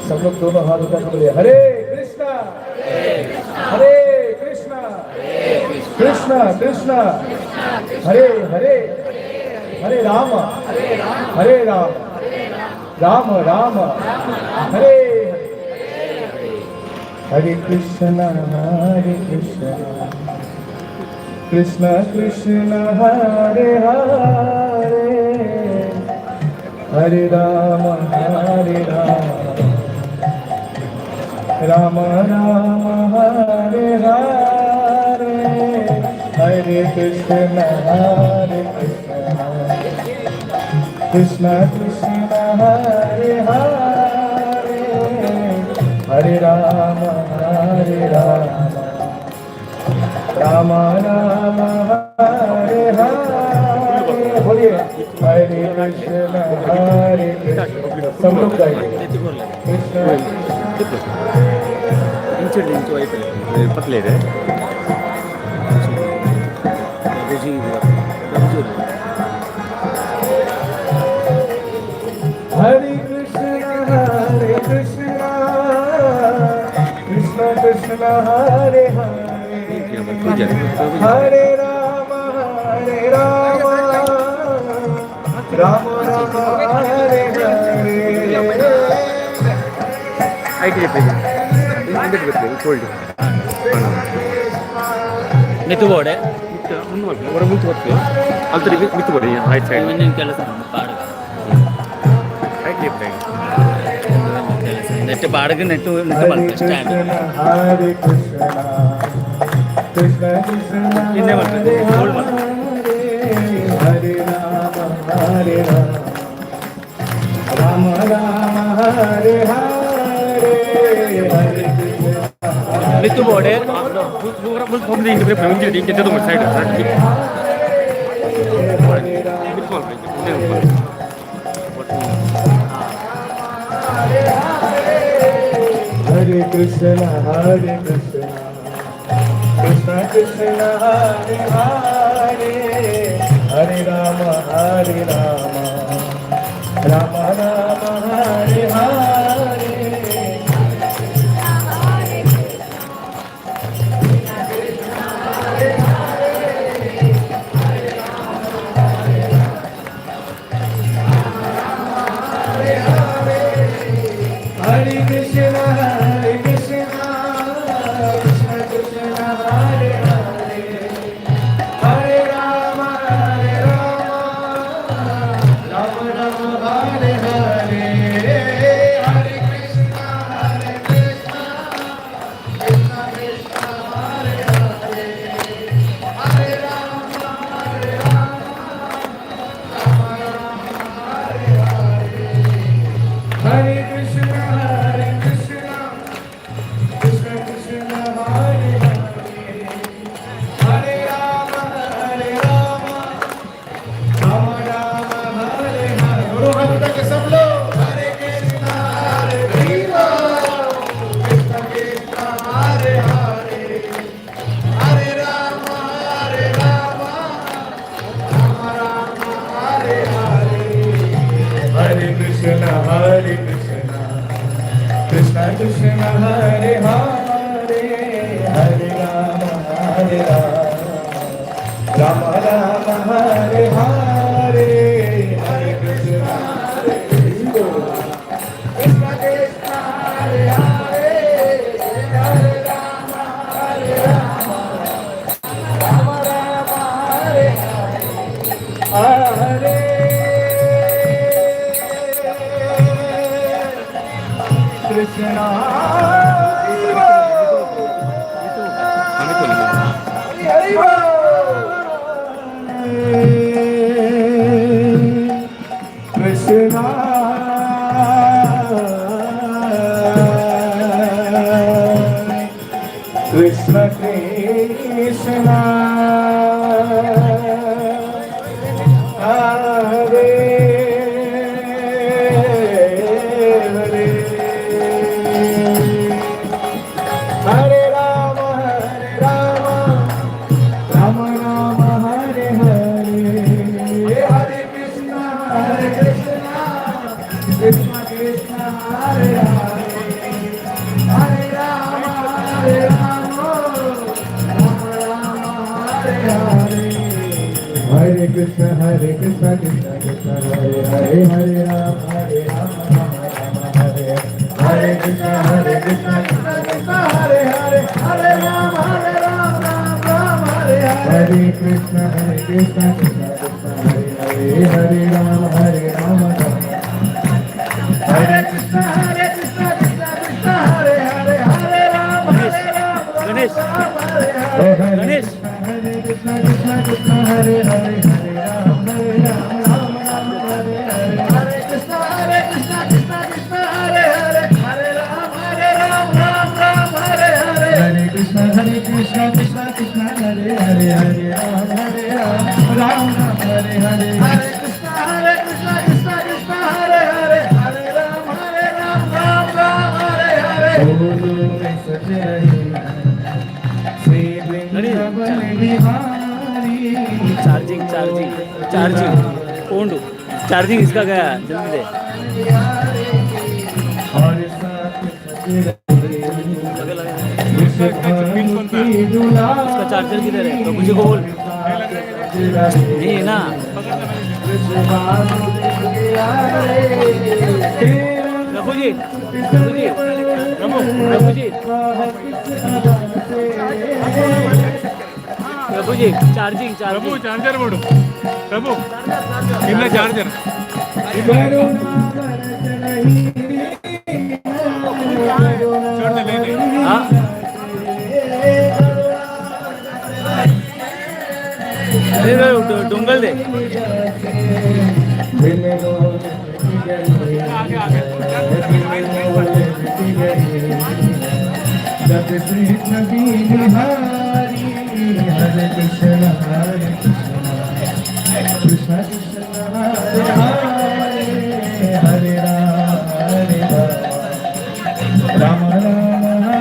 सब लोग दोनों हाथ उठा के बोलिए हरे कृष्णा हरे कृष्णा कृष्णा कृष्णा हरे हरे, हरे राम राम राम हरे हरे, हरे कृष्णा कृष्णा कृष्णा हरे हरे, हरे राम राम राम हरे हरे, हरे कृष्ण कृष्ण कृष्ण हरे हरे, हरे राम राम राम हरे हरे। बोलिए हरे कृष्ण सब लोग गाइए पतलेट है हरे कृष्ण कृष्ण कृष्ण हरे हरे, हरे राम राम राम हरे हरे। ಮಿತ್ತು ಬೋರ್ಡೆ ಹೊರ ಮುಂದೆ ಹೋಗ್ತೀವಿ ಅಲ್ಲಿ ಮಿತ್ತು ಬೋರ್ಡೆ ರೈಟ್ ಸೈಡ್ ನಿನ್ನ ಕೆಲಸ ಪಾಡ ರೈಟ್ ಲೆಫ್ಟ್ ರೈಟ್ ನೆಟ್ ಪಾಡಗೆ ನೆಟ್ಟು ನೆಟ್ಟು ಸ್ಟ್ಯಾಂಡ್ हरे कृष्ण कृष्ण कृष्ण ಇನ್ನೇ ಮಾಡ್ತಾರೆ ಹೋಲ್ಡ್ ಮಾಡಿ हरे राम राम हरे हरे, हरे ಮಿತ್ತು ಬೋರ್ಡೆ ಮುಂದೆ ಹಿಂಗೆ ಮುಂದೆ side Krishna Hare Krishna Krishna Krishna Hare Hare Hare Rama Rama Rama Hare Hare Hare Krishna Krishna Krishna Hare Hare Hare Rama Rama Rama Hare Hare Hare Krishna Krishna Krishna Hare Hare Hare Rama Rama Hare Hare Hare Krishna Krishna Krishna Hare Hare Hare Rama Rama Rama Hare Hare गुरु हाथ उठा के सब लोग हरे कृष्णा कृष्णा कृष्णा हरे हरे हरे राम राम हरे हरे Hare Krishna Krishna Krishna Hare Hare Hare Rama Rama Rama Hare Hare Hare Krishna Krishna Krishna Hare Hare Hare Rama Rama Rama Hare Hare Krishna Krishna Krishna Krishna Hare Hare Hare Rama Rama Rama Hare Hare Hare Krishna Krishna Krishna Hare Hare Hare Rama Rama Rama Hare Hare Hare Krishna Krishna Krishna Hare Hare Hare Rama Rama Hare Hare Krishna Krishna Krishna Hare Hare Hare Rama Rama Hare Hare Krishna Krishna Krishna Hare Hare Hare Rama Rama Hare Krishna Krishna Krishna Hare Hare Hare Rama Ganesh Ganesh Hare Krishna Krishna Hare Hare Hare Rama Rama Hare Hare Hare Krishna Krishna Krishna Hare Hare Hare Rama Hare Hare Hare Krishna Krishna Krishna Hare Hare Hare Rama Rama Hare Hare Hare Krishna Krishna Krishna Hare Hare Hare Rama Hare Hare बोलो सच्चे Shri Vrindavan Bihari charging phone charging इसका गया जल्दी दे और साथ उसका चार्जर किधर है तो मुझे को बोल नहीं है ना रघु जी प्रभु जी चार्जिंग प्रभु चार्जर बोलो प्रभु इनला चार्जर हाँ डुंगल दे जब श्री नबी बिहारी हरे कृष्ण कृष्ण कृष्ण हरे हरे हरे राम राम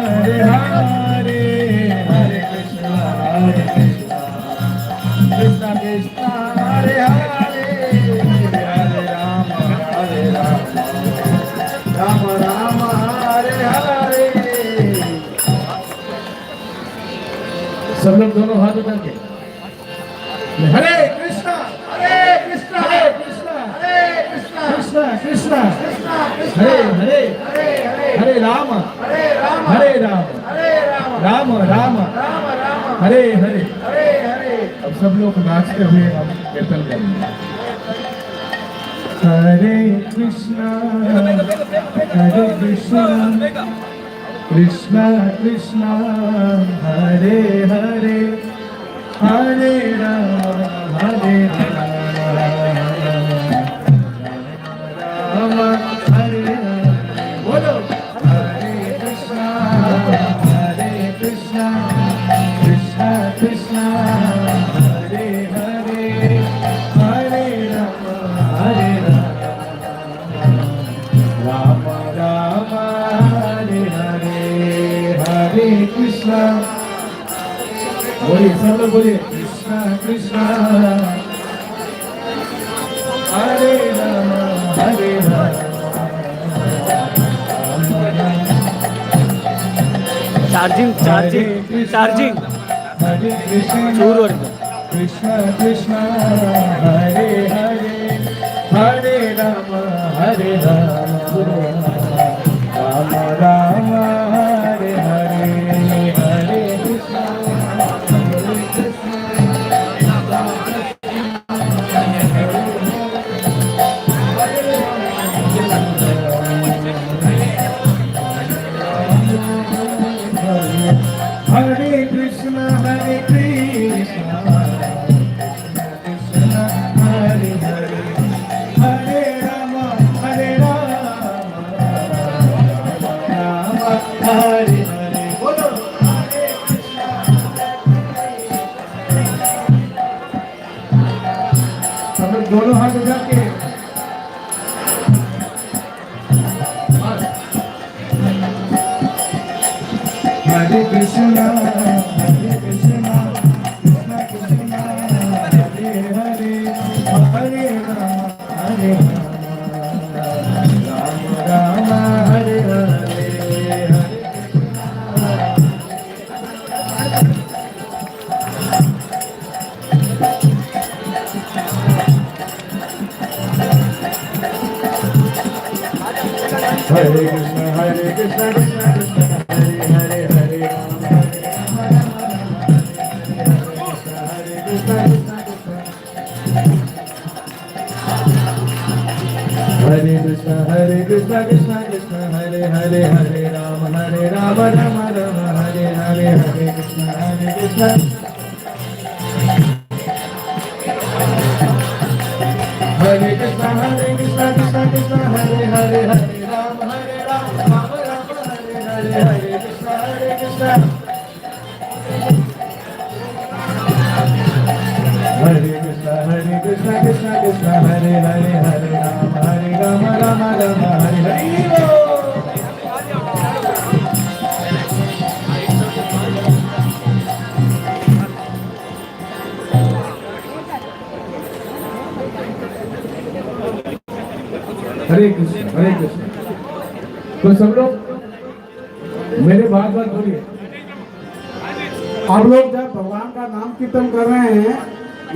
सब लोग दोनों हाथ उठा के हरे कृष्णा हरे कृष्णा हरे कृष्णा हरे कृष्णा कृष्णा कृष्णा हरे हरे हरे राम हरे राम राम राम हरे हरे अब सब लोग नाचते हुए हम कीर्तन करेंगे। हरे कृष्णा कृष्णा कृष्णा हरे हरे हरे राम राम हरे बोलो हरे कृष्णा कृष्णा कृष्णा हरे हरे हरे राम राम राम हरे हरे हरे कृष्णा बोलिए सब लोग बोलिए कृष्णा कृष्णा हरे राम चार्जिंग हरे कृष्णा कृष्णा कृष्णा हरे हरे हरे राम राम राम हरे हरे हरे कृष्णा हरे कृष्णा हरे हरे हरे राम राम हरे हरे बोलो हरे कृष्णा सब लोग दोनों हाथ उठा के हरे कृष्णा कृष्णा कृष्णा हरे हरे हरे राम हरे हरे हरे कृष्णा कृष्णा कृष्णा हरे हरे हरे राम हरे कृष्णा कृष्णा कृष्णा हरे कृष्णा कृष्णा कृष्णा हरे हरे हरे राम राम राम हरे हरे हरे कृष्णा कृष्णा कृष्णा कृष्णा हरे हरे हरे राम राम राम हरे हरे हरे कृष्णा कृष्णा कृष्णा कृष्णा हरे हरे हरे राम राम राम हरे हरे हरे कृष्ण तो सब लोग मेरे बात बोलिए। आप लोग जब भगवान का नाम कीर्तन कर रहे हैं,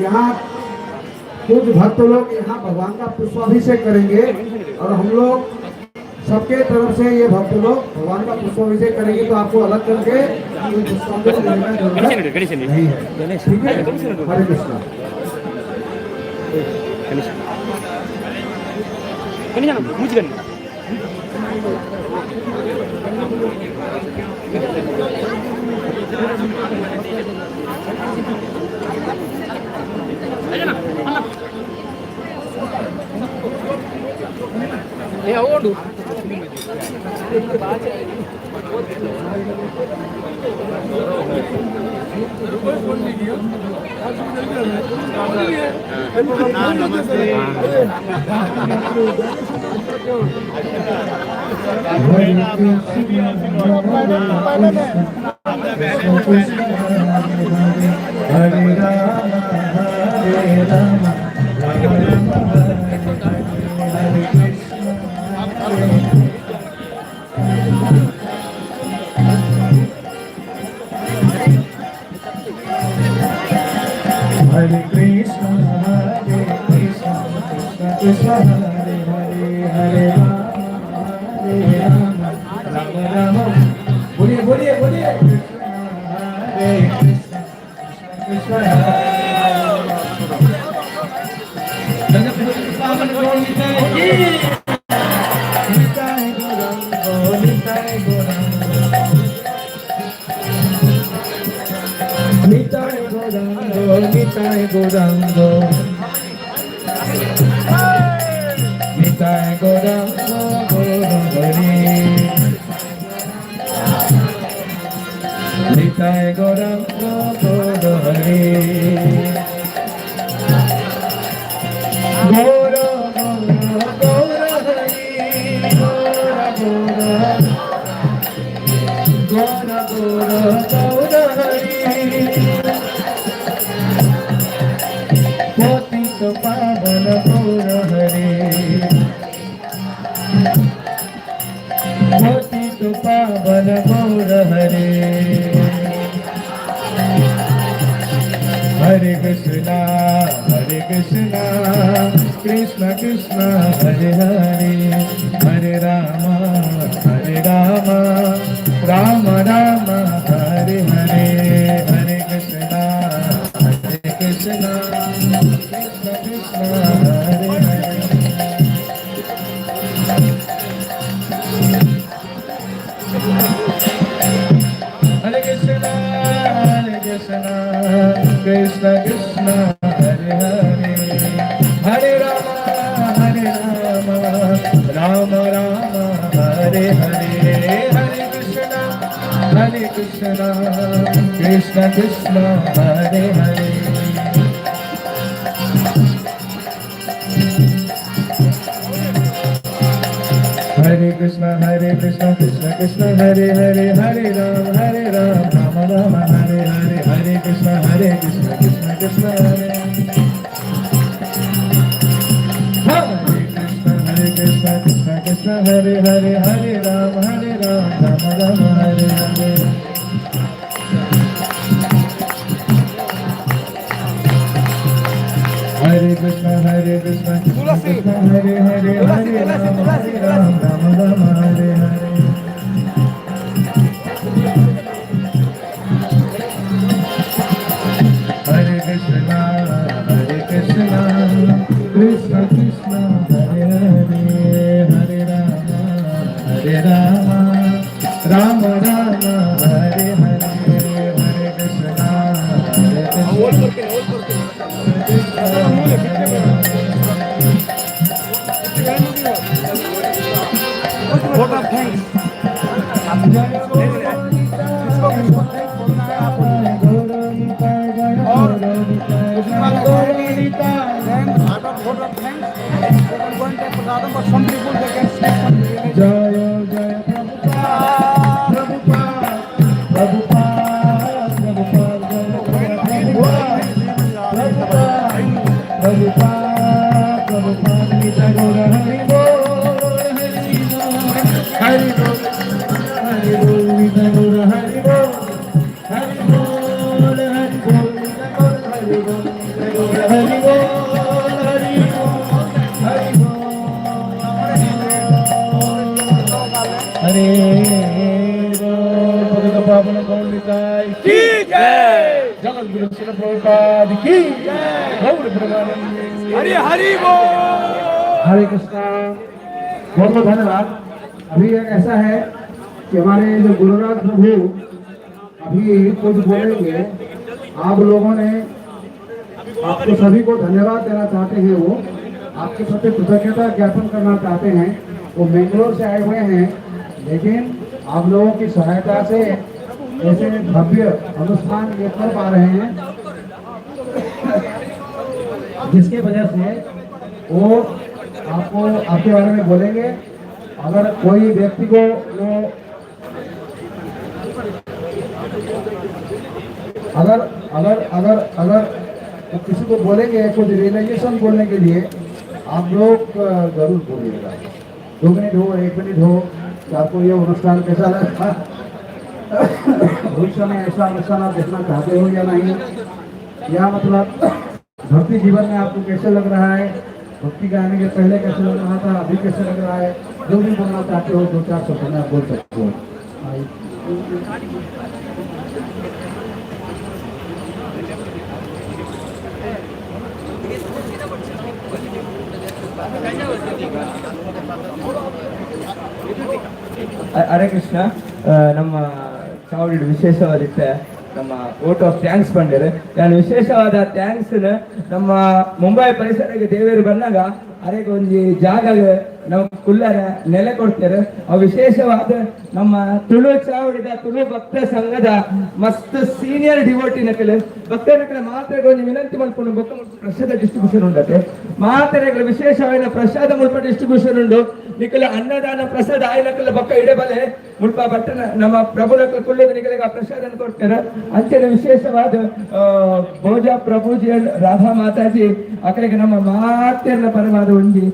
यहाँ कुछ भक्त लोग यहाँ भगवान का पुष्पाभिषेक करेंगे और हम लोग सबके तरफ से ये भक्त लोग भगवान का पुष्पाभिषेक करेंगे, तो आपको अलग करके पुष्पाभिषेक देने की जरूरत नहीं है। ठीक है, हरे Krishna. Hare Krishna Krishna Krishna Hare Hare Hare Rama Rama Rama बोलिए बोलिए बोलिए हरे कृष्णा कृष्ण पावन निताय गौरंगो निताय गौरंगो निताय गौरंगो निताय गौरंगो निताय गौरंगो गौरंगो निताय गौरंग गौर हरे गौर गौर हरे गौर गौर गौर हरे पतित पावन गौर हरे पतित पावन गौर हरे Hare Krishna Krishna Krishna Hare Hare Hare Rama Rama Rama Hare Hare Hare Krishna Krishna Krishna Hare Hare Hare Krishna Krishna Krishna Hare Hare Hare Rama Rama Rama Hare Hare Hare Krishna Krishna Krishna Hare Hare Hare Krishna Krishna Krishna Hare Hare Hare Rama Rama Rama Hare Hare Hare Krishna Krishna Krishna Hare Krishna Krishna Hare Hare Hare Rama Rama Rama Hare Hare Hare Krishna Krishna Krishna Hare Hare Hare Rama Rama Rama Hare Hare Hare Krishna Krishna Krishna Hare Hare Hare Rama Rama Rama Hare Hare Hare Krishna Vote of thanks. हरे कृष्णा बहुत बहुत धन्यवाद। अभी एक ऐसा है कि हमारे जो गुरुराज प्रभु अभी कुछ बोलेंगे। आप लोगों ने आपको सभी को धन्यवाद देना चाहते हैं। वो आपके प्रति कृतज्ञता ज्ञापन करना चाहते हैं। वो बेंगलोर से आए हुए हैं, लेकिन आप लोगों की सहायता से ऐसे भव्य अनुष्ठान ये कर पा रहे हैं, जिसके वजह से वो आपको आपके बारे में बोलेंगे। अगर कोई व्यक्ति को वो अगर तो किसी को बोलेंगे कुछ रियलाइजेशन बोलने के लिए, आप लोग जरूर बोलिएगा। 2 मिनट हो, 1 मिनट हो कि आपको ये अनुष्ठान कैसा लगा, भविष्य में ऐसा अनुष्ठान आप देखना चाहते हो या नहीं, या मतलब भक्ति जीवन में आपको कैसे लग रहा है? भक्ति गाने के पहले कैसे लग रहा था, अभी कैसे लग रहा है? जो भी बोलना चाहते हो 2-4 शब्द में आप बोल सकते हो। ಹರೇ ಕೃಷ್ಣ. ನಮ್ಮ ಚಾವಡಿ ವಿಶೇಷವಾದಿತ್ತೆ ನಮ್ಮ ವೋಟ್ ಆಫ್ ಥ್ಯಾಂಕ್ಸ್ ಬಂದಿದೆ. ನಾನು ವಿಶೇಷವಾದ ಥ್ಯಾಂಕ್ಸ್ ನಮ್ಮ ಮುಂಬೈ ಪರಿಸರಕ್ಕೆ ದೇವರು ಬಂದಾಗ ಅರೆಗೆ ಒಂದು ಜಾಗ ನಾವು ಕುಲ್ಲರ ನೆಲೆ ಕೊಡ್ತಾರೆ. ಅವು ವಿಶೇಷವಾದ ನಮ್ಮ ತುಳು ಚಾವಡಿದ ತುಳು ಭಕ್ತ ಸಂಘದ ಮಸ್ತ್ ಸೀನಿಯರ್ ಡಿವೋಟಿ ನಕಲು ಭಕ್ತರ ಮಾತ್ರ ಒಂದು ವಿನಂತಿ ಮಾಡ್ಕೊಂಡು ಬೊಕ್ಕ ಪ್ರಸಾದ ಡಿಸ್ಟ್ರಿಬ್ಯೂಷನ್ ಉಂಟತೆ. ಮಾತ್ರೆಗಳ ವಿಶೇಷವಾದ ಪ್ರಸಾದ ಮುಲ್ಪ ಡಿಸ್ಟ್ರಿಬ್ಯೂಷನ್ ಉಂಟು. ನಿಖಲ ಅನ್ನದಾನ ಪ್ರಸಾದ ಆಯ್ನಕಲ್ಲ ಬೊಕ್ಕ ಇಡಬಲೆ ಮುಲ್ಪ ಬಟ್ಟನ ನಮ್ಮ ಪ್ರಭುನಕ ಕುಲ್ಲದ ನಿಖಲಿಗೆ ಆ ಪ್ರಸಾದ ಕೊಡ್ತಾರೆ. ಅಂಚನೆ ವಿಶೇಷವಾದ ಭೋಜ ಪ್ರಭುಜಿ ರಾಧಾ ಮಾತಾಜಿ ಅಕಲಿಗೆ ನಮ್ಮ ಮಾತೆಯನ್ನ ಪರವಾದ ಒಂಜಿ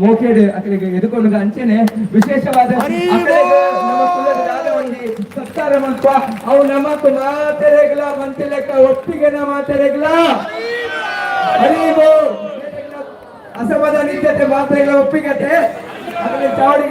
ಮೋಕೆಡ್ ಅಕಲಿಗೆ ಎದುಕೊಂಡು ಅಂಚನೆ ವಿಶೇಷವಾದ ನಮ್ಮ ಕುಲದ ರಾಧ ಒಂಜಿ ಸತ್ಕಾರ ಮಲ್ಪ ಅವು ನಮಕ್ ಮಾತೆರೆಗ್ಲ ಮಂತಿಲೆಕ್ಕ ಒಪ್ಪಿಗೆನ ಮಾತೆರೆಗ್ಲ ಹರಿಬೋ ಅಸಮಾಧಾನ ಇದ್ದತೆ ಮಾತೆರೆಗ್ಲ ಒಪ್ಪಿಗತೆ ಅದರಲ್ಲಿ ಚಾವಡಿ